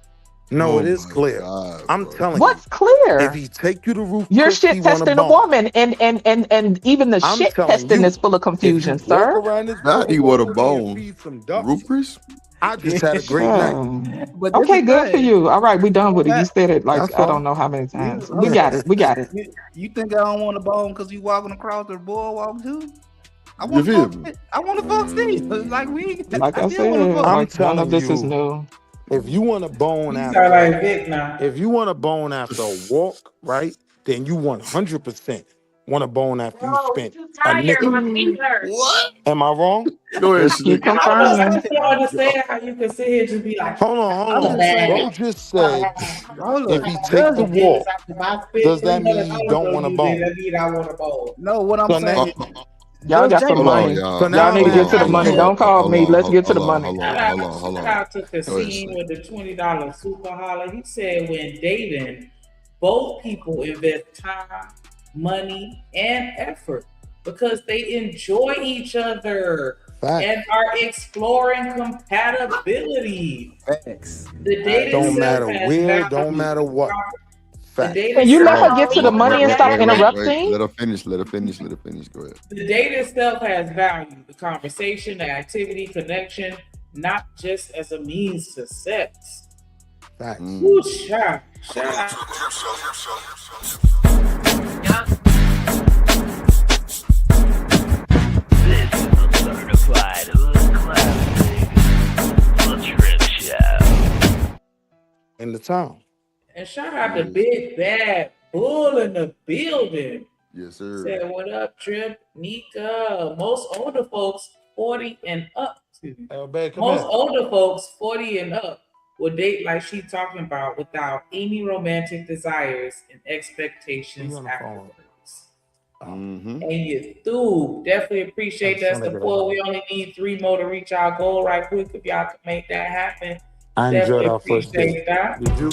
[SPEAKER 4] No,
[SPEAKER 3] Oh
[SPEAKER 4] it is
[SPEAKER 3] my
[SPEAKER 4] clear.
[SPEAKER 3] God,
[SPEAKER 4] I'm
[SPEAKER 3] bro.
[SPEAKER 4] telling
[SPEAKER 9] What's
[SPEAKER 4] you,
[SPEAKER 9] clear?
[SPEAKER 4] if he take you to Ruth
[SPEAKER 9] You're
[SPEAKER 4] Chris, he
[SPEAKER 9] shit
[SPEAKER 4] want a
[SPEAKER 9] testing a
[SPEAKER 4] bone.
[SPEAKER 9] woman, and even the
[SPEAKER 4] I'm
[SPEAKER 9] shit
[SPEAKER 4] telling
[SPEAKER 9] testing
[SPEAKER 4] you,
[SPEAKER 9] is full of
[SPEAKER 4] if you
[SPEAKER 9] confusion,
[SPEAKER 4] walk
[SPEAKER 9] sir.
[SPEAKER 4] around this
[SPEAKER 3] Not he would have
[SPEAKER 4] booty and
[SPEAKER 3] bone.
[SPEAKER 4] feed some ducks,
[SPEAKER 3] Rufus?
[SPEAKER 4] I just had a great night.
[SPEAKER 6] But this
[SPEAKER 9] Okay,
[SPEAKER 6] the
[SPEAKER 9] good for
[SPEAKER 6] thing.
[SPEAKER 9] you. All right, we done with it. You
[SPEAKER 6] That-
[SPEAKER 9] said it like
[SPEAKER 4] That's
[SPEAKER 9] I
[SPEAKER 4] all.
[SPEAKER 9] don't know how many
[SPEAKER 6] You,
[SPEAKER 9] times.
[SPEAKER 6] hold
[SPEAKER 9] We
[SPEAKER 6] on.
[SPEAKER 9] got it. We got it.
[SPEAKER 6] You think I don't want a bone because you walking across the boardwalk too? I
[SPEAKER 3] You
[SPEAKER 6] want to
[SPEAKER 3] feel
[SPEAKER 6] fuck.
[SPEAKER 3] me?
[SPEAKER 6] I want to fuck Steve. Like we.
[SPEAKER 9] Like I
[SPEAKER 6] still wanna
[SPEAKER 9] said,
[SPEAKER 6] fuck.
[SPEAKER 4] I'm
[SPEAKER 9] like none of
[SPEAKER 4] telling
[SPEAKER 9] this is
[SPEAKER 4] you,
[SPEAKER 9] new.
[SPEAKER 4] if you want a bone
[SPEAKER 2] You sound
[SPEAKER 4] after,
[SPEAKER 2] like Vic now.
[SPEAKER 4] if you want a bone after a walk, right, then you 100% want a bone after you spent a nickel.
[SPEAKER 3] What?
[SPEAKER 4] Am I wrong?
[SPEAKER 3] Go ahead,
[SPEAKER 9] You
[SPEAKER 3] Shanika.
[SPEAKER 9] confirming?
[SPEAKER 2] I don't understand how you can sit here and just be like,
[SPEAKER 4] Hold on,
[SPEAKER 6] I'm
[SPEAKER 4] hold on.
[SPEAKER 6] just saying.
[SPEAKER 4] Bro just said
[SPEAKER 6] Hold
[SPEAKER 4] if
[SPEAKER 6] up.
[SPEAKER 4] he take the
[SPEAKER 6] Does-
[SPEAKER 4] walk, does that mean he don't want a bone?
[SPEAKER 2] That mean I want a bone.
[SPEAKER 6] No, what I'm
[SPEAKER 4] So now,
[SPEAKER 6] saying.
[SPEAKER 9] Y'all got some
[SPEAKER 3] Hold on,
[SPEAKER 9] money.
[SPEAKER 3] y'all.
[SPEAKER 4] So now
[SPEAKER 9] Y'all need to
[SPEAKER 4] I'm
[SPEAKER 9] get to the
[SPEAKER 4] asking
[SPEAKER 9] money.
[SPEAKER 4] you.
[SPEAKER 9] Don't call
[SPEAKER 3] Hold
[SPEAKER 9] me.
[SPEAKER 3] on,
[SPEAKER 9] Let's get to the
[SPEAKER 3] hold on,
[SPEAKER 9] money.
[SPEAKER 3] hold on, hold on.
[SPEAKER 2] Shout out to Kasim with the $20 super holler. He said when dating, both people invest time, money, and effort because they enjoy each other
[SPEAKER 4] Facts.
[SPEAKER 2] and are exploring compatibility.
[SPEAKER 6] Facts.
[SPEAKER 2] The dating
[SPEAKER 4] Don't
[SPEAKER 2] self
[SPEAKER 4] matter
[SPEAKER 2] has
[SPEAKER 4] where,
[SPEAKER 2] value.
[SPEAKER 4] don't matter what.
[SPEAKER 2] The
[SPEAKER 4] Facts.
[SPEAKER 2] dating
[SPEAKER 9] Can you let
[SPEAKER 2] self-
[SPEAKER 9] her get to the money and stop interrupting?
[SPEAKER 3] Let her finish. Let her finish. Let her finish. Go ahead.
[SPEAKER 2] The date itself has value. The conversation, the activity, connection, not just as a means to sex.
[SPEAKER 4] Facts.
[SPEAKER 2] Ooh, shout out.
[SPEAKER 8] This is a certified hood classic. The Trip Show.
[SPEAKER 4] In the town.
[SPEAKER 2] And shout out to Big Bad Bull in the building.
[SPEAKER 3] Yes, sir.
[SPEAKER 2] Said, what up, Trip? Nika. Most older folks 40 and up. Most older folks 40 and up will date like she talking about without any romantic desires and expectations afterwards.
[SPEAKER 3] Mm-hmm.
[SPEAKER 2] And you do definitely appreciate that support. We only need 3 more to reach our goal right quick. If y'all can make that happen,
[SPEAKER 4] I enjoyed
[SPEAKER 2] definitely
[SPEAKER 4] our first
[SPEAKER 2] appreciate
[SPEAKER 4] date.
[SPEAKER 2] that.
[SPEAKER 4] Did you?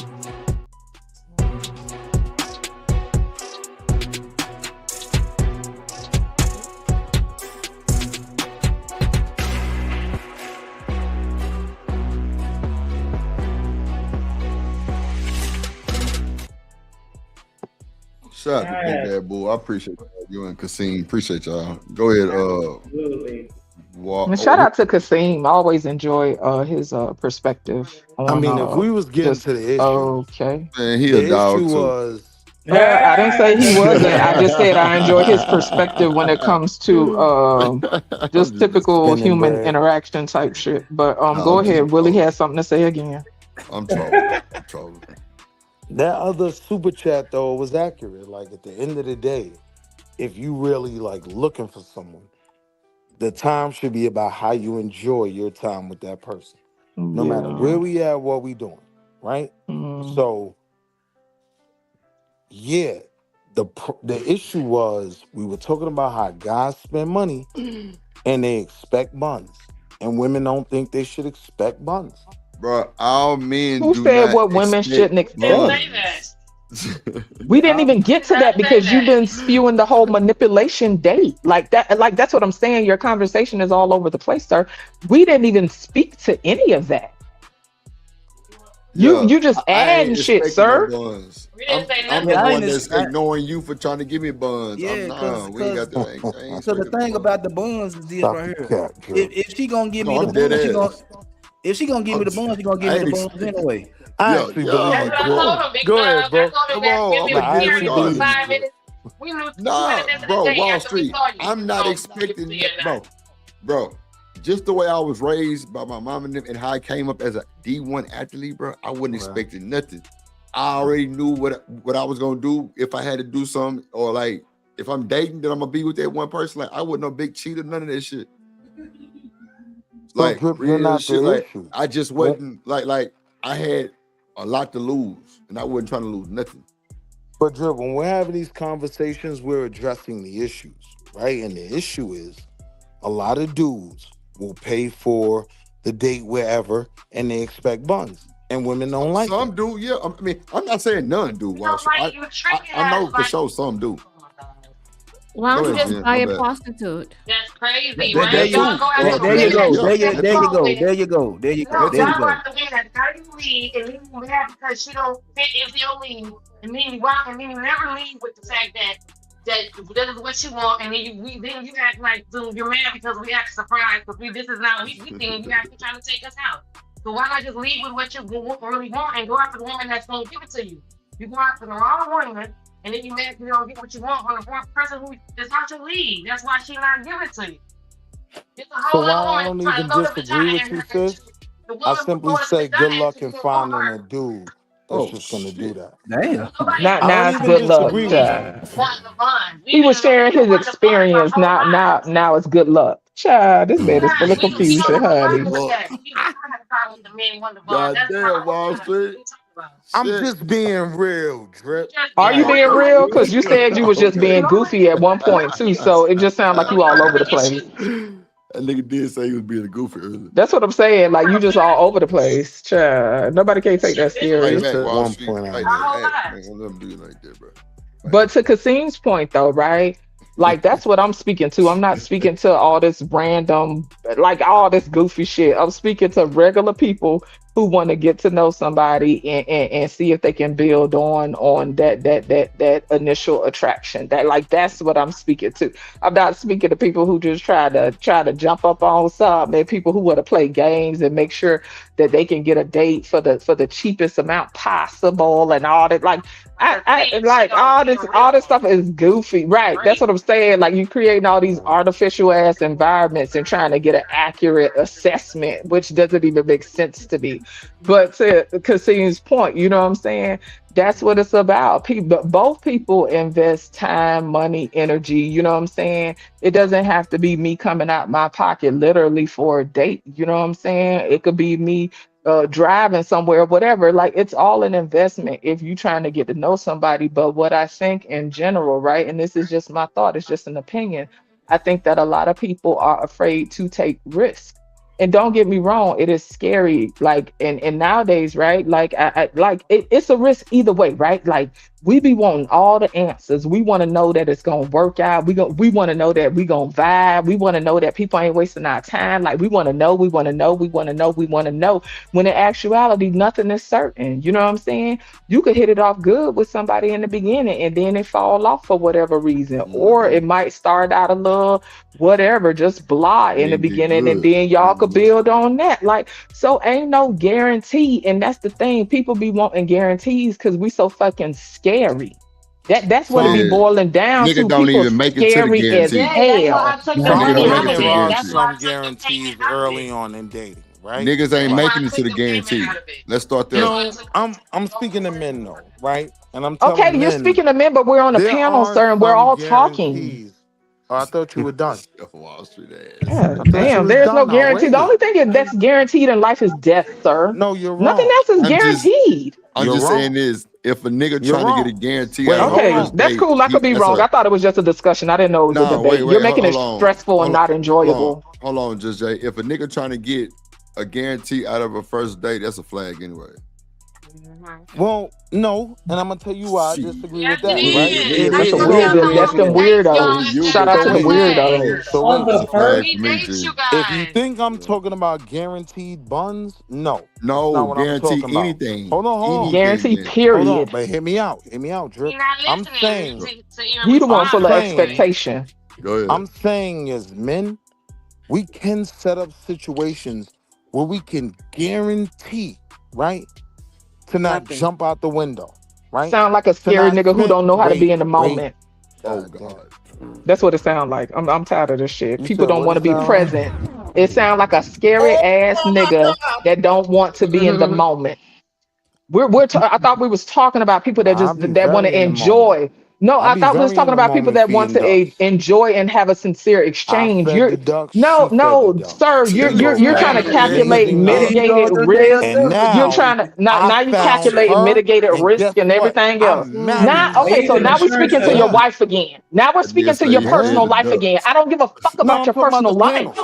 [SPEAKER 3] Shout out to Big Bad Bull. I appreciate you and Kasim. Appreciate y'all. Go ahead.
[SPEAKER 2] Absolutely.
[SPEAKER 9] And shout out to Kasim. I always enjoy his perspective on.
[SPEAKER 4] I mean, if we was getting to the issue,
[SPEAKER 9] okay.
[SPEAKER 3] Man, he
[SPEAKER 4] the
[SPEAKER 3] a dog
[SPEAKER 4] issue
[SPEAKER 3] too.
[SPEAKER 4] was
[SPEAKER 9] I didn't say he wasn't. I just said I enjoy his perspective when it comes to just typical
[SPEAKER 4] spinning
[SPEAKER 9] human
[SPEAKER 4] bread.
[SPEAKER 9] interaction type shit. But
[SPEAKER 3] No,
[SPEAKER 9] go
[SPEAKER 3] I'm just
[SPEAKER 9] ahead. Willie has something to say again.
[SPEAKER 3] I'm trolling. I'm trolling.
[SPEAKER 4] that other super chat though was accurate. Like at the end of the day, if you really like looking for someone, the time should be about how you enjoy your time with that person. No matter where we at, what we doing, right? So yeah, the issue was we were talking about how guys spend money and they expect buns, and women don't think they should expect buns.
[SPEAKER 3] Bro, all men
[SPEAKER 9] Who
[SPEAKER 3] do
[SPEAKER 9] said
[SPEAKER 3] not
[SPEAKER 9] what women
[SPEAKER 3] expect
[SPEAKER 9] shouldn't expect?
[SPEAKER 3] buns.
[SPEAKER 9] We didn't even get to that because you've been spewing the whole manipulation date like that. Like that's what I'm saying. Your conversation is all over the place, sir. We didn't even speak to any of that. You just adding shit, sir.
[SPEAKER 3] Buns.
[SPEAKER 5] We didn't say
[SPEAKER 3] I'm
[SPEAKER 5] nothing.
[SPEAKER 3] the
[SPEAKER 6] I
[SPEAKER 3] one
[SPEAKER 6] ain't
[SPEAKER 3] that's
[SPEAKER 6] I-
[SPEAKER 3] ignoring you for trying to give me buns.
[SPEAKER 6] Yeah,
[SPEAKER 3] Nah, we ain't got that. I ain't
[SPEAKER 6] So the
[SPEAKER 3] expecting
[SPEAKER 6] thing
[SPEAKER 3] buns.
[SPEAKER 6] about the buns is this
[SPEAKER 4] Stop
[SPEAKER 6] right
[SPEAKER 4] the
[SPEAKER 6] here.
[SPEAKER 4] cap, Drew.
[SPEAKER 6] If she gonna give
[SPEAKER 3] No,
[SPEAKER 6] me
[SPEAKER 3] I'm
[SPEAKER 6] the
[SPEAKER 3] dead
[SPEAKER 6] buns,
[SPEAKER 3] ass.
[SPEAKER 6] if she gonna give me the buns, she gonna give
[SPEAKER 3] I
[SPEAKER 6] me the
[SPEAKER 3] ain't
[SPEAKER 6] buns
[SPEAKER 3] expecting-
[SPEAKER 6] anyway.
[SPEAKER 4] I
[SPEAKER 3] Yeah,
[SPEAKER 4] actually
[SPEAKER 3] yeah.
[SPEAKER 4] believe
[SPEAKER 5] That's
[SPEAKER 4] you,
[SPEAKER 5] what I
[SPEAKER 4] Drew.
[SPEAKER 5] told him. Big
[SPEAKER 4] Go
[SPEAKER 5] Dog.
[SPEAKER 4] ahead, bro.
[SPEAKER 5] I told him
[SPEAKER 3] Come
[SPEAKER 5] that
[SPEAKER 3] on,
[SPEAKER 5] give
[SPEAKER 3] I'm
[SPEAKER 5] me
[SPEAKER 3] a
[SPEAKER 4] Nah, I
[SPEAKER 3] dead
[SPEAKER 4] actually
[SPEAKER 5] experience
[SPEAKER 4] believe
[SPEAKER 5] for
[SPEAKER 4] you,
[SPEAKER 5] 5
[SPEAKER 4] Drew.
[SPEAKER 5] minutes. We knew 2
[SPEAKER 3] Nah,
[SPEAKER 5] minutes into the
[SPEAKER 3] bro,
[SPEAKER 5] day
[SPEAKER 3] Wall
[SPEAKER 5] after we
[SPEAKER 3] Street.
[SPEAKER 5] saw you.
[SPEAKER 3] I'm not
[SPEAKER 5] So,
[SPEAKER 3] expecting
[SPEAKER 5] you see it now.
[SPEAKER 3] bro. Just the way I was raised by my mom and them, and how I came up as a D1 athlete, bro. I wasn't expecting nothing. I already knew what I was gonna do if I had to do something, or like if I'm dating, then I'm gonna be with that one person. Like I wasn't no big cheater, none of that shit. Like
[SPEAKER 4] Drip, you're
[SPEAKER 3] real
[SPEAKER 4] not
[SPEAKER 3] shit.
[SPEAKER 4] the
[SPEAKER 3] Like
[SPEAKER 4] issue.
[SPEAKER 3] I just wasn't like I had a lot to lose, and I wasn't trying to lose nothing.
[SPEAKER 4] But Drip, when we're having these conversations, we're addressing the issues, right? And the issue is a lot of dudes will pay for the date wherever, and they expect buns, and women don't like
[SPEAKER 3] Some
[SPEAKER 4] that.
[SPEAKER 3] do, yeah. I mean, I'm not saying none do. Wall Street. I know for sure some do.
[SPEAKER 10] Why
[SPEAKER 3] Go
[SPEAKER 10] don't you
[SPEAKER 3] ahead,
[SPEAKER 10] just
[SPEAKER 3] Jen.
[SPEAKER 10] buy
[SPEAKER 3] My
[SPEAKER 10] a
[SPEAKER 3] bad.
[SPEAKER 10] prostitute?
[SPEAKER 5] That's crazy,
[SPEAKER 6] That
[SPEAKER 5] right?
[SPEAKER 6] too.
[SPEAKER 5] Y'all go after
[SPEAKER 6] There you
[SPEAKER 5] women
[SPEAKER 6] go.
[SPEAKER 5] that
[SPEAKER 3] Yeah.
[SPEAKER 6] There you go.
[SPEAKER 5] women.
[SPEAKER 6] There you go. There you go.
[SPEAKER 5] No,
[SPEAKER 6] There you
[SPEAKER 5] y'all go
[SPEAKER 6] go.
[SPEAKER 5] after women that how you leave and leave you mad because she don't fit into your leave, and then you walk and then you never leave with the fact that that is what you want, and then you act like you're mad because we act surprised because this is not we think you actually trying to take us out. So why not just leave with what you really want and go after the woman that's gonna give it to you? You go after the wrong woman, and then you mad you don't get what you want from the wrong person who is not your lead. That's why she not giving it to you. It's a
[SPEAKER 4] So
[SPEAKER 5] whole
[SPEAKER 4] why
[SPEAKER 5] other
[SPEAKER 4] I
[SPEAKER 5] woman
[SPEAKER 4] don't
[SPEAKER 5] trying to
[SPEAKER 4] even
[SPEAKER 5] go to the
[SPEAKER 4] disagree
[SPEAKER 5] vagina
[SPEAKER 4] with you,
[SPEAKER 5] and
[SPEAKER 4] sis?
[SPEAKER 5] the
[SPEAKER 4] I
[SPEAKER 5] woman
[SPEAKER 4] simply
[SPEAKER 5] going to
[SPEAKER 4] say
[SPEAKER 5] the
[SPEAKER 4] good
[SPEAKER 5] vagina
[SPEAKER 4] luck
[SPEAKER 5] and
[SPEAKER 4] in
[SPEAKER 5] she want
[SPEAKER 4] finding
[SPEAKER 5] her.
[SPEAKER 4] a dude that's
[SPEAKER 3] Oh
[SPEAKER 4] just gonna do
[SPEAKER 3] shit.
[SPEAKER 4] that.
[SPEAKER 6] Damn.
[SPEAKER 5] Nobody
[SPEAKER 4] I
[SPEAKER 9] Now
[SPEAKER 4] don't
[SPEAKER 9] it's
[SPEAKER 4] even
[SPEAKER 9] good luck,
[SPEAKER 4] disagree with you.
[SPEAKER 9] child.
[SPEAKER 5] want the bond.
[SPEAKER 9] He
[SPEAKER 5] We've
[SPEAKER 9] was
[SPEAKER 5] been
[SPEAKER 9] sharing his
[SPEAKER 5] wanting the bond
[SPEAKER 9] experience.
[SPEAKER 5] our whole lives.
[SPEAKER 9] Now it's good luck. Child, this man is full of
[SPEAKER 5] We don't
[SPEAKER 9] confusion,
[SPEAKER 5] have a problem
[SPEAKER 9] honey.
[SPEAKER 5] with
[SPEAKER 3] Lord.
[SPEAKER 5] that. We don't have a problem with the men wanting the bond.
[SPEAKER 3] God
[SPEAKER 5] That's
[SPEAKER 3] damn,
[SPEAKER 5] not
[SPEAKER 3] Wall
[SPEAKER 5] what
[SPEAKER 3] Street.
[SPEAKER 5] we talking about.
[SPEAKER 4] I'm
[SPEAKER 3] Shit.
[SPEAKER 4] just being real, Drip.
[SPEAKER 5] Just
[SPEAKER 9] Are you
[SPEAKER 5] being
[SPEAKER 9] being
[SPEAKER 5] real.
[SPEAKER 9] real? Because you said you was just
[SPEAKER 3] Okay.
[SPEAKER 9] being goofy at one point too, so it just sounds like
[SPEAKER 5] So
[SPEAKER 9] you all
[SPEAKER 5] y'all
[SPEAKER 9] over the
[SPEAKER 5] have an
[SPEAKER 9] place.
[SPEAKER 5] issue.
[SPEAKER 3] That nigga did say he was being a goofy earlier.
[SPEAKER 9] That's what I'm saying. Like you just all over the place. Child. Nobody can take that
[SPEAKER 5] Shit,
[SPEAKER 3] Fight
[SPEAKER 9] serious.
[SPEAKER 3] back,
[SPEAKER 4] At
[SPEAKER 3] Wall
[SPEAKER 4] one
[SPEAKER 3] Street.
[SPEAKER 4] point, I
[SPEAKER 3] Fight
[SPEAKER 5] our
[SPEAKER 4] was.
[SPEAKER 3] back.
[SPEAKER 5] whole
[SPEAKER 3] Hey,
[SPEAKER 5] lives.
[SPEAKER 3] man, don't let him do it like that, bro. Fight
[SPEAKER 9] But
[SPEAKER 3] back.
[SPEAKER 9] to Kasim's point though, right? Like that's what I'm speaking to. I'm not speaking to all this random, like all this goofy shit. I'm speaking to regular people who want to get to know somebody and see if they can build on that initial attraction. That's what I'm speaking to. I'm not speaking to people who just try to jump up on something, people who want to play games and make sure that they can get a date for the cheapest amount possible and all that. Like I like all this stuff is goofy, right? That's what I'm saying. Like you creating all these artificial ass environments and trying to get an accurate assessment, which doesn't even make sense to me. But to Kasim's point, you know what I'm saying? That's what it's about. Both people invest time, money, energy. You know what I'm saying? It doesn't have to be me coming out my pocket literally for a date. You know what I'm saying? It could be me driving somewhere, whatever. Like it's all an investment if you're trying to get to know somebody. But what I think in general, right, and this is just my thought, it's just an opinion. I think that a lot of people are afraid to take risks. And don't get me wrong, it is scary. Like and nowadays, right? Like it's a risk either way, right? Like we be wanting all the answers. We want to know that it's gonna work out. We want to know that we gonna vibe. We want to know that people ain't wasting our time. Like we want to know. When in actuality, nothing is certain. You know what I'm saying? You could hit it off good with somebody in the beginning, and then it fall off for whatever reason, or it might start out a little whatever, just blah in the
[SPEAKER 3] Ain't get
[SPEAKER 9] beginning, and
[SPEAKER 3] good.
[SPEAKER 9] then y'all could build on that. Like so, ain't no guarantee, and that's the thing. People be wanting guarantees because we so fucking scary. That's what it be
[SPEAKER 3] Yeah.
[SPEAKER 9] boiling down
[SPEAKER 3] Nigga
[SPEAKER 9] to.
[SPEAKER 3] don't
[SPEAKER 9] People
[SPEAKER 3] even make it to the
[SPEAKER 9] scary as
[SPEAKER 3] guarantee.
[SPEAKER 5] Yeah, that's why I
[SPEAKER 9] hell.
[SPEAKER 5] took
[SPEAKER 3] Nigga
[SPEAKER 5] the
[SPEAKER 3] don't
[SPEAKER 5] dating
[SPEAKER 3] make it
[SPEAKER 4] Some
[SPEAKER 3] to
[SPEAKER 5] out
[SPEAKER 3] the
[SPEAKER 5] of
[SPEAKER 4] there
[SPEAKER 5] it.
[SPEAKER 4] are
[SPEAKER 5] That's
[SPEAKER 3] guarantee.
[SPEAKER 5] why I
[SPEAKER 4] some
[SPEAKER 5] took the
[SPEAKER 4] guarantees
[SPEAKER 5] payment out of
[SPEAKER 4] early
[SPEAKER 5] it.
[SPEAKER 4] on in dating, right?
[SPEAKER 3] Niggas ain't
[SPEAKER 5] That's why
[SPEAKER 3] making
[SPEAKER 5] I
[SPEAKER 3] it to
[SPEAKER 5] took
[SPEAKER 3] the
[SPEAKER 5] the payment
[SPEAKER 3] guarantee.
[SPEAKER 5] out of it.
[SPEAKER 3] Let's start
[SPEAKER 4] You
[SPEAKER 3] there.
[SPEAKER 4] know, I'm speaking to men though, right? And I'm
[SPEAKER 9] Okay,
[SPEAKER 4] telling
[SPEAKER 9] you're
[SPEAKER 4] men
[SPEAKER 9] speaking to men, but we're on a
[SPEAKER 4] there
[SPEAKER 9] panel,
[SPEAKER 4] are
[SPEAKER 9] sir, and we're
[SPEAKER 4] some
[SPEAKER 9] all talking.
[SPEAKER 4] guarantees. Oh, I thought you were done.
[SPEAKER 3] Wall Street ass.
[SPEAKER 9] Yeah,
[SPEAKER 4] I thought you
[SPEAKER 9] damn,
[SPEAKER 4] was
[SPEAKER 9] there's no
[SPEAKER 4] done. I
[SPEAKER 9] guarantee. The only
[SPEAKER 4] waited.
[SPEAKER 9] thing that's guaranteed in life is death, sir.
[SPEAKER 4] No, you're
[SPEAKER 9] Nothing
[SPEAKER 4] wrong.
[SPEAKER 9] else is
[SPEAKER 3] I'm just
[SPEAKER 9] guaranteed.
[SPEAKER 4] You're
[SPEAKER 3] saying
[SPEAKER 4] wrong.
[SPEAKER 3] this. If a nigga
[SPEAKER 4] You're
[SPEAKER 3] trying to get a
[SPEAKER 4] wrong.
[SPEAKER 3] guarantee
[SPEAKER 4] Wait,
[SPEAKER 3] out of a
[SPEAKER 4] hold
[SPEAKER 9] Okay,
[SPEAKER 4] on.
[SPEAKER 3] first
[SPEAKER 9] that's
[SPEAKER 3] date,
[SPEAKER 9] cool. I could be
[SPEAKER 3] that's
[SPEAKER 9] wrong.
[SPEAKER 3] a
[SPEAKER 9] I thought it was just a discussion. I didn't know it was a
[SPEAKER 3] nah.
[SPEAKER 9] debate.
[SPEAKER 3] Wait,
[SPEAKER 9] You're
[SPEAKER 3] hold
[SPEAKER 9] making it
[SPEAKER 3] on,
[SPEAKER 9] stressful and not enjoyable.
[SPEAKER 3] hold on, just Jay. If a nigga trying to get a guarantee out of a first date, that's a flag anyway.
[SPEAKER 4] Well, no, and I'm gonna tell you why I disagree
[SPEAKER 5] Yes,
[SPEAKER 4] with
[SPEAKER 5] it
[SPEAKER 4] that,
[SPEAKER 3] Well,
[SPEAKER 4] right?
[SPEAKER 5] is.
[SPEAKER 9] That's
[SPEAKER 5] I
[SPEAKER 9] a
[SPEAKER 5] took
[SPEAKER 9] weird.
[SPEAKER 5] y'all on
[SPEAKER 9] That's them
[SPEAKER 5] dates, y'all.
[SPEAKER 9] weirdos.
[SPEAKER 3] you
[SPEAKER 9] Shout out to
[SPEAKER 4] So
[SPEAKER 9] the
[SPEAKER 4] wait,
[SPEAKER 9] weirdos.
[SPEAKER 4] so
[SPEAKER 2] On
[SPEAKER 4] wait.
[SPEAKER 2] the
[SPEAKER 3] that's a flag
[SPEAKER 2] first,
[SPEAKER 3] for me,
[SPEAKER 5] We date
[SPEAKER 3] G.
[SPEAKER 5] you
[SPEAKER 4] If you
[SPEAKER 5] guys.
[SPEAKER 4] think I'm talking about guaranteed buns, no, that's
[SPEAKER 3] No,
[SPEAKER 4] not what I'm
[SPEAKER 3] guarantee
[SPEAKER 4] talking about.
[SPEAKER 3] anything.
[SPEAKER 4] Hold on.
[SPEAKER 3] Anything
[SPEAKER 9] Guarantee.
[SPEAKER 3] guaranteed.
[SPEAKER 4] Hold on,
[SPEAKER 9] Period.
[SPEAKER 4] but hear me out, Drip.
[SPEAKER 5] You're not
[SPEAKER 4] I'm
[SPEAKER 5] listening
[SPEAKER 4] saying,
[SPEAKER 5] to even
[SPEAKER 9] You the one
[SPEAKER 4] I'm
[SPEAKER 5] respond
[SPEAKER 9] full
[SPEAKER 5] to
[SPEAKER 9] of
[SPEAKER 5] what I'm
[SPEAKER 4] saying,
[SPEAKER 5] saying.
[SPEAKER 9] expectation.
[SPEAKER 3] Go ahead.
[SPEAKER 4] I'm saying as men, we can set up situations where we can guarantee, right, to not
[SPEAKER 5] Nothing.
[SPEAKER 4] jump out the window, right?
[SPEAKER 9] Sound like a
[SPEAKER 4] To
[SPEAKER 9] scary
[SPEAKER 4] not
[SPEAKER 9] nigga who
[SPEAKER 4] spend,
[SPEAKER 9] don't know how to be in the
[SPEAKER 4] wait.
[SPEAKER 9] moment.
[SPEAKER 3] Oh
[SPEAKER 4] God damn
[SPEAKER 3] God.
[SPEAKER 4] it.
[SPEAKER 9] That's what it sounds like. I'm tired of this shit.
[SPEAKER 4] You
[SPEAKER 9] People
[SPEAKER 4] said
[SPEAKER 9] don't
[SPEAKER 4] what
[SPEAKER 9] want to
[SPEAKER 4] it
[SPEAKER 9] be
[SPEAKER 4] sound like?
[SPEAKER 9] present. It sounds like a scary ass nigga that don't want to be in the moment. I thought we was talking about people that
[SPEAKER 4] Nah, I'll
[SPEAKER 9] just
[SPEAKER 4] be
[SPEAKER 9] that want
[SPEAKER 4] very
[SPEAKER 9] to
[SPEAKER 4] in the moment.
[SPEAKER 9] enjoy. No,
[SPEAKER 4] I'll
[SPEAKER 9] I
[SPEAKER 4] be
[SPEAKER 9] thought we was
[SPEAKER 4] very in
[SPEAKER 9] talking
[SPEAKER 4] the
[SPEAKER 9] about people
[SPEAKER 4] moment
[SPEAKER 9] that want
[SPEAKER 4] feeding
[SPEAKER 9] to
[SPEAKER 4] ducks.
[SPEAKER 9] enjoy and have a sincere
[SPEAKER 4] I
[SPEAKER 9] exchange.
[SPEAKER 4] fed the ducks,
[SPEAKER 9] No,
[SPEAKER 4] she fed the ducks.
[SPEAKER 9] sir.
[SPEAKER 3] That nigga
[SPEAKER 9] You're trying to
[SPEAKER 3] said,
[SPEAKER 4] And
[SPEAKER 9] calculate
[SPEAKER 4] anything else.
[SPEAKER 9] mitigated risk.
[SPEAKER 4] And
[SPEAKER 9] You're
[SPEAKER 4] now
[SPEAKER 9] trying to
[SPEAKER 4] I
[SPEAKER 9] now you
[SPEAKER 4] found
[SPEAKER 9] calculate
[SPEAKER 4] her,
[SPEAKER 9] mitigated
[SPEAKER 4] and
[SPEAKER 9] risk
[SPEAKER 4] guess
[SPEAKER 9] and
[SPEAKER 4] what?
[SPEAKER 9] everything else.
[SPEAKER 4] I'm marrying
[SPEAKER 9] Now,
[SPEAKER 4] her.
[SPEAKER 9] okay,
[SPEAKER 2] he's
[SPEAKER 9] so
[SPEAKER 2] an
[SPEAKER 9] now we're
[SPEAKER 2] insurance
[SPEAKER 9] speaking to your
[SPEAKER 2] agent.
[SPEAKER 9] wife again. Now we're
[SPEAKER 3] that nigga
[SPEAKER 9] speaking to
[SPEAKER 3] say
[SPEAKER 9] your
[SPEAKER 3] he fed
[SPEAKER 9] personal
[SPEAKER 3] the
[SPEAKER 9] life again.
[SPEAKER 3] ducks.
[SPEAKER 9] I don't give a fuck
[SPEAKER 4] No,
[SPEAKER 9] about
[SPEAKER 4] I'm
[SPEAKER 9] your
[SPEAKER 4] talking about the
[SPEAKER 9] personal life.
[SPEAKER 4] panel.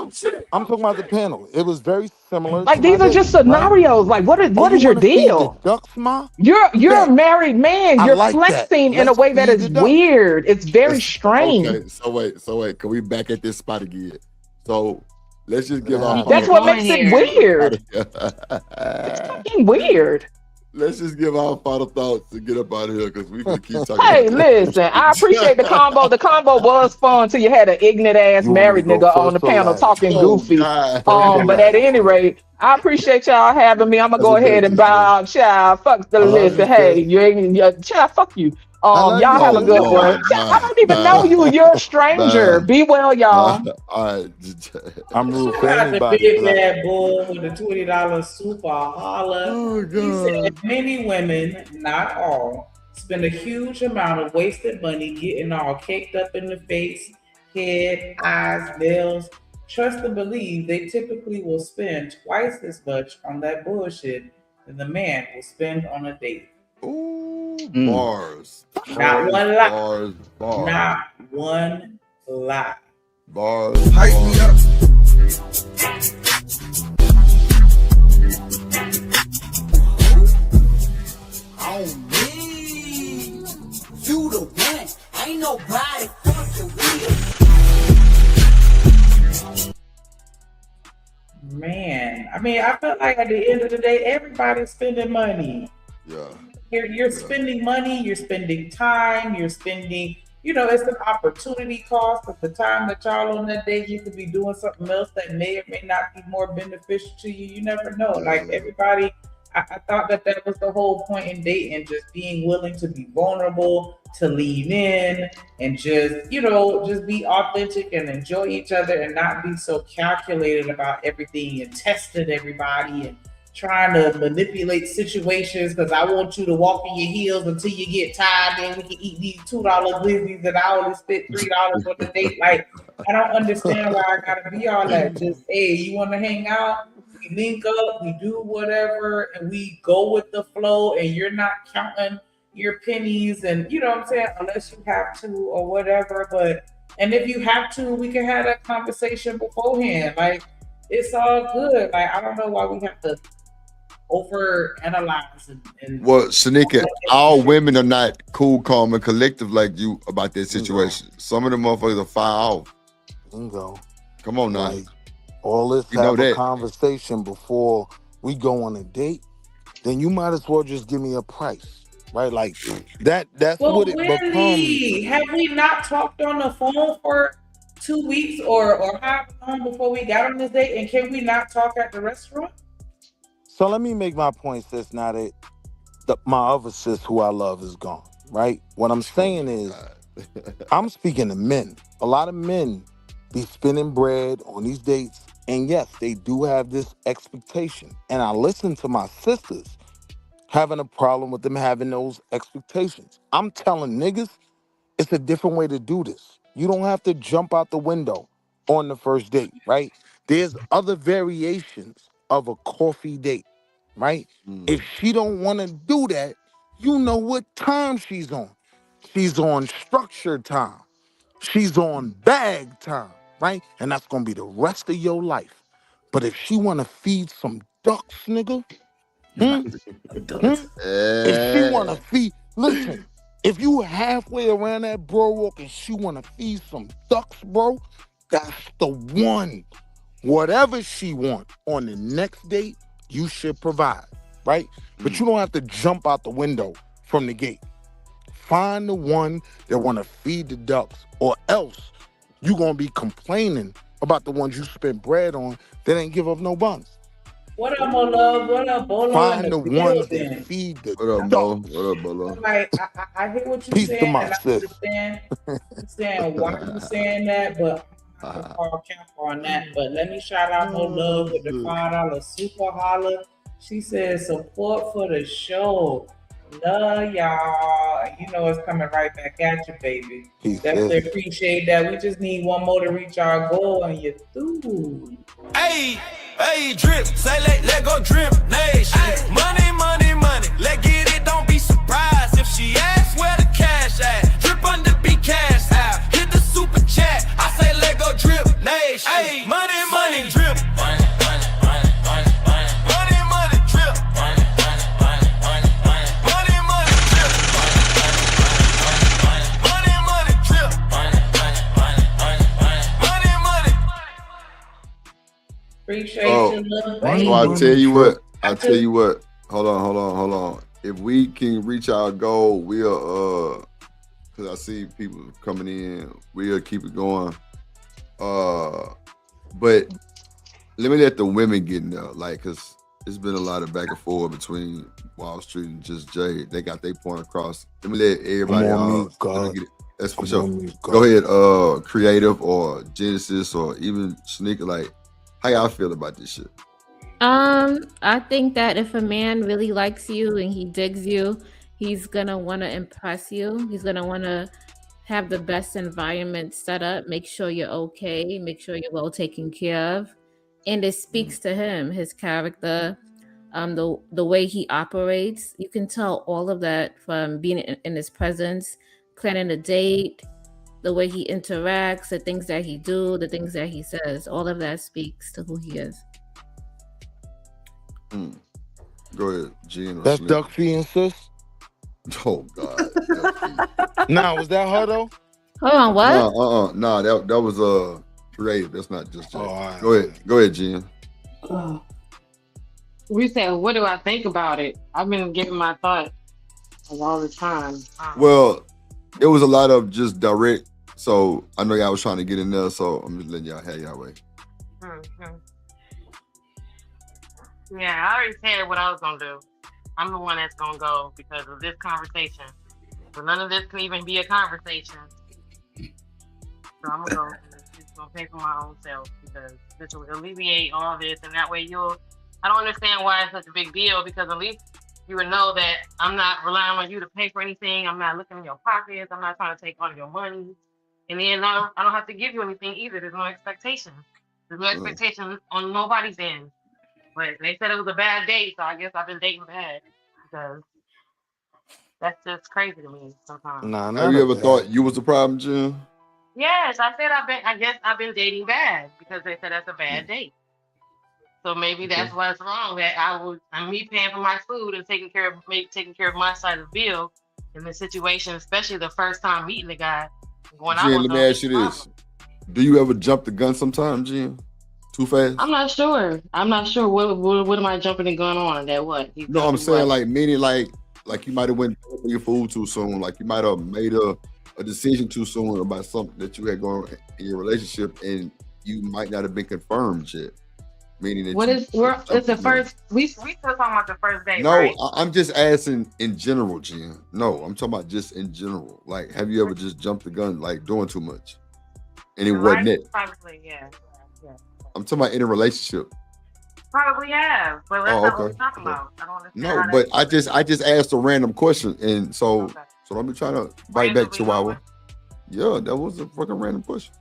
[SPEAKER 4] I'm talking about the panel. It was very similar
[SPEAKER 9] Like
[SPEAKER 4] to my
[SPEAKER 9] these are just
[SPEAKER 4] date, right?
[SPEAKER 9] scenarios. Like what
[SPEAKER 4] Oh,
[SPEAKER 9] is
[SPEAKER 4] you
[SPEAKER 9] your
[SPEAKER 4] want to feed the
[SPEAKER 9] deal?
[SPEAKER 4] ducks, ma?
[SPEAKER 9] You're a
[SPEAKER 4] Bet.
[SPEAKER 9] married man.
[SPEAKER 4] I
[SPEAKER 9] You're
[SPEAKER 4] like that.
[SPEAKER 9] flexing in a
[SPEAKER 4] Let's
[SPEAKER 9] way that
[SPEAKER 4] feed
[SPEAKER 9] is
[SPEAKER 3] don't.
[SPEAKER 9] weird. It's very strange.
[SPEAKER 3] Okay, so wait. Can we back at this spot again? So let's just give our.
[SPEAKER 9] That's what makes it weird.
[SPEAKER 3] It's
[SPEAKER 9] fucking weird.
[SPEAKER 3] Let's just give our final thoughts and get up out of here because we can keep talking.
[SPEAKER 9] Hey, listen, I appreciate the combo. The combo was fun till you had an ignorant ass married nigga on the panel talking goofy. But at any rate, I appreciate y'all having me. I'm gonna go ahead and bow. Child, fuck the list. Hey, you ain't child, fuck you. Y'all have a good one. I don't even know you. You're a stranger. Be well, y'all.
[SPEAKER 3] All right.
[SPEAKER 4] I'm rooting for
[SPEAKER 2] Shout out to
[SPEAKER 4] anybody.
[SPEAKER 2] Big Bad Bull with the $20 super holla.
[SPEAKER 3] Oh,
[SPEAKER 2] He said many women, not all, spend a huge amount of wasted money getting all caked up in the face, head, eyes, nails. Trust and believe they typically will spend twice as much on that bullshit than the man will spend on a date.
[SPEAKER 3] Bars.
[SPEAKER 2] Not one lie.
[SPEAKER 3] Bars.
[SPEAKER 2] Not one lie.
[SPEAKER 3] Bars.
[SPEAKER 8] Hype me up. On me. You the one. Ain't nobody fucking with.
[SPEAKER 2] Man, I mean, I feel like at the end of the day, everybody's spending money.
[SPEAKER 3] Yeah.
[SPEAKER 2] You're spending money, you're spending time, you're spending, it's an opportunity cost of the time that y'all on that day, you could be doing something else that may or may not be more beneficial to you. You never know. Like everybody, I thought that was the whole point in dating, just being willing to be vulnerable, to lean in and just, just be authentic and enjoy each other and not be so calculated about everything and testing everybody and trying to manipulate situations because I want you to walk in your heels until you get tired, then we can eat these $2 glizzies and I only spent $3 on the date. Like, I don't understand why I gotta be all that. Just, hey, you want to hang out? We link up, we do whatever, and we go with the flow, and you're not counting your pennies, and you know what I'm saying, unless you have to or whatever. And if you have to, we can have that conversation beforehand. Like, it's all good. Like, I don't know why we have to overanalyze and
[SPEAKER 3] Well, Shanika, all women are not cool, calm, and collective like you about that situation. Some of them motherfuckers are fire off.
[SPEAKER 4] Bingo.
[SPEAKER 3] Come on now.
[SPEAKER 4] Like, all this
[SPEAKER 3] You know
[SPEAKER 4] have a
[SPEAKER 3] that.
[SPEAKER 4] conversation before we go on a date, then you might as well just give me a price, right? Like that's
[SPEAKER 2] Well,
[SPEAKER 4] what it
[SPEAKER 2] Wendy,
[SPEAKER 4] becomes.
[SPEAKER 2] have we not talked on the phone for 2 weeks or how long before we got on this date? And can we not talk at the restaurant?
[SPEAKER 4] So let me make my point, sis. Now that my other sis, who I love, is gone, right? What I'm saying is, I'm speaking to men. A lot of men be spending bread on these dates, and yes, they do have this expectation. And I listen to my sisters having a problem with them having those expectations. I'm telling niggas, it's a different way to do this. You don't have to jump out the window on the first date, right? There's other variations of a coffee date, right? If she don't want to do that, you know what time she's on. She's on structured time. She's on bag time, right? And that's gonna be the rest of your life. But if she wanna feed some ducks, nigga, if she wanna feed, listen, if you halfway around that bro walk and she wanna feed some ducks, bro, that's the one. Whatever she want on the next date, you should provide, right? But you don't have to jump out the window from the gate. Find the one that want to feed the ducks, or else you going to be complaining about the ones you spent bread on that ain't give up no buns.
[SPEAKER 2] What up, my love? What up, Bolo?
[SPEAKER 4] Find the ones that feed the ducks.
[SPEAKER 3] What up, Bolo?
[SPEAKER 2] Like, I hear what you're
[SPEAKER 4] Peace
[SPEAKER 2] saying,
[SPEAKER 4] to my
[SPEAKER 2] and I
[SPEAKER 4] sis.
[SPEAKER 2] understand why you're saying that, but I'm gonna call cap on that. But let me shout out Mo Love with the $5 super holla. She says support for the show. Love y'all. You know it's coming right back at you, baby.
[SPEAKER 4] Peace,
[SPEAKER 2] Definitely
[SPEAKER 4] sis.
[SPEAKER 2] appreciate that. We just need one more to reach our goal, and you're through.
[SPEAKER 8] Hey, drip, say let go drip nation. Money, money, money, let get it, don't be surprised if she asks where the cash at. Drip under be cash out, hit the super chat, I say let go drip nation. Hey, money, money, drip. Money, money, money, money, money. Money, money, drip. Money, money, money, money, money. Money, money, drip. Money, money, money, money, money.
[SPEAKER 1] Oh, so I tell you what. I tell you what. Hold on. If we can reach our goal, we'll because I see people coming in, we'll keep it going. But let me let the women get in there, like, cause it's been a lot of back and forth between Wall Street and just Jay. They got their point across. Let me let everybody get it. That's for sure. Go ahead, Creative or Genesis or even Sneaker. Like, how y'all feel about this shit?
[SPEAKER 10] I think that if a man really likes you and he digs you, he's gonna want to impress you. He's gonna want to have the best environment set up, make sure you're okay, make sure you're well taken care of. And it speaks to him, his character, the way he operates. You can tell all of that from being in his presence, planning a date, the way he interacts, the things that he do, the things that he says. All of that speaks to who he is.
[SPEAKER 1] Go ahead, Gene.
[SPEAKER 4] That's Duck Fee and Sis?
[SPEAKER 1] Oh, God.
[SPEAKER 4] Nah, was that her, though?
[SPEAKER 10] Hold on, what?
[SPEAKER 1] Nah, that was Creative. That's not just Jay.
[SPEAKER 4] Right.
[SPEAKER 1] Go ahead, Gene.
[SPEAKER 5] We said, what do I think about it? I've been giving my thought all the time.
[SPEAKER 1] Well, it was a lot of just direct, so I know y'all was trying to get in there, so I'm just letting y'all have y'all way.
[SPEAKER 5] Yeah, I already said what I was gonna do. I'm the one that's gonna go because of this conversation. So none of this can even be a conversation. So I'm gonna go. Just gonna pay for my own self because this will alleviate all this, and that way I don't understand why it's such a big deal, because at least you would know that I'm not relying on you to pay for anything. I'm not looking in your pockets. I'm not trying to take all your money. And then I don't have to give you anything either. There's no expectation. There's no expectation on nobody's end. But they said it was a bad date, so I guess I've been dating bad, because that's just crazy to me sometimes.
[SPEAKER 4] Nah,
[SPEAKER 1] have you ever thought you was the problem, Jim?
[SPEAKER 5] Yes, I said I guess I've been dating bad because they said that's a bad date. So maybe that's what's wrong. That I'm me paying for my food and taking care of my side of the bill in this situation, especially the first time meeting the guy.
[SPEAKER 1] Jim, let me ask you this: do you ever jump the gun sometime, Jim? Too fast?
[SPEAKER 5] I'm not sure. What am I jumping the gun on? That what?
[SPEAKER 1] No, I'm saying like meaning like you might have went for your food too soon. Like you might have made a decision too soon about something that you had going in your relationship, and you might not have been confirmed yet. Meaning that
[SPEAKER 5] it's the first. We still talking about the first date.
[SPEAKER 1] No,
[SPEAKER 5] right?
[SPEAKER 1] I'm just asking in general, Jen. No, I'm talking about just in general. Like, have you ever just jumped the gun, like doing too much, and it wasn't it?
[SPEAKER 5] Probably, yeah.
[SPEAKER 1] I'm talking about in a relationship.
[SPEAKER 5] Probably have, but that's not what we're talking about. I don't understand.
[SPEAKER 1] No, but I just asked a random question, and so don't be trying to bite back, Chihuahua. Yeah, that was a fucking random question.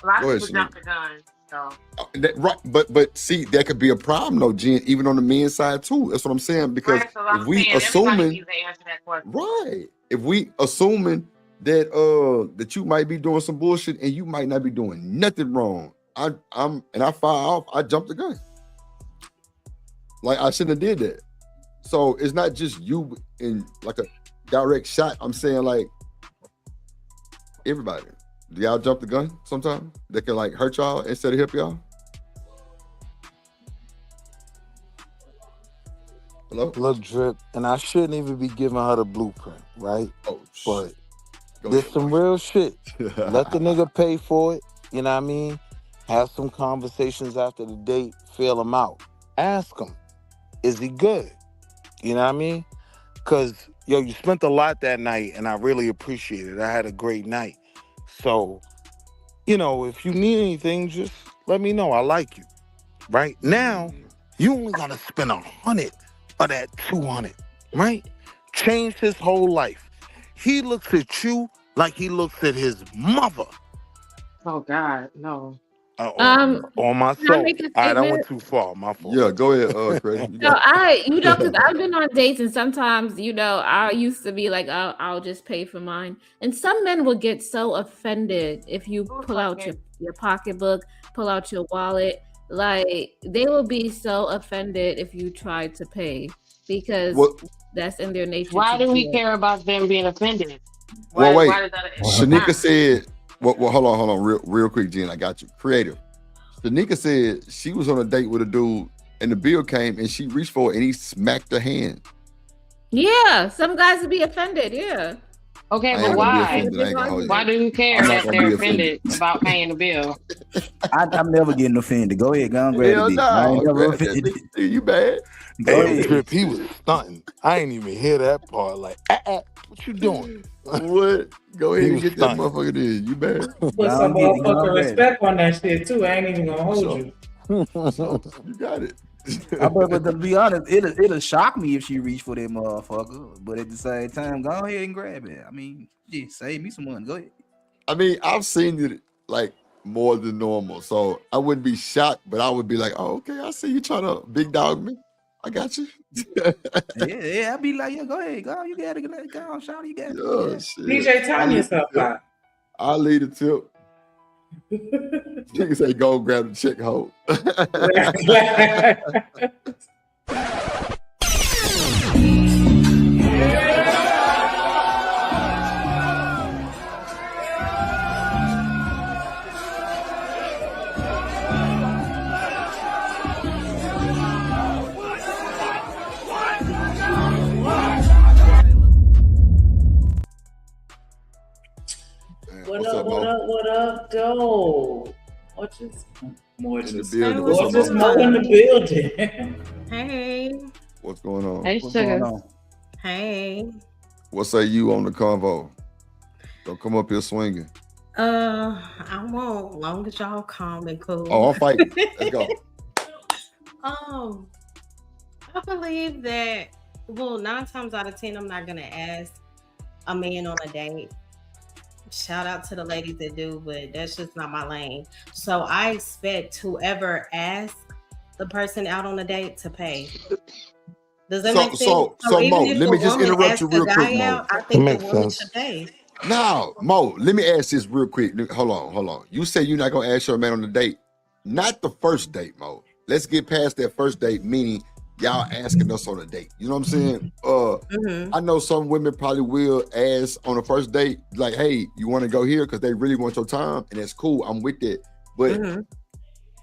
[SPEAKER 5] A lot of people jump the gun. So.
[SPEAKER 1] Right, but see, that could be a problem though, Jen, even on the men's side too. That's what I'm saying, because
[SPEAKER 5] right, so
[SPEAKER 1] if we assuming if we assuming that you might be doing some bullshit and you might not be doing nothing wrong, I fire off, I jumped the gun. Like I shouldn't have did that. So it's not just you in like a direct shot. I'm saying like everybody. Do y'all jump the gun sometimes? That can like hurt y'all instead of help y'all? Hello?
[SPEAKER 4] Look, Drip, and I shouldn't even be giving her the blueprint, right?
[SPEAKER 1] Oh,
[SPEAKER 4] but there's some real shit. Let the nigga pay for it, you know what I mean? Have some conversations after the date, feel him out. Ask him, is he good? You know what I mean? Because, yo, you spent a lot that night, and I really appreciate it. I had a great night. So, you know, if you need anything, just let me know. I like you. Right now, you only gotta spend 100 of that 200, right? Change his whole life. He looks at you like he looks at his mother.
[SPEAKER 5] Oh God, no.
[SPEAKER 4] On my soul. All right, I went too far. My fault.
[SPEAKER 1] Yeah, go ahead, Craig.
[SPEAKER 10] So because I've been on dates, and sometimes, I used to be like, I'll just pay for mine. And some men will get so offended if you pull out your pocketbook, pull out your wallet. Like, they will be so offended if you try to pay, because that's in their nature.
[SPEAKER 5] Why do we care about them being offended?
[SPEAKER 1] Wait. Shanika said, well, hold on, real quick, Jen. I got you. Creative.
[SPEAKER 3] Tanika said she was on a date with a dude and the bill came and she reached for it and he smacked her hand.
[SPEAKER 10] Yeah, some guys would be offended. Yeah.
[SPEAKER 5] Okay,
[SPEAKER 3] I
[SPEAKER 5] but
[SPEAKER 3] ain't gonna be
[SPEAKER 5] why?
[SPEAKER 3] offended. I ain't gonna hold you.
[SPEAKER 5] Why do you care
[SPEAKER 3] I'm not
[SPEAKER 5] that
[SPEAKER 3] gonna
[SPEAKER 5] they're
[SPEAKER 3] be
[SPEAKER 5] offended about paying the bill?
[SPEAKER 6] I'm never getting offended. Go ahead, go and grab
[SPEAKER 3] Hell
[SPEAKER 6] the dick. I ain't
[SPEAKER 3] no.
[SPEAKER 6] never
[SPEAKER 3] Grab that
[SPEAKER 6] offended.
[SPEAKER 3] dick. You bad?
[SPEAKER 6] Go
[SPEAKER 4] Hey,
[SPEAKER 6] ahead.
[SPEAKER 4] Drip, he was stunting. I ain't even hear that part. Like, what you doing?
[SPEAKER 3] What? Go ahead
[SPEAKER 4] He
[SPEAKER 3] and
[SPEAKER 4] was
[SPEAKER 3] get that
[SPEAKER 4] stunting.
[SPEAKER 3] motherfucker in. You bad?
[SPEAKER 2] Put some motherfucking respect on that shit too. I ain't even gonna hold
[SPEAKER 3] So-
[SPEAKER 2] you.
[SPEAKER 3] You got it.
[SPEAKER 6] But to be honest, it'll shock me if she reached for that motherfucker. But at the same time, go ahead and grab it. I mean, yeah, save me some money. Go ahead.
[SPEAKER 3] I mean, I've seen it like more than normal, so I wouldn't be shocked, but I would be like, "Oh, okay, I see you trying to big dog me. I got you."
[SPEAKER 6] Yeah, I'd be like, yeah, go ahead, go. You gotta let it go, shout, you got it.
[SPEAKER 3] Yeah,
[SPEAKER 6] Yeah.
[SPEAKER 3] shit.
[SPEAKER 2] DJ, time yourself out.
[SPEAKER 3] I'll leave the tip. Nigga say, "Go grab the chick hoe."
[SPEAKER 2] What up, what up, what up, though? What just more
[SPEAKER 3] In the
[SPEAKER 2] just
[SPEAKER 3] building.
[SPEAKER 2] What's
[SPEAKER 3] What's
[SPEAKER 2] just
[SPEAKER 3] up,
[SPEAKER 2] more
[SPEAKER 3] Mo?
[SPEAKER 2] in the building?
[SPEAKER 15] Hey,
[SPEAKER 3] What's going on?
[SPEAKER 5] Hey,
[SPEAKER 6] What's
[SPEAKER 5] sugar.
[SPEAKER 6] going on?
[SPEAKER 15] hey.
[SPEAKER 3] What say you on the convo? Don't come up here swinging.
[SPEAKER 15] I won't. Long as y'all calm and cool.
[SPEAKER 3] Oh, I'm fighting. Let's go.
[SPEAKER 15] I believe that. Well, 9 times out of 10, I'm not gonna ask a man on a date. Shout out to the ladies that do, but that's just not my lane. So I expect whoever asks the person out on a date to pay. Does that make sense?
[SPEAKER 3] So
[SPEAKER 15] even
[SPEAKER 3] Mo,
[SPEAKER 15] if
[SPEAKER 3] let
[SPEAKER 15] a
[SPEAKER 3] me just
[SPEAKER 15] woman
[SPEAKER 3] interrupt
[SPEAKER 15] asks
[SPEAKER 3] you
[SPEAKER 15] the
[SPEAKER 3] real quick,
[SPEAKER 15] guy
[SPEAKER 3] Mo.
[SPEAKER 15] out, I think the
[SPEAKER 4] makes
[SPEAKER 15] woman
[SPEAKER 4] sense.
[SPEAKER 15] should pay.
[SPEAKER 3] Now, Mo, let me ask this real quick. Hold on. You say you're not gonna ask your man on the date. Not the first date, Mo. Let's get past that first date, meaning y'all asking us on a date. You know what I'm saying? I know some women probably will ask on the first date, like, hey, you want to go here? Because they really want your time, and that's cool. I'm with that. But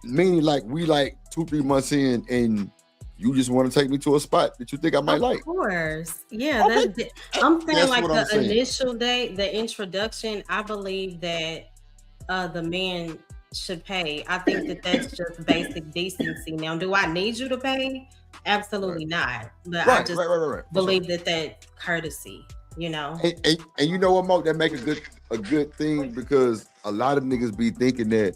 [SPEAKER 3] meaning like we like 2-3 months in and you just want to take me to a spot that you think I might like.
[SPEAKER 15] Of course. Yeah.
[SPEAKER 3] Okay.
[SPEAKER 15] I'm saying
[SPEAKER 3] That's
[SPEAKER 15] like
[SPEAKER 3] what I'm
[SPEAKER 15] the
[SPEAKER 3] saying.
[SPEAKER 15] initial date, the introduction, I believe that the man should pay. I think that that's just basic decency. Now, do I need you to pay? Absolutely not. But I just
[SPEAKER 3] Right.
[SPEAKER 15] believe that courtesy, you know.
[SPEAKER 3] And you know what, Mo? That make a good thing because a lot of niggas be thinking that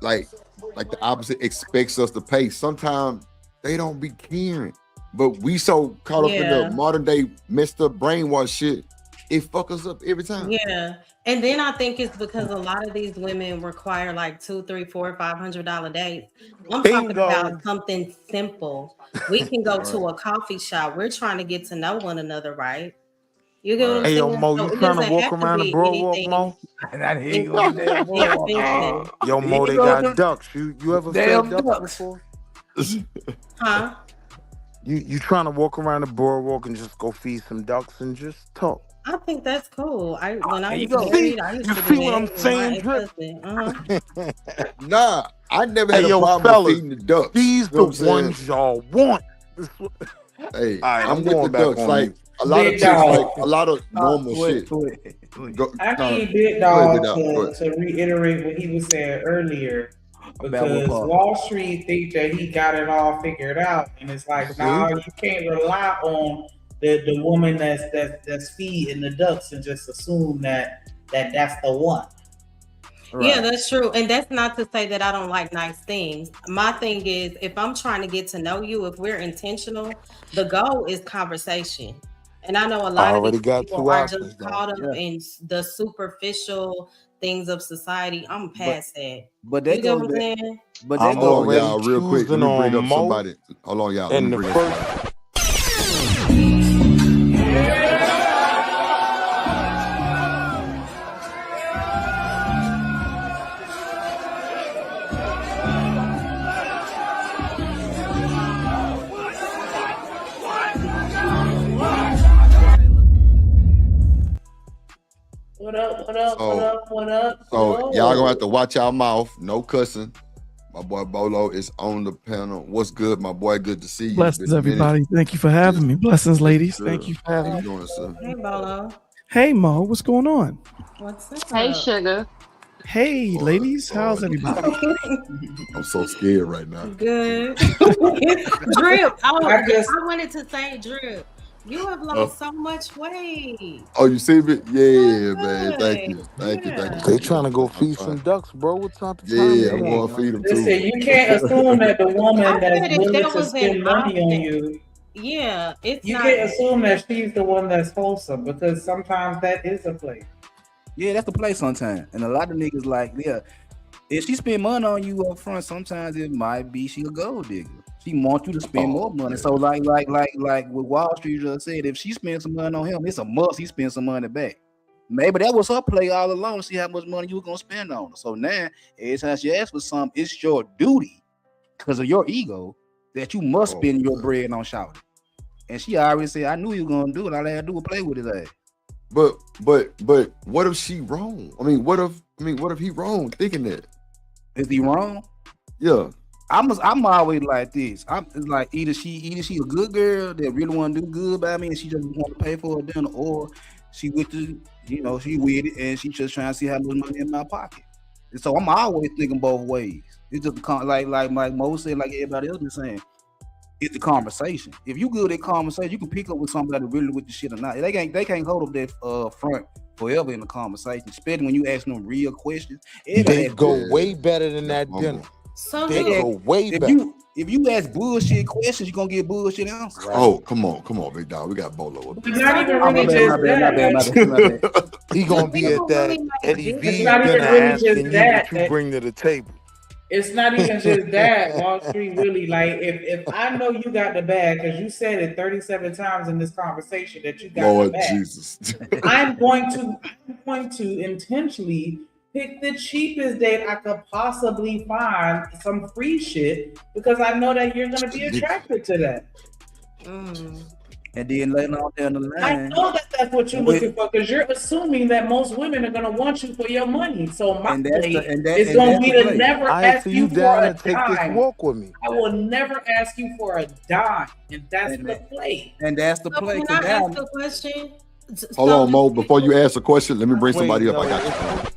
[SPEAKER 3] like the opposite expects us to pay. Sometimes they don't be caring. But we so caught up in
[SPEAKER 15] Yeah.
[SPEAKER 3] the modern day messed up brainwash shit, it fuck us up every time.
[SPEAKER 15] Yeah. And then I think it's because a lot of these women require like $200, $300, $400, $500 dates. I'm talking
[SPEAKER 4] Bingo.
[SPEAKER 15] about something simple. We can go to a coffee shop. We're trying to get to know one another, right? You get what I'm
[SPEAKER 4] Hey,
[SPEAKER 15] saying?
[SPEAKER 4] yo, Mo,
[SPEAKER 15] So
[SPEAKER 4] you
[SPEAKER 15] it
[SPEAKER 4] trying to
[SPEAKER 15] doesn't
[SPEAKER 4] walk
[SPEAKER 15] have to
[SPEAKER 4] around the
[SPEAKER 15] be
[SPEAKER 4] boardwalk,
[SPEAKER 15] anything
[SPEAKER 4] Mo?
[SPEAKER 6] That ain't going damn
[SPEAKER 15] expensive.
[SPEAKER 4] Yo, Mo, they got ducks. You ever
[SPEAKER 6] Damn
[SPEAKER 4] fed ducks
[SPEAKER 6] ducks.
[SPEAKER 4] before?
[SPEAKER 15] Huh?
[SPEAKER 4] You trying to walk around the boardwalk and just go feed some ducks and just talk?
[SPEAKER 15] I think that's cool. When I
[SPEAKER 6] There you
[SPEAKER 15] was
[SPEAKER 6] go.
[SPEAKER 15] married, I used
[SPEAKER 4] You
[SPEAKER 15] to
[SPEAKER 4] see
[SPEAKER 15] do
[SPEAKER 4] what I'm
[SPEAKER 15] that with my
[SPEAKER 4] saying, Drip?
[SPEAKER 15] ex-husband.
[SPEAKER 3] Nah, I never
[SPEAKER 4] Hey,
[SPEAKER 3] had a
[SPEAKER 4] yo,
[SPEAKER 3] problem
[SPEAKER 4] fellas,
[SPEAKER 3] with feeding the ducks.
[SPEAKER 4] These
[SPEAKER 3] You know
[SPEAKER 4] the
[SPEAKER 3] what I'm saying?
[SPEAKER 4] ones y'all want.
[SPEAKER 3] Hey,
[SPEAKER 4] right,
[SPEAKER 3] I'm
[SPEAKER 4] I'm
[SPEAKER 3] with
[SPEAKER 4] going
[SPEAKER 3] the
[SPEAKER 4] back
[SPEAKER 3] ducks.
[SPEAKER 4] on
[SPEAKER 3] Like
[SPEAKER 4] you.
[SPEAKER 3] a lot
[SPEAKER 2] Big
[SPEAKER 3] of chicks,
[SPEAKER 2] dog.
[SPEAKER 3] like a lot of normal shit.
[SPEAKER 6] Go
[SPEAKER 3] Go,
[SPEAKER 2] I need
[SPEAKER 3] go
[SPEAKER 2] Big
[SPEAKER 3] ahead,
[SPEAKER 2] Dog
[SPEAKER 3] Big Dog. Go ahead.
[SPEAKER 2] to reiterate what he was saying earlier.
[SPEAKER 6] About what
[SPEAKER 2] Because
[SPEAKER 6] part?
[SPEAKER 2] Wall Street think that he got it all figured out, and it's like, nah, you can't rely on the woman that's feeding the ducks and just assume that's the one.
[SPEAKER 15] Yeah, that's true. And that's not to say that I don't like nice things. My thing is, if I'm trying to get to know you, if we're intentional, the goal is conversation. And I know a
[SPEAKER 4] I
[SPEAKER 15] lot of
[SPEAKER 4] already
[SPEAKER 15] these
[SPEAKER 4] got
[SPEAKER 15] people
[SPEAKER 4] 2
[SPEAKER 15] are
[SPEAKER 4] options,
[SPEAKER 15] just
[SPEAKER 4] though.
[SPEAKER 15] caught up in the superficial things of society. I'm past that.
[SPEAKER 6] But
[SPEAKER 15] You
[SPEAKER 6] that
[SPEAKER 15] get
[SPEAKER 6] goes
[SPEAKER 15] what I'm
[SPEAKER 6] back.
[SPEAKER 15] saying?
[SPEAKER 6] But
[SPEAKER 3] Hold
[SPEAKER 6] that
[SPEAKER 3] on,
[SPEAKER 6] goes
[SPEAKER 4] already
[SPEAKER 3] y'all, real quick. Let
[SPEAKER 4] choosing
[SPEAKER 3] me bring
[SPEAKER 4] on
[SPEAKER 3] up
[SPEAKER 4] Mo
[SPEAKER 3] somebody. Hold on, y'all. Let
[SPEAKER 4] and
[SPEAKER 3] me
[SPEAKER 4] the
[SPEAKER 3] bring up
[SPEAKER 4] first.
[SPEAKER 3] somebody.
[SPEAKER 2] What up? What up? What up? What up?
[SPEAKER 3] So
[SPEAKER 2] Hello.
[SPEAKER 3] y'all gonna have to watch y'all mouth. No cussing. My boy Bolo is on the panel. What's good, my boy? Good to see you.
[SPEAKER 16] Blessings,
[SPEAKER 3] Been a minute.
[SPEAKER 16] everybody. Thank you for having me. Blessings, ladies.
[SPEAKER 3] Sure.
[SPEAKER 16] Thank you for having
[SPEAKER 3] How
[SPEAKER 16] me.
[SPEAKER 3] you doing, sir?
[SPEAKER 15] Hey, Bolo.
[SPEAKER 16] Hey, Mo, what's going on?
[SPEAKER 15] What's up?
[SPEAKER 5] Hey, sugar.
[SPEAKER 16] Hey, ladies. How's everybody?
[SPEAKER 3] I'm so scared right now.
[SPEAKER 15] Good. Drip. I
[SPEAKER 2] just-
[SPEAKER 15] wanted to say, Drip, you have lost so much weight.
[SPEAKER 3] Oh, you see me? Yeah, man. Thank you. Thank you.
[SPEAKER 4] They trying to go feed some ducks, bro. What type of time?
[SPEAKER 3] Yeah,
[SPEAKER 4] is
[SPEAKER 3] I'm
[SPEAKER 4] it?
[SPEAKER 3] going to feed them
[SPEAKER 2] Listen,
[SPEAKER 3] too.
[SPEAKER 2] you can't assume that the woman
[SPEAKER 15] I
[SPEAKER 2] that's
[SPEAKER 15] said if
[SPEAKER 2] willing
[SPEAKER 15] there
[SPEAKER 2] to
[SPEAKER 15] was
[SPEAKER 2] spend
[SPEAKER 15] an
[SPEAKER 2] money on
[SPEAKER 15] option.
[SPEAKER 2] you,
[SPEAKER 15] Yeah, it's
[SPEAKER 2] you
[SPEAKER 15] not.
[SPEAKER 2] can't assume that she's the one that's wholesome because sometimes that is a play.
[SPEAKER 6] Yeah, that's the play sometimes. And a lot of niggas like, yeah, if she spend money on you up front, sometimes it might be she a gold digger. She wants you to spend more money. So like what Wall Street just said, if she spends some money on him, it's a must he spend some money back. Maybe that was her play all along to see how much money you were gonna spend on her. So now, every time she asks for something, it's your duty because of your ego that you must spend your bread on shouting. And she already said, I knew you were gonna do it. All I had to do was play with his ass.
[SPEAKER 3] But what if she wrong? I mean, what if he wrong thinking that?
[SPEAKER 6] Is he wrong?
[SPEAKER 3] Yeah.
[SPEAKER 6] I'm always like this. It's like either she a good girl that really want to do good by me and she just want to pay for a dinner, or she with the, she with it and she just trying to see how much money in my pocket. And so I'm always thinking both ways. It's just like Mo said, like everybody else is saying, it's the conversation. If you good at conversation, you can pick up with somebody really with the shit or not. They can't hold up that front forever in the conversation, especially when you ask them real questions.
[SPEAKER 4] They go way better than that dinner.
[SPEAKER 15] So
[SPEAKER 4] They go way better.
[SPEAKER 6] If you ask bullshit questions, you're gonna get bullshit answers.
[SPEAKER 3] Oh, come on, big dog. We got Bolo.
[SPEAKER 2] It's not even really just that.
[SPEAKER 4] He gonna be at that Eddie V
[SPEAKER 2] It's not even
[SPEAKER 4] dinner
[SPEAKER 2] really
[SPEAKER 4] asking
[SPEAKER 2] just
[SPEAKER 4] you
[SPEAKER 2] that.
[SPEAKER 4] what you bring to the table.
[SPEAKER 2] It's not even just that. Wall Street really, like, if I know you got the bag because you said it 37 times in this conversation that you got the
[SPEAKER 3] Lord
[SPEAKER 2] bag.
[SPEAKER 3] Jesus.
[SPEAKER 2] I'm going to intentionally pick the cheapest date I could possibly find, some free shit, because I know that you're gonna be attracted to that.
[SPEAKER 6] And then later on down the
[SPEAKER 2] I
[SPEAKER 6] line,
[SPEAKER 2] know that that's what you're looking for, because you're assuming that most women are gonna want you for your money. So my
[SPEAKER 6] And that's
[SPEAKER 2] play
[SPEAKER 6] the- and that-
[SPEAKER 2] is
[SPEAKER 6] and
[SPEAKER 2] gonna
[SPEAKER 6] that's
[SPEAKER 2] be
[SPEAKER 6] the
[SPEAKER 2] to
[SPEAKER 6] play.
[SPEAKER 2] never
[SPEAKER 4] I
[SPEAKER 2] ask
[SPEAKER 4] see
[SPEAKER 2] you
[SPEAKER 4] you
[SPEAKER 2] for
[SPEAKER 4] down
[SPEAKER 2] a
[SPEAKER 4] and take this
[SPEAKER 2] dime.
[SPEAKER 4] walk with me.
[SPEAKER 2] I will never ask you for a dime, and that's the play.
[SPEAKER 6] and that's the
[SPEAKER 15] So
[SPEAKER 6] play.
[SPEAKER 15] can
[SPEAKER 6] 'cause
[SPEAKER 15] I
[SPEAKER 6] now-
[SPEAKER 15] ask a question?
[SPEAKER 3] Hold on, Mo. Before you ask a question, let me bring somebody up. I got you.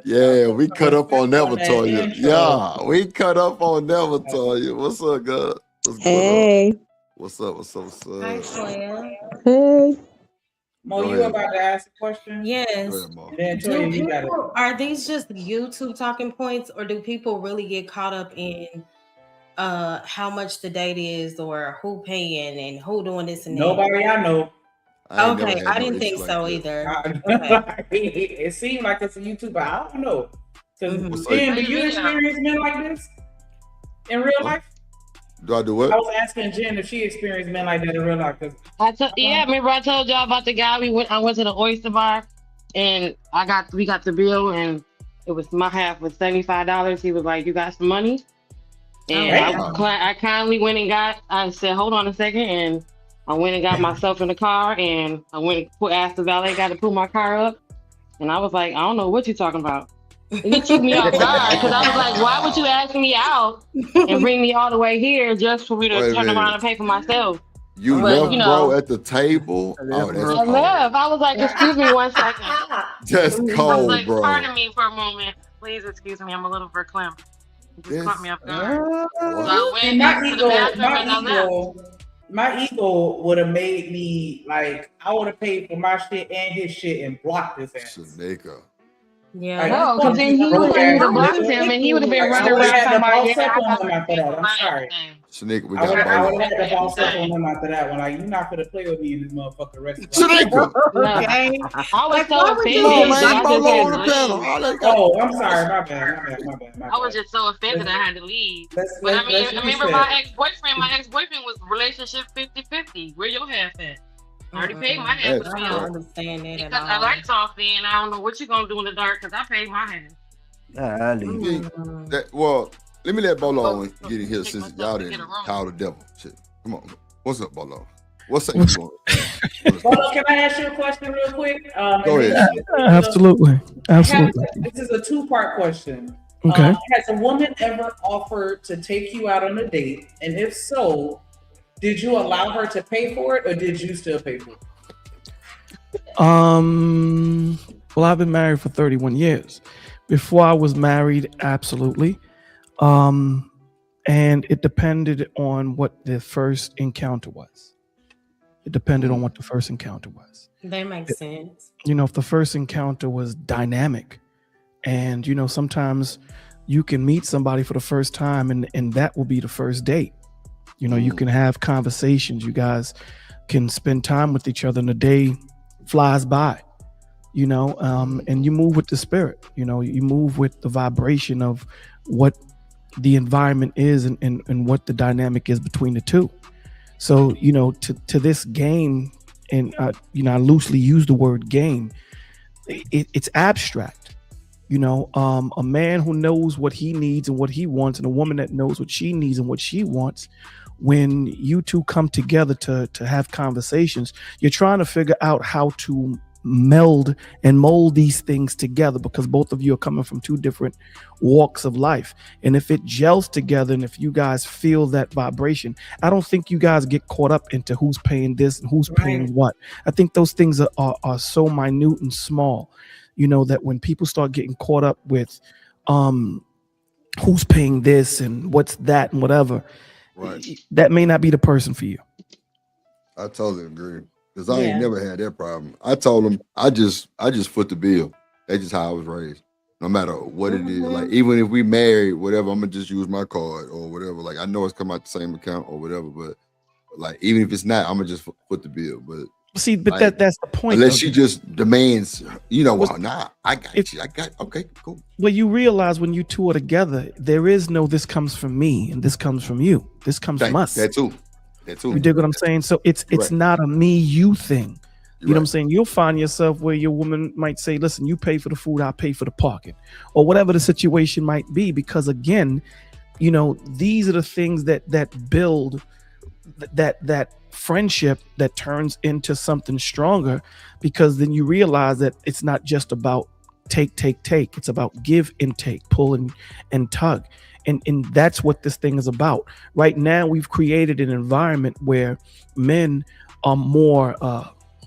[SPEAKER 3] Yeah, we cut up on Never Toya. Yeah, we cut up on Never Toya. What's up, God? What's
[SPEAKER 17] Hey.
[SPEAKER 3] What's up? What's up? What's
[SPEAKER 15] Hi,
[SPEAKER 3] up?
[SPEAKER 15] Toya.
[SPEAKER 17] Hey.
[SPEAKER 2] Mo,
[SPEAKER 3] Go
[SPEAKER 2] you
[SPEAKER 3] ahead.
[SPEAKER 2] about to ask a question?
[SPEAKER 15] Yes.
[SPEAKER 2] And then
[SPEAKER 15] Do
[SPEAKER 2] Toya, you got it.
[SPEAKER 15] people, are these just YouTube talking points, or do people really get caught up in how much the date is, or who paying and who doing this and that?
[SPEAKER 2] Nobody I know.
[SPEAKER 3] I ain't never
[SPEAKER 15] Okay,
[SPEAKER 3] had
[SPEAKER 15] I
[SPEAKER 3] no
[SPEAKER 15] didn't
[SPEAKER 3] issue
[SPEAKER 15] think
[SPEAKER 3] like
[SPEAKER 15] so
[SPEAKER 3] that.
[SPEAKER 15] either.
[SPEAKER 2] It seemed like it's a YouTuber. I don't know.
[SPEAKER 3] What's
[SPEAKER 2] Jen,
[SPEAKER 3] up?
[SPEAKER 2] do you experience men like this in real life?
[SPEAKER 3] Do I do
[SPEAKER 2] I
[SPEAKER 3] what?
[SPEAKER 2] was asking Jen if she experienced men like that in real life.
[SPEAKER 5] Remember I told y'all about the guy I went to the oyster bar and we got the bill and it was my half was $75. He was like, "You got some money?" And I kindly went and I said, "Hold on a second," and I went and got myself in the car and I went and asked the valet guy to pull my car up. And I was like, "I don't know what you're talking about." And it took me off guard because I was like, "Why would you ask me out and bring me all the way here just for me to
[SPEAKER 3] Wait a
[SPEAKER 5] turn
[SPEAKER 3] minute.
[SPEAKER 5] around and pay for myself?"
[SPEAKER 3] You
[SPEAKER 5] But,
[SPEAKER 3] left, bro, at the table? Oh, that's
[SPEAKER 5] I
[SPEAKER 3] cold.
[SPEAKER 5] left. I was like, "Excuse me 1 second."
[SPEAKER 3] That's
[SPEAKER 5] I was
[SPEAKER 3] cold,
[SPEAKER 5] like,
[SPEAKER 3] bro.
[SPEAKER 5] "Pardon me for a moment. Please excuse me. I'm a little verklempt." It just caught me off guard. So I
[SPEAKER 2] And
[SPEAKER 5] went to the bathroom and I left.
[SPEAKER 2] my ego would have made me like I would have paid for my shit and his shit and blocked his ass.
[SPEAKER 3] Shanika.
[SPEAKER 15] Yeah.
[SPEAKER 5] No, because then he would have bumped him and he would have been running around talking about, yeah, I got
[SPEAKER 2] after that. I'm sorry.
[SPEAKER 3] Shanika, we
[SPEAKER 2] I would
[SPEAKER 3] got
[SPEAKER 2] have
[SPEAKER 3] Bolo.
[SPEAKER 2] had to boss up on him after that one. Like, you're not gonna play with me in this motherfucking restaurant.
[SPEAKER 3] Shanika.
[SPEAKER 15] Okay.
[SPEAKER 5] I was so offended.
[SPEAKER 3] Come on, man.
[SPEAKER 5] that I
[SPEAKER 3] Bolo
[SPEAKER 5] just
[SPEAKER 3] on the
[SPEAKER 5] had to
[SPEAKER 3] panel.
[SPEAKER 5] leave.
[SPEAKER 3] All that
[SPEAKER 2] Oh, I'm sorry. My bad.
[SPEAKER 5] I was just so offended I had to leave.
[SPEAKER 2] Let's
[SPEAKER 5] Remember my ex-boyfriend was relationship 50-50. Where your half at? I already paid my half of the
[SPEAKER 15] I don't
[SPEAKER 5] bill.
[SPEAKER 15] understand that
[SPEAKER 5] Because
[SPEAKER 15] at
[SPEAKER 5] I
[SPEAKER 15] all.
[SPEAKER 5] lights off then. I don't know what you gonna do in the dark because I paid my half.
[SPEAKER 3] Well, let me let Bolo get in here since y'all didn't call the devil. Shit. Come on. What's up, Bolo? What's up?
[SPEAKER 2] Bolo, can I ask you a question real quick?
[SPEAKER 3] Go ahead.
[SPEAKER 16] Absolutely.
[SPEAKER 2] This is a two-part question.
[SPEAKER 16] Okay.
[SPEAKER 2] Has a woman ever offered to take you out on a date? And if so, did you allow her to pay for it or did you still pay for it?
[SPEAKER 16] Well, I've been married for 31 years. Before I was married, absolutely. And it depended on what the first encounter was.
[SPEAKER 15] That makes sense.
[SPEAKER 16] You know, if the first encounter was dynamic, and you know, sometimes you can meet somebody for the first time and that will be the first date. You know, you can have conversations, you guys can spend time with each other and the day flies by, you know, and you move with the spirit, you know, you move with the vibration of what the environment is and what the dynamic is between the two. So, you know, to this game, and you know, I loosely use the word game, it's abstract. You know, a man who knows what he needs and what he wants, and a woman that knows what she needs and what she wants. When you two come together to have conversations, you're trying to figure out how to meld and mold these things together, because both of you are coming from two different walks of life. And if it gels together, and if you guys feel that vibration, I don't think you guys get caught up into who's paying this and who's paying what. I think those things are so minute and small, you know, that when people start getting caught up with who's paying this and what's that and whatever, that may not be the person for you.
[SPEAKER 3] I totally agree. Because I ain't never had that problem. I told them I just foot the bill. That's just how I was raised. No matter what it is. Like, even if we married, whatever, I'm gonna just use my card or whatever. Like, I know it's come out the same account or whatever, but like, even if it's not, I'm gonna just foot the bill. But
[SPEAKER 16] see, but
[SPEAKER 3] like,
[SPEAKER 16] that's the point.
[SPEAKER 3] Unless she just demands, you know, well, nah, I got you. Okay, cool.
[SPEAKER 16] Well, you realize when you two are together, there is no this comes from me and this comes from you. This comes from us.
[SPEAKER 3] That too.
[SPEAKER 16] You dig what I'm saying? So it's not a me you thing. You know what I'm saying? You'll find yourself where your woman might say, listen, you pay for the food, I'll pay for the parking, or whatever the situation might be. Because again, you know, these are the things that build that friendship that turns into something stronger, because then you realize that it's not just about take. It's about give and take, pull and tug. And that's what this thing is about. Right now, we've created an environment where men are more,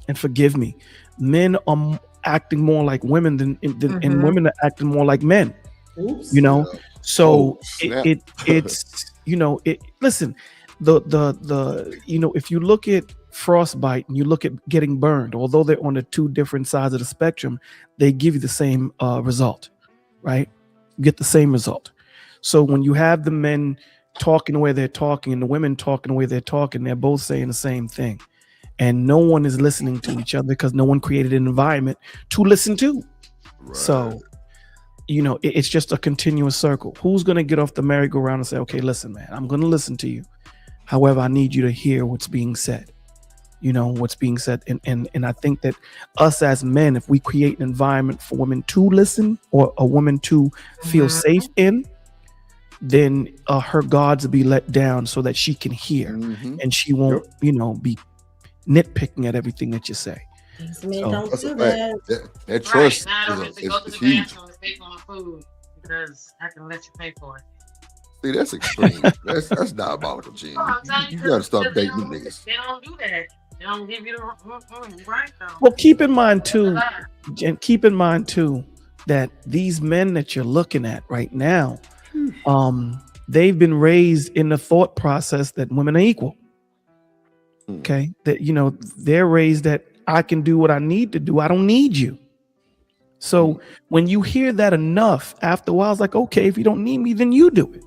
[SPEAKER 16] and forgive me, men are acting more like women than and women are acting more like men.
[SPEAKER 2] Oops.
[SPEAKER 16] You know, so
[SPEAKER 3] snap.
[SPEAKER 16] it's you know, listen, the you know, if you look at frostbite and you look at getting burned, although they're on the two different sides of the spectrum, they give you the same result, right? You get the same result. So when you have the men talking the way they're talking and the women talking the way they're talking, they're both saying the same thing. And no one is listening to each other because no one created an environment to listen to. Right. So, you know, it's just a continuous circle. Who's going to get off the merry-go-round and say, okay, listen, man, I'm going to listen to you. However, I need you to hear what's being said. You know, what's being said. And I think that us as men, if we create an environment for women to listen or a woman to feel safe in, then her guards will be let down so that she can hear and she won't, you know, be nitpicking at everything that you say.
[SPEAKER 15] Don't do that.
[SPEAKER 3] That trust
[SPEAKER 5] is
[SPEAKER 3] huge.
[SPEAKER 5] Because I can let you pay for it.
[SPEAKER 3] See, that's extreme. that's diabolical, Gene. You gotta stop dating them niggas.
[SPEAKER 5] They don't do that. They don't give you the right though.
[SPEAKER 16] Well, keep in mind too, that these men that you're looking at right now, they've been raised in the thought process that women are equal. Okay, that, you know, they're raised that I can do what I need to do. I don't need you. So when you hear that enough, after a while, it's like, okay, if you don't need me, then you do it.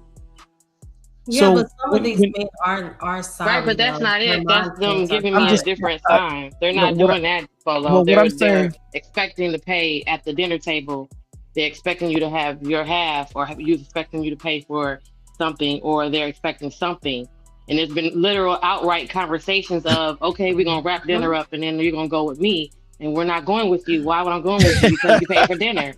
[SPEAKER 15] Yeah,
[SPEAKER 16] So
[SPEAKER 15] but some of these
[SPEAKER 16] when-
[SPEAKER 15] men are sorry.
[SPEAKER 5] Right, but that's
[SPEAKER 15] though.
[SPEAKER 5] not
[SPEAKER 15] Their
[SPEAKER 5] it. That's them
[SPEAKER 15] mindsets are
[SPEAKER 5] giving
[SPEAKER 16] I'm
[SPEAKER 5] me
[SPEAKER 16] just-
[SPEAKER 5] a different
[SPEAKER 16] I-
[SPEAKER 5] sign. They're
[SPEAKER 16] you know,
[SPEAKER 5] not
[SPEAKER 16] what
[SPEAKER 5] doing that, Polo.
[SPEAKER 16] well, what
[SPEAKER 5] They're,
[SPEAKER 16] I'm saying-
[SPEAKER 5] expecting to pay at the dinner table. They're expecting you to have your half, or you expecting you to pay for something, or they're expecting something. And there's been literal outright conversations of, okay, we're gonna wrap dinner up, and then you're gonna go with me, and we're not going with you. Why would I go with you? Because you pay for dinner.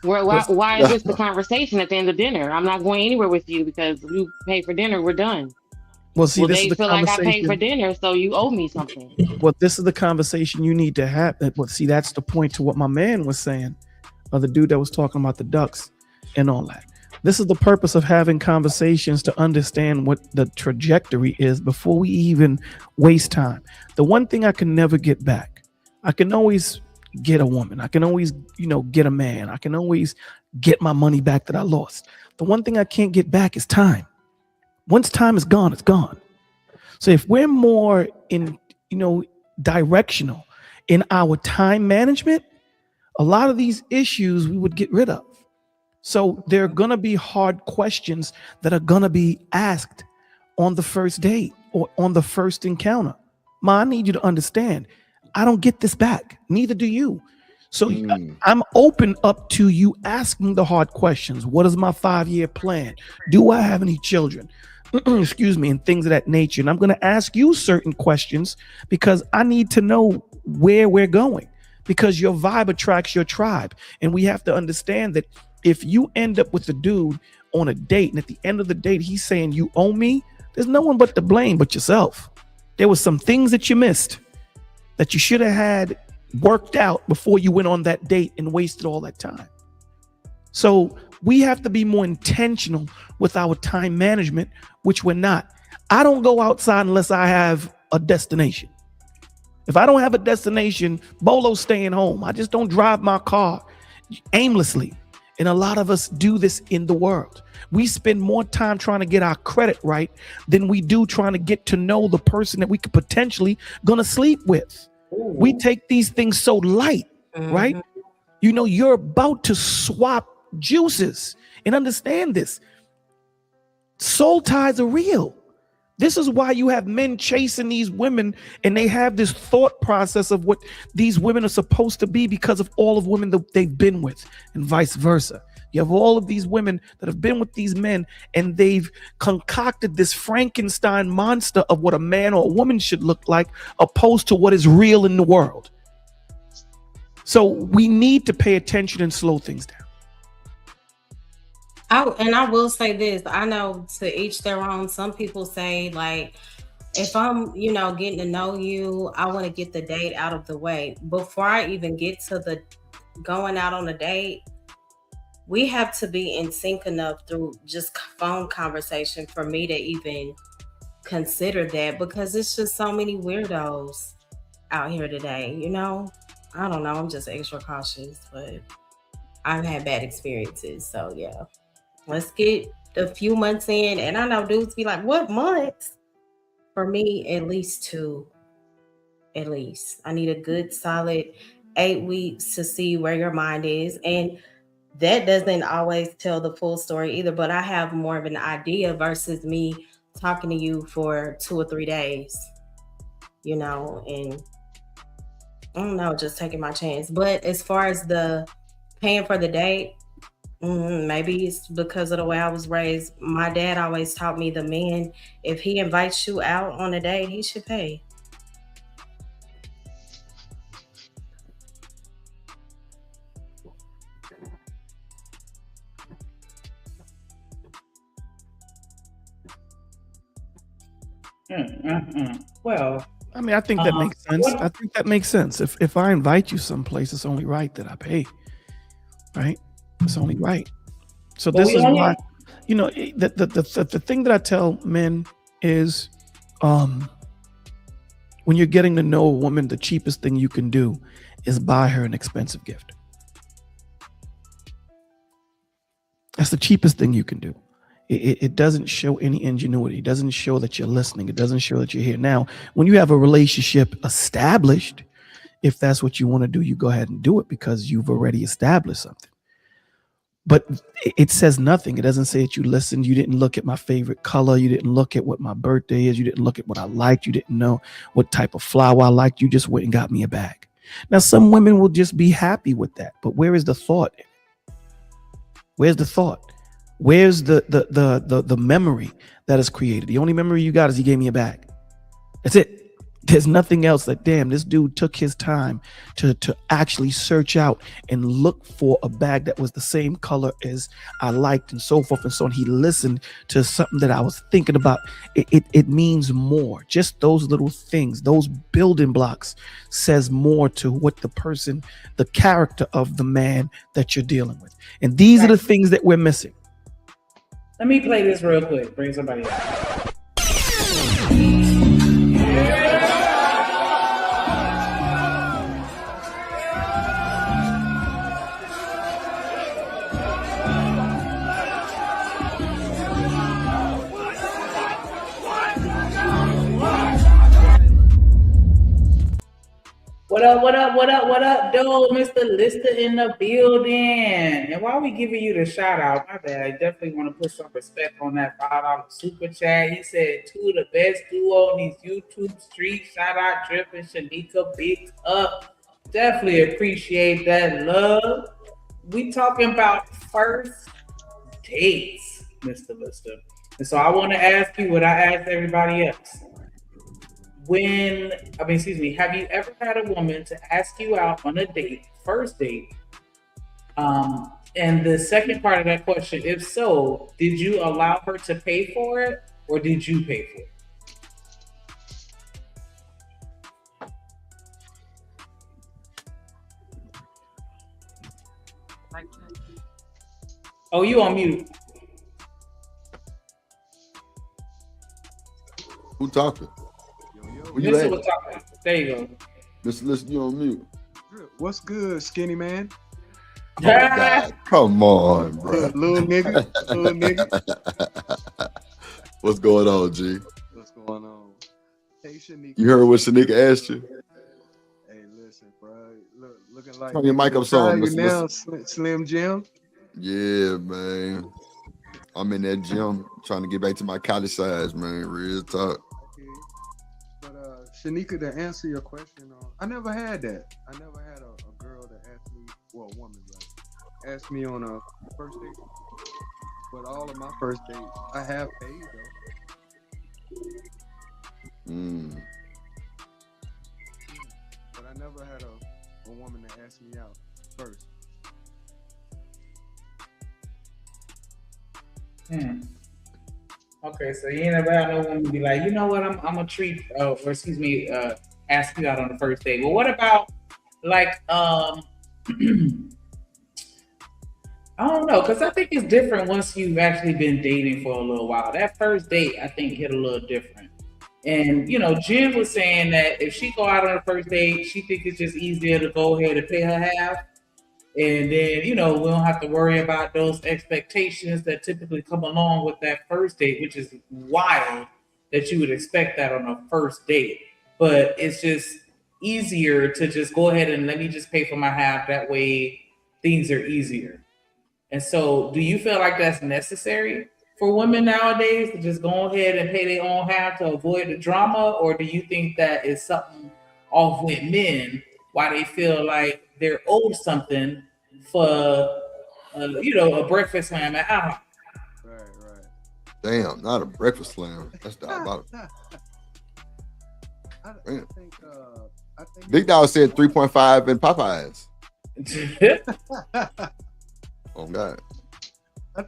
[SPEAKER 5] Why is this the conversation at the end of dinner? I'm not going anywhere with you because you pay for dinner. We're done.
[SPEAKER 16] Well, see, this
[SPEAKER 5] they
[SPEAKER 16] is the
[SPEAKER 5] feel like I paid for
[SPEAKER 16] conversation.
[SPEAKER 5] dinner, so you owe me something.
[SPEAKER 16] Well, this is the conversation you need to have. Well, see, that's the point to what my man was saying, the dude that was talking about the ducks and all that. This is the purpose of having conversations to understand what the trajectory is before we even waste time. The one thing I can never get back, I can always get a woman. I can always, get a man. I can always get my money back that I lost. The one thing I can't get back is time. Once time is gone, it's gone. So if we're more in, directional in our time management, a lot of these issues we would get rid of. So there are going to be hard questions that are going to be asked on the first date or on the first encounter. Ma, I need you to understand, I don't get this back. Neither do you. So I'm open up to you asking the hard questions. What is my 5-year plan? Do I have any children? Excuse me, and things of that nature. And I'm going to ask you certain questions because I need to know where we're going, because your vibe attracts your tribe. And we have to understand that if you end up with a dude on a date and at the end of the date, he's saying you owe me, there's no one but to blame but yourself. There was some things that you missed that you should have had worked out before you went on that date and wasted all that time. So we have to be more intentional with our time management, which we're not. I don't go outside unless I have a destination. If I don't have a destination, Bolo's staying home. I just don't drive my car aimlessly. And a lot of us do this in the world. We spend more time trying to get our credit right than we do trying to get to know the person that we could potentially gonna sleep with. We take these things so light, right? You're about to swap juices, and understand this. Soul ties are real. This is why you have men chasing these women, and they have this thought process of what these women are supposed to be because of all of women that they've been with, and vice versa. You have all of these women that have been with these men, and they've concocted this Frankenstein monster of what a man or a woman should look like, opposed to what is real in the world. So we need to pay attention and slow things down.
[SPEAKER 15] I will say this. I know to each their own. Some people say, like, if I'm, getting to know you, I want to get the date out of the way. Before I even get to the going out on a date, we have to be in sync enough through just phone conversation for me to even consider that, because it's just so many weirdos out here today, I don't know. I'm just extra cautious, but I've had bad experiences. So yeah, let's get a few months in. And I know dudes be like, what months? For me, at least 2. At least. I need a good solid 8 weeks to see where your mind is. And that doesn't always tell the full story either, but I have more of an idea versus me talking to you for 2 or 3 days, and I don't know, just taking my chance. But as far as the paying for the date, maybe it's because of the way I was raised. My dad always taught me the man, if he invites you out on a date, he should pay.
[SPEAKER 2] Well,
[SPEAKER 16] I mean, I think that makes sense. I think that makes sense. If I invite you someplace, it's only right that I pay, right? It's only right. So
[SPEAKER 2] But
[SPEAKER 16] this
[SPEAKER 2] we
[SPEAKER 16] is
[SPEAKER 2] only-
[SPEAKER 16] why, the thing that I tell men is, when you're getting to know a woman, the cheapest thing you can do is buy her an expensive gift. That's the cheapest thing you can do. It doesn't show any ingenuity. It doesn't show that you're listening. It doesn't show that you're here. Now, when you have a relationship established, if that's what you want to do, you go ahead and do it because you've already established something. But it says nothing. It doesn't say that you listened. You didn't look at my favorite color. You didn't look at what my birthday is. You didn't look at what I liked. You didn't know what type of flower I liked. You just went and got me a bag. Now, some women will just be happy with that. But where is the thought in it? Where's the thought? Where's the memory that is created? The only memory you got is he gave me a bag. That's it. There's nothing else. Like, damn, this dude took his time to actually search out and look for a bag that was the same color as I liked and so forth and so on. He listened to something that I was thinking about. It means more. Just those little things, those building blocks says more to what the person, the character of the man that you're dealing with. And these are the things that we're missing.
[SPEAKER 2] Let me play this real quick. Bring somebody up. What up, dude? Mr. Lister in the building. And while we giving you the shout out, my bad, I definitely want to put some respect on that $5 super chat. He said, two of the best duo on these YouTube streets. Shout out Drip and Shanika, big up. Definitely appreciate that love. We talking about first dates, Mr. Lister. And so I want to ask you what I asked everybody else. Have you ever had a woman to ask you out on a date, first date? And the second part of that question, if so, did you allow her to pay for it or did you pay for it? Oh, you on mute.
[SPEAKER 3] Who talking? Where you
[SPEAKER 2] Mr.
[SPEAKER 3] at?
[SPEAKER 2] was talking. There you go.
[SPEAKER 3] Mr. Listen, you on mute.
[SPEAKER 17] What's good, skinny man?
[SPEAKER 3] Oh, God. Come on, bro.
[SPEAKER 17] Little nigga.
[SPEAKER 3] What's going on, G?
[SPEAKER 17] What's going on? Hey, Shanika.
[SPEAKER 3] You heard what Shanika asked you?
[SPEAKER 17] Hey, listen, bro. Looking like
[SPEAKER 3] Turn your mic up some,
[SPEAKER 17] you
[SPEAKER 3] Mr.
[SPEAKER 17] now,
[SPEAKER 3] Listen.
[SPEAKER 17] Slim Jim.
[SPEAKER 3] Yeah, man. I'm in that gym trying to get back to my college size, man. Real talk.
[SPEAKER 17] But Shanika, to answer your question, I never had that. I never had a girl that asked me, well, a woman, right, asked me on a first date. But all of my first dates, I have paid though. But I never had a woman that asked me out first.
[SPEAKER 2] Okay, so you ain't never had no woman be like, you know what, I'm gonna treat, ask you out on the first date. Well, what about like, I don't know, because I think it's different once you've actually been dating for a little while. That first date, I think, hit a little different. And, you know, Jen was saying that if she go out on a first date, she thinks it's just easier to go ahead and pay her half. And then, you know, we don't have to worry about those expectations that typically come along with that first date, which is wild that you would expect that on a first date. But it's just easier to just go ahead and let me just pay for my half. That way things are easier. And so do you feel like that's necessary for women nowadays to just go ahead and pay their own half to avoid the drama? Or do you think that is something off with men why they feel like they're owed something for, a breakfast slam at IHOP?
[SPEAKER 17] Right.
[SPEAKER 3] Damn, not a breakfast slam. That's diabolical.
[SPEAKER 17] I think
[SPEAKER 3] Big Dog said 3.5 in Popeyes. Oh God.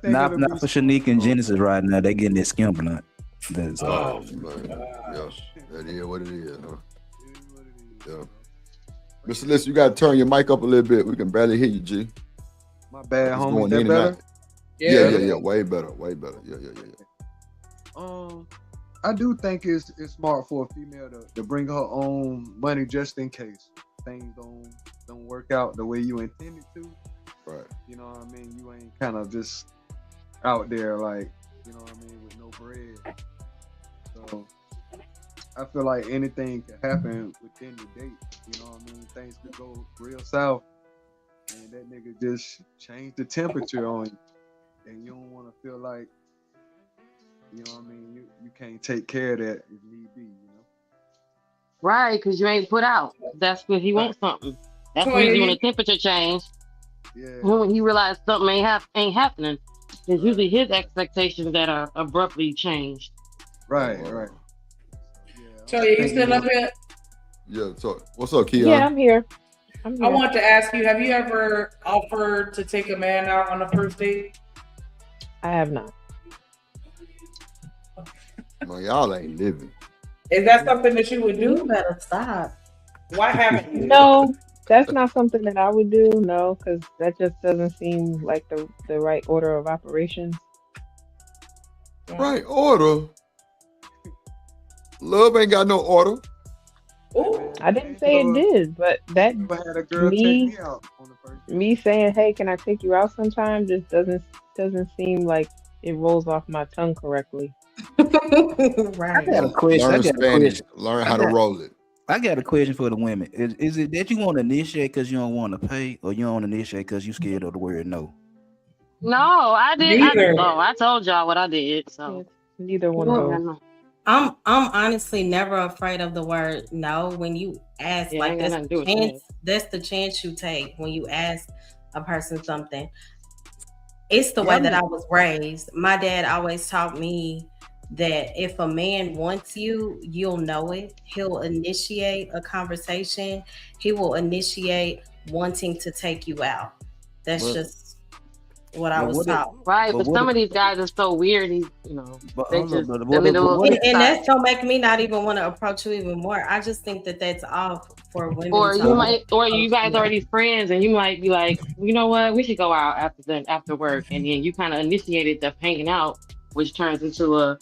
[SPEAKER 6] Not for Shanika and Genesis right now. They getting their skimp nut. That's all.
[SPEAKER 3] Man. Yeah, that is what it is. Huh? Yeah. Mr. List, you got to turn your mic up a little bit. We can barely hear you, G.
[SPEAKER 17] My bad,
[SPEAKER 3] It's
[SPEAKER 17] homie.
[SPEAKER 3] going
[SPEAKER 17] That
[SPEAKER 3] in and
[SPEAKER 17] better?
[SPEAKER 3] out. Yeah. Way better. Yeah.
[SPEAKER 17] I do think it's smart for a female to bring her own money just in case things don't work out the way you intended to.
[SPEAKER 3] Right.
[SPEAKER 17] You know what I mean? You ain't kind of just out there like, you know what I mean, with no bread. So I feel like anything could happen within the date. You know what I mean? Things could go real south, and that nigga just change the temperature on you, and you don't want to feel like, you know what I mean? You can't take care of that if need be. You know?
[SPEAKER 5] Right, because you ain't put out. That's when he wants something. That's usually when the temperature change.
[SPEAKER 17] Yeah.
[SPEAKER 5] When he realized something ain't happening. It's usually his expectations that are abruptly changed.
[SPEAKER 17] Right.
[SPEAKER 2] Toya, you still up here?
[SPEAKER 3] Yeah. So what's up, Keon?
[SPEAKER 9] Yeah, I'm here.
[SPEAKER 2] I want to ask you, have you ever offered to take a man out on a first date?
[SPEAKER 9] I have not.
[SPEAKER 3] Man, y'all ain't living.
[SPEAKER 2] Is that something that you would do?
[SPEAKER 12] You better stop.
[SPEAKER 2] Why haven't you?
[SPEAKER 9] No, that's not something that I would do. No, because that just doesn't seem like the right order of operations.
[SPEAKER 3] Right order. Love ain't got no order.
[SPEAKER 9] I didn't say it did, but that
[SPEAKER 17] had a girl take me out on the first
[SPEAKER 9] me saying, "Hey, can I take you out sometime?" just doesn't seem like it rolls off my tongue correctly.
[SPEAKER 6] I got a question.
[SPEAKER 3] Learn Spanish. Learn how to roll it.
[SPEAKER 6] I got a question for the women. Is it that you want to initiate because you don't want to pay, or you don't initiate because you scared of the word no?
[SPEAKER 5] No, I did.
[SPEAKER 2] Neither.
[SPEAKER 5] I told y'all what I did. So
[SPEAKER 9] Neither one of those.
[SPEAKER 15] I'm honestly never afraid of the word no. When you ask,
[SPEAKER 5] Yeah,
[SPEAKER 15] like
[SPEAKER 5] ain't
[SPEAKER 15] that's
[SPEAKER 5] got nothing
[SPEAKER 15] the
[SPEAKER 5] to do with
[SPEAKER 15] chance. That's the chance you take when you ask a person something. It's the way that I was raised. My dad always taught me that if a man wants you, you'll know it. He'll initiate a conversation. He will initiate wanting to take you out. That's
[SPEAKER 6] But-
[SPEAKER 15] just what I
[SPEAKER 6] but
[SPEAKER 15] was
[SPEAKER 6] what if-
[SPEAKER 15] taught.
[SPEAKER 5] right,
[SPEAKER 6] But
[SPEAKER 5] but
[SPEAKER 6] what
[SPEAKER 5] some
[SPEAKER 6] if-
[SPEAKER 5] of these guys are so weird. They
[SPEAKER 6] But
[SPEAKER 5] they
[SPEAKER 6] hold on,
[SPEAKER 5] just
[SPEAKER 6] but
[SPEAKER 5] the
[SPEAKER 6] what if-
[SPEAKER 5] little
[SPEAKER 6] what if-
[SPEAKER 15] And that's gonna make me not even want to approach you even more. I just think that that's off for women.
[SPEAKER 5] or
[SPEAKER 15] to
[SPEAKER 5] you might, or you guys
[SPEAKER 15] approach
[SPEAKER 5] already friends, and you might be like, you know what, we should go out after work, and then you kind of initiated the hanging out, which turns into a,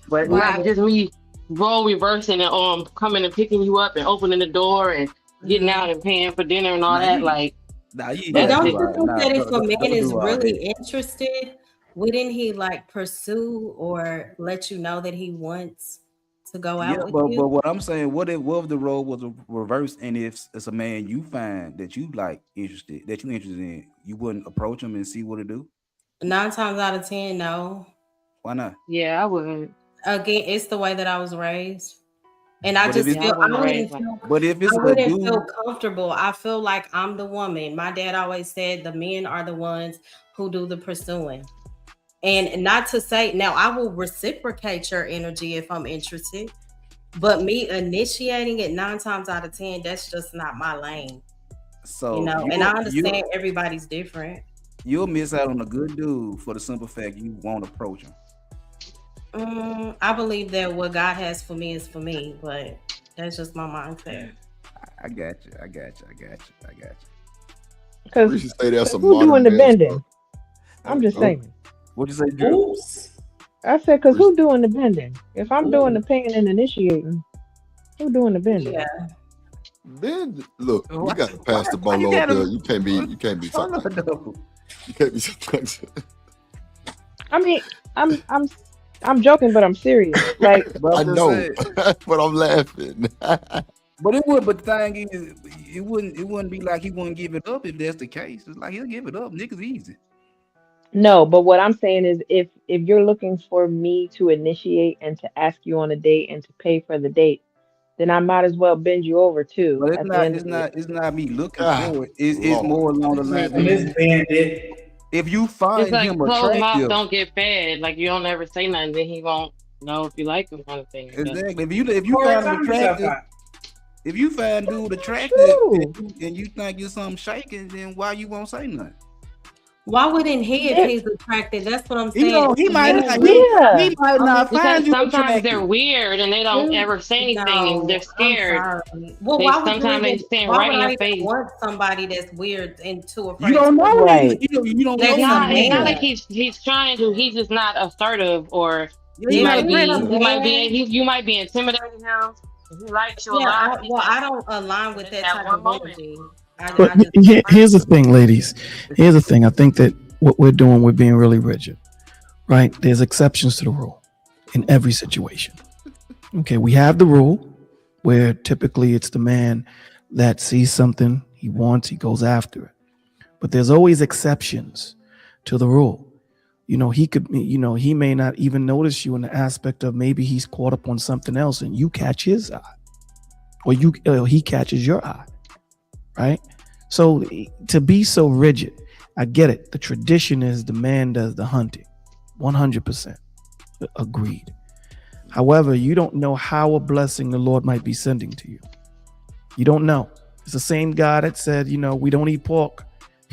[SPEAKER 5] but not just me role reversing and coming and picking you up and opening the door and getting out and paying for dinner and all that. Like,
[SPEAKER 6] Nah, you
[SPEAKER 15] But
[SPEAKER 6] gotta
[SPEAKER 15] don't
[SPEAKER 6] do
[SPEAKER 15] you
[SPEAKER 6] all right.
[SPEAKER 15] think
[SPEAKER 6] Nah,
[SPEAKER 15] that if a
[SPEAKER 6] don't
[SPEAKER 15] man is
[SPEAKER 6] do all
[SPEAKER 15] really
[SPEAKER 6] that.
[SPEAKER 15] interested, wouldn't he like pursue or let you know that he wants to go out
[SPEAKER 6] Yeah,
[SPEAKER 15] with
[SPEAKER 6] but
[SPEAKER 15] you?
[SPEAKER 6] what I'm saying, what if the role was reversed, and if it's a man you find that you like interested in, you wouldn't approach him and see what to do?
[SPEAKER 15] 9 times out of 10, no.
[SPEAKER 6] Why not?
[SPEAKER 5] yeah, I would.
[SPEAKER 15] Again, it's the way that I was raised. And I
[SPEAKER 6] But if
[SPEAKER 15] just
[SPEAKER 6] it's-
[SPEAKER 15] feel I
[SPEAKER 5] wasn't
[SPEAKER 15] wouldn't
[SPEAKER 5] raised like
[SPEAKER 15] feel
[SPEAKER 6] But if it's
[SPEAKER 15] I
[SPEAKER 6] a
[SPEAKER 15] wouldn't
[SPEAKER 6] dude,
[SPEAKER 15] feel comfortable. I feel like I'm the woman. My dad always said the men are the ones who do the pursuing. And not to say now I will reciprocate your energy if I'm interested, but me initiating it 9 times out of 10, that's just not my lane.
[SPEAKER 6] so
[SPEAKER 15] And I understand everybody's different.
[SPEAKER 6] you'll miss out on a good dude for the simple fact you won't approach him.
[SPEAKER 15] I believe that what God has for me is for me, but that's just my mindset.
[SPEAKER 6] I got you.
[SPEAKER 9] Because
[SPEAKER 3] We should say that's some
[SPEAKER 9] who doing
[SPEAKER 3] modern
[SPEAKER 9] the
[SPEAKER 3] day
[SPEAKER 9] bending?
[SPEAKER 3] stuff.
[SPEAKER 9] I'm just
[SPEAKER 3] Oh.
[SPEAKER 9] saying.
[SPEAKER 6] What'd you say, Drew?
[SPEAKER 2] Oops.
[SPEAKER 9] I said, because who doing the bending? If I'm doing the paying and initiating, who doing the bending?
[SPEAKER 15] Yeah.
[SPEAKER 3] Then look, we got to
[SPEAKER 6] Why-
[SPEAKER 3] pass the
[SPEAKER 6] why
[SPEAKER 3] ball
[SPEAKER 6] you
[SPEAKER 3] over
[SPEAKER 6] gotta-
[SPEAKER 3] there. You can't be
[SPEAKER 6] Hold
[SPEAKER 3] something.
[SPEAKER 6] on, though.
[SPEAKER 3] You can't be something.
[SPEAKER 9] I mean, I'm joking, but I'm serious. Like,
[SPEAKER 6] But
[SPEAKER 3] I
[SPEAKER 6] I'm just
[SPEAKER 3] know,
[SPEAKER 6] saying-
[SPEAKER 3] but I'm laughing.
[SPEAKER 6] But it would. But the thing is, it wouldn't be like he wouldn't give it up if that's the case. It's like he'll give it up. Niggas easy.
[SPEAKER 9] no, but what I'm saying is if you're looking for me to initiate and to ask you on a date and to pay for the date, then I might as well bend you over too.
[SPEAKER 6] But
[SPEAKER 9] at the end of it.
[SPEAKER 6] it's not me looking
[SPEAKER 3] Ah,
[SPEAKER 6] for it. It's
[SPEAKER 3] Lord.
[SPEAKER 6] more along the lines of
[SPEAKER 2] Miss Bandit.
[SPEAKER 6] if you find
[SPEAKER 5] It's like
[SPEAKER 6] him
[SPEAKER 5] closed mouth
[SPEAKER 6] attractive.
[SPEAKER 5] don't get fed. Like, you don't ever say nothing, then he won't know if you like him, kind of thing.
[SPEAKER 6] Exactly. If you
[SPEAKER 2] Corey,
[SPEAKER 6] find
[SPEAKER 2] time
[SPEAKER 6] him
[SPEAKER 2] yourself
[SPEAKER 6] attractive,
[SPEAKER 2] out.
[SPEAKER 6] if you find dude attractive
[SPEAKER 9] True.
[SPEAKER 6] and you think you're something shaking, then why you won't say nothing?
[SPEAKER 15] Why wouldn't he if
[SPEAKER 9] Yeah.
[SPEAKER 15] he's attracted? That's what I'm saying.
[SPEAKER 6] You know, he might not.
[SPEAKER 9] Yeah.
[SPEAKER 6] He might not
[SPEAKER 5] Because
[SPEAKER 6] find you
[SPEAKER 5] sometimes
[SPEAKER 6] attractive.
[SPEAKER 5] they're weird and they don't
[SPEAKER 15] Dude,
[SPEAKER 5] ever say anything
[SPEAKER 15] no,
[SPEAKER 5] and they're
[SPEAKER 15] I'm
[SPEAKER 5] scared.
[SPEAKER 15] sorry. Well,
[SPEAKER 5] They
[SPEAKER 15] why would
[SPEAKER 5] sometimes
[SPEAKER 15] you
[SPEAKER 5] they
[SPEAKER 15] even,
[SPEAKER 5] stand
[SPEAKER 15] why
[SPEAKER 5] right
[SPEAKER 15] would
[SPEAKER 5] in
[SPEAKER 15] I
[SPEAKER 5] your
[SPEAKER 15] even
[SPEAKER 5] face.
[SPEAKER 15] want somebody that's weird and too afraid?
[SPEAKER 6] You don't
[SPEAKER 15] to
[SPEAKER 6] know
[SPEAKER 9] Right.
[SPEAKER 6] him. You don't
[SPEAKER 15] That's
[SPEAKER 6] know
[SPEAKER 5] It's
[SPEAKER 15] a
[SPEAKER 5] not.
[SPEAKER 6] him.
[SPEAKER 5] It's not
[SPEAKER 15] man.
[SPEAKER 5] like he's trying to. He's just not assertive, or
[SPEAKER 6] Yeah,
[SPEAKER 5] he
[SPEAKER 6] he's
[SPEAKER 5] might
[SPEAKER 6] not
[SPEAKER 5] be.
[SPEAKER 6] aggressive.
[SPEAKER 5] He might be.
[SPEAKER 15] Man.
[SPEAKER 5] You might be intimidating him. He likes you a
[SPEAKER 15] Yeah,
[SPEAKER 5] lot.
[SPEAKER 15] I don't align with that
[SPEAKER 5] At
[SPEAKER 15] type
[SPEAKER 5] one
[SPEAKER 15] of
[SPEAKER 5] moment.
[SPEAKER 15] energy. I
[SPEAKER 16] But
[SPEAKER 15] just
[SPEAKER 16] here's the thing, ladies. Here's the thing. I think that what we're doing, we're being really rigid, right? There's exceptions to the rule in every situation. Okay, we have the rule where typically it's the man that sees something he wants, he goes after it. But there's always exceptions to the rule. He may not even notice you in the aspect of maybe he's caught up on something else and you catch his eye, or he catches your eye, right? So to be so rigid, I get it. The tradition is the man does the hunting, 100% agreed. However, you don't know how a blessing the Lord might be sending to you. You don't know. It's the same God that said, we don't eat pork,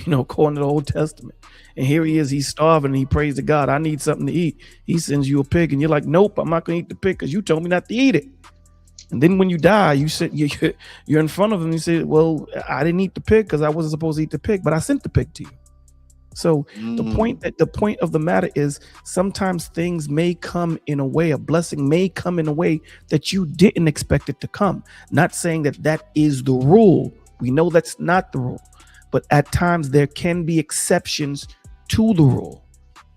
[SPEAKER 16] according to the Old Testament. And here he is, he's starving, and he prays to God, I need something to eat. He sends you a pig, and you're like, nope, I'm not going to eat the pig because you told me not to eat it. And then when you die, you're in front of him, and you say, well, I didn't eat the pig because I wasn't supposed to eat the pig, but I sent the pig to you. So the point of the matter is sometimes things may come in a way, a blessing may come in a way that you didn't expect it to come. Not saying that is the rule. We know that's not the rule, but at times there can be exceptions to the rule,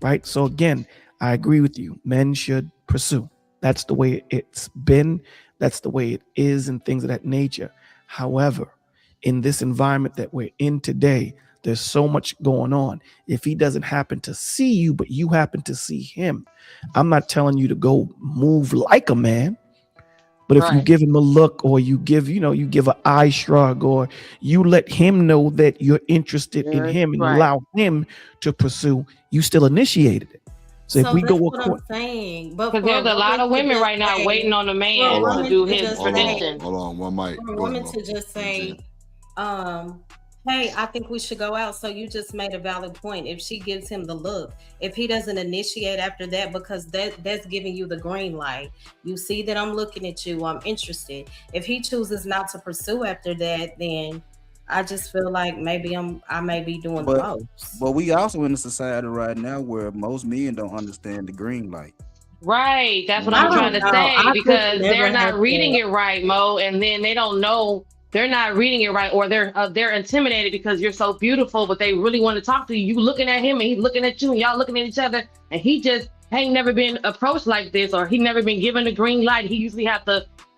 [SPEAKER 16] right? So again, I agree with you. Men should pursue. That's the way it's been. That's the way it is, and things of that nature. However, in this environment that we're in today, there's so much going on. If he doesn't happen to see you, but you happen to see him, I'm not telling you to go move like a man, but if you give him a look, or you give an eye shrug, or you let him know that you're interested in him and allow him to pursue, you still initiated it. So if we
[SPEAKER 15] that's
[SPEAKER 16] go,
[SPEAKER 15] what I'm saying, but
[SPEAKER 5] Because there's a lot of women right now waiting on a man to do his tradition.
[SPEAKER 3] Hold on, one mic.
[SPEAKER 15] For a woman to just say, hey, I think we should go out. So you just made a valid point. If she gives him the look, if he doesn't initiate after that, because that's giving you the green light. You see that I'm looking at you, I'm interested. If he chooses not to pursue after that, then I just feel like maybe I may be doing the most.
[SPEAKER 6] But we also in a society right now where most men don't understand the green light.
[SPEAKER 5] Right. That's what I'm trying to say, because they're not reading it right, Mo, and then they don't know. They're not reading it right, or they're intimidated because you're so beautiful, but they really want to talk to you. You looking at him and he's looking at you, and y'all looking at each other, and he just ain't never been approached like this, or he never been given a green light. He usually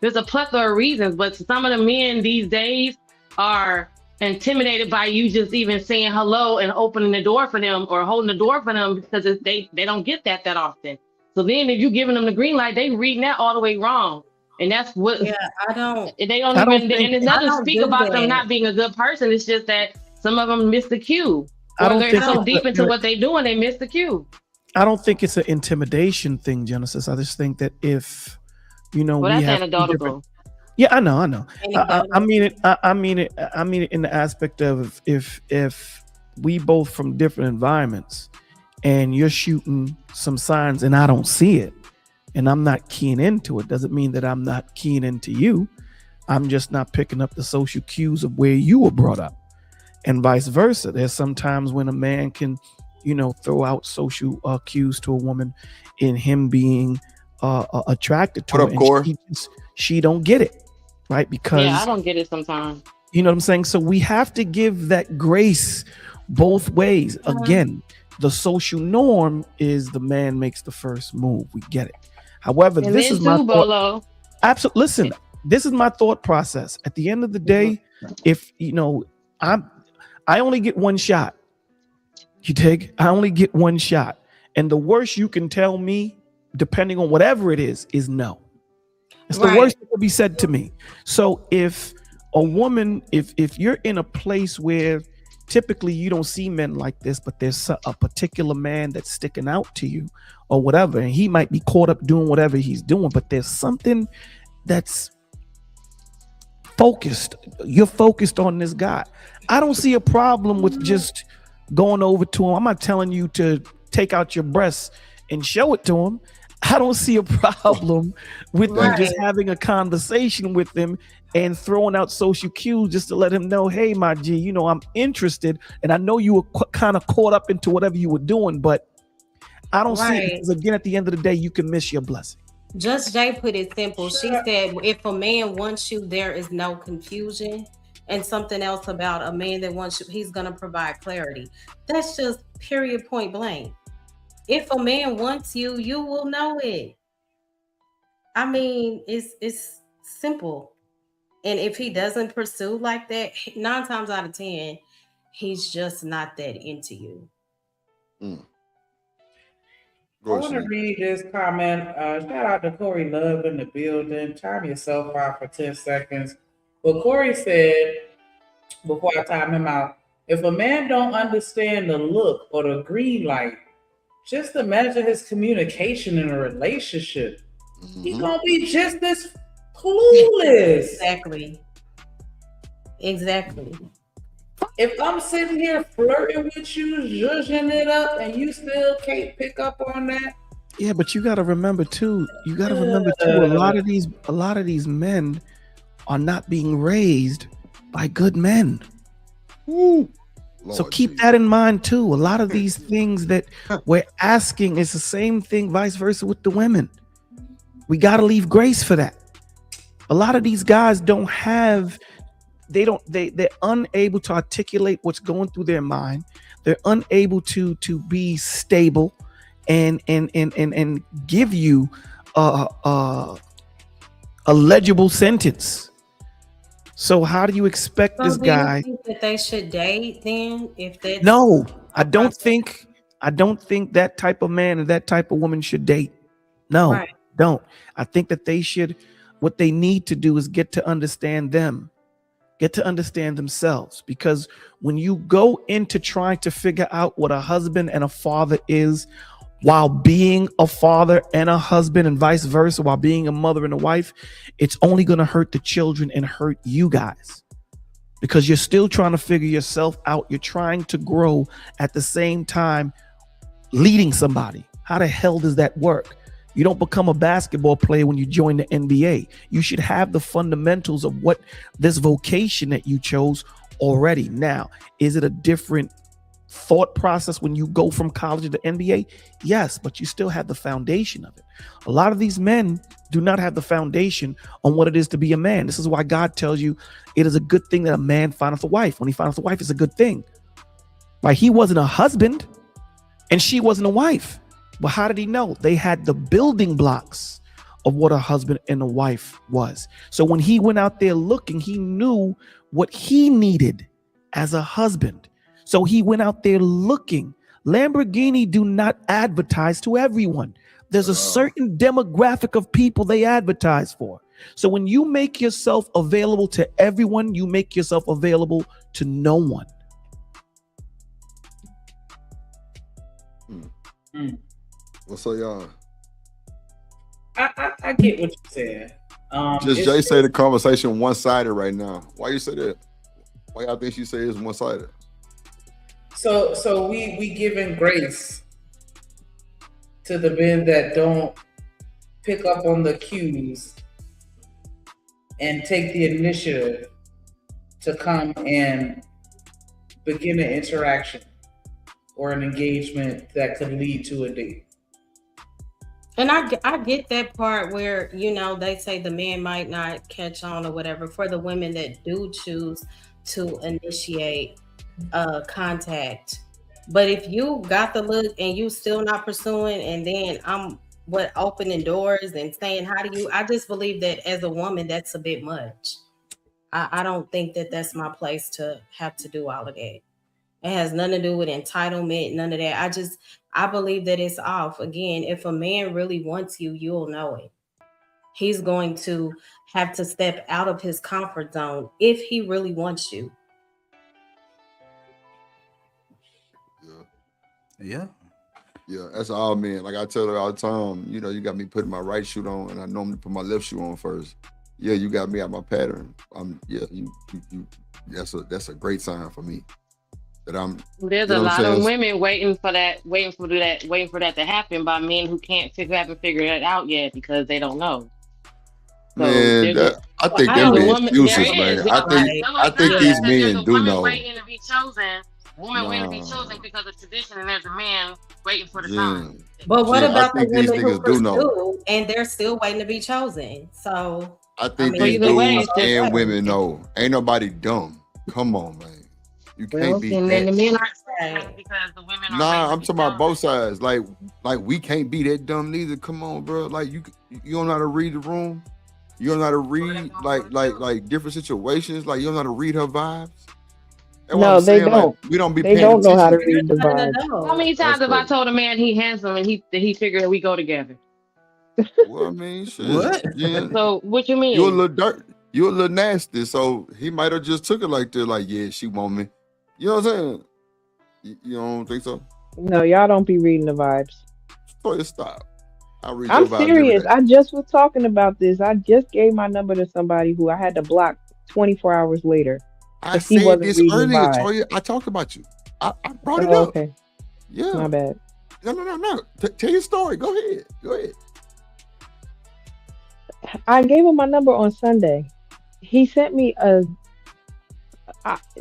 [SPEAKER 5] there's a plethora of reasons, but some of the men these days are intimidated by you just even saying hello and opening the door for them or holding the door for them, because they don't get that often. So then if you're giving them the green light, they reading that all the way wrong. And that's what they don't even, and it doesn't speak about them not being a good person. It's just that some of them miss the cue. Or they're so deep into what they're doing, they miss the cue.
[SPEAKER 16] I don't think it's an intimidation thing, Genesis. I just think that if, we
[SPEAKER 5] that's
[SPEAKER 16] have
[SPEAKER 5] anecdotal.
[SPEAKER 16] Yeah, I know. I mean it in the aspect of if we both from different environments and you're shooting some signs and I don't see it, and I'm not keying into it, doesn't mean that I'm not keying into you. I'm just not picking up the social cues of where you were brought up, and vice versa. There's sometimes when a man can, throw out social cues to a woman in him being attracted to her. And she don't get it, right? Because
[SPEAKER 5] I don't get it sometimes.
[SPEAKER 16] You know what I'm saying? So we have to give that grace both ways. Again, the social norm is the man makes the first move. We get it. However,
[SPEAKER 5] and
[SPEAKER 16] this is my thought.
[SPEAKER 5] Absolutely.
[SPEAKER 16] Listen, this is my thought process. At the end of the day, if I only get one shot. You dig? I only get one shot, and the worst you can tell me, depending on whatever it is no. It's the worst that could be said to me. So if a woman, if you're in a place where typically you don't see men like this, but there's a particular man that's sticking out to you or whatever, and he might be caught up doing whatever he's doing, but there's something that's focused. You're focused on this guy. I don't see a problem with just going over to him. I'm not telling you to take out your breasts and show it to him. I don't see a problem with you just having a conversation with him and throwing out social cues just to let him know, hey, my G, I'm interested, and I know you were kind of caught up into whatever you were doing, but I don't see it, because again, at the end of the day, you can miss your blessing.
[SPEAKER 15] Just Jay put it simple. She said, if a man wants you, there is no confusion. And something else about a man that wants you, he's going to provide clarity. That's just period, point blank. If a man wants you, you will know it. I mean, it's simple. And if he doesn't pursue like that, 9 times out of 10, he's just not that into you.
[SPEAKER 2] I want to read this comment. Shout out to Corey Love in the building. Time yourself out for 10 seconds. But Corey said, before I time him out, if a man don't understand the look or the green light, just imagine his communication in a relationship. He's gonna be just as clueless.
[SPEAKER 15] Exactly.
[SPEAKER 2] If I'm sitting here flirting with you, zhuzhing it up, and you still can't pick up on that,
[SPEAKER 16] Yeah, but you got to remember too. A lot of these men are not being raised by good men. So keep that in mind too. A lot of these things that we're asking is the same thing, vice versa with the women. We got to leave grace for that. A lot of these guys they're unable to articulate what's going through their mind. They're unable to be stable and give you a legible sentence. So how do you expect this guy?
[SPEAKER 15] Do you think that they should date then? If that's
[SPEAKER 16] No, I don't think that type of man and that type of woman should date. No,
[SPEAKER 15] Right.
[SPEAKER 16] don't. I think that they should. What they need to do is get to understand them, get to understand themselves. Because when you go into trying to figure out what a husband and a father is, while being a father and a husband and vice versa, while being a mother and a wife, it's only going to hurt the children and hurt you guys, because you're still trying to figure yourself out. You're trying to grow at the same time leading somebody. How the hell does that work? You don't become a basketball player when you join the NBA. You should have the fundamentals of what this vocation that you chose already. Now, is it a different thought process when you go from college to the NBA? Yes, but you still have the foundation of it. A lot of these men do not have the foundation on what it is to be a man. This is why God tells you it is a good thing that a man findeth a wife. When he findeth a wife, it's a good thing. Like, he wasn't a husband and she wasn't a wife. But how did he know? They had the building blocks of what a husband and a wife was. So when he went out there looking, he knew what he needed as a husband. So he went out there looking. Lamborghini do not advertise to everyone. There's a certain demographic of people they advertise for. So when you make yourself available to everyone, you make yourself available to no one.
[SPEAKER 3] What's up, y'all?
[SPEAKER 2] I get what you're saying.
[SPEAKER 3] Just Jay say the conversation one-sided right now. Why you say that? Why y'all think she say it's one-sided?
[SPEAKER 2] So we giving grace to the men that don't pick up on the cues and take the initiative to come and begin an interaction or an engagement that could lead to a date.
[SPEAKER 15] And I get that part where, they say the man might not catch on or whatever. For the women that do choose to initiate contact, but if you got the look and you still not pursuing, and then I'm opening doors and saying hi to you, I just believe that as a woman, that's a bit much. I don't think that that's my place to have to do all of that. It has nothing to do with entitlement, none of that. I believe that it's off. Again, if a man really wants you, you'll know it. He's going to have to step out of his comfort zone if he really wants you.
[SPEAKER 3] Yeah, that's all men. Like I tell her all the time, you got me putting my right shoe on, and I normally put my left shoe on first. Yeah, you got me out my pattern. You. That's a great sign for me. That I'm.
[SPEAKER 5] There's a lot of women waiting for that to happen by men who haven't figured it out yet because they don't know. So
[SPEAKER 3] man, I think them be excuses, man. I think these men do know.
[SPEAKER 5] Waiting to be chosen. Women waiting to be chosen because of tradition, and there's a man waiting for the time.
[SPEAKER 15] But what about the women who pursue and they're still waiting to be chosen? So
[SPEAKER 3] I think these dudes and women know. Ain't nobody dumb. Come on, man. You can't beat
[SPEAKER 5] And then the
[SPEAKER 3] that.
[SPEAKER 5] men are saying because the women are
[SPEAKER 3] Nah,
[SPEAKER 5] raised
[SPEAKER 3] I'm
[SPEAKER 5] to
[SPEAKER 3] talking about both sides. Like we can't be that dumb neither. Come on, bro. Like you don't know how to read the room. You don't know how to read like different situations. Like you don't know how to read her vibes. That's what
[SPEAKER 18] No,
[SPEAKER 3] I'm
[SPEAKER 18] they
[SPEAKER 3] saying.
[SPEAKER 18] don't.
[SPEAKER 3] Like we don't be
[SPEAKER 18] They
[SPEAKER 3] paying
[SPEAKER 18] don't know how to
[SPEAKER 3] attention.
[SPEAKER 18] read the vibes.
[SPEAKER 5] How many times
[SPEAKER 3] That's
[SPEAKER 5] have I
[SPEAKER 3] crazy.
[SPEAKER 5] told a man he handsome and he figured we go together?
[SPEAKER 3] Well, I mean, shit.
[SPEAKER 6] What?
[SPEAKER 3] Yeah.
[SPEAKER 5] So what you mean?
[SPEAKER 3] You a little dirt. You a little nasty. So he might have just took it like that. Like, yeah, she want me. You know what I'm saying? You don't think so?
[SPEAKER 18] No, y'all don't be reading the vibes.
[SPEAKER 3] So stop. I read
[SPEAKER 18] I'm
[SPEAKER 3] your vibes every
[SPEAKER 18] serious.
[SPEAKER 3] day.
[SPEAKER 18] I just was talking about this. I just gave my number to somebody who I had to block 24 hours later
[SPEAKER 3] I
[SPEAKER 18] because he
[SPEAKER 3] said
[SPEAKER 18] wasn't
[SPEAKER 3] this
[SPEAKER 18] reading the
[SPEAKER 3] earlier,
[SPEAKER 18] vibes.
[SPEAKER 3] Toya. I talked about you. I brought it
[SPEAKER 18] Oh,
[SPEAKER 3] up.
[SPEAKER 18] okay.
[SPEAKER 3] Yeah.
[SPEAKER 18] My bad.
[SPEAKER 3] No. Tell your story. Go ahead.
[SPEAKER 18] I gave him my number on Sunday. He sent me an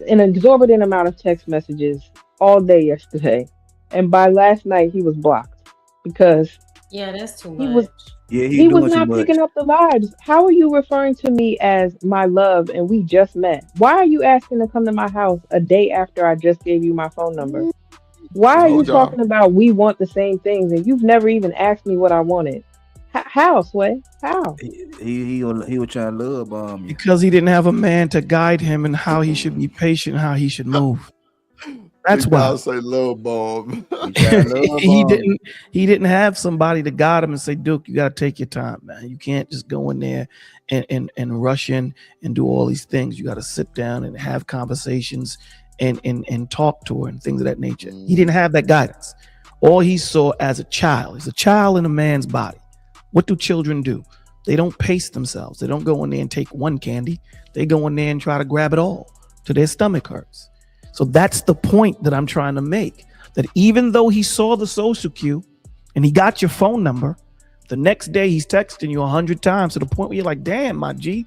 [SPEAKER 18] exorbitant amount of text messages all day yesterday, and by last night he was blocked because
[SPEAKER 15] Yeah, that's too
[SPEAKER 18] he
[SPEAKER 15] much.
[SPEAKER 18] was
[SPEAKER 6] Yeah,
[SPEAKER 18] he was not picking up the vibes. How are you referring to me as my love and we just met? Why are you asking to come to my house a day after I just gave you my phone number? Why are you
[SPEAKER 3] Told y'all.
[SPEAKER 18] talking about we want the same things and you've never even asked me what I wanted? How, Sway? How?
[SPEAKER 6] He was trying to love bomb you.
[SPEAKER 16] Because he didn't have a man to guide him in how he should be patient, how he should move. That's
[SPEAKER 3] Big
[SPEAKER 16] why.
[SPEAKER 3] dog say love bomb.
[SPEAKER 16] He didn't have somebody to guide him and say, Duke, you got to take your time, man. You can't just go in there and rush in and do all these things. You got to sit down and have conversations and talk to her and things of that nature. He didn't have that guidance. All he saw as a child is a child in a man's body. What do children do? They don't pace themselves. They don't go in there and take one candy. They go in there and try to grab it all till their stomach hurts. So that's the point that I'm trying to make. That even though he saw the social cue and he got your phone number, the next day he's texting you 100 times to the point where you're like, damn, my G,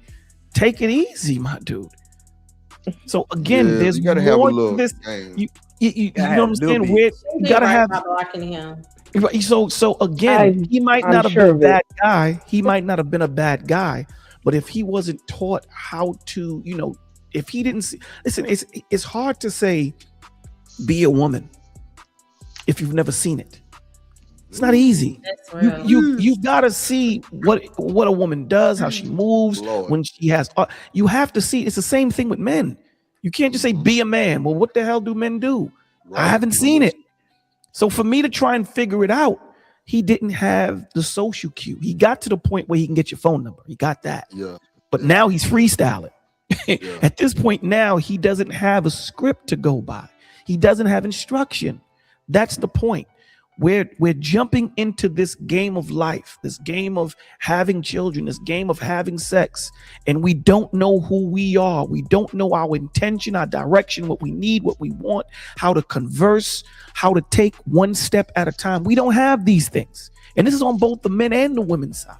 [SPEAKER 16] take it easy, my dude. So again,
[SPEAKER 3] Yeah,
[SPEAKER 16] there's
[SPEAKER 3] you gotta have a
[SPEAKER 16] more
[SPEAKER 3] little
[SPEAKER 16] to this.
[SPEAKER 3] game.
[SPEAKER 16] You
[SPEAKER 6] Gotta
[SPEAKER 16] know
[SPEAKER 6] have
[SPEAKER 16] what I'm
[SPEAKER 6] little
[SPEAKER 16] saying?
[SPEAKER 6] bit.
[SPEAKER 16] Where you gotta
[SPEAKER 15] Right
[SPEAKER 16] have.
[SPEAKER 15] by blocking him.
[SPEAKER 16] Right, so again, he might
[SPEAKER 18] I'm
[SPEAKER 16] not have
[SPEAKER 18] sure
[SPEAKER 16] been a
[SPEAKER 18] of it.
[SPEAKER 16] bad guy. He might not have been a bad guy, but if he wasn't taught how to, if he didn't see, listen, it's hard to say be a woman if you've never seen it. It's not easy.
[SPEAKER 15] That's real.
[SPEAKER 16] You've got to see what a woman does, how she moves
[SPEAKER 3] Lord.
[SPEAKER 16] when she has. You have to see. It's the same thing with men. You can't just say be a man. Well, what the hell do men do? I haven't seen it. So for me to try and figure it out, he didn't have the social cue. He got to the point where he can get your phone number. He got that.
[SPEAKER 3] Yeah.
[SPEAKER 16] But now he's freestyling. At this point now, he doesn't have a script to go by. He doesn't have instruction. That's the point. We're jumping into this game of life, this game of having children, this game of having sex, and we don't know who we are. We don't know our intention, our direction, what we need, what we want, how to converse, how to take one step at a time. We don't have these things. And this is on both the men and the women's side.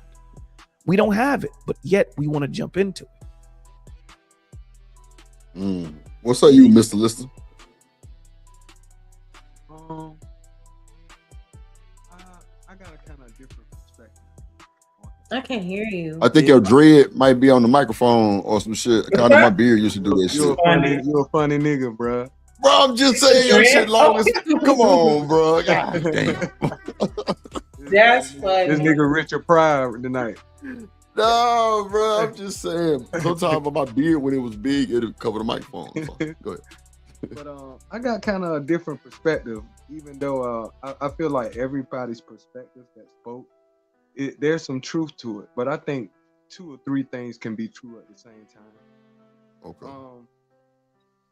[SPEAKER 16] We don't have it, but yet we want to jump into it.
[SPEAKER 3] What's up, you, Mr. Lister?
[SPEAKER 17] I got a kind of different perspective.
[SPEAKER 15] I can't hear you.
[SPEAKER 3] I think your dread might be on the microphone or some shit. Kind of my beard used to do that
[SPEAKER 17] You're
[SPEAKER 3] shit.
[SPEAKER 17] you're a funny nigga, bro.
[SPEAKER 3] Bro, I'm just saying your shit long as. Come on, bro. God damn.
[SPEAKER 2] That's funny.
[SPEAKER 17] This nigga Richard Pryor tonight.
[SPEAKER 3] No, bro. I'm just saying. Sometimes my beard, when it was big, it'd cover the microphone. So, go ahead.
[SPEAKER 17] But I got kind of a different perspective, even though I feel like everybody's perspective that spoke, there's some truth to it. But I think 2 or 3 things can be true at the same time.
[SPEAKER 3] Okay.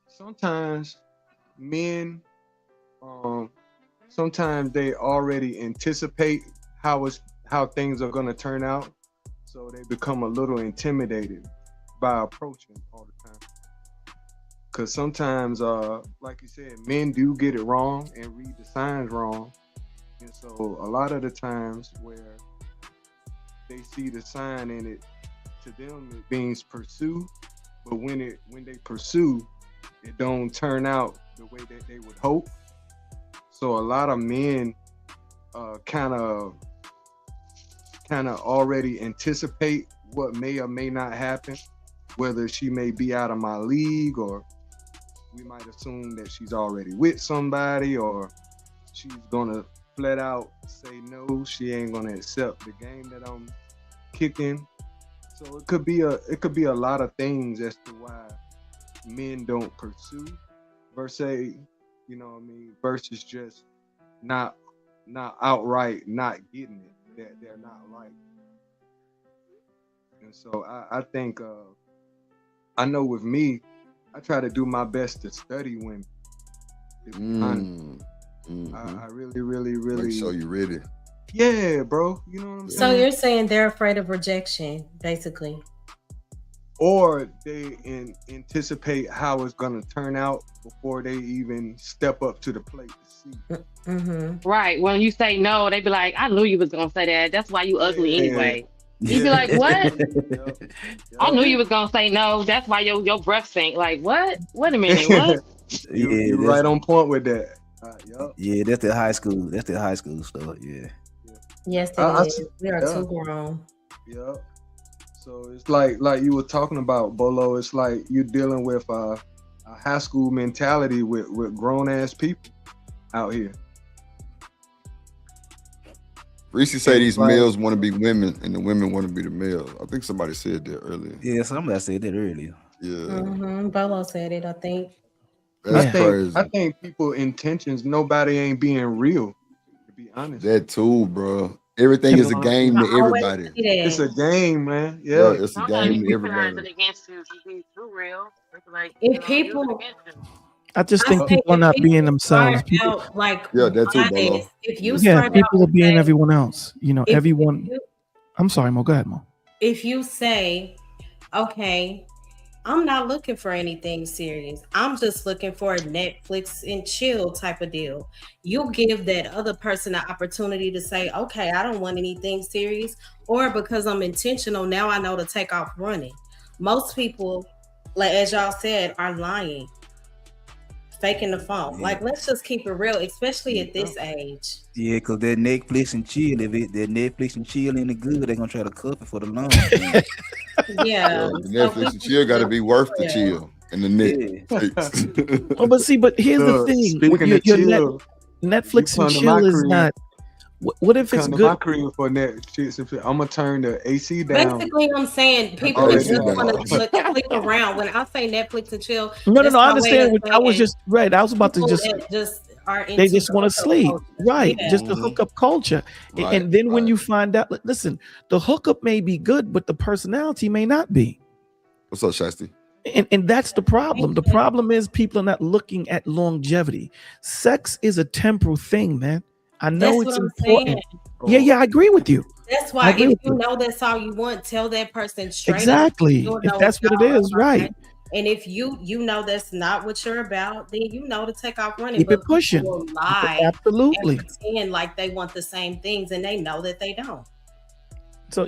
[SPEAKER 17] Sometimes men, sometimes they already anticipate how things are gonna turn out, so they become a little intimidated by approaching all the time. Because sometimes, like you said, men do get it wrong and read the signs wrong. And so a lot of the times where they see the sign in it, to them it means pursue. But when they pursue, it don't turn out the way that they would hope. So a lot of men kind of already anticipate what may or may not happen, whether she may be out of my league or we might assume that she's already with somebody, or she's gonna flat out say no, she ain't gonna accept the game that I'm kicking. So it could be a lot of things as to why men don't pursue versus, you know what I mean, versus just not outright not getting it, that they're not right. And so I think I know with me, I try to do my best to study women. To be honest. I really
[SPEAKER 3] Make sure you're ready.
[SPEAKER 17] Yeah, bro. You know what I'm
[SPEAKER 15] So
[SPEAKER 17] saying?
[SPEAKER 15] you're saying they're afraid of rejection, basically.
[SPEAKER 17] Or they anticipate how it's gonna turn out before they even step up to the plate to see.
[SPEAKER 15] Mm-hmm.
[SPEAKER 5] Right. When you say no, they be like, I knew you was gonna say that. That's why you ugly
[SPEAKER 17] Yeah.
[SPEAKER 5] anyway. You be like, what? I knew you was gonna say no. That's why your breath stink. Like, what? Wait a minute, what?
[SPEAKER 17] You're right on point with that. Yup.
[SPEAKER 6] Yeah, that's the high school. That's the high school stuff. Yeah.
[SPEAKER 15] Yes, it
[SPEAKER 17] I
[SPEAKER 15] is.
[SPEAKER 17] see-
[SPEAKER 15] We are
[SPEAKER 17] yeah.
[SPEAKER 15] too grown.
[SPEAKER 17] Yeah. So it's like you were talking about, Bolo. It's like you're dealing with a high school mentality with grown ass people out here.
[SPEAKER 3] Reese say these
[SPEAKER 17] Like-
[SPEAKER 3] males want to be women and the women want to be the males. I think somebody said that earlier.
[SPEAKER 6] Yeah, somebody said that earlier.
[SPEAKER 3] Yeah,
[SPEAKER 15] Mm-hmm. Bolo said it, I think.
[SPEAKER 3] that's crazy.
[SPEAKER 17] I think people intentions. Nobody ain't being real. To be honest,
[SPEAKER 3] That too, bro. Everything is a game to everybody.
[SPEAKER 17] it's a game, man. Yeah,
[SPEAKER 3] Bro, it's a
[SPEAKER 5] Sometimes
[SPEAKER 3] game to
[SPEAKER 5] you weaponize
[SPEAKER 3] everybody.
[SPEAKER 5] it against you to be too real. It's like,
[SPEAKER 15] If
[SPEAKER 5] use it
[SPEAKER 15] people-
[SPEAKER 5] against you.
[SPEAKER 16] I just
[SPEAKER 15] I
[SPEAKER 16] think
[SPEAKER 15] think
[SPEAKER 16] people are
[SPEAKER 15] if
[SPEAKER 16] not
[SPEAKER 15] people
[SPEAKER 16] being themselves.
[SPEAKER 15] start
[SPEAKER 16] People,
[SPEAKER 15] out like
[SPEAKER 3] Yeah, that too, Bolo.
[SPEAKER 15] honest, if you
[SPEAKER 16] yeah,
[SPEAKER 15] start
[SPEAKER 16] people
[SPEAKER 15] out
[SPEAKER 16] are being
[SPEAKER 15] saying-
[SPEAKER 16] everyone else. You know,
[SPEAKER 15] if
[SPEAKER 16] everyone.
[SPEAKER 15] you-
[SPEAKER 16] I'm sorry, Mo. Go ahead, Mo.
[SPEAKER 15] if you say, okay, I'm not looking for anything serious. I'm just looking for a Netflix and chill type of deal. You give that other person an opportunity to say, okay, I don't want anything serious, or because I'm intentional, now I know to take off running. Most people, like as y'all said, are lying, faking the phone. Like, let's just keep it real, especially at this age.
[SPEAKER 6] Yeah, because that Netflix and chill, if it that Netflix and chill ain't good, they're gonna try to cuff it for the long term.
[SPEAKER 15] Yeah.
[SPEAKER 3] The Netflix and chill got to be worth the chill and the Netflix.
[SPEAKER 16] Oh, but see, but here's the thing:
[SPEAKER 17] Speaking of chill,
[SPEAKER 16] Netflix and
[SPEAKER 17] you come to
[SPEAKER 16] chill
[SPEAKER 17] my
[SPEAKER 16] is
[SPEAKER 17] crib.
[SPEAKER 16] not. What if it's
[SPEAKER 17] come to my
[SPEAKER 16] good?
[SPEAKER 17] crib for Netflix. I'm gonna turn the AC down.
[SPEAKER 15] Basically, I'm saying people
[SPEAKER 17] Oh,
[SPEAKER 15] that
[SPEAKER 17] yeah.
[SPEAKER 15] just want to sleep around. When I say Netflix and chill,
[SPEAKER 16] No,
[SPEAKER 15] that's
[SPEAKER 16] I
[SPEAKER 15] my way
[SPEAKER 16] understand.
[SPEAKER 15] of
[SPEAKER 16] What, I was
[SPEAKER 15] saying
[SPEAKER 16] just right. I was about to
[SPEAKER 15] people
[SPEAKER 16] just.
[SPEAKER 15] that just are
[SPEAKER 16] They
[SPEAKER 15] into
[SPEAKER 16] just
[SPEAKER 15] the
[SPEAKER 16] want to
[SPEAKER 15] hookup
[SPEAKER 16] sleep,
[SPEAKER 15] culture.
[SPEAKER 16] right?
[SPEAKER 15] Yeah.
[SPEAKER 16] Just the hookup culture,
[SPEAKER 3] Right,
[SPEAKER 16] and then when you find out, listen, the hookup may be good, but the personality may not be.
[SPEAKER 3] What's up, Shasty?
[SPEAKER 16] And that's the problem. The problem is people are not looking at longevity. Sex is a temporal thing, man. I know
[SPEAKER 15] That's
[SPEAKER 16] it's
[SPEAKER 15] what I'm
[SPEAKER 16] important.
[SPEAKER 15] saying.
[SPEAKER 16] Yeah, I agree with you.
[SPEAKER 15] That's
[SPEAKER 16] I
[SPEAKER 15] why
[SPEAKER 16] agree
[SPEAKER 15] if
[SPEAKER 16] with
[SPEAKER 15] you
[SPEAKER 16] you.
[SPEAKER 15] know that's all you want, tell that person straight up.
[SPEAKER 16] Exactly.
[SPEAKER 15] You'll
[SPEAKER 16] If
[SPEAKER 15] know
[SPEAKER 16] that's what it
[SPEAKER 15] y'all
[SPEAKER 16] is,
[SPEAKER 15] are
[SPEAKER 16] right.
[SPEAKER 15] fine. And if you know that's not what you're about, then you know to take off running.
[SPEAKER 16] Keep it
[SPEAKER 15] But people
[SPEAKER 16] pushing.
[SPEAKER 15] will lie
[SPEAKER 16] Absolutely.
[SPEAKER 15] and pretend like they want the same things, and they know that they don't.
[SPEAKER 16] So,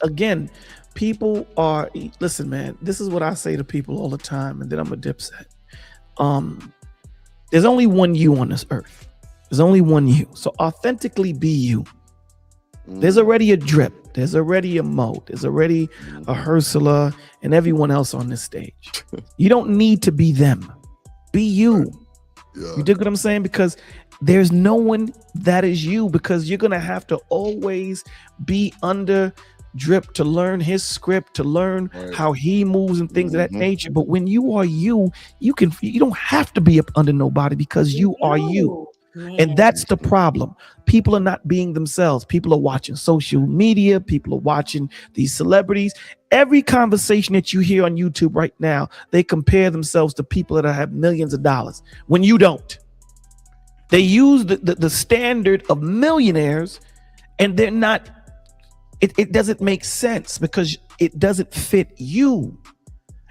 [SPEAKER 16] again, people are, listen, man, this is what I say to people all the time, and then I'm a dipset. There's only one you on this earth. There's only one you. So authentically be you. There's already a Drip. There's already a Mo. There's already a Ursula and everyone else on this stage. You don't need to be them. Be you. You dig what I'm saying? Because there's no one that is you, because you're going to have to always be under Drip to learn his script, to learn how he moves and things of that nature. But when you are you, you don't have to be up under nobody, because you are you. And that's the problem. People are not being themselves. People are watching social media. People are watching these celebrities. Every conversation that you hear on YouTube right now, they compare themselves to people that have millions of dollars when you don't. They use the standard of millionaires, and they're not. It doesn't make sense, because it doesn't fit you.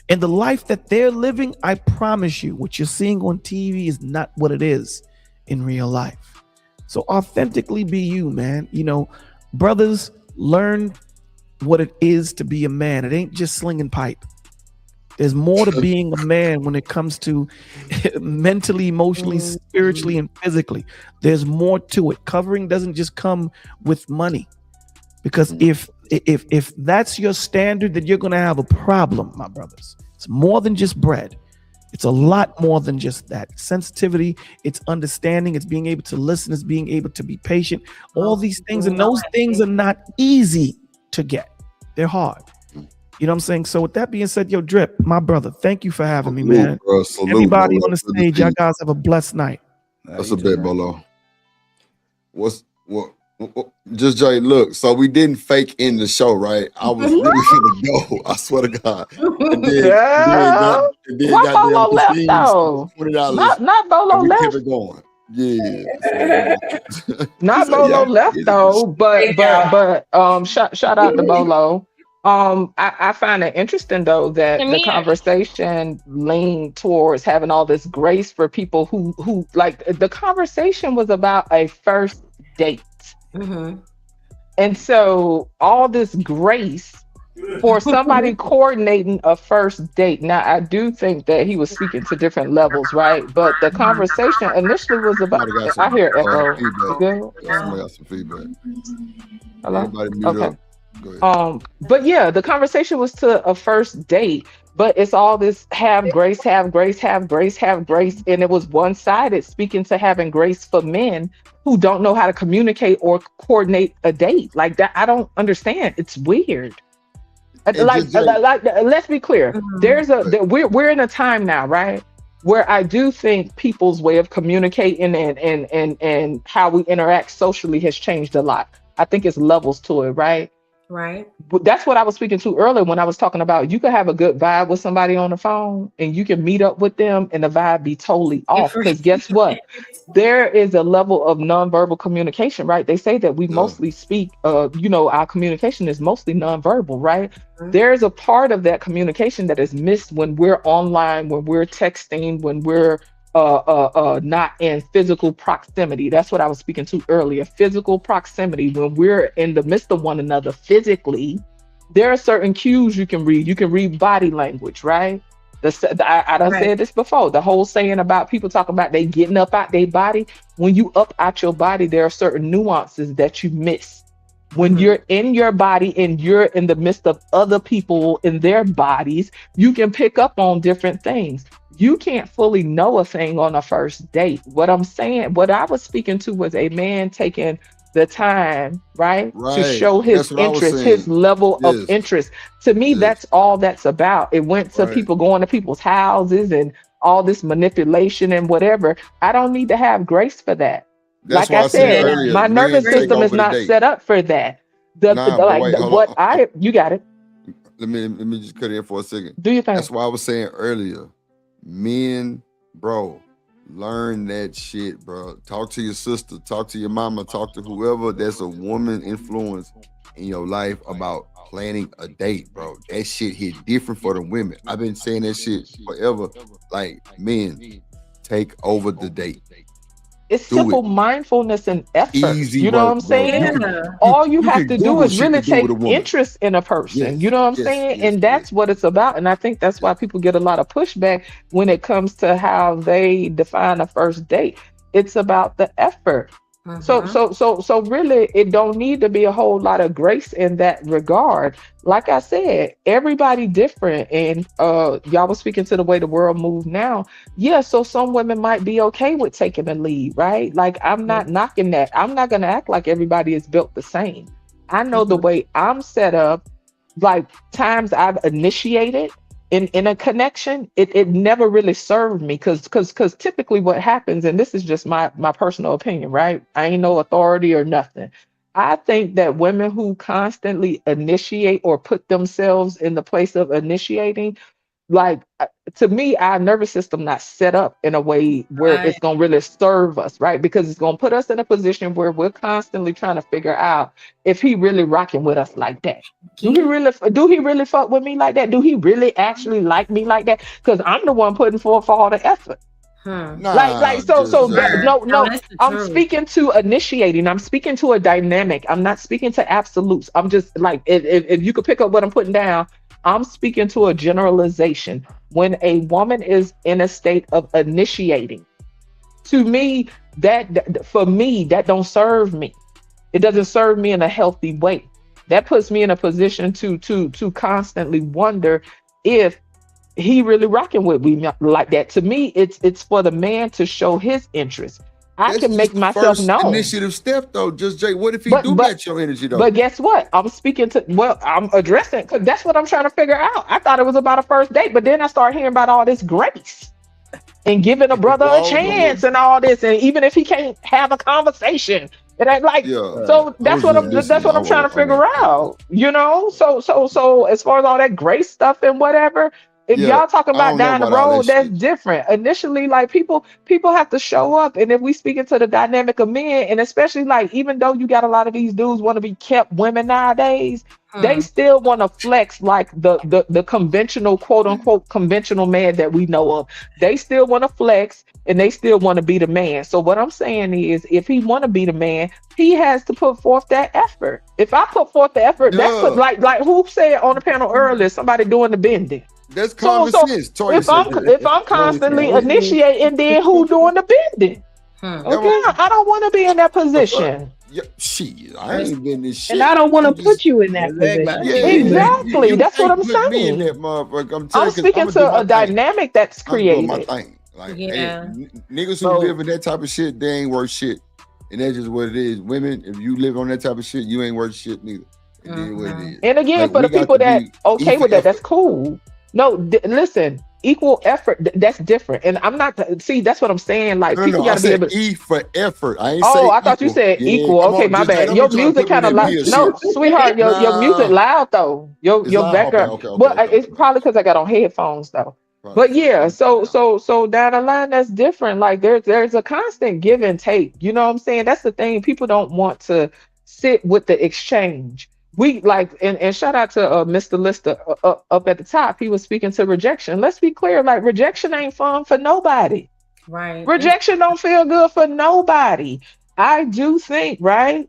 [SPEAKER 16] And the life that they're living, I promise you, what you're seeing on TV is not what it is in real life. So authentically be you, man. Brothers, learn what it is to be a man. It ain't just slinging pipe. There's more to being a man when it comes to mentally, emotionally, spiritually, and physically. There's more to it. Covering doesn't just come with money, because if that's your standard, then you're going to have a problem, my brothers. It's more than just bread. It's a lot more than just that. Sensitivity, it's understanding, it's being able to listen, it's being able to be patient, all these things. And those things are not easy to get. They're hard. You know what I'm saying? So with that being said, yo, Drip, my brother, thank you for having me, man.
[SPEAKER 3] Bro, salute,
[SPEAKER 16] Everybody
[SPEAKER 3] bro.
[SPEAKER 16] on the stage, y'all guys have a blessed night.
[SPEAKER 3] That's a bit, Bolo. What? Just Jay, look. So we didn't fake in the show, right? I was really gonna go. I swear to God. And then
[SPEAKER 9] Why Bolo left though?
[SPEAKER 3] $20.
[SPEAKER 9] Not Bolo
[SPEAKER 3] and we
[SPEAKER 9] left.
[SPEAKER 3] kept it going. Yeah.
[SPEAKER 9] Not Bolo left though, but shout out to Bolo. I find it interesting though that the conversation leaned towards having all this grace for people who like the conversation was about a first date. And so all this grace for somebody coordinating a first date. Now I do think that he was speaking to different levels, right? But the conversation initially was about I hear echo.
[SPEAKER 3] Somebody got some feedback.
[SPEAKER 9] Hello?
[SPEAKER 3] Everybody mute
[SPEAKER 9] Okay.
[SPEAKER 3] up. Go ahead.
[SPEAKER 9] But yeah, the conversation was to a first date, but it's all this have grace, have grace, have grace, have grace. And it was one-sided, speaking to having grace for men who don't know how to communicate or coordinate a date. Like that, I don't understand. It's weird. Let's be clear. We're in a time now, right? Where I do think people's way of communicating and how we interact socially has changed a lot. I think it's levels to it, right?
[SPEAKER 15] Right.
[SPEAKER 9] But that's what I was speaking to earlier when I was talking about you can have a good vibe with somebody on the phone and you can meet up with them and the vibe be totally off. Because guess what? There is a level of nonverbal communication, right? They say that we mostly speak, our communication is mostly nonverbal, right? There's a part of that communication that is missed when we're online, when we're texting, when we're not in physical proximity. That's what I was speaking to earlier. Physical proximity. When we're in the midst of one another physically, there are certain cues you can read. You can read body language, right? I done said this before. The whole saying about people talking about they getting up out their body. When you up out your body, there are certain nuances that you miss. When you're in your body and you're in the midst of other people in their bodies, you can pick up on different things. You can't fully know a thing on a first date. What I'm saying, what I was speaking to was a man taking the time, right, to show his interest, his level of interest. To me, that's all that's about. It went to people going to people's houses and all this manipulation and whatever. I don't need to have grace for that.
[SPEAKER 3] That's
[SPEAKER 9] like I said,
[SPEAKER 3] earlier,
[SPEAKER 9] my nervous system is not set up for that. You got it.
[SPEAKER 3] Let me just cut in for a second.
[SPEAKER 9] Do you think?
[SPEAKER 3] That's why I was saying earlier, men, bro, learn that shit, bro. Talk to your sister, talk to your mama, talk to whoever that's a woman influence in your life about planning a date, bro. That shit hit different for the women. I've been saying that shit forever. Like, men, take over the date.
[SPEAKER 9] It's simple mindfulness and effort.
[SPEAKER 3] Easy
[SPEAKER 9] you know what I'm
[SPEAKER 3] work, bro.
[SPEAKER 9] saying? All you have
[SPEAKER 3] can
[SPEAKER 9] to do
[SPEAKER 3] Google
[SPEAKER 9] is
[SPEAKER 3] shit
[SPEAKER 9] really
[SPEAKER 3] to do
[SPEAKER 9] take
[SPEAKER 3] with a woman.
[SPEAKER 9] interest in a person.
[SPEAKER 3] Yes,
[SPEAKER 9] You know what I'm saying? And that's what it's about. And I think that's why people get a lot of pushback when it comes to how they define a first date. It's about the effort. So really, it don't need to be a whole lot of grace in that regard. Like I said, everybody different, and y'all was speaking to the way the world moves now. Yeah, so some women might be okay with taking a lead, right? Like I'm not knocking that. I'm not gonna act like everybody is built the same. I know the way I'm set up. Like times I've initiated in a connection, it never really served me because typically what happens, and this is just my personal opinion, right? I ain't no authority or nothing. I think that women who constantly initiate or put themselves in the place of initiating, like to me, our nervous system not set up in a way where it's gonna really serve us, right? Because it's gonna put us in a position where we're constantly trying to figure out if he really rocking with us like that. Do he really fuck with me like that? Do he really actually like me like that? Because I'm the one putting forth all the effort. I'm speaking to initiating. I'm speaking to a dynamic. I'm not speaking to absolutes. I'm just like if you could pick up what I'm putting down, I'm speaking to a generalization. When a woman is in a state of initiating, to me, that don't serve me. It doesn't serve me in a healthy way. That puts me in a position to constantly wonder if he really rocking with me like that. To me, it's for the man to show his interest. I
[SPEAKER 3] That's
[SPEAKER 9] can make
[SPEAKER 3] just the
[SPEAKER 9] myself
[SPEAKER 3] first
[SPEAKER 9] known.
[SPEAKER 3] initiative step, though. Just Jay, what if he
[SPEAKER 9] But
[SPEAKER 3] do
[SPEAKER 9] but
[SPEAKER 3] match your energy, though?
[SPEAKER 9] but guess what? I'm speaking to I'm addressing because that's what I'm trying to figure out. I thought it was about a first date, but then I started hearing about all this grace and giving a brother a chance and all this, and even if he can't have a conversation, it ain't like so. That's what I'm trying to figure out. You know, so as far as all that grace stuff and whatever. If y'all talking about down the road, that's different. Initially, like people have to show up, and if we speaking to the dynamic of men, and especially like even though you got a lot of these dudes want to be kept women nowadays, they still want to flex like the conventional quote unquote conventional man that we know of. They still want to flex, and they still want to be the man. So what I'm saying is, if he want to be the man, he has to put forth that effort. If I put forth the effort, that's what, like who said on the panel earlier, somebody doing the bending.
[SPEAKER 3] That's common sense.
[SPEAKER 9] If I'm constantly initiating, then who doing the bending? Okay, I don't want to be in that position.
[SPEAKER 3] Yeah, shit, I ain't been this shit.
[SPEAKER 18] And I don't want to put you in that position.
[SPEAKER 9] Exactly, that's what I'm
[SPEAKER 3] put me in
[SPEAKER 9] saying.
[SPEAKER 3] that motherfucker.
[SPEAKER 9] I'm speaking to a dynamic that's
[SPEAKER 3] I'm doing my
[SPEAKER 9] created.
[SPEAKER 3] thing. Like,
[SPEAKER 9] Yeah.
[SPEAKER 3] hey, niggas who live in that type of shit, they ain't worth shit. And that's just what it is. Women, if you live on that type of shit, you ain't worth shit neither. It is what it is.
[SPEAKER 9] And again,
[SPEAKER 3] Like,
[SPEAKER 9] for the
[SPEAKER 3] we got
[SPEAKER 9] people
[SPEAKER 3] to
[SPEAKER 9] that
[SPEAKER 3] be
[SPEAKER 9] okay
[SPEAKER 3] equal
[SPEAKER 9] with that,
[SPEAKER 3] effort.
[SPEAKER 9] that's cool. No, listen, equal effort, that's different. And I'm not see, that's what I'm saying. Like
[SPEAKER 3] No,
[SPEAKER 9] people
[SPEAKER 3] I
[SPEAKER 9] gotta be
[SPEAKER 3] said
[SPEAKER 9] able to.
[SPEAKER 3] E for effort. I ain't say
[SPEAKER 9] Oh, I thought you
[SPEAKER 3] equal.
[SPEAKER 9] said
[SPEAKER 3] Yeah,
[SPEAKER 9] equal.
[SPEAKER 3] come
[SPEAKER 9] Okay,
[SPEAKER 3] on,
[SPEAKER 9] my
[SPEAKER 3] just, Jay,
[SPEAKER 9] bad.
[SPEAKER 3] don't
[SPEAKER 9] Your
[SPEAKER 3] be trying to
[SPEAKER 9] music
[SPEAKER 3] put me in
[SPEAKER 9] kind of
[SPEAKER 3] that
[SPEAKER 9] loud.
[SPEAKER 3] bullshit.
[SPEAKER 9] No, sweetheart, your music loud though. Your
[SPEAKER 3] It's loud?
[SPEAKER 9] background.
[SPEAKER 3] Okay.
[SPEAKER 9] Well, it's probably because I got on headphones though. But yeah, so down the line, that's different. Like there's a constant give and take. You know what I'm saying? That's the thing. People don't want to sit with the exchange. We like and shout out to Mr. Lister up at the top. He was speaking to rejection. Let's be clear, like rejection ain't fun for nobody.
[SPEAKER 15] Right.
[SPEAKER 9] Rejection don't feel good for nobody. I do think, right?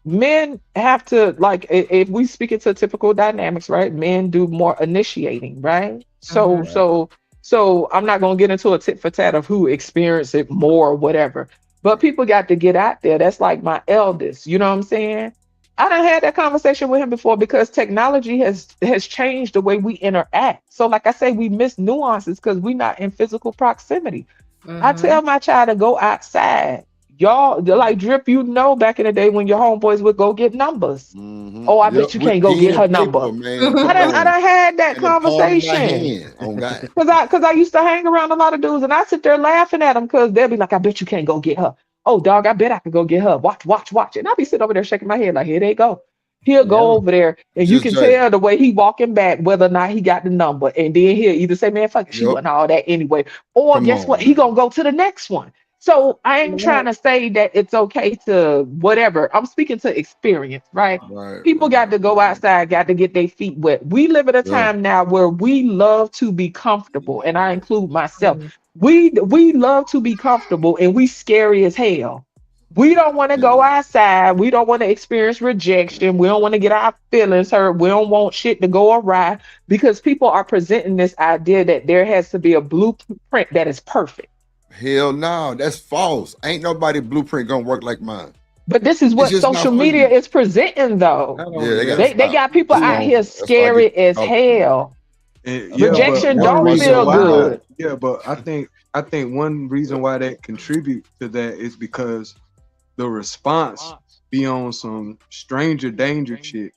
[SPEAKER 9] Men have to like if we speak into typical dynamics, right? Men do more initiating, right? So I'm not gonna get into a tit for tat of who experienced it more or whatever. But people got to get out there. That's like my eldest. You know what I'm saying? I done had that conversation with him before because technology has changed the way we interact. So like I say, we miss nuances because we're not in physical proximity. I tell my child to go outside. Y'all, like Drip, you know, back in the day when your homeboys would go get numbers. Oh, I bet you can't go get her number. I done had that conversation. Because I used to hang around a lot of dudes and I sit there laughing at them because they'll be like, I bet you can't go get her. Oh, dog, I bet I could go get her. Watch. And I'll be sitting over there shaking my head like, here they go. He'll go over there and you can tell the way he walking back whether or not he got the number. And then he'll either say, man, fuck it, she wasn't all that anyway. Or guess what? He gonna go to the next one. So I ain't trying to say that it's okay to whatever. I'm speaking to experience, right? People got to go outside, got to get their feet wet. We live at a time now where we love to be comfortable, and I include myself. We love to be comfortable, and we scary as hell. We don't want to go outside. We don't want to experience rejection. We don't want to get our feelings hurt. We don't want shit to go awry because people are presenting this idea that there has to be a blueprint that is perfect.
[SPEAKER 3] Hell no, that's false. Ain't nobody blueprint gonna work like mine.
[SPEAKER 9] But this is what social media is presenting, though.
[SPEAKER 3] Yeah,
[SPEAKER 9] they got people out here scary as hell. Rejection don't feel good.
[SPEAKER 17] Yeah, but I think one reason why that contribute to that is because the response be on some stranger danger shit.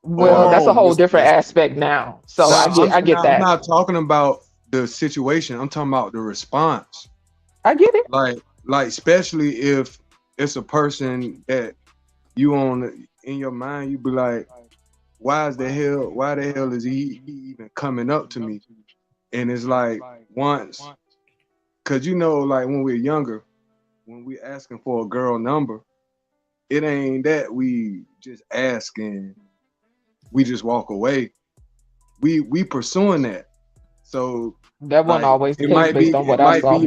[SPEAKER 9] Well, that's a whole different aspect now. So I get that.
[SPEAKER 17] I'm not talking about the situation. I'm talking about the response.
[SPEAKER 9] I get it.
[SPEAKER 17] Like especially if it's a person that you in your mind, you be like, why the hell is he even coming up to me? And it's like once, cause you know, like when we're younger, when we asking for a girl number, it ain't that we just asking, we just walk away. We pursuing that. So
[SPEAKER 9] that won't always
[SPEAKER 17] it might be
[SPEAKER 9] on what I saw.
[SPEAKER 17] It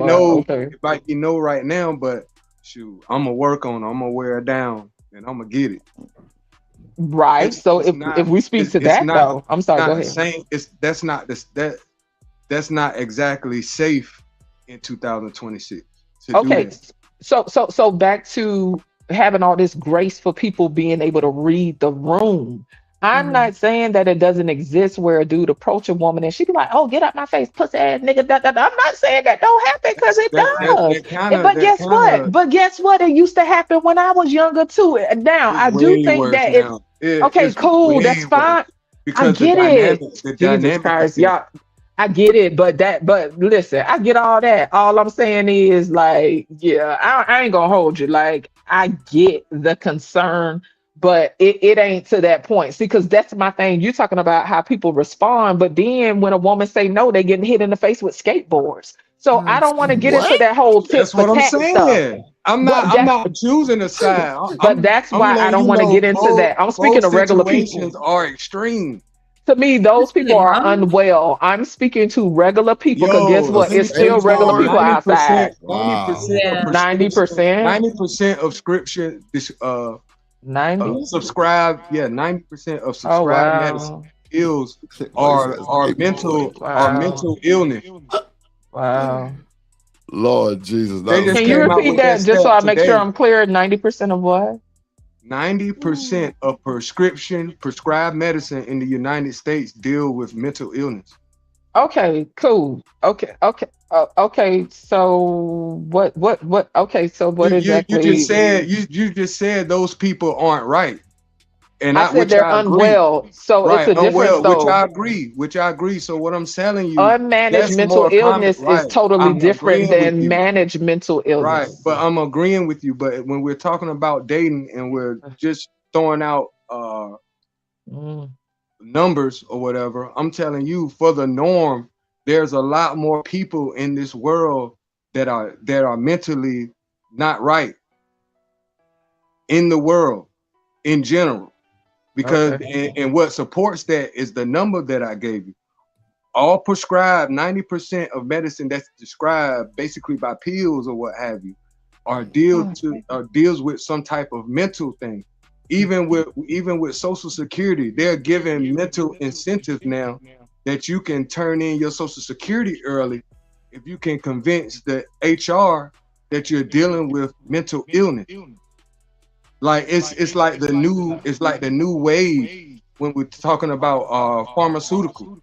[SPEAKER 17] might be no right now, but shoot, I'm gonna work on it. I'm gonna wear it down and I'm gonna get it.
[SPEAKER 9] Right. So if we speak to that though, I'm sorry, go ahead.
[SPEAKER 17] That's not exactly safe in 2026.
[SPEAKER 9] Okay. So back to having all this grace for people being able to read the room. I'm not saying that it doesn't exist where a dude approach a woman and she be like, "Oh, get out my face, pussy ass nigga." I'm not saying that don't happen because it does. But guess what? It used to happen when I was younger too. And now I do think that it's okay. Cool, that's fine. I get it. Jesus Christ, y'all. I get it, but listen, I get all that. All I'm saying is like, yeah, I ain't gonna hold you. Like, I get the concern, but it ain't to that point. See, because that's my thing. You're talking about how people respond, but then when a woman say no, they getting hit in the face with skateboards. So I don't want to get into that whole tit
[SPEAKER 17] That's
[SPEAKER 9] for
[SPEAKER 17] what I'm
[SPEAKER 9] tat
[SPEAKER 17] saying.
[SPEAKER 9] stuff.
[SPEAKER 17] I'm not choosing a side.
[SPEAKER 9] But that's why I don't want to get into that. I'm speaking to regular people.
[SPEAKER 17] Situations are extreme.
[SPEAKER 9] To me, those people are unwell. I'm speaking to regular people because guess what? It's still regular people outside. 90%.
[SPEAKER 17] 90% of scripture subscribe. Yeah, 90% of subscribed medicine ills are mental illness.
[SPEAKER 9] Wow.
[SPEAKER 3] Lord Jesus.
[SPEAKER 9] Can you repeat that just so I make sure I'm clear? 90% of what?
[SPEAKER 17] 90% of prescribed medicine in the United States deal with mental illness.
[SPEAKER 9] Okay, cool. Okay. So what? Okay, so what exactly?
[SPEAKER 17] You just said those people aren't right, and
[SPEAKER 9] I said they're unwell. So it's a difference.
[SPEAKER 17] Which I agree. So what I'm telling you,
[SPEAKER 9] unmanaged mental illness is totally different than managed mental illness.
[SPEAKER 17] Right, but I'm agreeing with you. But when we're talking about dating and we're just throwing out numbers or whatever, I'm telling you, for the norm, there's a lot more people in this world that are mentally not right in the world in general. Because and what supports that is the number that I gave you. All prescribed, 90% of medicine that's prescribed basically by pills or what have you, deals with some type of mental thing. Even with Social Security, they're giving mental incentives now that you can turn in your Social Security early if you can convince the HR that you're dealing with mental illness. Like it's like the new wave when we're talking about pharmaceuticals.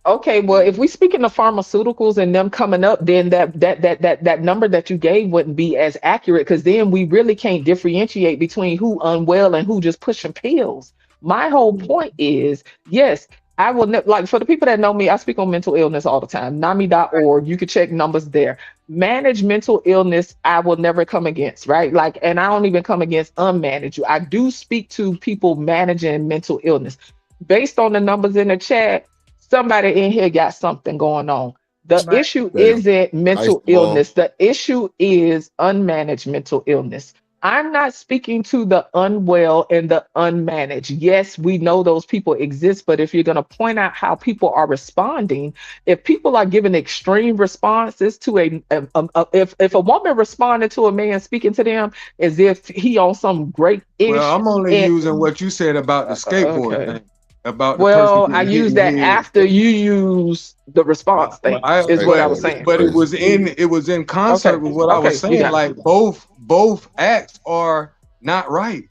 [SPEAKER 9] Okay, well, if we speaking of pharmaceuticals and them coming up, then that number that you gave wouldn't be as accurate because then we really can't differentiate between who unwell and who just pushing pills. My whole point is, yes, I will like for the people that know me, I speak on mental illness all the time. NAMI.org, you can check numbers there. Managed mental illness, I will never come against, right? Like, and I don't even come against unmanaged. I do speak to people managing mental illness. Based on the numbers in the chat, somebody in here got something going on. The issue isn't mental illness. The issue is unmanaged mental illness. I'm not speaking to the unwell and the unmanaged. Yes, we know those people exist, but if you're going to point out how people are responding, if people are giving extreme responses to if a woman responded to a man speaking to them as if he on some great issue.
[SPEAKER 17] Well, I'm only using what you said about the skateboard thing.
[SPEAKER 9] I use that after you use the response thing. Is what I was saying.
[SPEAKER 17] But it was in concert with what I was saying. Like both acts are not right.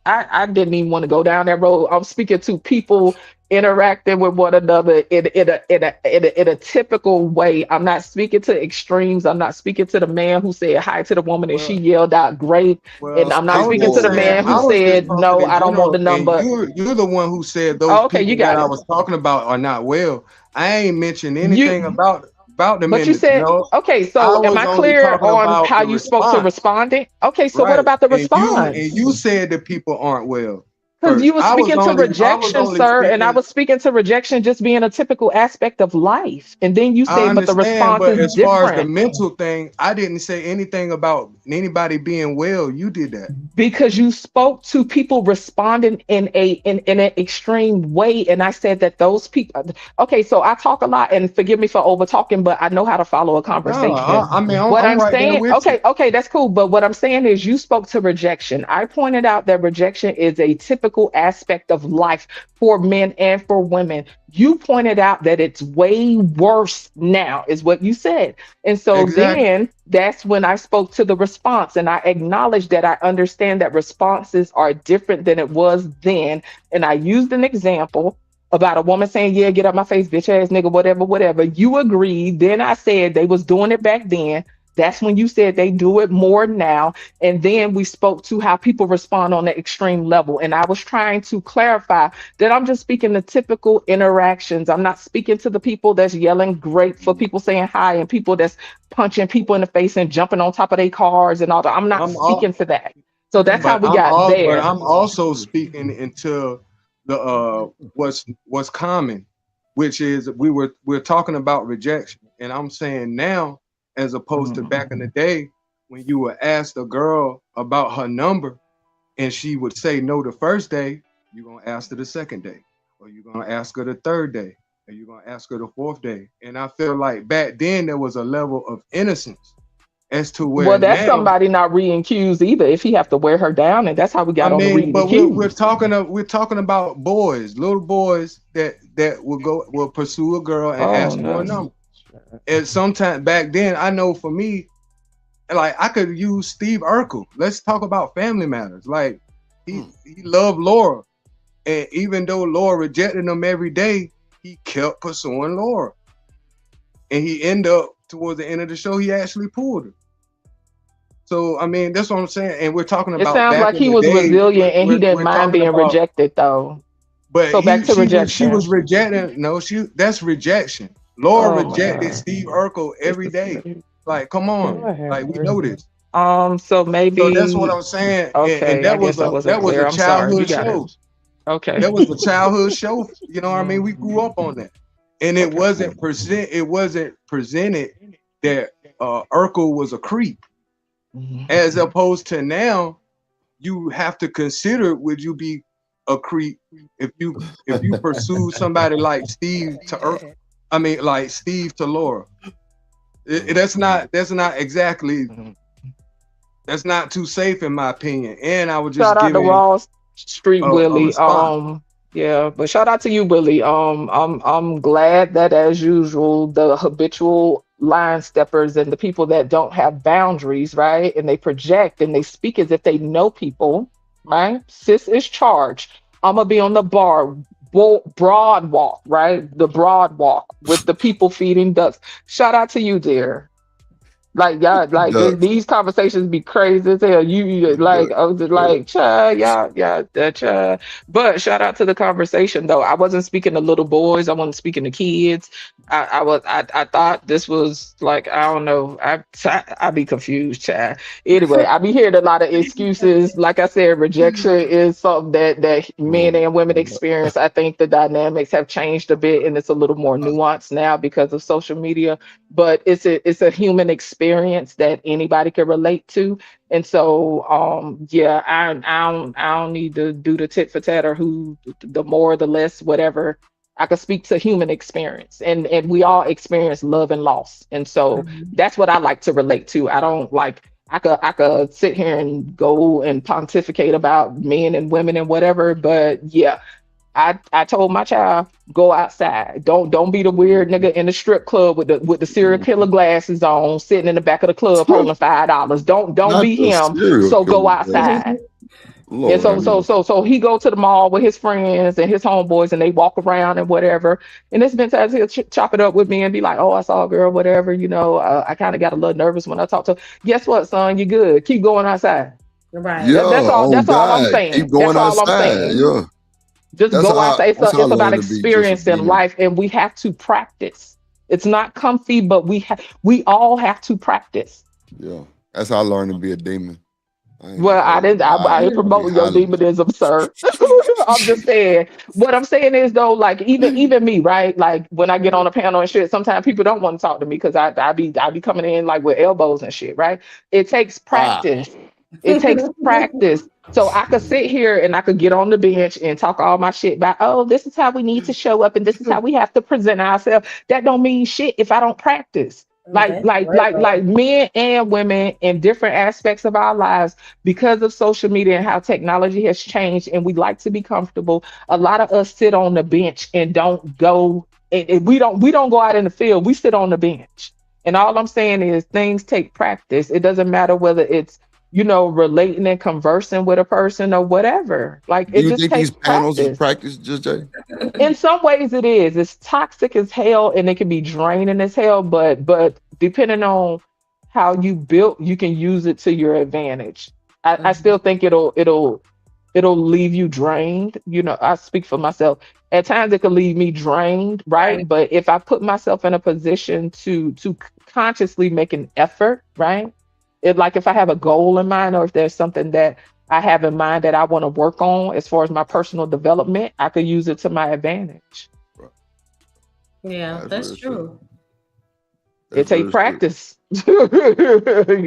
[SPEAKER 9] I didn't even want to go down that road. I'm speaking to people interacting with one another in a typical way. I'm not speaking to extremes. I'm not speaking to the man who said hi to the woman and she yelled out great. And I'm not speaking to the man who said no, I don't want the number.
[SPEAKER 17] You're the one who said those people that I was talking about are not well. I ain't mentioned anything about them.
[SPEAKER 9] But you said okay. So am I clear on how you spoke to responding? Okay. So what about the response?
[SPEAKER 17] And you said that people aren't well.
[SPEAKER 9] Because you were speaking to rejection, sir, and I was speaking to rejection just being a typical aspect of life. And then you said, but the response is different. As far as
[SPEAKER 17] the mental thing, I didn't say anything about anybody being well. You did that.
[SPEAKER 9] Because you spoke to people responding in an extreme way. And I said that those people, okay, so I talk a lot and forgive me for over talking, but I know how to follow a conversation. I'm saying, okay, that's cool. But what I'm saying is you spoke to rejection. I pointed out that rejection is a typical aspect of life for men and for women. You pointed out that it's way worse now, is what you said. And so
[SPEAKER 17] Exactly.
[SPEAKER 9] then that's when I spoke to the response and I acknowledged that I understand that responses are different than it was then. And I used an example about a woman saying, yeah, get out my face, bitch ass nigga, whatever, whatever. You agreed. Then I said they was doing it back then. That's when you said they do it more now. And then we spoke to how people respond on the extreme level. And I was trying to clarify that I'm just speaking the typical interactions. I'm not speaking to the people that's yelling great for people saying hi and people that's punching people in the face and jumping on top of their cars and all that. I'm not speaking to that. So that's how we got
[SPEAKER 17] But
[SPEAKER 9] there.
[SPEAKER 17] I'm also speaking into the what's common, which is we're talking about rejection, and I'm saying now, as opposed to back in the day when you would ask a girl about her number and she would say no the first day, you're gonna ask her the second day, or you're gonna ask her the third day, or you're gonna ask her the fourth day. And I feel like back then there was a level of innocence as to where
[SPEAKER 9] Well, that's
[SPEAKER 17] now,
[SPEAKER 9] somebody not reading cues either. If he have to wear her down, and that's how we got
[SPEAKER 17] I
[SPEAKER 9] on the
[SPEAKER 17] mean,
[SPEAKER 9] reading
[SPEAKER 17] but
[SPEAKER 9] cues.
[SPEAKER 17] we're talking about boys, little boys that will pursue a girl and ask for a number. And sometimes back then, I know for me, like I could use Steve Urkel. Let's talk about Family Matters. Like he loved Laura, and even though Laura rejected him every day, he kept pursuing Laura. And he ended up towards the end of the show, he actually pulled her. So I mean, that's what I'm saying. And we're talking
[SPEAKER 9] It
[SPEAKER 17] about
[SPEAKER 9] sounds
[SPEAKER 17] back
[SPEAKER 9] like
[SPEAKER 17] in
[SPEAKER 9] he
[SPEAKER 17] the
[SPEAKER 9] was
[SPEAKER 17] day,
[SPEAKER 9] resilient and he
[SPEAKER 17] we're
[SPEAKER 9] didn't mind
[SPEAKER 17] talking
[SPEAKER 9] being
[SPEAKER 17] about-
[SPEAKER 9] rejected though.
[SPEAKER 17] But
[SPEAKER 9] So back to
[SPEAKER 17] she
[SPEAKER 9] rejection.
[SPEAKER 17] was rejecting. No, that's rejection. Laura
[SPEAKER 9] Oh my
[SPEAKER 17] rejected
[SPEAKER 9] God.
[SPEAKER 17] Steve Urkel every day. Like, come on, like we know this.
[SPEAKER 9] So maybe.
[SPEAKER 17] So that's what I'm saying.
[SPEAKER 9] Okay,
[SPEAKER 17] and that
[SPEAKER 9] I guess I wasn't
[SPEAKER 17] that was
[SPEAKER 9] clear.
[SPEAKER 17] a
[SPEAKER 9] I'm sorry. You
[SPEAKER 17] childhood
[SPEAKER 9] got
[SPEAKER 17] show.
[SPEAKER 9] it. Okay.
[SPEAKER 17] That was a childhood show. You know what I mean? We grew up on that, and it wasn't presented that Urkel was a creep, as opposed to now. You have to consider: would you be a creep if you pursue somebody like Steve to Urkel? I mean, like Steve to Laura. That's not exactly. That's not too safe in my opinion. And I would just
[SPEAKER 9] Shout out to
[SPEAKER 17] give
[SPEAKER 9] Ross Street Willie.
[SPEAKER 17] response.
[SPEAKER 9] Yeah, but shout out to you, Willie. I'm glad that as usual, the habitual line steppers and the people that don't have boundaries, right? And they project and they speak as if they know people, right? Sis is charged. I'm gonna be on the broad walk, right? The broad walk with the people feeding ducks. Shout out to you, dear. Like y'all, like these conversations be crazy as hell. You like, I was like, cha. But shout out to the conversation though. I wasn't speaking to little boys. I wasn't speaking to kids. I thought this was like, I don't know. I be confused, child. Anyway, I be hearing a lot of excuses. Like I said, rejection is something that men and women experience. I think the dynamics have changed a bit, and it's a little more nuanced now because of social media. But it's a human experience that anybody can relate to. And so I don't need to do the tit for tat or who the more the less whatever. I could speak to human experience, and we all experience love and loss. And so that's what I like to relate to. I don't like I could sit here and go and pontificate about men and women and whatever, but yeah. I told my child, go outside. Don't be the weird nigga in the strip club with the serial killer glasses on, sitting in the back of the club holding $5. Don't be him. So go outside. And so he go to the mall with his friends and his homeboys, and they walk around and whatever. And it's been times he'll chop it up with me and be like, "Oh, I saw a girl, whatever." You know, I kind of got a little nervous when I talked to her. Guess what, son? You good? Keep going outside.
[SPEAKER 2] Right.
[SPEAKER 13] Yeah,
[SPEAKER 9] That's all I'm
[SPEAKER 13] God.
[SPEAKER 9] saying.
[SPEAKER 13] Keep going
[SPEAKER 9] That's all I'm
[SPEAKER 13] outside.
[SPEAKER 9] saying.
[SPEAKER 13] Yeah.
[SPEAKER 9] Just
[SPEAKER 13] That's
[SPEAKER 9] go
[SPEAKER 13] how-
[SPEAKER 9] outside. It's
[SPEAKER 13] that's how I
[SPEAKER 9] about
[SPEAKER 13] learned to be just
[SPEAKER 9] experience in
[SPEAKER 13] obedient.
[SPEAKER 9] life, and we have to practice. It's not comfy, but we all have to practice.
[SPEAKER 13] Yeah. That's how I learned to be a demon.
[SPEAKER 9] Well, I didn't promote your demonism, sir. I'm just saying. What I'm saying is though, like even me, right? Like when I get on a panel and shit, sometimes people don't want to talk to me because I be coming in like with elbows and shit, right? It takes practice. It takes practice. So I could sit here and I could get on the bench and talk all my shit about, oh, this is how we need to show up and this is how we have to present ourselves. That don't mean shit if I don't practice. Like men and women in different aspects of our lives, because of social media and how technology has changed, and we like to be comfortable. A lot of us sit on the bench and don't go, and we don't go out in the field. We sit on the bench. And all I'm saying is things take practice. It doesn't matter whether it's, relating and conversing with a person or whatever. Like
[SPEAKER 13] Do
[SPEAKER 9] it
[SPEAKER 13] you
[SPEAKER 9] just
[SPEAKER 13] think
[SPEAKER 9] takes
[SPEAKER 13] these panels is
[SPEAKER 9] practice.
[SPEAKER 13] practice, Just Jay?
[SPEAKER 9] In some ways it is. It's toxic as hell and it can be draining as hell, but depending on how you built, you can use it to your advantage. I still think it'll leave you drained. I speak for myself. At times it could leave me drained, right? But if I put myself in a position to consciously make an effort, right? Like if I have a goal in mind, or if there's something that I have in mind that I want to work on as far as my personal development, I could use it to my advantage.
[SPEAKER 15] Yeah, that's true.
[SPEAKER 9] It takes practice. You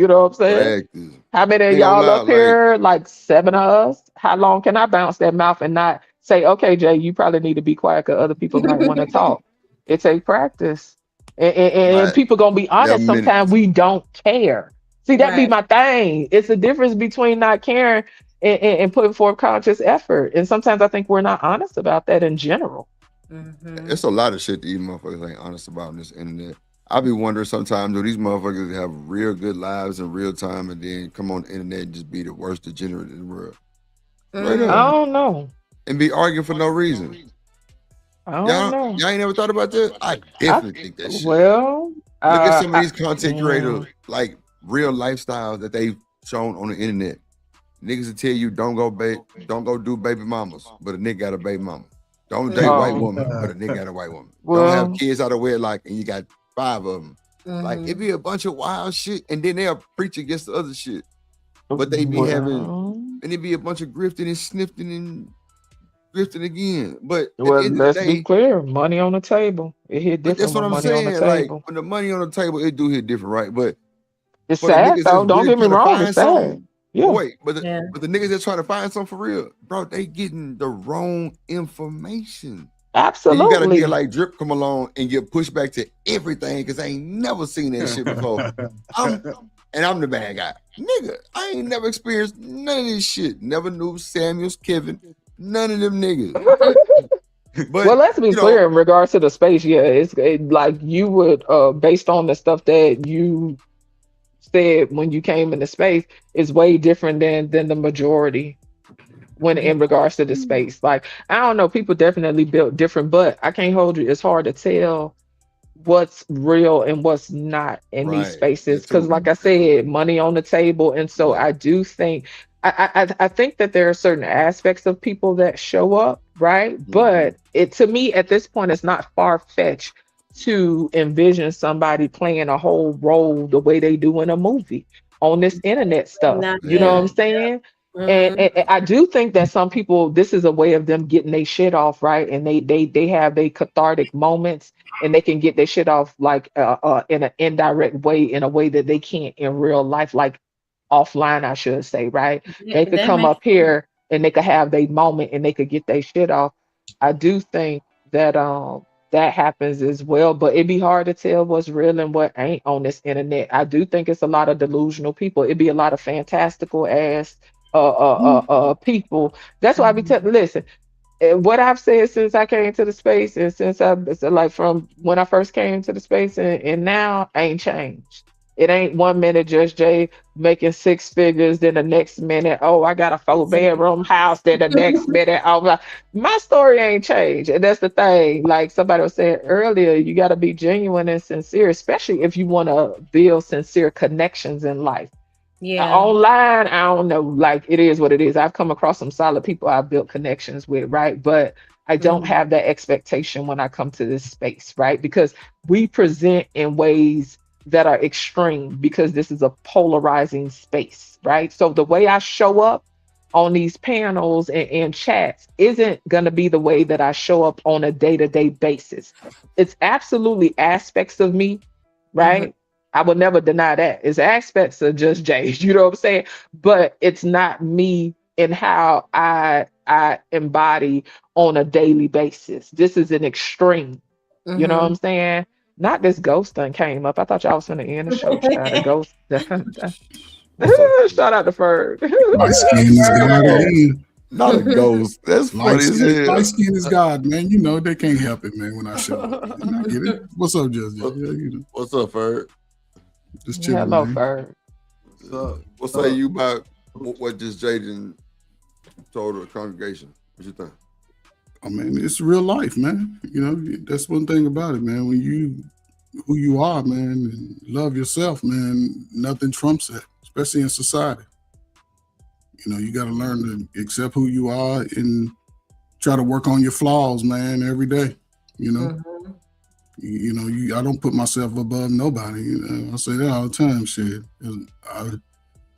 [SPEAKER 9] know what I'm saying?
[SPEAKER 13] Practice.
[SPEAKER 9] How many of
[SPEAKER 13] Ain't gonna
[SPEAKER 9] y'all
[SPEAKER 13] lie,
[SPEAKER 9] up here? Like 7 of us. How long can I bounce that mouth and not say, okay, Jay, you probably need to be quiet because other people might want to talk. It takes practice. And
[SPEAKER 13] Like
[SPEAKER 9] people gonna be honest,
[SPEAKER 13] 11 minutes.
[SPEAKER 9] sometimes we don't care. See, that be my thing. It's the difference between not caring and putting forth conscious effort. And sometimes I think we're not honest about that in general.
[SPEAKER 13] It's a lot of shit these motherfuckers ain't honest about on this internet. I be wondering sometimes, do these motherfuckers have real good lives in real time and then come on the internet and just be the worst degenerate in the world? Right
[SPEAKER 9] I
[SPEAKER 13] up.
[SPEAKER 9] don't know.
[SPEAKER 13] And be arguing for no reason.
[SPEAKER 9] I don't know.
[SPEAKER 13] Y'all ain't never thought about that? I definitely think that shit.
[SPEAKER 9] Well,
[SPEAKER 13] Look at some of these content creators, like real lifestyles that they've shown on the internet. Niggas will tell you don't go do baby mamas, but a nigga got a baby mama. Don't date a white woman, but a nigga got a white woman. Don't have kids out of wedlock and you got 5 of them. Like it be a bunch of wild shit, and then they'll preach against the other shit. But they be having, and it be a bunch of grifting and snifting and grifting again. But at the
[SPEAKER 9] Well,
[SPEAKER 13] end of the
[SPEAKER 9] let's
[SPEAKER 13] day,
[SPEAKER 9] be clear. Money on the table. It hit
[SPEAKER 13] but
[SPEAKER 9] different
[SPEAKER 13] that's what
[SPEAKER 9] when
[SPEAKER 13] I'm
[SPEAKER 9] money on the
[SPEAKER 13] saying. Like
[SPEAKER 9] table.
[SPEAKER 13] when the money on the table, it do hit different, right? But
[SPEAKER 9] It's
[SPEAKER 13] for the
[SPEAKER 9] sad
[SPEAKER 13] niggas
[SPEAKER 9] though.
[SPEAKER 13] that's
[SPEAKER 9] Don't
[SPEAKER 13] really
[SPEAKER 9] get me
[SPEAKER 13] trying to
[SPEAKER 9] wrong.
[SPEAKER 13] find
[SPEAKER 9] It's sad.
[SPEAKER 13] something,
[SPEAKER 9] Yeah.
[SPEAKER 13] wait, but the niggas that's trying to find something for real, bro, they getting the wrong information. And you got a
[SPEAKER 9] Absolutely.
[SPEAKER 13] nigga like Drip come along and get pushed back to everything because I ain't never seen that shit before. I'm the bad guy. Nigga, I ain't never experienced none of this shit. Never knew Samuels, Kevin, none of them niggas. But
[SPEAKER 9] Well, let's be clear in regards to the space. Yeah, like you would, based on the stuff that you said when you came into space, is way different than the majority when in regards to the space. Like, I don't know, people definitely built different, but I can't hold you. It's hard to tell what's real and what's not in these spaces because, like I said, money on the table. And so I do think I think that there are certain aspects of people that show up, right? But to me at this point, it's not far-fetched to envision somebody playing a whole role the way they do in a movie on this internet stuff. You know what I'm saying? And I do think that some people, this is a way of them getting their shit off, right? And they have their cathartic moments, and they can get their shit off like in an indirect way, in a way that they can't in real life, like offline, I should say, right?
[SPEAKER 15] Yeah,
[SPEAKER 9] They could
[SPEAKER 15] that
[SPEAKER 9] come
[SPEAKER 15] makes
[SPEAKER 9] up here and they could have their moment and they could get their shit off. I do think that that happens as well, but it'd be hard to tell what's real and what ain't on this internet. I do think it's a lot of delusional people. It'd be a lot of fantastical ass people. That's why I be telling, listen, what I've said since I came to the space and since like from when I first came to the space and now ain't changed. It ain't 1 minute Just Jay making 6 figures, then the next minute, oh, I got a 4-bedroom house, then the next minute, oh, my story ain't changed. And that's the thing. Like somebody was saying earlier, you got to be genuine and sincere, especially if you want to build sincere connections in life. Online, I don't know, like it is what it is. I've come across some solid people I've built connections with, right? But I don't have that expectation when I come to this space, right? Because we present in ways that are extreme because this is a polarizing space, right? So the way I show up on these panels and chats isn't going to be the way that I show up on a day-to-day basis. It's absolutely aspects of me, right? I would never deny that. It's aspects of Just Jay, you know what I'm saying? But it's not me in how I embody on a daily basis. This is an extreme, you know what I'm saying? Not this ghost thing came up. I thought y'all was gonna end the show. Child. The ghost. Shout out to Ferg.
[SPEAKER 19] Light skin is God again.
[SPEAKER 13] Not a ghost. That's funny as hell.
[SPEAKER 19] Light skin is God, man. You know they can't help it, man. When I show up, I get it. What's up, Just? Yeah, you know.
[SPEAKER 13] What's up, Ferg?
[SPEAKER 19] Just chilling.
[SPEAKER 9] Hello,
[SPEAKER 19] man.
[SPEAKER 9] Ferg.
[SPEAKER 13] What say you about what just Jaden told the congregation? What you think?
[SPEAKER 19] I mean, it's real life, man. You know, that's one thing about it, man. When you who you are, man, and love yourself, man, nothing trumps that, especially in society. You know, you got to learn to accept who you are and try to work on your flaws, man, every day. You know, you know, I don't put myself above nobody. You know, I say that all the time. Shit,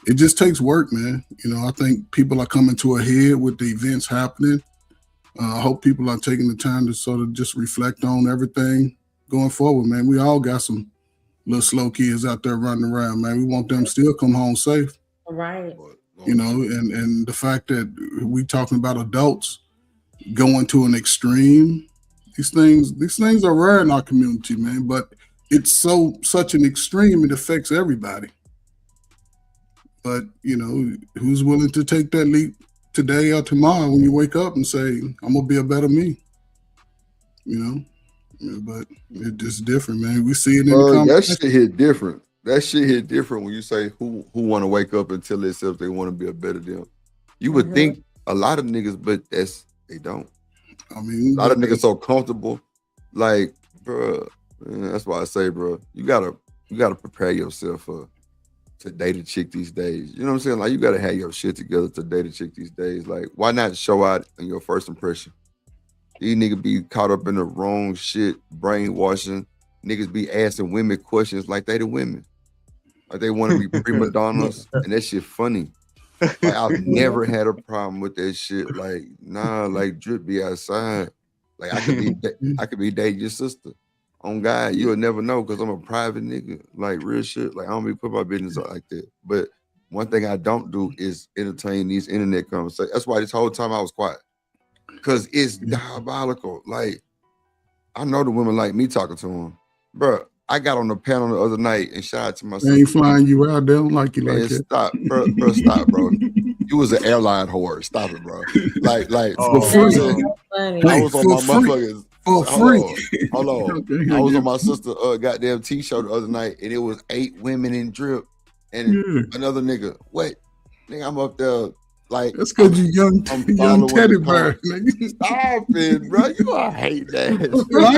[SPEAKER 19] it just takes work, man. You know, I think people are coming to a head with the events happening. I hope people are taking the time to sort of just reflect on everything going forward, man. We all got some little slow kids out there running around, man. We want them to still come home safe.
[SPEAKER 15] Right.
[SPEAKER 19] You know, and the fact that we talking about adults going to an extreme, these things are rare in our community, man, but it's such an extreme, it affects everybody. But, you know, who's willing to take that leap today or tomorrow when you wake up and say, I'm gonna be a better me? You know? Yeah, but it's just different, man. We see it in the
[SPEAKER 13] That
[SPEAKER 19] conversation.
[SPEAKER 13] shit hit different. That shit hit different when you say who want to wake up and tell themselves they want to be a better them. You would think a lot of niggas, but they don't.
[SPEAKER 19] I mean,
[SPEAKER 13] a lot of niggas so comfortable, like, bro. That's why I say, bro, you gotta prepare yourself to date a chick these days. You know what I'm saying? Like, you gotta have your shit together to date a chick these days. Like, why not show out in your first impression? These niggas be caught up in the wrong shit, brainwashing. Niggas be asking women questions like they the women. Like they want to be prima donnas, and that shit funny. Like, I've never had a problem with that shit. Like, nah, like Drip be outside. Like I could be dating your sister. On God, you'll never know because I'm a private nigga. Like real shit. Like I don't be put my business out like that. But one thing I don't do is entertain these internet conversations. That's why this whole time I was quiet. Cause it's diabolical. Like I know the women like me talking to them. Bro, I got on the panel the other night and shout out to myself.
[SPEAKER 19] They ain't flying you out. They don't like you like that.
[SPEAKER 13] Stop, bro, stop, bro. You was an airline whore. Stop it, bro. Like
[SPEAKER 19] for free.
[SPEAKER 13] I was on my motherfuckers.
[SPEAKER 19] For free.
[SPEAKER 13] Hold on.
[SPEAKER 19] Okay,
[SPEAKER 13] I was on my sister goddamn T-show the other night, and it was 8 women in Drip and another nigga. Wait, nigga, I'm up there like
[SPEAKER 19] that's because you young teddy bear.
[SPEAKER 13] Stop it, bro. You I hate that.
[SPEAKER 19] I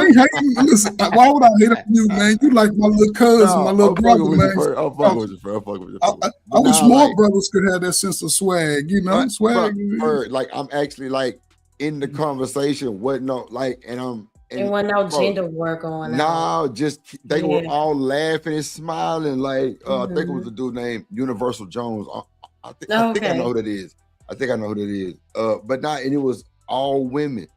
[SPEAKER 19] ain't hating. Listen, why would I hate on you, man? You like my little cousin, my little brother, man.
[SPEAKER 13] I'm fucking with you, bro. I'm fucking with you.
[SPEAKER 19] I wish more brothers could have that sense of swag, you know, swag.
[SPEAKER 13] Like I'm actually like in the conversation, what no, like, and I'm.
[SPEAKER 15] There wasn't no gender war going on.
[SPEAKER 13] No, just they were all laughing and smiling. Like I think it was a dude named Universal Jones. I think I know who that is. I think I know who that is. But not, and it was all women,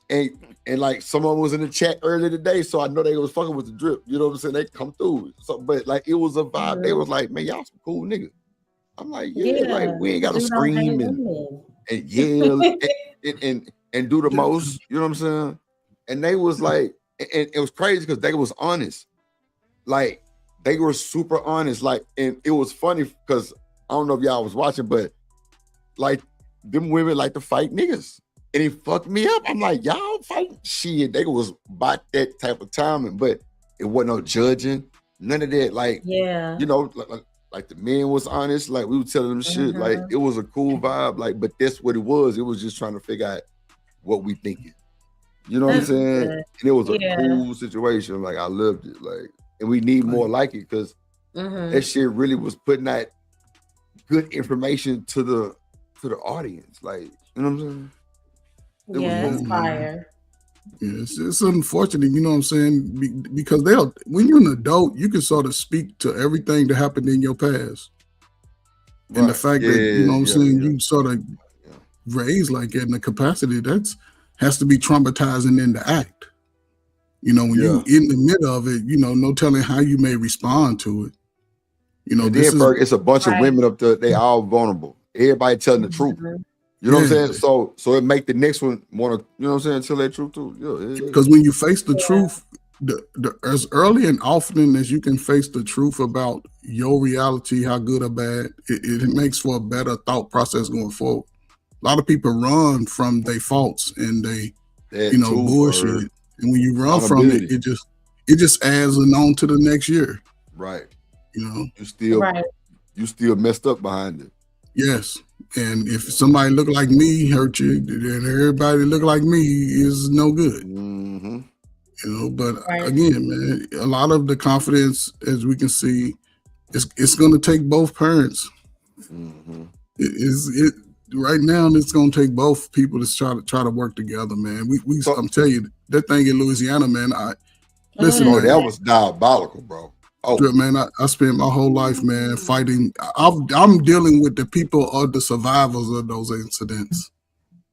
[SPEAKER 13] and like someone was in the chat earlier today, so I know they was fucking with the Drip. You know what I'm saying? They come through. So, but like it was a vibe. They was like, man, y'all some cool niggas. I'm like, like we ain't gotta scream and yell and do the most. You know what I'm saying? And they was like, and it was crazy because they was honest. Like they were super honest. Like, and it was funny because I don't know if y'all was watching, but like them women like to fight niggas. And it fucked me up. I'm like, y'all fight shit. They was about that type of timing, but it wasn't no judging, none of that. Like, you know, like the men was honest. Like we were telling them shit. Like it was a cool vibe. Like, but that's what it was. It was just trying to figure out what we thinking. You know what I'm saying? And it was a cool situation. Like I loved it. Like, and we need more like it because that shit really was putting out good information to the audience. Like, you know what I'm saying?
[SPEAKER 15] It's fire.
[SPEAKER 19] Yeah, it's unfortunate, you know what I'm saying? Because when you're an adult, you can sort of speak to everything that happened in your past. Right. And the fact that, you know what I'm saying, you sort of raised like that in the capacity, has to be traumatizing in the act. You know, when you're in the middle of it, you know, no telling how you may respond to it. You know,
[SPEAKER 13] it's a bunch of women up there, they all vulnerable. Everybody telling the truth. You know what I'm saying? So it make the next one want to, you know what I'm saying, tell that truth too.
[SPEAKER 19] Because when you face the truth, as early and often as you can face the truth about your reality, how good or bad, it makes for a better thought process going forward. A lot of people run from their faults and they, bullshit. And when you run from it, it just adds on to the next year.
[SPEAKER 13] Right.
[SPEAKER 19] You
[SPEAKER 13] still messed up behind it.
[SPEAKER 19] Yes. And if somebody look like me hurt you, then everybody look like me is no good.
[SPEAKER 13] Mm-hmm.
[SPEAKER 19] But again, man, a lot of the confidence, as we can see, it's going to take both parents.
[SPEAKER 13] Mm-hmm.
[SPEAKER 19] Right now, it's going to take both people to try to work together, man. I'm telling you, that thing in Louisiana, man. Listen, man,
[SPEAKER 13] that was diabolical, bro. Oh
[SPEAKER 19] man, I spent my whole life, man, fighting. I'm dealing with the people or the survivors of those incidents.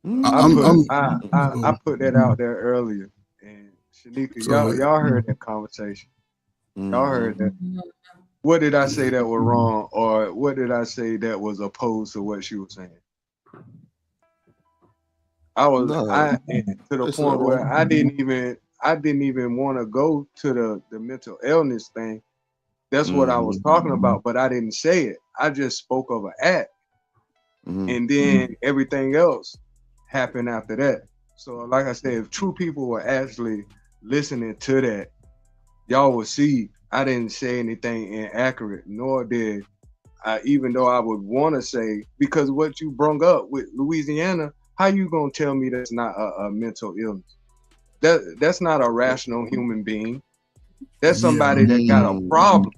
[SPEAKER 17] I put that out there earlier, and Shanika, y'all heard that conversation. Y'all heard that. What did I say that was wrong, or what did I say that was opposed to what she was saying? To the point where I didn't even want to go to the mental illness thing. That's what I was talking about, but I didn't say it. I just spoke of an act. And then everything else happened after that. So like I said, if true people were actually listening to that, y'all would see I didn't say anything inaccurate, nor did I, even though I would want to say, because what you brought up with Louisiana, how you gonna tell me that's not a mental illness? That's not a rational human being. That's somebody that got a problem.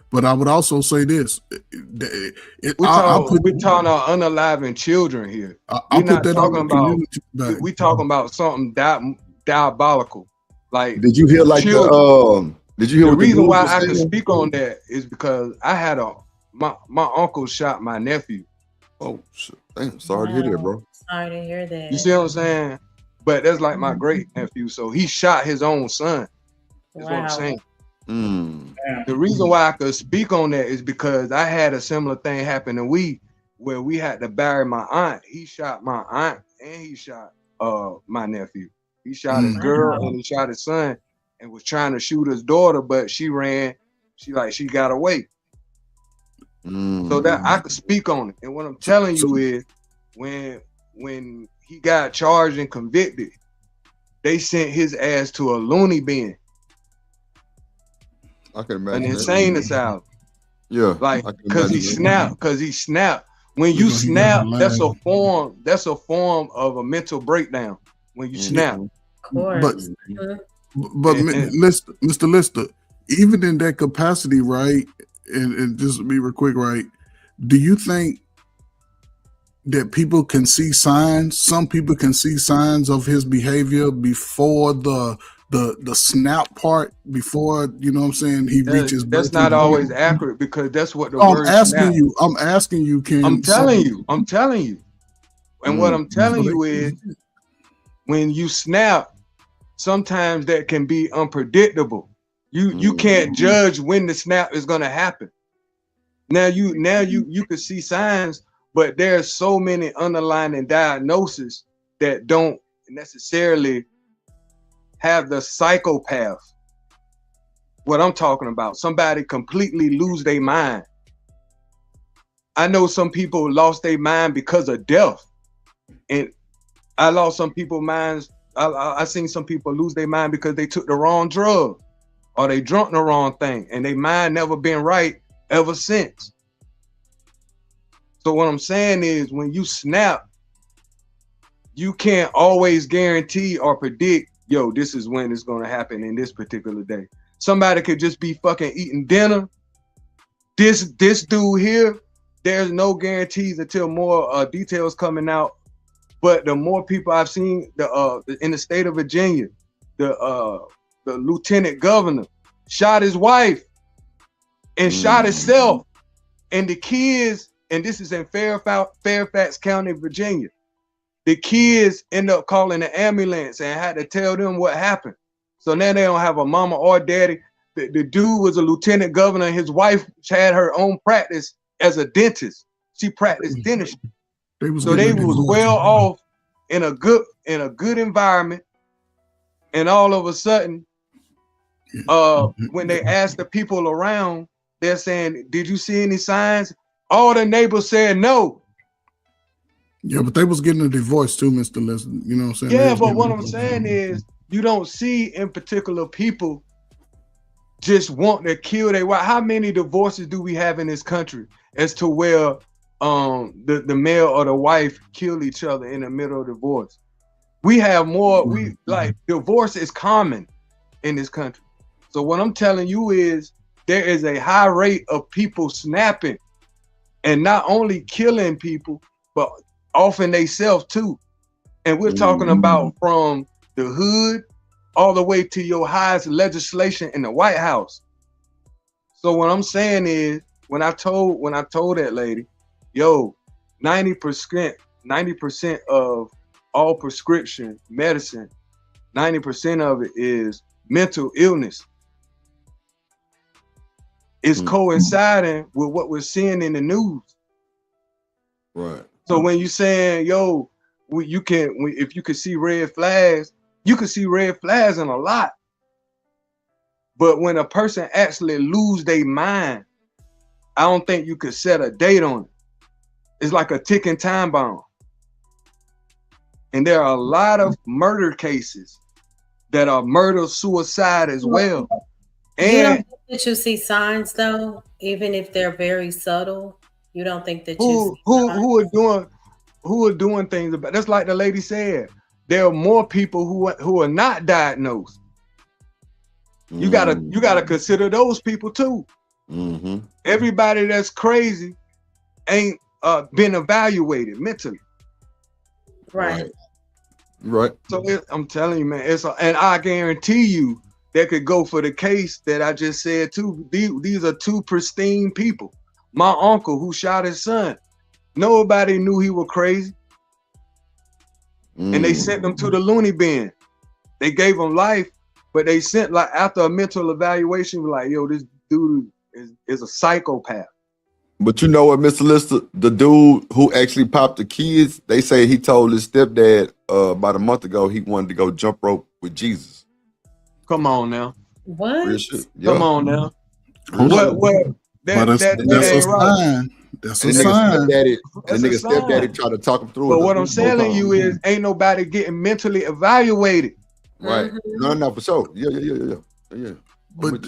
[SPEAKER 19] But I would also say this:
[SPEAKER 17] we're talking about unaliving children here. We're not talking about. We talking about something diabolical. Like,
[SPEAKER 13] did you hear like
[SPEAKER 17] children.
[SPEAKER 13] Did you hear
[SPEAKER 17] the
[SPEAKER 13] what
[SPEAKER 17] reason
[SPEAKER 13] the
[SPEAKER 17] why
[SPEAKER 13] was
[SPEAKER 17] I can
[SPEAKER 13] saying?
[SPEAKER 17] speak on that is because I had my uncle shot my nephew.
[SPEAKER 13] Oh shit! Damn, sorry to hear that, bro.
[SPEAKER 15] Sorry to hear that.
[SPEAKER 17] You see what I'm saying? But that's like my great nephew, so he shot his own son. That's what I'm saying. The reason why I could speak on that is because I had a similar thing happen to where we had to bury my aunt. He shot my aunt and he shot my nephew. He shot his girl and he shot his son and was trying to shoot his daughter, but she ran. She got away. So that I could speak on it. And what I'm telling you is when he got charged and convicted, they sent his ass to a loony bin.
[SPEAKER 13] I can imagine
[SPEAKER 17] an insane asylum.
[SPEAKER 13] Yeah,
[SPEAKER 17] like because he snapped. When you snap, that's a form of a mental breakdown. When you snap.
[SPEAKER 19] But Mr. Lister, even in that capacity, right? And just to be real quick, right? Do you think that people can see signs? Some people can see signs of his behavior before the snap part, before, you know what I'm saying, he reaches.
[SPEAKER 17] That's not always accurate because that's what the
[SPEAKER 19] I'm
[SPEAKER 17] word
[SPEAKER 19] asking
[SPEAKER 17] snap.
[SPEAKER 19] I'm asking you, Ken.
[SPEAKER 17] I'm telling you. And what I'm telling you is when you snap, sometimes that can be unpredictable. You can't judge when the snap is gonna happen. Now you can see signs, but there's so many underlying diagnoses that don't necessarily have the psychopath. What I'm talking about, somebody completely lose their mind. I know some people lost their mind because of death, and I lost some people's minds. I seen some people lose their mind because they took the wrong drug or they drunk the wrong thing, and their mind never been right ever since. So what I'm saying is, when you snap, you can't always guarantee or predict, yo, this is when it's gonna happen in this particular day. Somebody could just be fucking eating dinner. This dude here, there's no guarantees until more details coming out. But the more people I've seen, in the state of Virginia, the lieutenant governor shot his wife and shot himself, and the kids, and this is in Fairfax County, Virginia. The kids end up calling the ambulance and had to tell them what happened. So now they don't have a mama or daddy. The dude was a lieutenant governor, and his wife had her own practice as a dentist. She practiced dentistry. They was well off in a good environment, and all of a sudden when they ask the people around, they're saying, "Did you see any signs?" All the neighbors said no.
[SPEAKER 19] Yeah, but they was getting a divorce too, Mr. Listen. You know what I'm saying? They
[SPEAKER 17] Yeah,
[SPEAKER 19] was
[SPEAKER 17] but
[SPEAKER 19] getting
[SPEAKER 17] what
[SPEAKER 19] a
[SPEAKER 17] I'm
[SPEAKER 19] divorce.
[SPEAKER 17] saying is, you don't see in particular people just want to kill their wife. How many divorces do we have in this country as to where the male or the wife kill each other in the middle of divorce? We have more. We like divorce is common in this country. So what I'm telling you is there is a high rate of people snapping and not only killing people, but offing themselves too. And we're talking about from the hood all the way to your highest legislation in the White House. So what I'm saying is, when I told that lady, yo, 90% of all prescription medicine, 90% of it is mental illness. It's coinciding with what we're seeing in the news.
[SPEAKER 13] Right.
[SPEAKER 17] So when you saying, yo, if you could see red flags, you could see red flags in a lot. But when a person actually lose their mind, I don't think you could set a date on it. It's like a ticking time bomb. And there are a lot of murder cases that are murder-suicide as well.
[SPEAKER 15] You don't
[SPEAKER 17] And
[SPEAKER 15] think that you see signs though, even if they're very subtle. You don't think that
[SPEAKER 17] who are doing things about that's like the lady said. There are more people who are not diagnosed. You gotta consider those people too. Everybody that's crazy ain't been evaluated mentally.
[SPEAKER 15] Right.
[SPEAKER 13] Right.
[SPEAKER 17] So I'm telling you, man, and I guarantee you that could go for the case that I just said too. These are two pristine people. My uncle who shot his son, nobody knew he was crazy. And they sent him to the loony bin. They gave him life, but they sent like after a mental evaluation, like, yo, this dude is a psychopath.
[SPEAKER 13] But you know what, Mr. Lister, the dude who actually popped the kids, they say he told his stepdad about a month ago he wanted to go jump rope with Jesus.
[SPEAKER 17] Come on now.
[SPEAKER 15] What?
[SPEAKER 13] Real shit.
[SPEAKER 17] Come on now.
[SPEAKER 19] But that's a sign. That's a sign.
[SPEAKER 13] The nigga stepdaddy tried to talk him through it.
[SPEAKER 17] But what I'm telling you is, ain't nobody getting mentally evaluated.
[SPEAKER 13] Right. No, for sure. Yeah.
[SPEAKER 19] But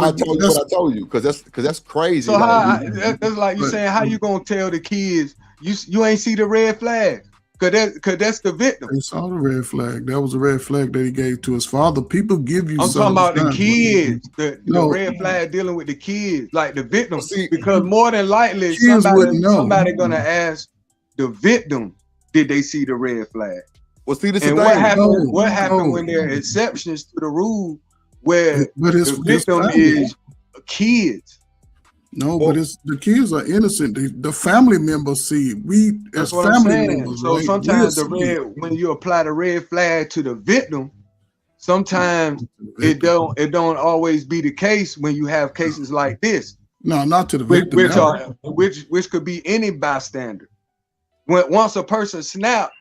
[SPEAKER 13] I told you because that's crazy.
[SPEAKER 17] So that's like you saying, how you gonna tell the kids you ain't see the red flag? Cause that's the victim.
[SPEAKER 19] He saw the red flag. That was a red flag that he gave to his father. People give you.
[SPEAKER 17] I'm talking about the kids. The red flag dealing with the kids, like the victim. Because more than likely, somebody gonna ask the victim, did they see the red flag?
[SPEAKER 13] Well, see, this
[SPEAKER 17] and
[SPEAKER 13] is
[SPEAKER 17] what happened? What happened when there are exceptions to the rule where the victim is kids?
[SPEAKER 19] No, but it's the kids are innocent. The family members see it. We
[SPEAKER 17] That's
[SPEAKER 19] as
[SPEAKER 17] what I'm
[SPEAKER 19] family
[SPEAKER 17] saying.
[SPEAKER 19] members.
[SPEAKER 17] So
[SPEAKER 19] right?
[SPEAKER 17] sometimes
[SPEAKER 19] We'll see it.
[SPEAKER 17] when you apply the red flag to the victim, sometimes it don't always be the case when you have cases like this.
[SPEAKER 19] No, not to the victim.
[SPEAKER 17] Which could be any bystander. Once a person snap,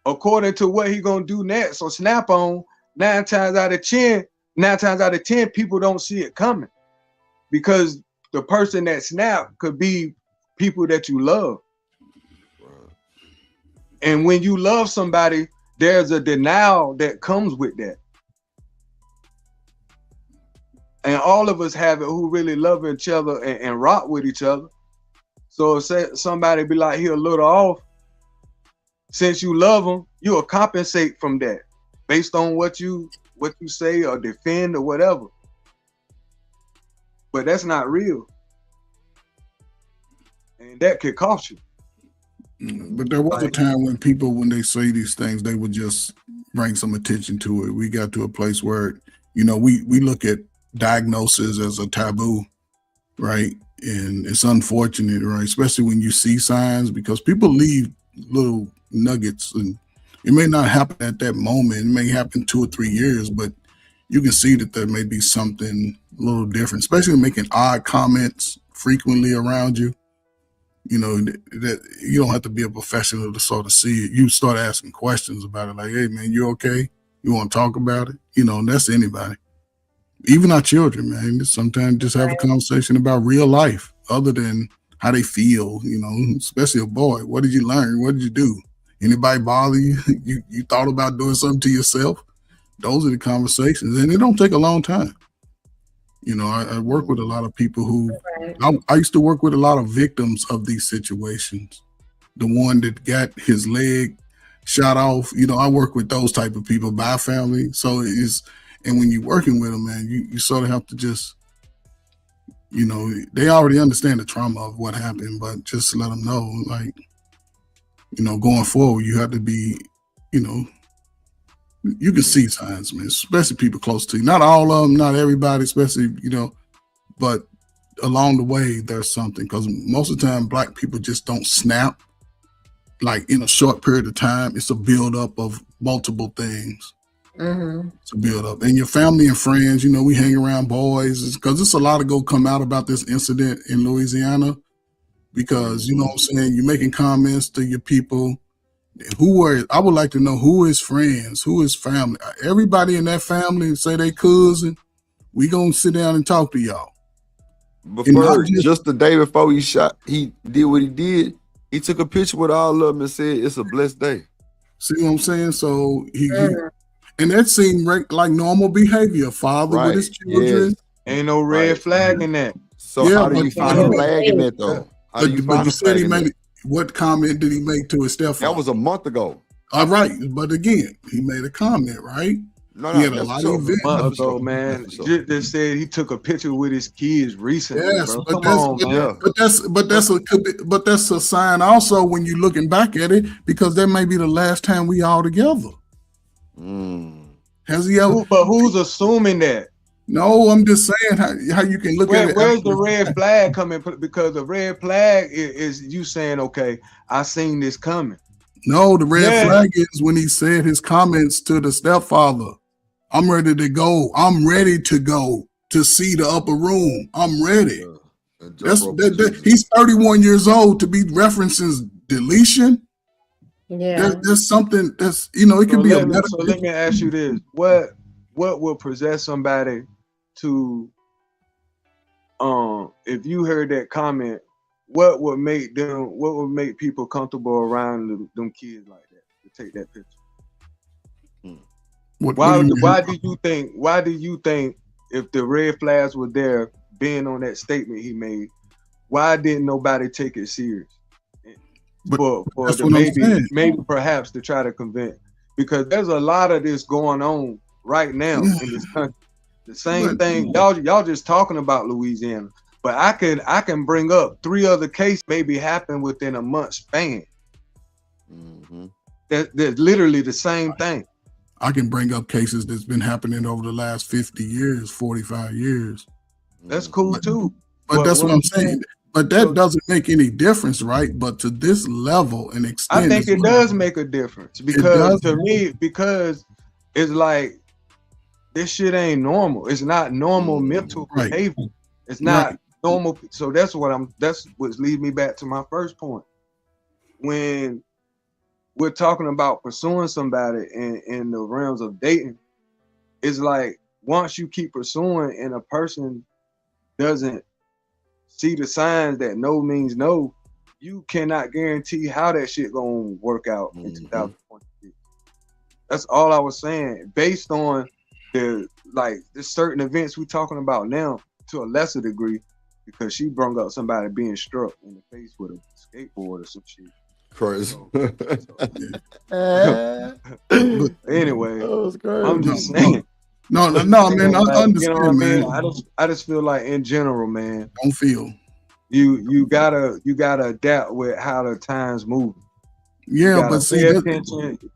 [SPEAKER 17] according to what he gonna do next or snap on, 9 times out of 10, people don't see it coming. Because the person that snapped could be people that you love. And when you love somebody, there's a denial that comes with that. And all of us have it who really love each other and rock with each other. So if somebody be like, he a little off, since you love them, you'll compensate from that based on what you say or defend or whatever. But that's not real. And that could cost you.
[SPEAKER 19] But there was a time when people, when they say these things, they would just bring some attention to it. We got to a place where, we look at diagnosis as a taboo, right? And it's unfortunate, right? Especially when you see signs, because people leave little nuggets, and it may not happen at that moment. It may happen 2 or 3 years, but you can see that there may be something a little different, especially making odd comments frequently around you. That you don't have to be a professional to sort of see it. You start asking questions about it, like, hey man, you okay? You want to talk about it? And that's anybody. even our children, man. Sometimes just have a conversation about real life, other than how they feel. You know, especially a boy. What did you learn? What did you do? Anybody bother you? You thought about doing something to yourself? Those are the conversations, and it don't take a long time. You know, I work with a lot of people who I used to work with a lot of victims of these situations. The one that got his leg shot off, you know, I work with those type of people by family. So and when you're working with them, man, you sort of have to just, you know, they already understand the trauma of what happened, but just let them know, like, you know, going forward, you have to be, you know, you can see signs, man, especially people close to you. Not all of them, not everybody, especially, you know, but along the way, there's something. Because most of the time, Black people just don't snap, like, in a short period of time. It's a buildup of multiple things. It's a buildup. And your family and friends, you know, we hang around boys, because there's a lot of go come out about this incident in Louisiana, because, you know what I'm saying, you're making comments to your people. I would like to know who is friends, who is family. Everybody in that family say they cousin. We gonna sit down and talk to y'all.
[SPEAKER 13] Before, just the day before he did what he did, he took a picture with all of them and said, "It's a blessed day."
[SPEAKER 19] See what I'm saying? So he and that seemed like normal behavior. Father with his children.
[SPEAKER 17] Yes. Ain't no red flag in that.
[SPEAKER 13] So how do you find a flag in that though?
[SPEAKER 19] But you said he made it. What comment did he make to his stepfather?
[SPEAKER 13] That was a month ago.
[SPEAKER 19] All right, but again, he made a comment, right? He had a lot of events.
[SPEAKER 17] Month ago, man. Just said he took a picture with his kids recently.
[SPEAKER 19] Yes,
[SPEAKER 17] bro.
[SPEAKER 19] but that's a sign also when you're looking back at it, because that may be the last time we all together. Has he ever?
[SPEAKER 17] But who's assuming that?
[SPEAKER 19] No, I'm just saying how you can look at it.
[SPEAKER 17] Where's the red flag coming? Because the red flag is you saying, okay, I seen this coming.
[SPEAKER 19] No, the red flag is when he said his comments to the stepfather. I'm ready to go. I'm ready to go to see the upper room. I'm ready. He's 31 years old to be referencing deletion.
[SPEAKER 15] Yeah.
[SPEAKER 19] There's something that's, you know, it could be a medical.
[SPEAKER 17] So let me ask you this. What will possess somebody to, if you heard that comment, what would make people comfortable around them kids like that to take that picture? Why do you think if the red flags were there, being on that statement he made, why didn't nobody take it serious? Maybe perhaps to try to convince, because there's a lot of this going on right now in this country. The same thing, y'all just talking about Louisiana, but I can bring up 3 other cases maybe happen within a month span. That's literally the same thing.
[SPEAKER 19] I can bring up cases that's been happening over the last 50 years, 45 years.
[SPEAKER 17] That's cool too.
[SPEAKER 19] But that's what I'm saying. But that doesn't make any difference, right? But to this level and extent,
[SPEAKER 17] I think it does make a difference, because to me, because it's like, this shit ain't normal. It's not normal mental behavior. It's not normal. So that's what's leads me back to my first point. When we're talking about pursuing somebody in the realms of dating, it's like, once you keep pursuing and a person doesn't see the signs that no means no, you cannot guarantee how that shit gonna work out in 2026. That's all I was saying. Based on the certain events we're talking about now, to a lesser degree, because she brought up somebody being struck in the face with a skateboard or some shit.
[SPEAKER 13] Crazy.
[SPEAKER 17] Anyway, I'm just saying.
[SPEAKER 19] No, man. I understand,
[SPEAKER 17] you know what
[SPEAKER 19] man.
[SPEAKER 17] I mean? I just feel like, in general, man.
[SPEAKER 19] Don't feel.
[SPEAKER 17] You gotta adapt with how the times move.
[SPEAKER 19] Yeah, but see,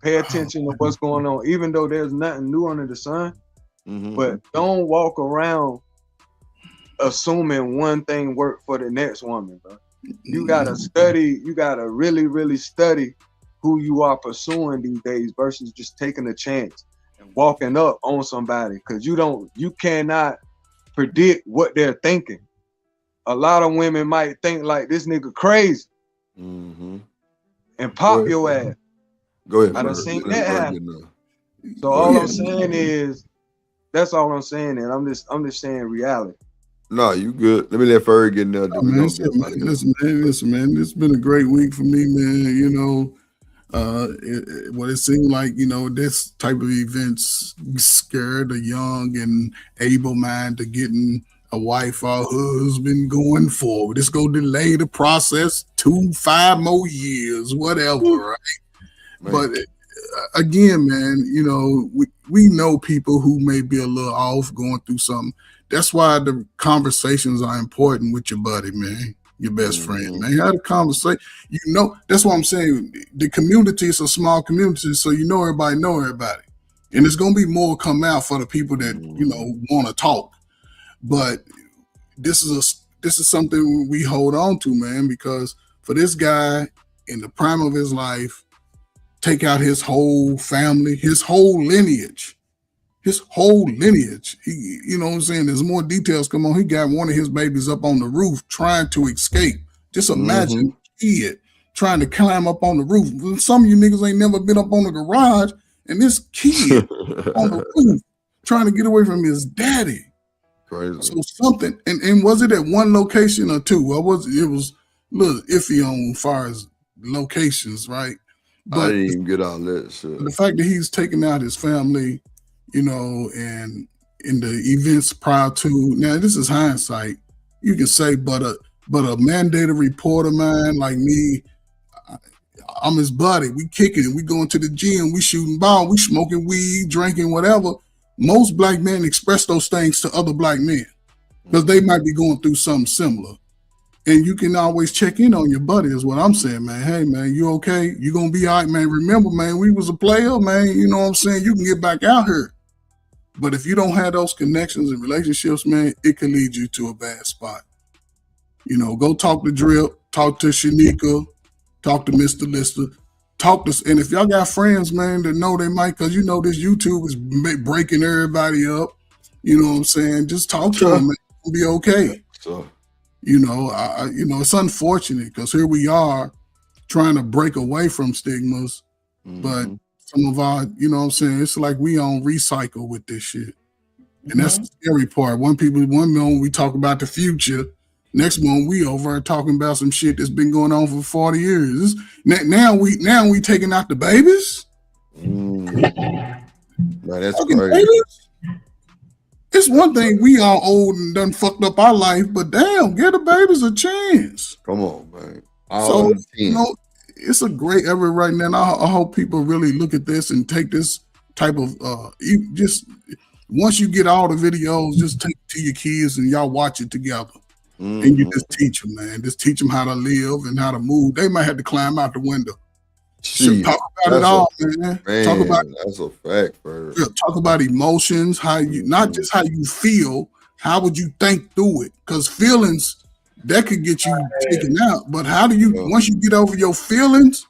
[SPEAKER 17] pay attention to what's going on, even though there's nothing new under the sun. But don't walk around assuming one thing worked for the next woman, bro. You gotta study. You gotta really, really study who you are pursuing these days versus just taking a chance and walking up on somebody, because you cannot predict what they're thinking. A lot of women might think like, this nigga crazy, and pop your ass.
[SPEAKER 13] Go ahead.
[SPEAKER 17] I done seen that happen. So all I'm saying is, That's all I'm saying, and I'm just saying reality.
[SPEAKER 13] No, you good. Let me let Ferg get in there.
[SPEAKER 19] Oh, man, listen, man. It's been a great week for me, man. You know, what it seemed like, you know, this type of events scare the young and able mind to getting a wife or husband going forward. It's gonna delay the process 5 more years, whatever, right?
[SPEAKER 13] Man.
[SPEAKER 19] But again, man, you know, we know people who may be a little off going through something. That's why the conversations are important with your buddy, man, your best friend, man. Have a conversation. You know, that's what I'm saying. The community is a small community, so you know everybody, and it's gonna be more come out for the people that you know want to talk. But this is something we hold on to, man, because for this guy in the prime of his life, take out his whole family, his whole lineage. He, you know what I'm saying? There's more details come on. He got one of his babies up on the roof trying to escape. Just imagine a kid trying to climb up on the roof. Some of you niggas ain't never been up on the garage, and this kid on the roof trying to get away from his daddy.
[SPEAKER 13] Crazy.
[SPEAKER 19] So something, and was it at one location or two? It was a little iffy on as far as locations, right? But
[SPEAKER 13] I didn't even get all that shit.
[SPEAKER 19] the fact that he's taking out his family, you know, and in the events prior to, now this is hindsight, you can say, but a mandated reporter, man, like me, I'm his buddy. We kicking it. We going to the gym. We shooting ball. We smoking weed, drinking, whatever. Most black men express those things to other black men because they might be going through something similar. And you can always check in on your buddy is what I'm saying, man. Hey, man, you okay? You gonna be all right, man. Remember, man, we was a player, man. You know what I'm saying? You can get back out here. But if you don't have those connections and relationships, man, it can lead you to a bad spot. You know, go talk to Drip, talk to Shanika, talk to Mr. Lister, and if y'all got friends, man, that know they might, because you know this YouTube is breaking everybody up. You know what I'm saying? Just talk to them, man. It'll be okay.
[SPEAKER 13] So,
[SPEAKER 19] you know, you know, it's unfortunate because here we are trying to break away from stigmas, but some of our, you know what I'm saying, it's like we on recycle with this shit. And that's the scary part. One moment we talk about the future, next moment we over talking about some shit that's been going on for 40 years. Now we taking out the babies?
[SPEAKER 13] Man, that's
[SPEAKER 19] Fucking
[SPEAKER 13] crazy.
[SPEAKER 19] babies? It's one thing we all old and done fucked up our life, but damn, give the babies a chance.
[SPEAKER 13] Come on, man.
[SPEAKER 19] So, you know, it's a great effort right now. And I hope people really look at this and take this type of you just once you get all the videos, just take it to your kids and y'all watch it together. And you just teach them, man. Just teach them how to live and how to move. They might have to climb out the window. So talk about it all, man. Talk about
[SPEAKER 13] that's a fact, bro.
[SPEAKER 19] talk about emotions, how you not just how you feel, how would you think through it? Because feelings that could get you taken out. But how do you once you get over your feelings,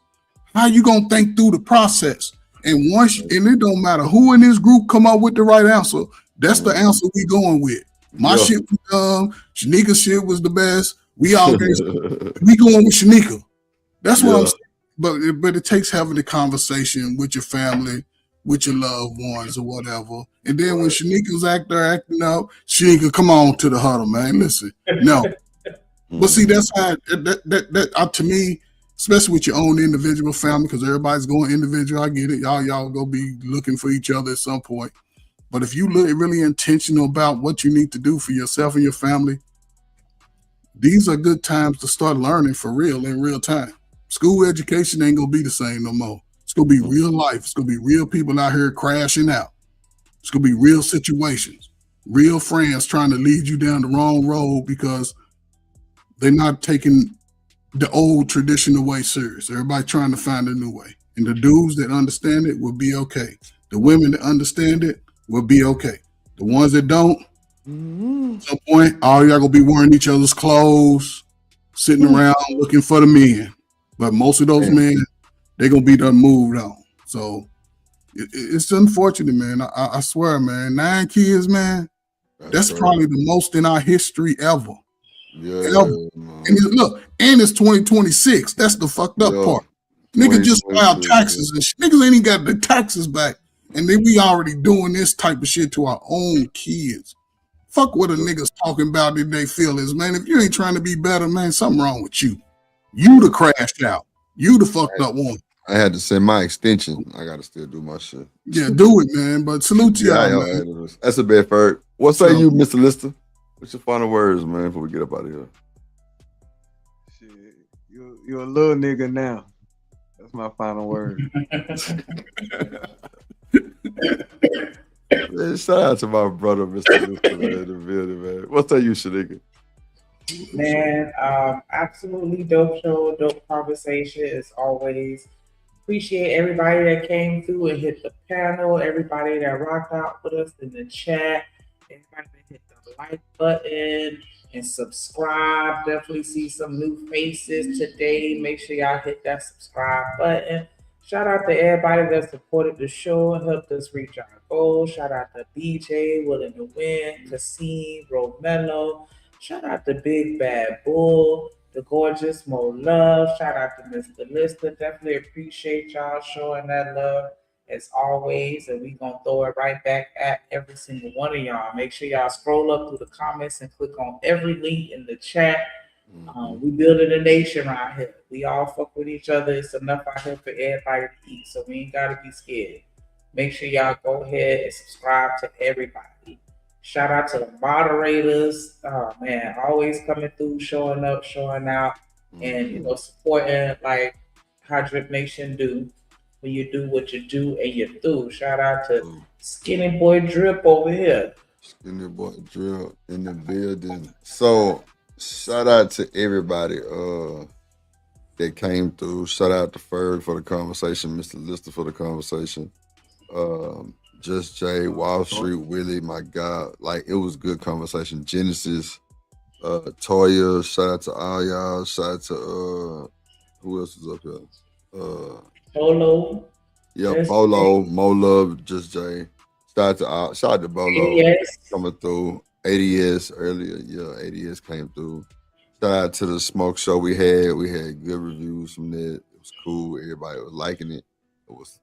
[SPEAKER 19] how you gonna think through the process? And and it don't matter who in this group come up with the right answer, that's the answer we going with. My shit was dumb, Shanika's shit was the best. We all we going with Shanika. That's what I'm saying. But it takes having the conversation with your family, with your loved ones or whatever. And then when Shanika's acting out, Shanika, come on to the huddle, man. Listen, no. But see, that's how that to me, especially with your own individual family, because everybody's going individual. I get it. Y'all go be looking for each other at some point. But if you look really intentional about what you need to do for yourself and your family, these are good times to start learning for real in real time. School education ain't gonna be the same no more. It's gonna be real life. It's gonna be real people out here crashing out. It's gonna be real situations, real friends trying to lead you down the wrong road because they're not taking the old traditional way serious. Everybody trying to find a new way. And the dudes that understand it will be okay. The women that understand it will be okay. The ones that don't, at some point, all y'all gonna be wearing each other's clothes, sitting around looking for the men. But most of those men, they're gonna be done moved on. So it's unfortunate, man. I swear, man. 9 kids, man. That's probably the most in our history ever. Ever. And look, and it's 2026. That's the fucked up part. Niggas just filed taxes and niggas ain't even got the taxes back. And then we already doing this type of shit to our own kids. Fuck what a nigga's talking about in their feelings, man. If you ain't trying to be better, man, something wrong with you. You the crashed out. You the fucked up one.
[SPEAKER 13] I had to send my extension. I gotta still do my shit.
[SPEAKER 19] Yeah, do it, man. But salute to y'all, man.
[SPEAKER 13] That's a bit Ferg. What say you, Mr. Lister? What's your final words, man, before we get up out of here?
[SPEAKER 17] You're a little nigga now. That's my final word.
[SPEAKER 13] Man, shout out to my brother, Mr. Lister, man, in the building, man. What say you, Shanika?
[SPEAKER 2] Man, absolutely dope show, dope conversation as always. Appreciate everybody that came through and hit the panel, everybody that rocked out with us in the chat, everybody that hit the like button and subscribe. Definitely see some new faces today. Make sure y'all hit that subscribe button. Shout out to everybody that supported the show and helped us reach our goals. Shout out to BJ, Willing to Win, Cassim, Romelo. Shout out to Big Bad Bull, the gorgeous Mo Love. Shout out to Mr. Lister. Definitely appreciate y'all showing that love as always. And we gonna throw it right back at every single one of y'all. Make sure y'all scroll up through the comments and click on every link in the chat. We building a nation around here. We all fuck with each other. It's enough out here for everybody to eat. So we ain't gotta be scared. Make sure y'all go ahead and subscribe to everybody. Shout out to the moderators. Oh man, always coming through, showing up, showing out, and supporting like how Drip Nation do. When you do what you do and you're through. Shout out to Skinny Boy Drip over here.
[SPEAKER 13] Skinny Boy Drip in the building. So shout out to everybody that came through. Shout out to Ferg for the conversation, Mr. Lister for the conversation. Just Jay, Wall Street, Willie, my God. Like, it was good conversation. Genesis, Toya, shout out to all y'all. Shout out to, who else was up here?
[SPEAKER 2] Polo.
[SPEAKER 13] Yeah, Polo, Mo Love, Just Jay. Shout out to Bolo coming through. ADS earlier, yeah, ADS came through. Shout out to the smoke show we had. We had good reviews from that. It was cool. Everybody was liking it. It was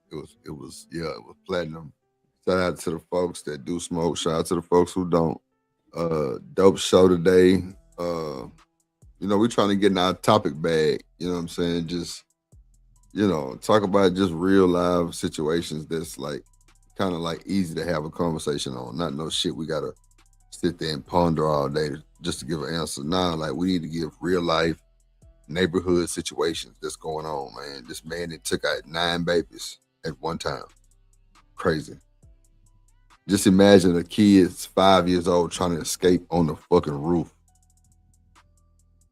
[SPEAKER 13] platinum. Shout out to the folks that do smoke. Shout out to the folks who don't. Dope show today. We're trying to get in our topic bag. You know what I'm saying? Just, talk about just real live situations that's like kind of like easy to have a conversation on. Not no shit we gotta sit there and ponder all day just to give an answer. Nah, like we need to give real life neighborhood situations that's going on, man. This man that took out 9 babies at one time. Crazy. Just imagine a kid's 5 years old trying to escape on the fucking roof.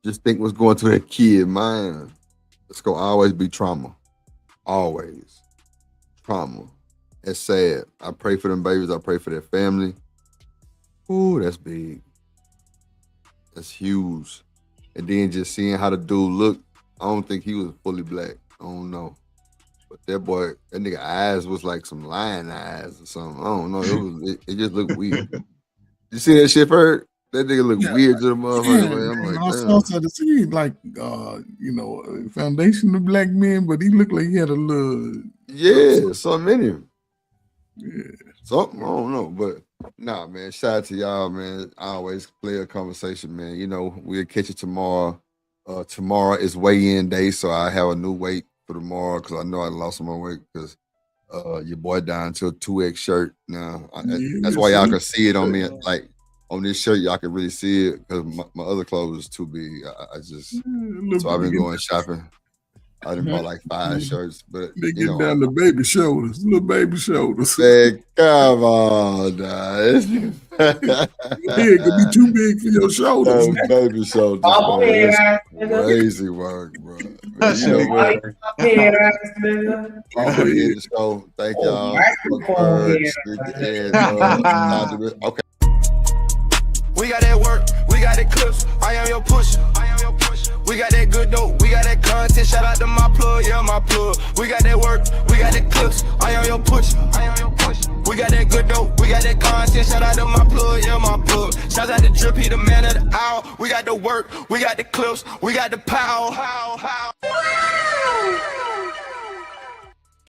[SPEAKER 13] Just think what's going through that kid mind. It's gonna always be trauma. Always. Trauma. It's sad. I pray for them babies. I pray for their family. Ooh, that's big. That's huge. And then just seeing how the dude looked, I don't think he was fully black. I don't know. But that nigga eyes was like some lion eyes or something. I don't know. It just looked weird. You see that shit, Ferg? That nigga look weird to the motherfucker, man. I'm like,
[SPEAKER 19] I saw to see like foundation of black men, but he looked like he had a little
[SPEAKER 13] something in him. Yeah. Something, I don't know. But nah, man, shout out to y'all, man. I always play a conversation, man. We'll catch you tomorrow. Tomorrow is weigh-in day, so I have a new weight for tomorrow because I know I lost some more weight because your boy down to a 2X shirt now. That's why y'all can see it on me. Like on this shirt, y'all can really see it because my other clothes is too big. So I've been going shopping. I done bought like 5 shirts, but
[SPEAKER 19] they get down to baby shoulders, little baby shoulders.
[SPEAKER 13] Man, come on, guys.
[SPEAKER 19] It could be too big for your shoulders.
[SPEAKER 13] Baby shoulders. Crazy work, bro. Thank y'all. Okay.
[SPEAKER 8] We got that work, we got that clips. I am your pusher. We got that good dope, we got that content. Shout out to my plug, yeah, my plug. We got that work, we got that clips. I am your pusher. We got that good dope, we got that content. Shout out to my plug, yeah, my plug. Shout out to Drip, he the man of the hour. We got the work, we got the clips, we got the power.